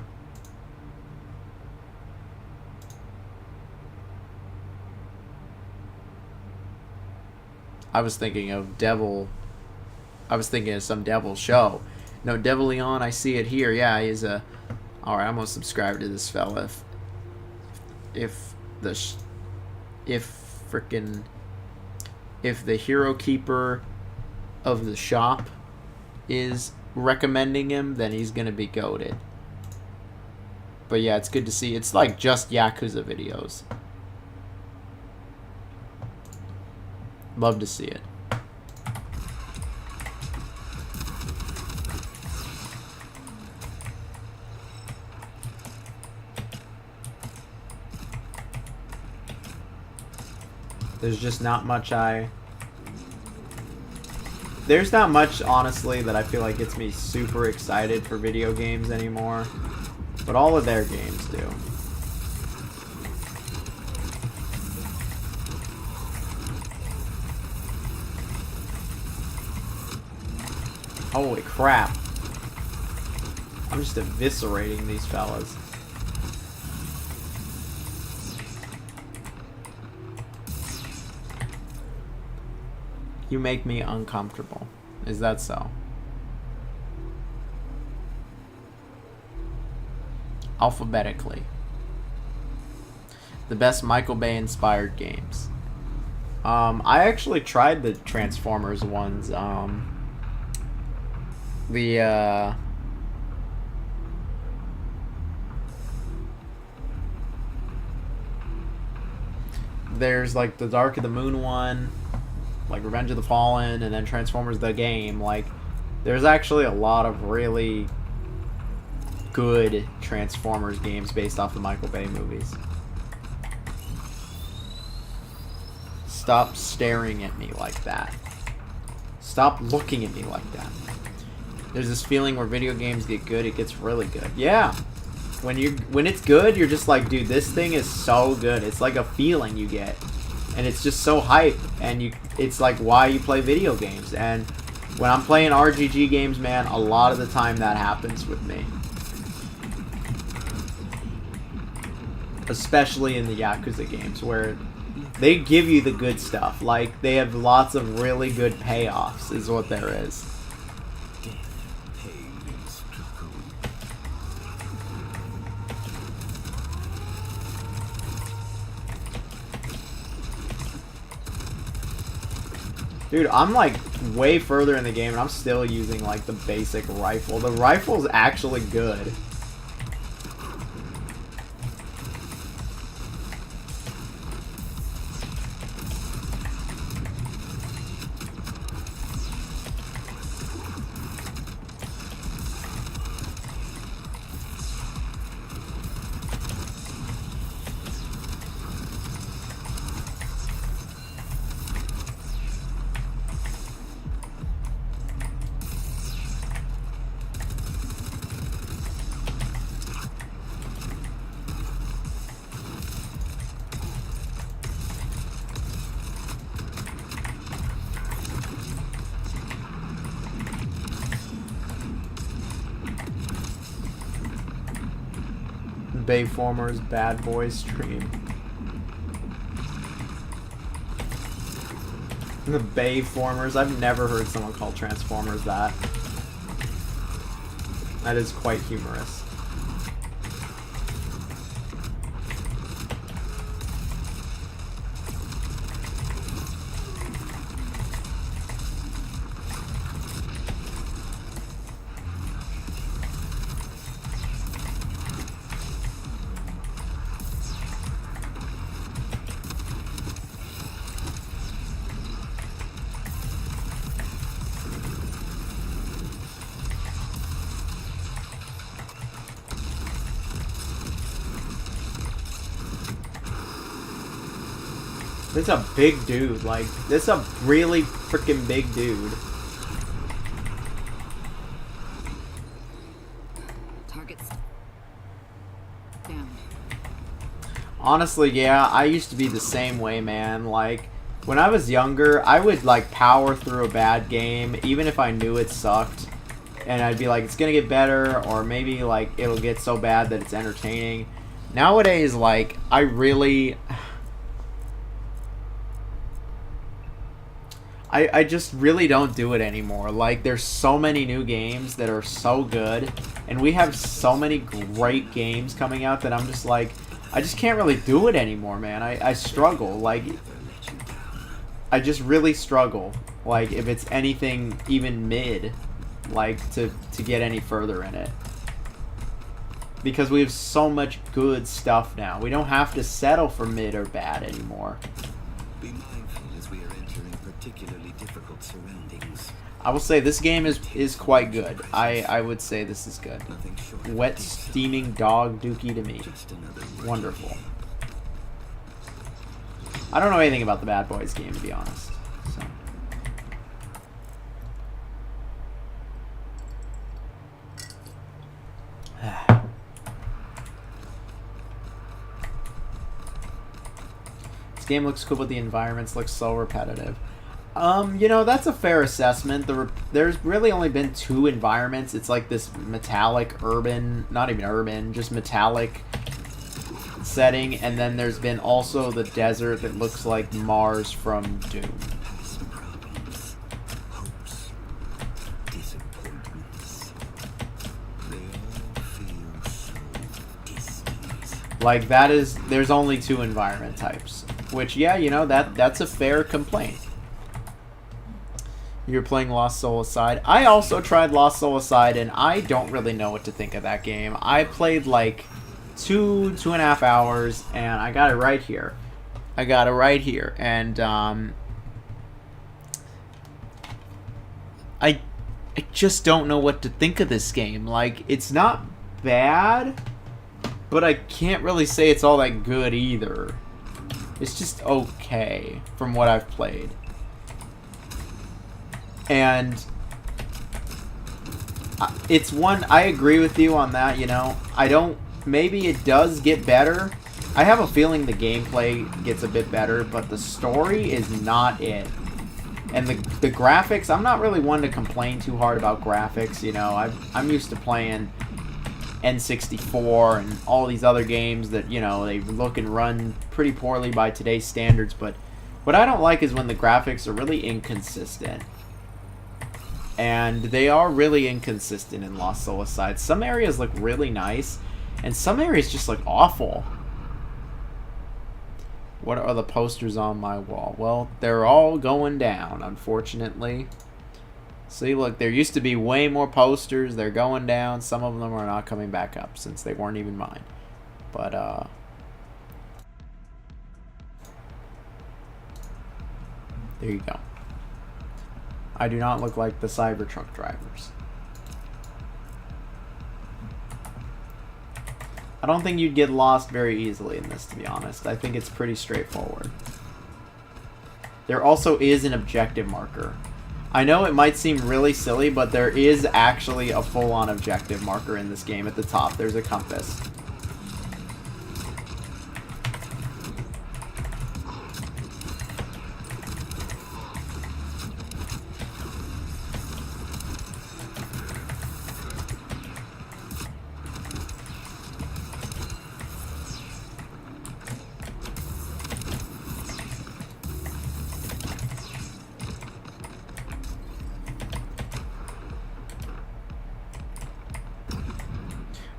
I was thinking of some devil show. No, Devil Leon, I see it here. Yeah, he's a... Alright, I'm gonna subscribe to this fella. If the Hero Keeper of the shop is recommending him, then he's gonna be goated. But yeah, it's good to see. It's like just Yakuza videos. Love to see it. There's just not much There's not much, honestly, that I feel like gets me super excited for video games anymore. But all of their games do. Holy crap. I'm just eviscerating these fellas. You make me uncomfortable. Is that so? Alphabetically. The best Michael Bay inspired games. I actually tried the Transformers ones. There's like the Dark of the Moon one, like Revenge of the Fallen, and then Transformers the game. Like, there's actually a lot of really good Transformers games based off the Michael Bay movies. Stop staring at me like that. Stop looking at me like that. There's this feeling where video games get good, it gets really good. Yeah. When it's good, you're just like, dude, this thing is so good. It's like a feeling you get. And it's just so hype, and it's like why you play video games. And when I'm playing RGG games, man, a lot of the time that happens with me. Especially in the Yakuza games, where they give you the good stuff. Like, they have lots of really good payoffs, is what there is. Dude, I'm like way further in the game and I'm still using like the basic rifle. The rifle's actually good. Bayformers Bad Boys stream. The Bayformers. I've never heard someone call Transformers that. That is quite humorous. This is a big dude, like, this is a really freaking big dude. Targets down. Honestly, yeah, I used to be the same way, man. Like, when I was younger, I would, like, power through a bad game, even if I knew it sucked. And I'd be like, it's gonna get better, or maybe, like, it'll get so bad that it's entertaining. Nowadays, like, I just really don't do it anymore. Like, there's so many new games that are so good, and we have so many great games coming out that I'm just like, I just can't really do it anymore, man. I struggle. Like, I just really struggle. Like, if it's anything even mid, like, to get any further in it. Because we have so much good stuff now. We don't have to settle for mid or bad anymore. Be mindful as we are entering particularly difficult surroundings. I will say this game is quite good. I would say this is good. Nothing short of Wet peace. steaming dog dookie to me. Just another Wonderful. I don't know anything about the Bad Boys game, to be honest. So. This game looks cool, but the environments look so repetitive. You know, that's a fair assessment. There's really only been 2 environments. It's like this metallic urban, not even urban, just metallic setting, and then there's been also the desert that looks like Mars from Doom. past problems, hopes, disappointments. They all feel so distant. Like, there's only 2 environment types. Which, yeah, you know, that's a fair complaint. You're playing Lost Soul Aside. I also tried Lost Soul Aside, and I don't really know what to think of that game. I played like 2.5 hours, and I got it right here. And I just don't know what to think of this game. Like, it's not bad, but I can't really say it's all that good either. It's just okay from what I've played. And It's one, I agree with you on that, you know. I don't, maybe it does get better. I have a feeling the gameplay gets a bit better, but the story is not it. And the graphics, I'm not really one to complain too hard about graphics, you know. I'm used to playing N64 and all these other games that, you know, they look and run pretty poorly by today's standards, but what I don't like is when the graphics are really inconsistent. And they are really inconsistent in Lost Soul Aside. Some areas look really nice, and some areas just look awful. What are the posters on my wall? Well, they're all going down, unfortunately. See, look, there used to be way more posters. They're going down. Some of them are not coming back up since they weren't even mine. But, there you go. I do not look like the Cybertruck drivers. I don't think you'd get lost very easily in this, to be honest. I think it's pretty straightforward. There also is an objective marker. I know it might seem really silly, but there is actually a full-on objective marker in this game at the top. There's a compass.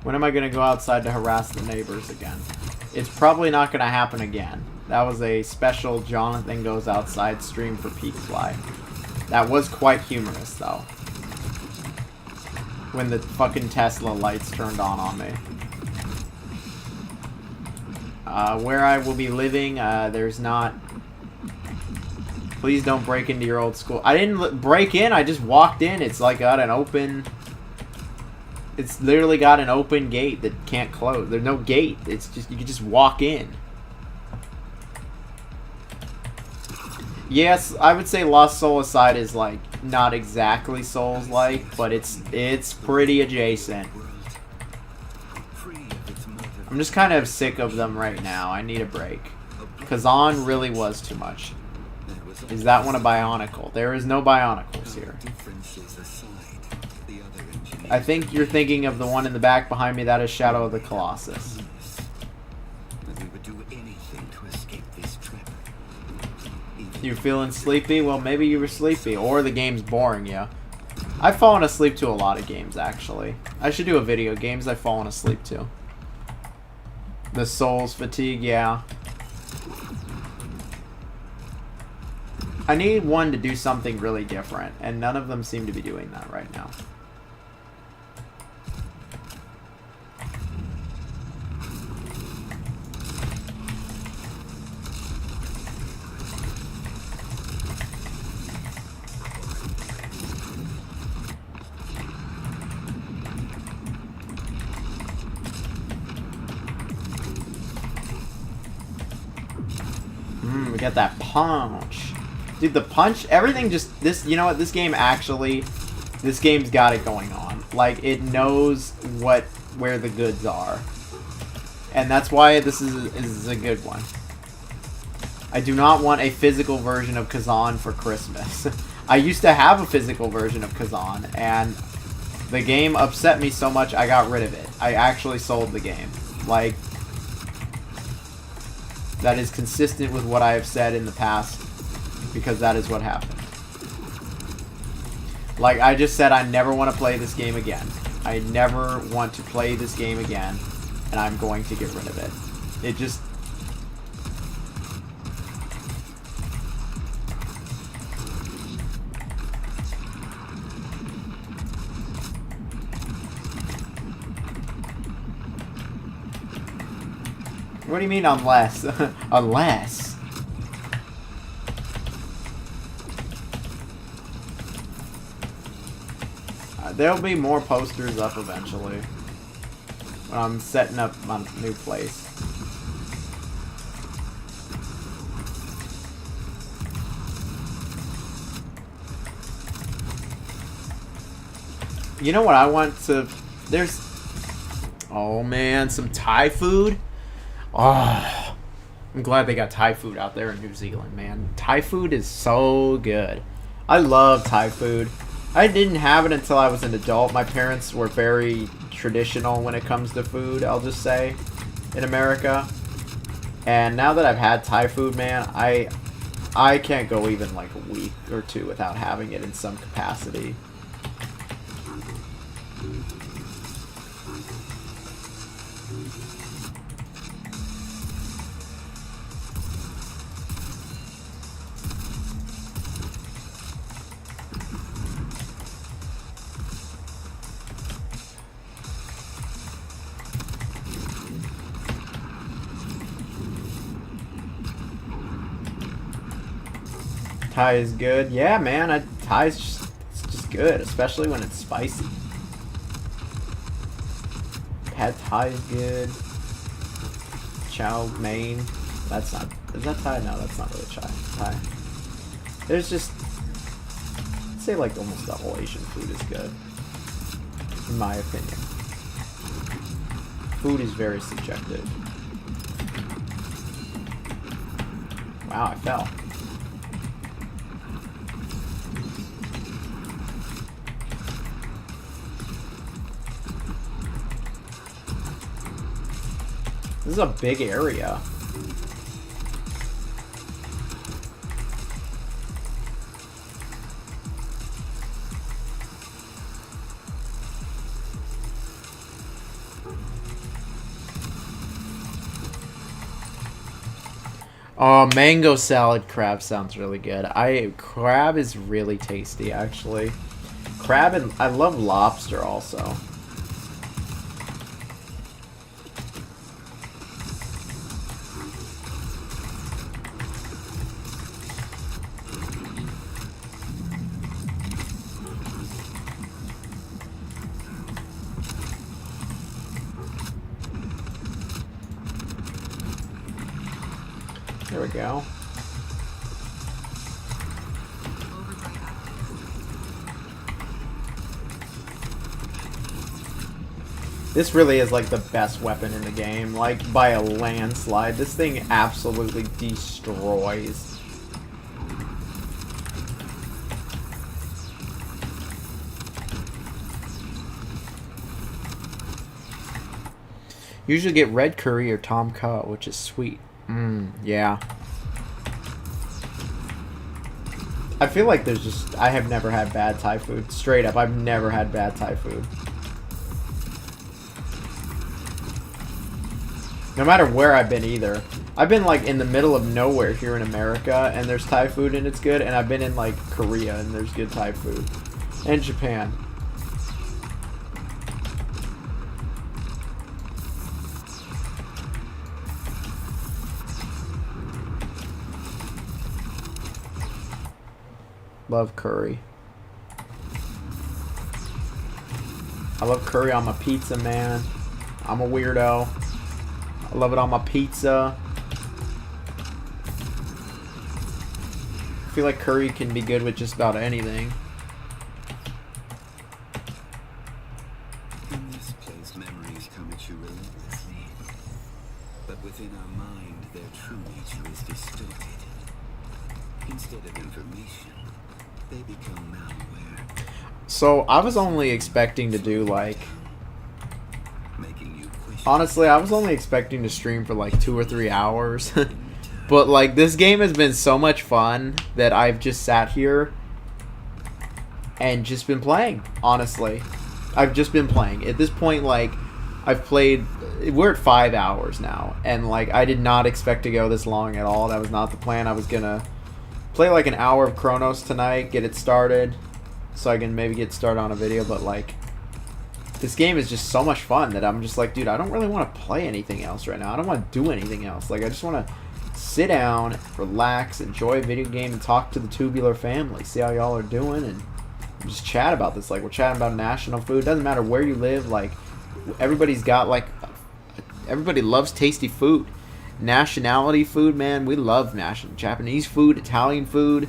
When am I going to go outside to harass the neighbors again? It's probably not going to happen again. That was a special Jonathan Goes Outside stream for Peakfly. That was quite humorous, though. When the fucking Tesla lights turned on me. Where I will be living, there's not... Please don't break into your old school. I didn't break in, I just walked in. It's like got an open... It's literally got an open gate that can't close. There's no gate. It's just, you can just walk in. Yes, I would say Lost Soul Aside is like not exactly Souls-like, but it's pretty adjacent. I'm just kind of sick of them right now. I need a break. Kazan really was too much. Is that one a Bionicle? There is no Bionicles here. I think you're thinking of the one in the back behind me. That is Shadow of the Colossus. You feeling sleepy? Well, maybe you were sleepy, or the game's boring you. I've fallen asleep to a lot of games, actually. I should do a video. Games I've fallen asleep to. The Souls fatigue, yeah. I need one to do something really different, and none of them seem to be doing that right now. We got that punch. Dude, the punch, everything just, this, you know what, this game actually, this game's got it going on. Like, it knows where the goods are. And that's why this is a good one. I do not want a physical version of Kazan for Christmas. I used to have a physical version of Kazan, and the game upset me so much I got rid of it. I actually sold the game. Like, that is consistent with what I have said in the past, because that is what happened. Like, I just said I never want to play this game again. I never want to play this game again, and I'm going to get rid of it. It just... What do you mean, unless? Unless? There'll be more posters up eventually. When I'm setting up my new place. You know what I want to... There's... Oh, man. Some Thai food. Oh, I'm glad they got Thai food out there in New Zealand, man. Thai food is so good. I love Thai food. I didn't have it until I was an adult. My parents were very traditional when it comes to food, I'll just say, in America. And now that I've had Thai food, man, I can't go even like a week or two without having it in some capacity. Thai is good. Yeah, man. Thai's it's just good, especially when it's spicy. Pad Thai is good. Chow mein. That's not... Is that Thai? No, that's not really Thai. There's just... I'd say like almost the whole Asian food is good. In my opinion. Food is very subjective. Wow, I fell. This is a big area. Oh, mango salad crab sounds really good. Crab is really tasty, actually. Crab and I love lobster also. There we go. This really is like the best weapon in the game, like by a landslide. This thing absolutely destroys. Usually get red curry or tom kha, which is sweet. Yeah. I feel like there's just... I have never had bad Thai food. Straight up, I've never had bad Thai food. No matter where I've been either. I've been like in the middle of nowhere here in America and there's Thai food and it's good. And I've been in like Korea and there's good Thai food. And Japan. Love curry. I love curry on my pizza, man. I'm a weirdo. I love it on my pizza. I feel like curry can be good with just about anything. In this place, memories come at you relentlessly. But within our mind, their true nature is distorted. Instead of information, they become malware. So I was only expecting to do like... Honestly, I was only expecting to stream for like 2 or 3 hours. But like this game has been so much fun that I've just sat here and just been playing, honestly. I've just been playing. At this point, like, I've played... We're at 5 hours now. And like, I did not expect to go this long at all. That was not the plan. I was gonna play like an hour of Chronos tonight, get it started, so I can maybe get started on a video, but like, this game is just so much fun that I'm just like, dude, I don't really want to play anything else right now. I don't want to do anything else. Like, I just want to sit down, relax, enjoy a video game, and talk to the Tubular family, see how y'all are doing, and just chat about this. Like, we're chatting about national food. Doesn't matter where you live, like, everybody's got, like, everybody loves tasty food. Nationality food, man, we love national Japanese food, Italian food.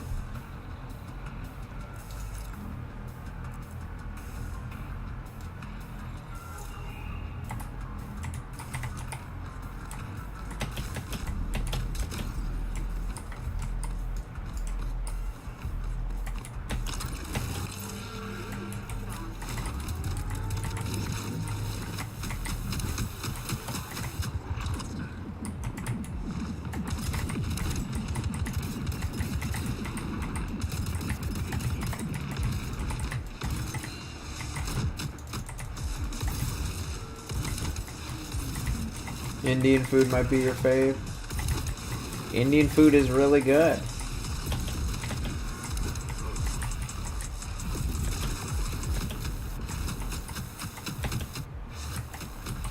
Indian food might be your fave. Indian food is really good.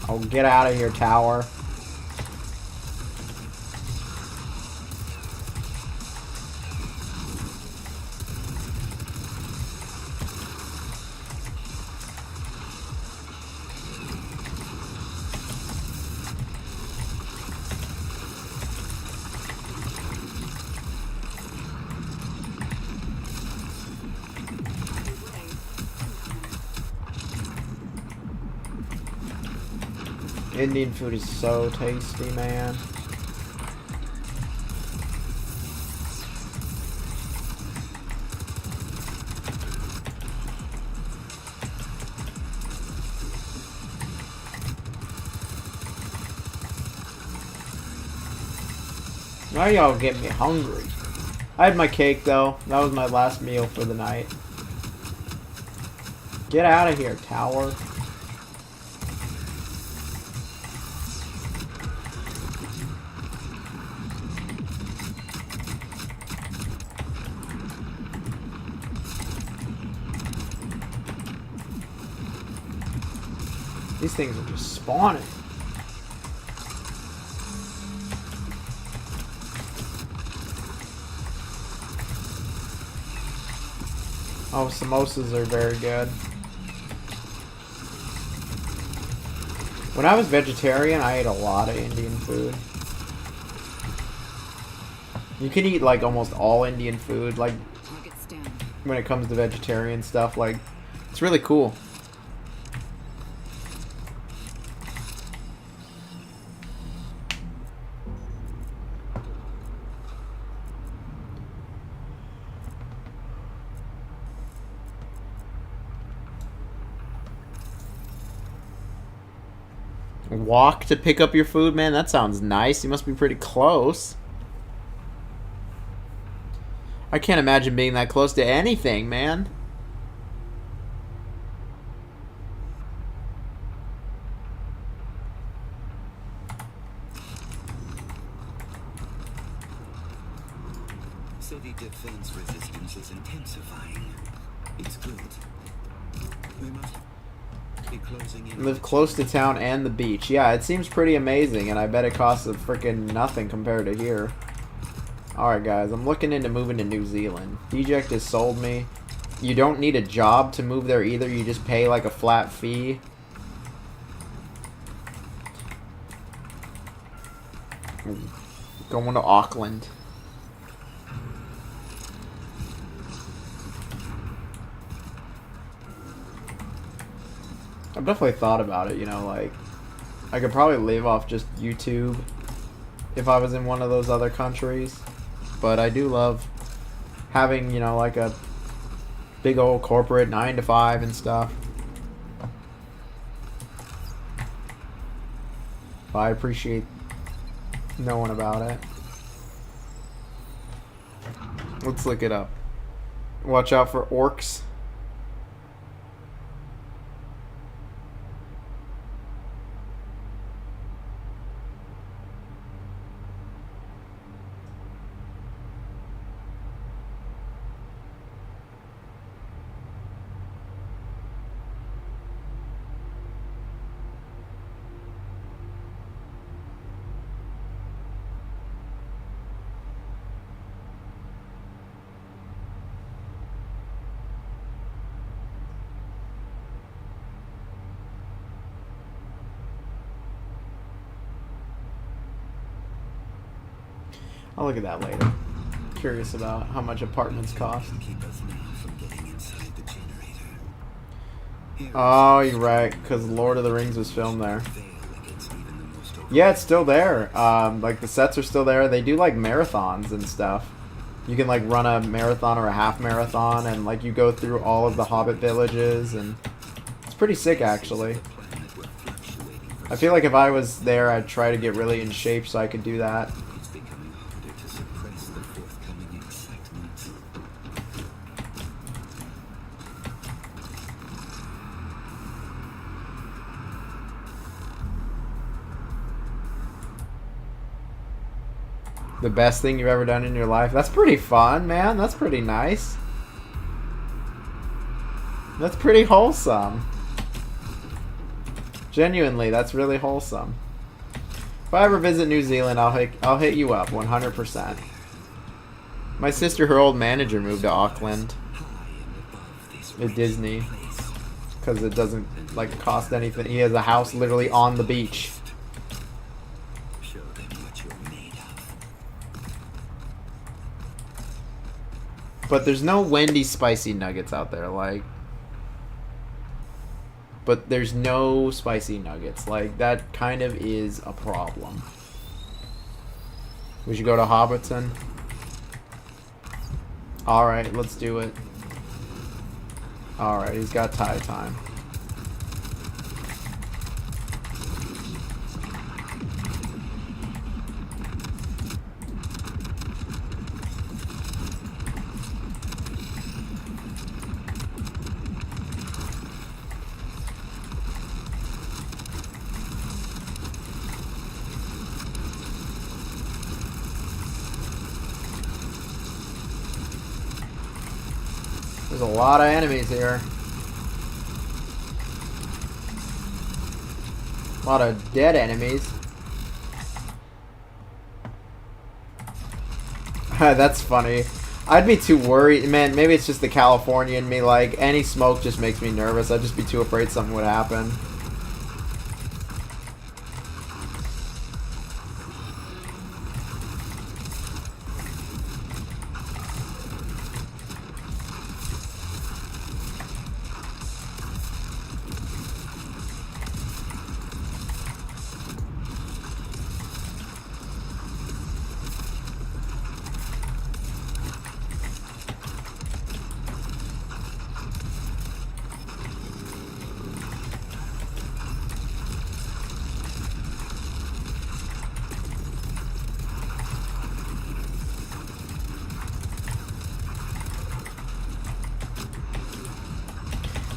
Oh, get out of here, tower. Indian food is so tasty, man. Now y'all get me hungry. I had my cake though. That was my last meal for the night. Get out of here, tower. These things are just spawning. Oh, samosas are very good. When I was vegetarian, I ate a lot of Indian food. You can eat like almost all Indian food, like when it comes to vegetarian stuff. Like, it's really cool. Walk to pick up your food, man? That sounds nice. You must be pretty close. I can't imagine being that close to anything, man. City defense resistance is intensifying. It's good. We must be closing in. Live close to town and the beach. Yeah, it seems pretty amazing, and I bet it costs a freaking nothing compared to here. Alright guys, I'm looking into moving to New Zealand. Deject has sold me. You don't need a job to move there either, you just pay like a flat fee. Going to Auckland. I've definitely thought about it, you know, like, I could probably live off just YouTube if I was in one of those other countries. But I do love having, you know, like a big old corporate 9 to 5 and stuff. But I appreciate knowing about it. Let's look it up. Watch out for orcs. I'll look at that later. Curious about how much apartments cost. Oh, you're right, because Lord of the Rings was filmed there. Yeah, it's still there. Like, the sets are still there. They do, like, marathons and stuff. You can, like, run a marathon or a half marathon, and, like, you go through all of the Hobbit villages, and it's pretty sick, actually. I feel like if I was there, I'd try to get really in shape so I could do that. The best thing you've ever done in your life? That's pretty fun, man. That's pretty nice. That's pretty wholesome. Genuinely, that's really wholesome. If I ever visit New Zealand, I'll hit you up 100%. My sister, her old manager, moved to Auckland at Disney because it doesn't like cost anything. He has a house literally on the beach. Show them what you're made of. But there's no Wendy's spicy nuggets out there, like. But there's no spicy nuggets. Like, that kind of is a problem. We should go to Hobbiton. Alright, let's do it. Alright, he's got tie time. There's a lot of enemies here. A lot of dead enemies. That's funny. I'd be too worried. Man, maybe it's just the California in me. Like, any smoke just makes me nervous. I'd just be too afraid something would happen.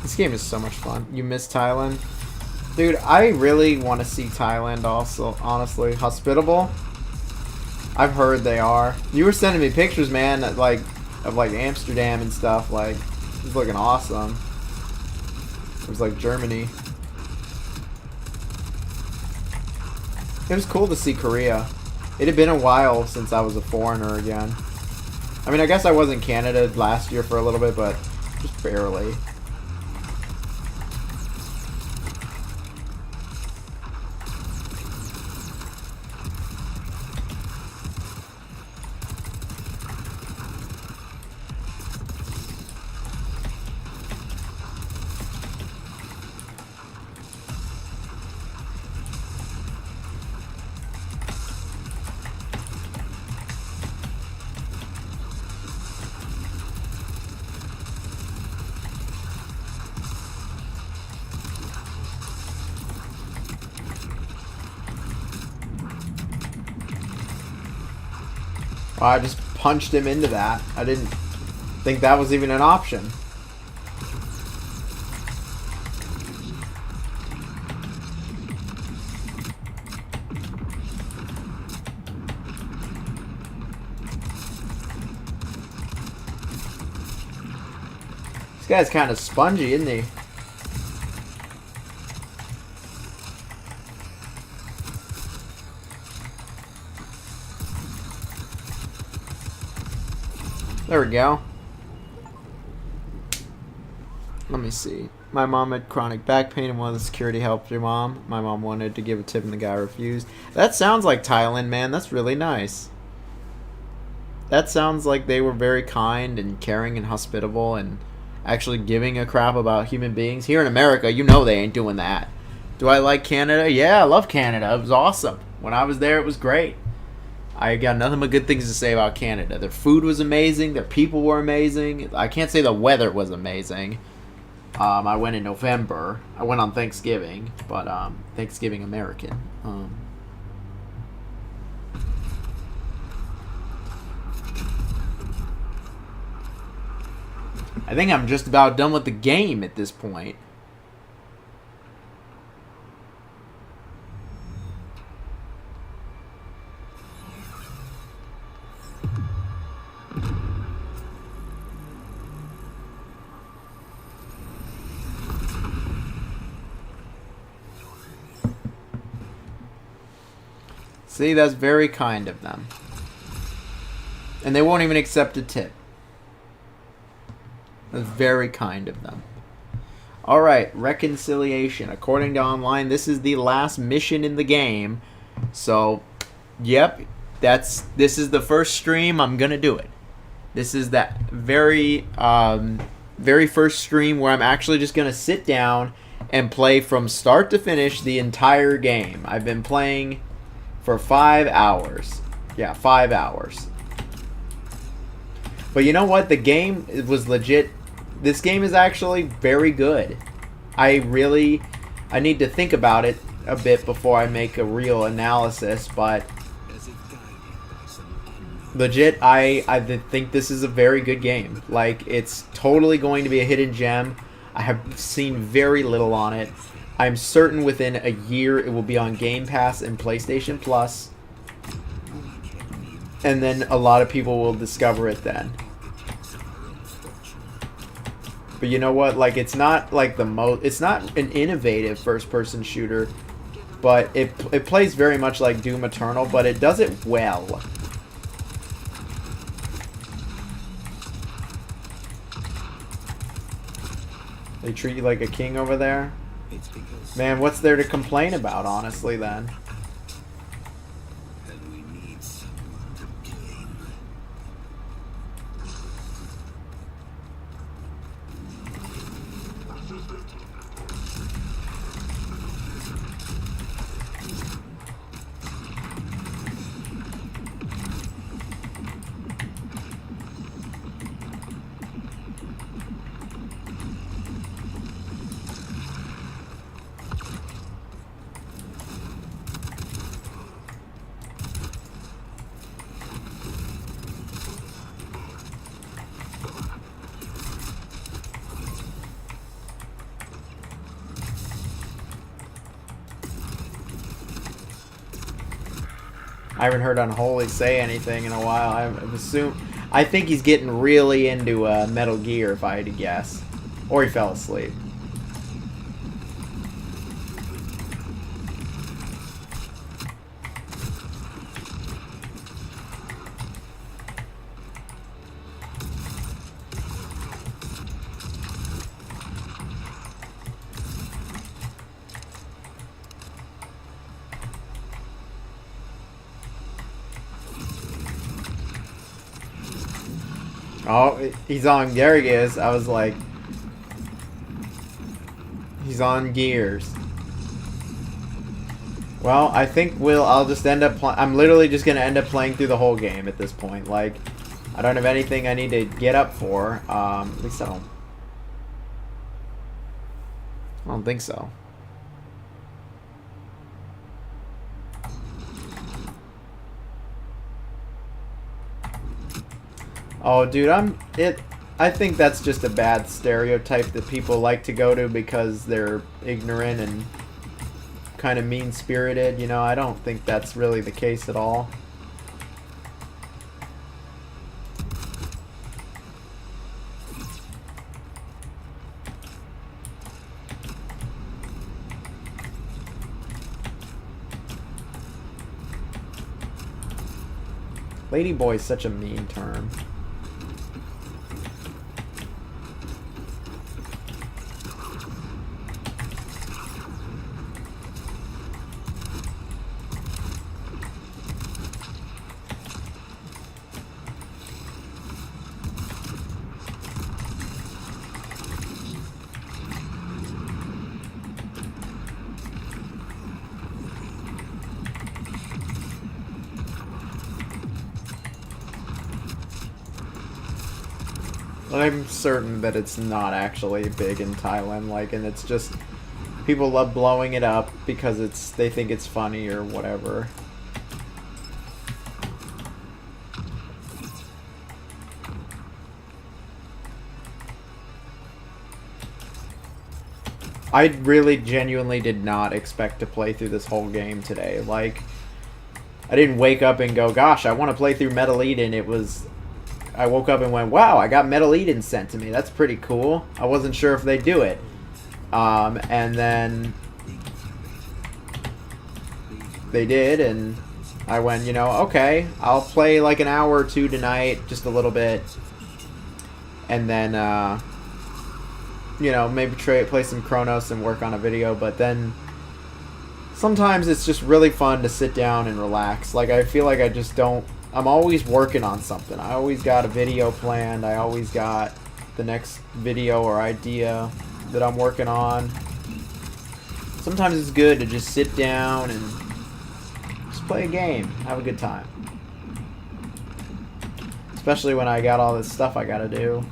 This game is so much fun. You miss Thailand? Dude, I really want to see Thailand also, honestly. Hospitable? I've heard they are. You were sending me pictures, man, of like Amsterdam and stuff. Like, it was looking awesome. It was like Germany. It was cool to see Korea. It had been a while since I was a foreigner again. I mean, I guess I was in Canada last year for a little bit, but just barely. I just punched him into that. I didn't think that was even an option. This guy's kind of spongy, isn't he? There we go. Let me see. My mom had chronic back pain and one of the security helped your mom. My mom wanted to give a tip and the guy refused. That sounds like Thailand, man. That's really nice. That sounds like they were very kind and caring and hospitable and actually giving a crap about human beings. Here in America, you know they ain't doing that. Do I like Canada? Yeah, I love Canada. It was awesome. When I was there, it was great. I got nothing but good things to say about Canada. Their food was amazing. Their people were amazing. I can't say the weather was amazing. I went in November. I went on Thanksgiving, but Thanksgiving American. I think I'm just about done with the game at this point. See, that's very kind of them. And they won't even accept a tip. That's very kind of them. Alright, reconciliation. According to online, this is the last mission in the game. So, yep, this is the first stream. I'm gonna do it. This is that very first stream where I'm actually just gonna sit down and play from start to finish the entire game. I've been playing for 5 hours. Yeah, 5 hours. But you know what? The game was legit. This game is actually very good. I need to think about it a bit before I make a real analysis, but legit, I think this is a very good game. Like, it's totally going to be a hidden gem. I have seen very little on it. I'm certain within a year it will be on Game Pass and PlayStation Plus. And then a lot of people will discover it then. But you know what? Like, it's not like it's not an innovative first-person shooter, but it plays very much like Doom Eternal, but it does it well. They treat you like a king over there? Man, what's there to complain about, honestly, then? I haven't heard Unholy say anything in a while. I think he's getting really into Metal Gear, if I had to guess. Or he fell asleep. Oh, he's on. There he is. I was like, he's on Gears. Well, I think I'll just end up. I'm literally just gonna end up playing through the whole game at this point. Like, I don't have anything I need to get up for. At least I don't think so. Oh, dude, I think that's just a bad stereotype that people like to go to because they're ignorant and kind of mean-spirited. You know, I don't think that's really the case at all. Ladyboy is such a mean term. I'm certain that it's not actually big in Thailand, like, and it's just people love blowing it up because they think it's funny or whatever. I really genuinely did not expect to play through this whole game today. Like, I didn't wake up and go, gosh, I want to play through Metal Eden. I woke up and went, wow, I got Metal Eden sent to me. That's pretty cool. I wasn't sure if they'd do it. And then they did, and I went, you know, okay, I'll play like an hour or two tonight, just a little bit, and then, you know, maybe play some Chronos and work on a video. But then sometimes it's just really fun to sit down and relax. Like, I feel like I just don't, I'm always working on something. I always got a video planned. I always got the next video or idea that I'm working on. Sometimes it's good to just sit down and just play a game, have a good time. Especially when I got all this stuff I gotta do.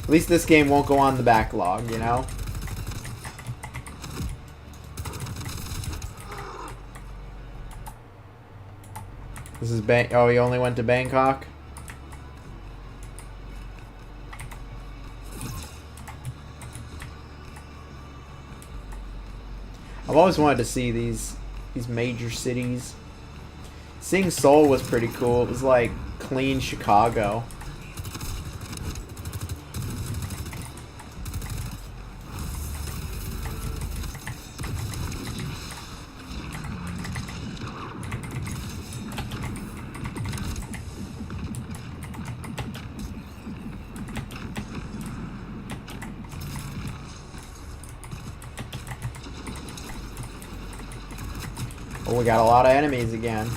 At least this game won't go on the backlog, you know? This is oh, you only went to Bangkok? I've always wanted to see these major cities. Seeing Seoul was pretty cool. It was like clean Chicago. Oh, we got a lot of enemies again.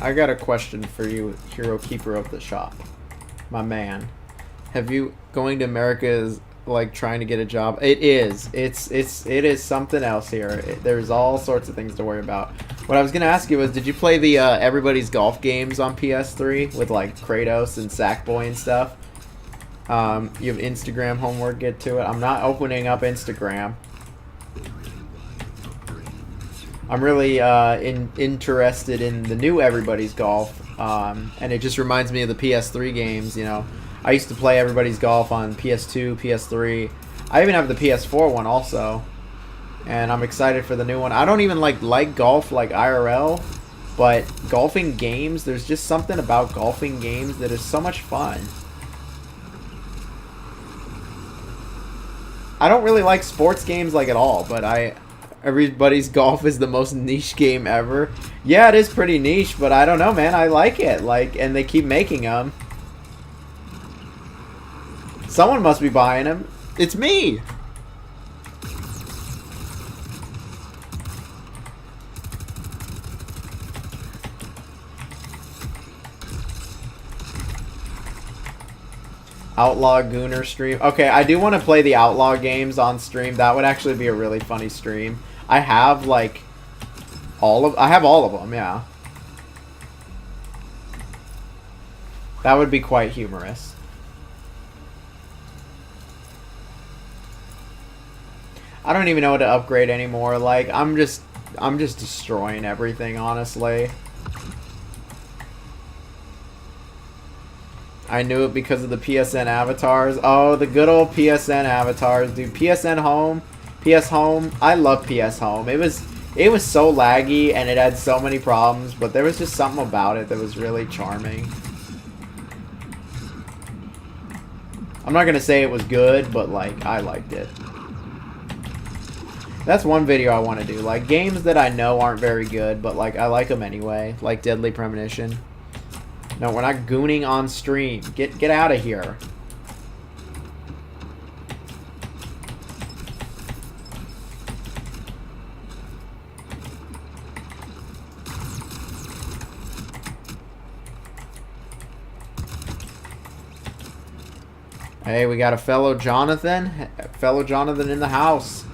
I got a question for you, Hero Keeper of the Shop. My man. Have you going to America is like trying to get a job? It is. It is something else here. There's all sorts of things to worry about. What I was gonna ask you was, did you play the Everybody's Golf games on PS3 with like Kratos and Sackboy and stuff? You have Instagram homework. Get to it. I'm not opening up Instagram. I'm really interested in the new Everybody's Golf, and it just reminds me of the PS3 games. You know, I used to play Everybody's Golf on PS2, PS3. I even have the PS4 one also, and I'm excited for the new one. I don't even like golf like IRL, but golfing games, there's just something about golfing games that is so much fun. I don't really like sports games like at all, but Everybody's Golf is the most niche game ever. Yeah, it is pretty niche, but I don't know, man. I like it. Like, and they keep making them. Someone must be buying them. It's me. Outlaw Gooner stream. Okay, I do want to play the Outlaw games on stream. That would actually be a really funny stream. I have like all of them, yeah. That would be quite humorous. I don't even know what to upgrade anymore. Like I'm just destroying everything, honestly. I knew it because of the PSN avatars. Oh, the good old PSN avatars, dude. PSN Home, PS Home. I love PS Home. It was so laggy and it had so many problems, but there was just something about it that was really charming. I'm not gonna say it was good, but like I liked it. That's one video I want to do. Like games that I know aren't very good, but like I like them anyway. Like Deadly Premonition. No, we're not gooning on stream. Get out of here. Hey, we got a fellow Jonathan. Fellow Jonathan in the house.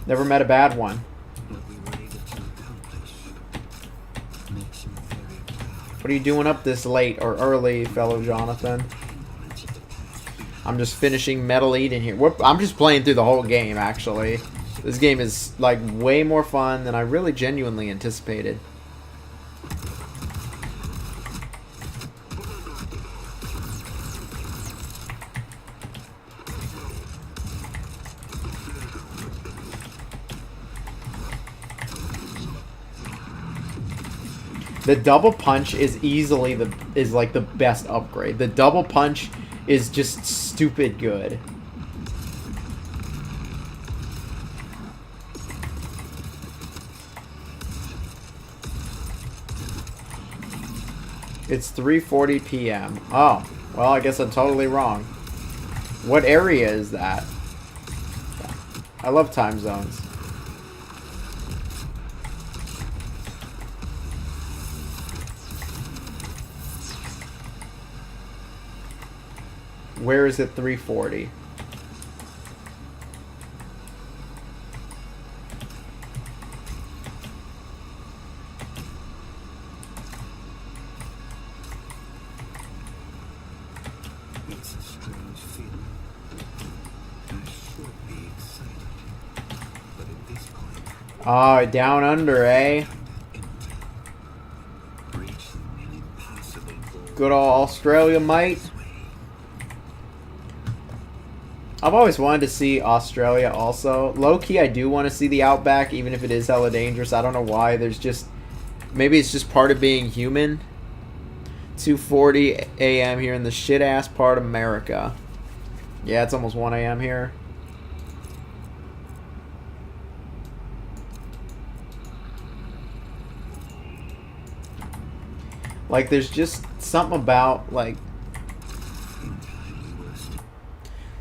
Never met a bad one. What are you doing up this late or early, fellow Jonathan? I'm just finishing Metal Eden here. I'm just playing through the whole game, actually. This game is, like, way more fun than I really genuinely anticipated. The double punch is easily like the best upgrade. The double punch is just stupid good. It's 3:40 p.m. Oh, well, I guess I'm totally wrong. What area is that? I love time zones. Where is it 3:40? It's a strange feeling. I should be excited. But at this point, Oh, down under, eh? reaching an impossible goal. Good old Australia, mate. I've always wanted to see Australia also. Low-key, I do want to see the Outback, even if it is hella dangerous. I don't know why. There's just... Maybe it's just part of being human. 2:40 a.m. here in the shit-ass part of America. Yeah, it's almost 1 a.m. here. Like, there's just something about, like...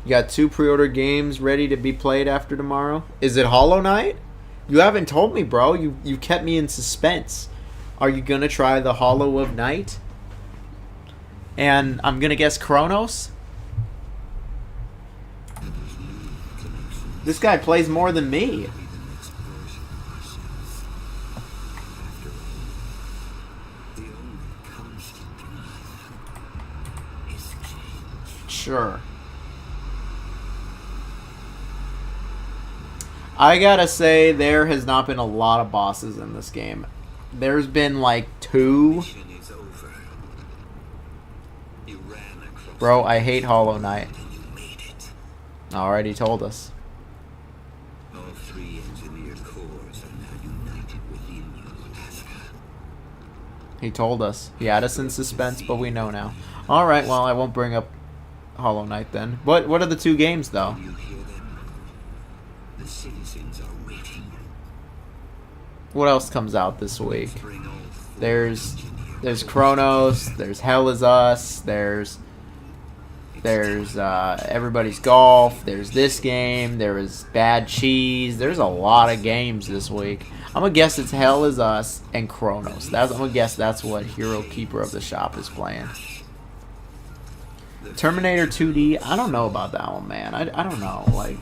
You got 2 pre-order games ready to be played after tomorrow. Is it Hollow Knight? You haven't told me, bro. You kept me in suspense. Are you gonna try the Hollow of Night? And I'm gonna guess Chronos? This guy plays more than me. Sure. I gotta say, there has not been a lot of bosses in this game. There's been like 2. Bro, I hate Hollow Knight. Already told us. All 3 engineered cores are now united within you, Alaska. He told us. He had us in suspense, but we know now. Alright, well, I won't bring up Hollow Knight then. What are the 2 games, though? You hear them? The citizens are waiting. What else comes out this week? Bring all 4 There's engineered Chronos, there's Hell Is Us, there's Everybody's Golf, there's this game, there is Bad Cheese. There's a lot of games this week. I'm gonna guess it's Hell Is Us and Chronos. I'm gonna guess that's what Hero Keeper of the Shop is playing. Terminator 2D, I don't know about that one, man. I don't know. Like,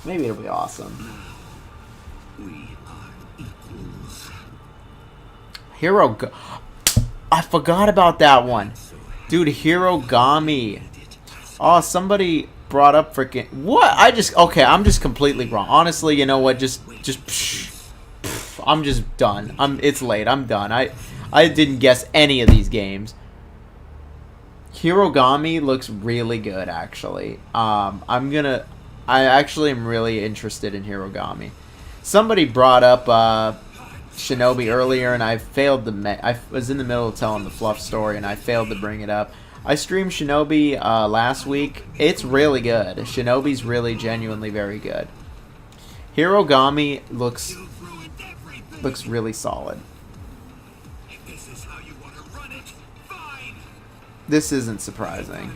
maybe it'll be awesome. We are equals. I forgot about that one. Dude, Hirogami. Oh, somebody brought up freaking... What? Okay, I'm just completely wrong. Honestly, you know what? Just I'm just done. It's late. I'm done. I didn't guess any of these games. Hirogami looks really good, actually. I actually am really interested in Hirogami. Somebody brought up Shinobi earlier, and I failed to... I was in the middle of telling the fluff story, and I failed to bring it up. I streamed Shinobi last week. It's really good. Shinobi's really genuinely very good. Hirogami looks really solid. This is how you want to run it. Fine. This isn't surprising.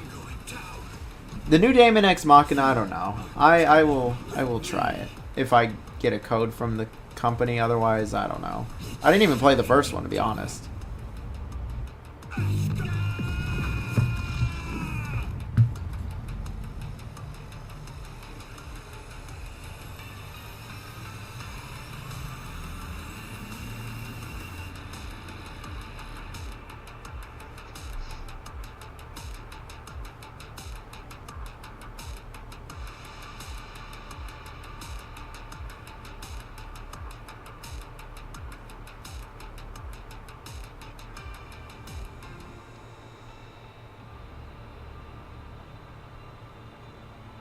The new Daemon X Machina, I don't know. I will try it if I get a code from the company. Otherwise, I don't know. I didn't even play the first one, to be honest.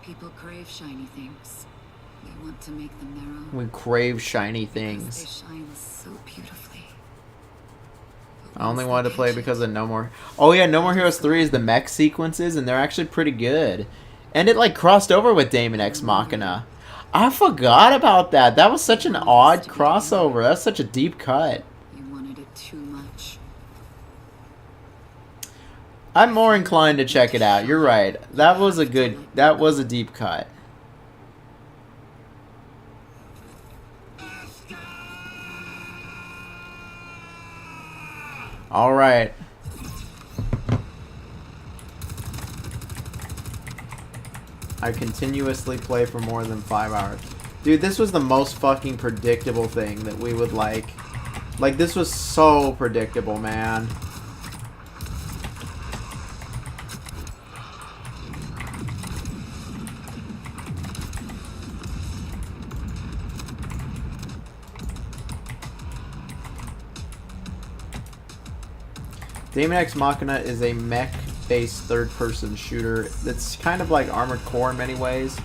People crave shiny things. They want to make them their own. We crave shiny Because they things. shine so beautifully. But I only wanted to play because of No More. Oh yeah, No More Heroes 3 is the mech sequences, and they're actually pretty good. And it like crossed over with Daemon X Machina. I forgot about that. That was such an odd crossover. That's such a deep cut. You wanted it too much. I'm more inclined to check it out. You're right. That was a deep cut. All right. I continuously play for more than 5 hours. Dude, this was the most fucking predictable thing that we would like. Like, this was so predictable, man. Daemon X Machina is a mech-based third-person shooter that's kind of like Armored Core in many ways.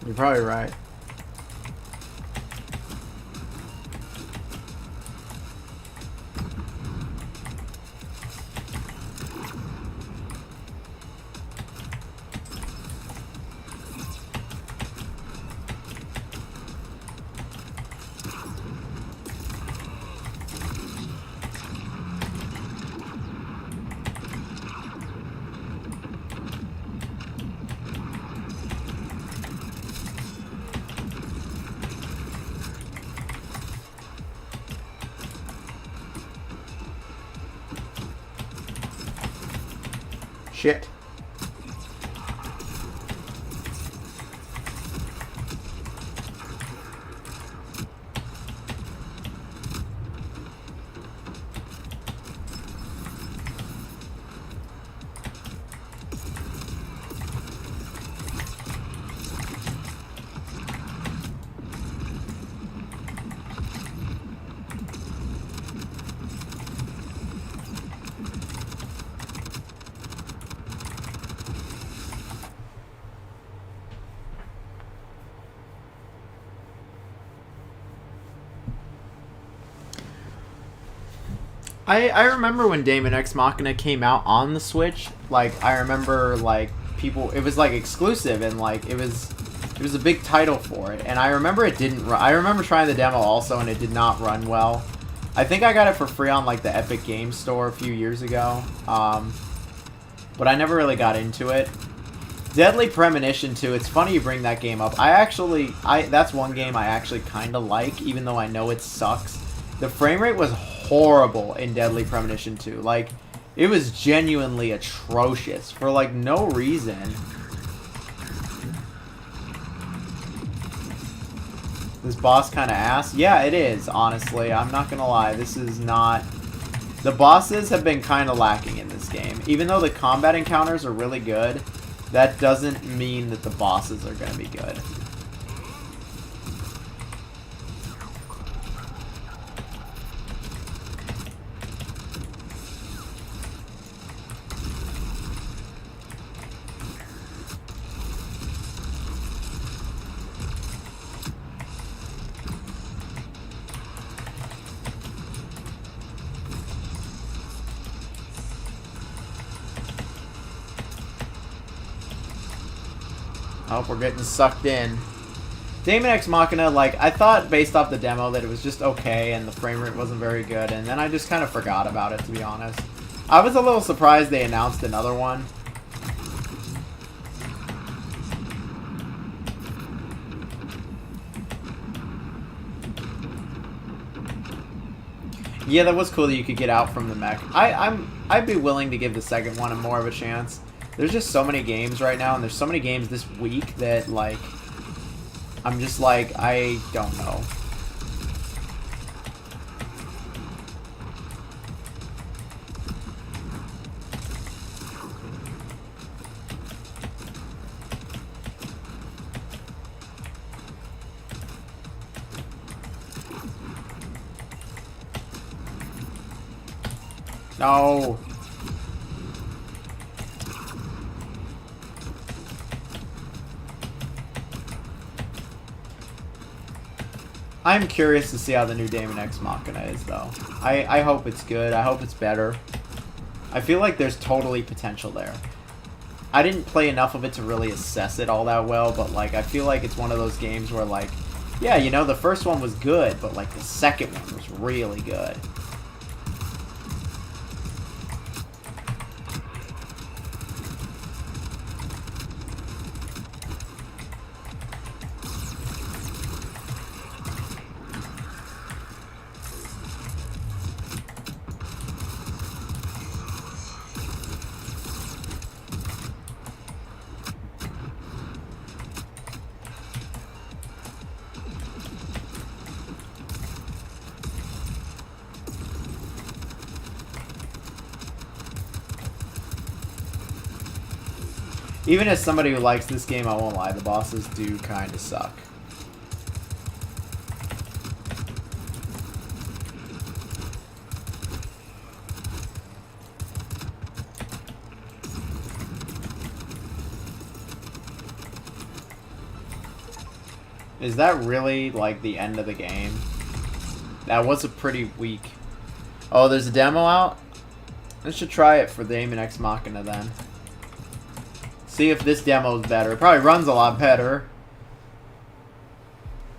You're probably right. Shit. I remember when Daemon X Machina came out on the Switch. Like, I remember, like, people... It was, like, exclusive, and, like, it was a big title for it. And I remember it didn't run... I remember trying the demo also, and it did not run well. I think I got it for free on, like, the Epic Games Store a few years ago. But I never really got into it. Deadly Premonition 2, it's funny you bring that game up. That's one game I actually kind of like, even though I know it sucks. The frame rate was horrible in Deadly Premonition 2. Like, it was genuinely atrocious for, like, no reason. This boss kind of ass? Yeah, it is, honestly. I'm not gonna lie. This is not... The bosses have been kind of lacking in this game. Even though the combat encounters are really good, that doesn't mean that the bosses are gonna be good. Oh, we're getting sucked in. Daemon X Machina, like, I thought based off the demo that it was just okay and the frame rate wasn't very good, and then I just kind of forgot about it, to be honest. I was a little surprised they announced another one. Yeah, that was cool that you could get out from the mech. I'd be willing to give the second one more of a chance. There's just so many games right now, and there's so many games this week that, like, I'm just like, I don't know. No. I'm curious to see how the new Daemon X Machina is, though. I hope it's good. I hope it's better. I feel like there's totally potential there. I didn't play enough of it to really assess it all that well, but, like, I feel like it's one of those games where, like, yeah, you know, the first one was good, but, like, the second one was really good. Even as somebody who likes this game, I won't lie, the bosses do kind of suck. Is that really, like, the end of the game? That was a pretty weak... Oh, there's a demo out? I should try it for Daemon X Machina, then. See if this demo is better. It probably runs a lot better.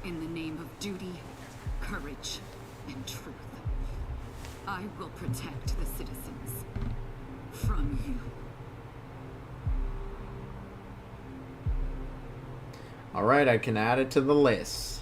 In the name of duty, courage, and truth, I will protect the citizens from you. Alright, I can add it to the list.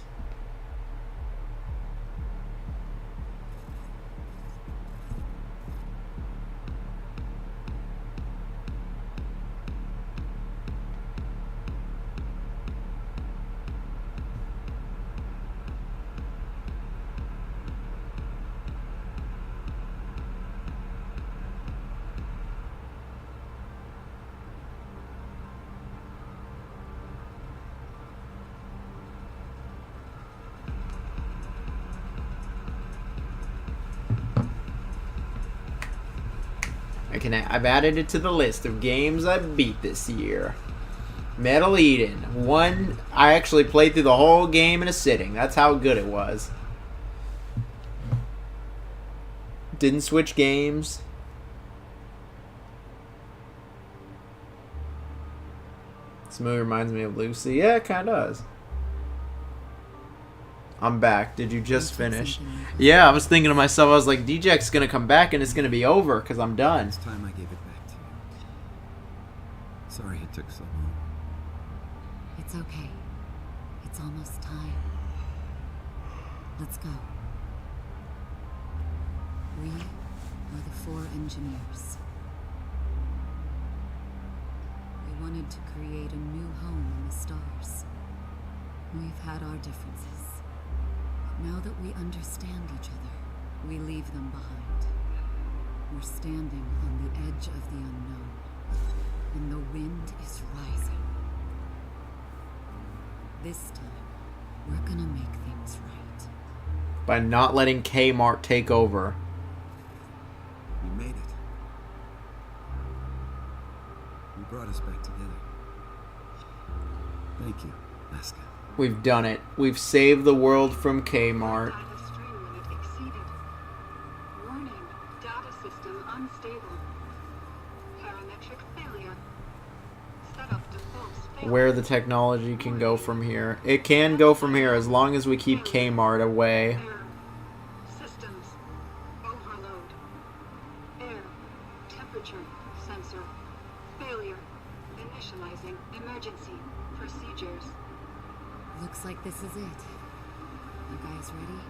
I've added it to the list of games I beat this year. Metal Eden. I actually played through the whole game in a sitting. That's how good it was. Didn't switch games. This movie reminds me of Lucy. Yeah, it kind of does. I'm back. Did you just finish? Yeah, I was thinking to myself, I was like, DJ's gonna come back and it's gonna be over because I'm done. It's time I gave it back to you. Sorry it took so long. It's okay. It's almost time. Let's go. We are the 4 engineers. We wanted to create a new home in the stars. We've had our differences. Now that we understand each other, we leave them behind. We're standing on the edge of the unknown, and the wind is rising. This time, we're gonna make things right. By not letting Kmart take over. We made it. You brought us back together. Thank you, Asuka. We've done it. We've saved the world from Kmart. Data stream limit exceeded. Warning, data system unstable. Parametric failure. Setup defaults failed. Where the technology can go from here. It can go from here as long as we keep Kmart away. Error. Systems overload. Air temperature sensor failure. Initializing emergency procedures. Looks like this is it. You guys ready?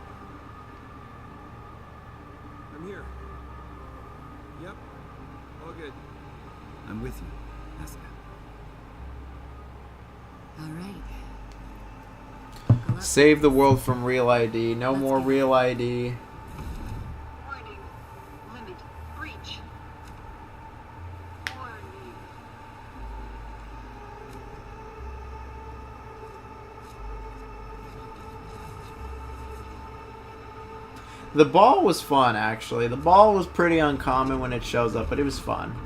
I'm here. Yep. All good. I'm with you, Asuka. All right. Save the world from Real ID. No more Real ID. Warning. Limit breach. Warning. The ball was fun, actually. The ball was pretty uncommon when it shows up, but it was fun.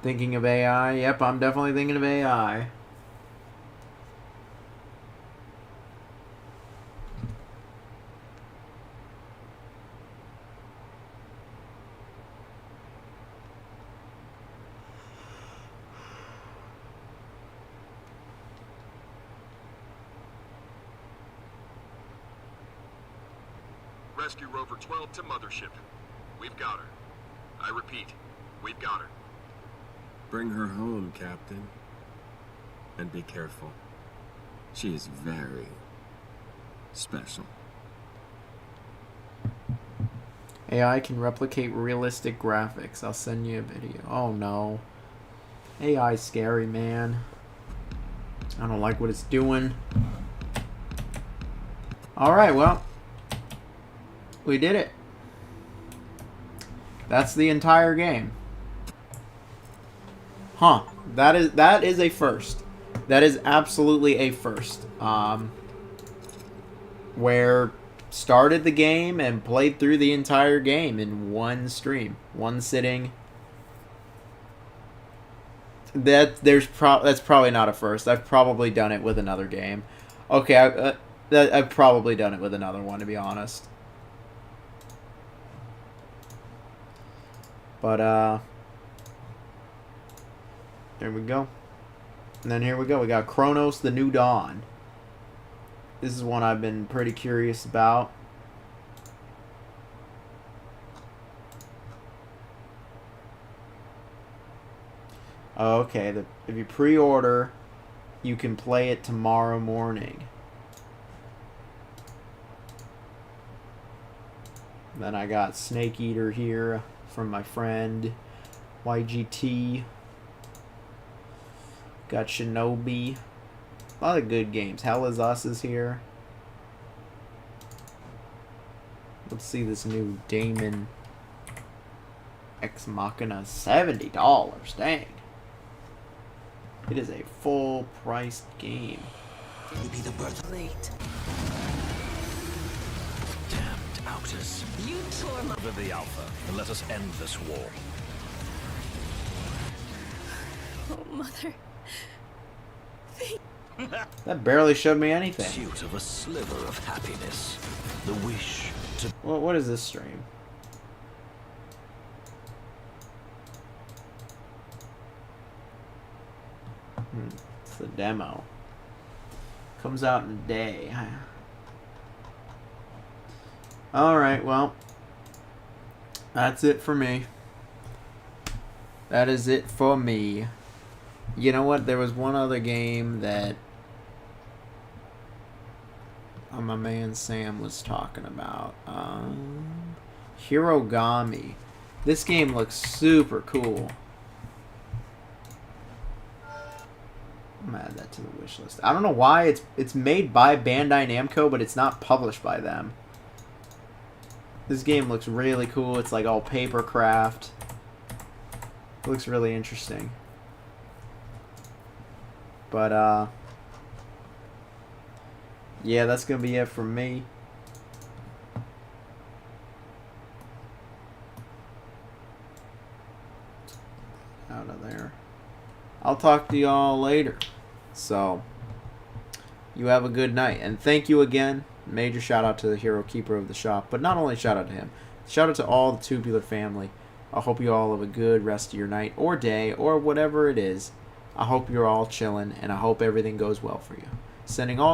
Thinking of AI? Yep, I'm definitely thinking of AI. Rescue Rover 12 to Mothership. We've got her. I repeat, we've got her. Bring her home, Captain. And be careful. She is very special. AI can replicate realistic graphics. I'll send you a video. Oh no. AI's scary, man. I don't like what it's doing. Alright, well. We did it. That's the entire game. Huh. That is a first. That is absolutely a first. Where started the game and played through the entire game in one stream, one sitting. That's probably not a first. I've probably done it with another game. Okay, I've probably done it with another one, to be honest. But there we go. And then here we go. We got Chronos: The New Dawn. This is one I've been pretty curious about. Okay, if you pre-order, you can play it tomorrow morning. Then I got Snake Eater here from my friend YGT. Got Shinobi. A lot of good games. Hell Is Us is here. Let's see this new Damon Ex Machina. $70. Dang. It is a full-priced game. You be the birth late. Damned outers. You tore my... Over the Alpha, and let us end this war. Oh, Mother. That barely showed me anything. Pursuit of a sliver of happiness. The wish to... What is this stream? It's the demo. Comes out in a day. Alright, well. That's it for me. That is it for me. You know what? There was one other game that my man Sam was talking about. Hirogami. This game looks super cool. I'm gonna add that to the wish list. I don't know why it's made by Bandai Namco, but it's not published by them. This game looks really cool. It's like all paper craft. It looks really interesting. But yeah, that's gonna be it from me. Out of there. I'll talk to y'all later. So, you have a good night. And thank you again. Major shout out to the hero keeper of the shop. But not only shout out to him. Shout out to all the Tubular family. I hope you all have a good rest of your night or day or whatever it is. I hope you're all chilling. And I hope everything goes well for you. Sending all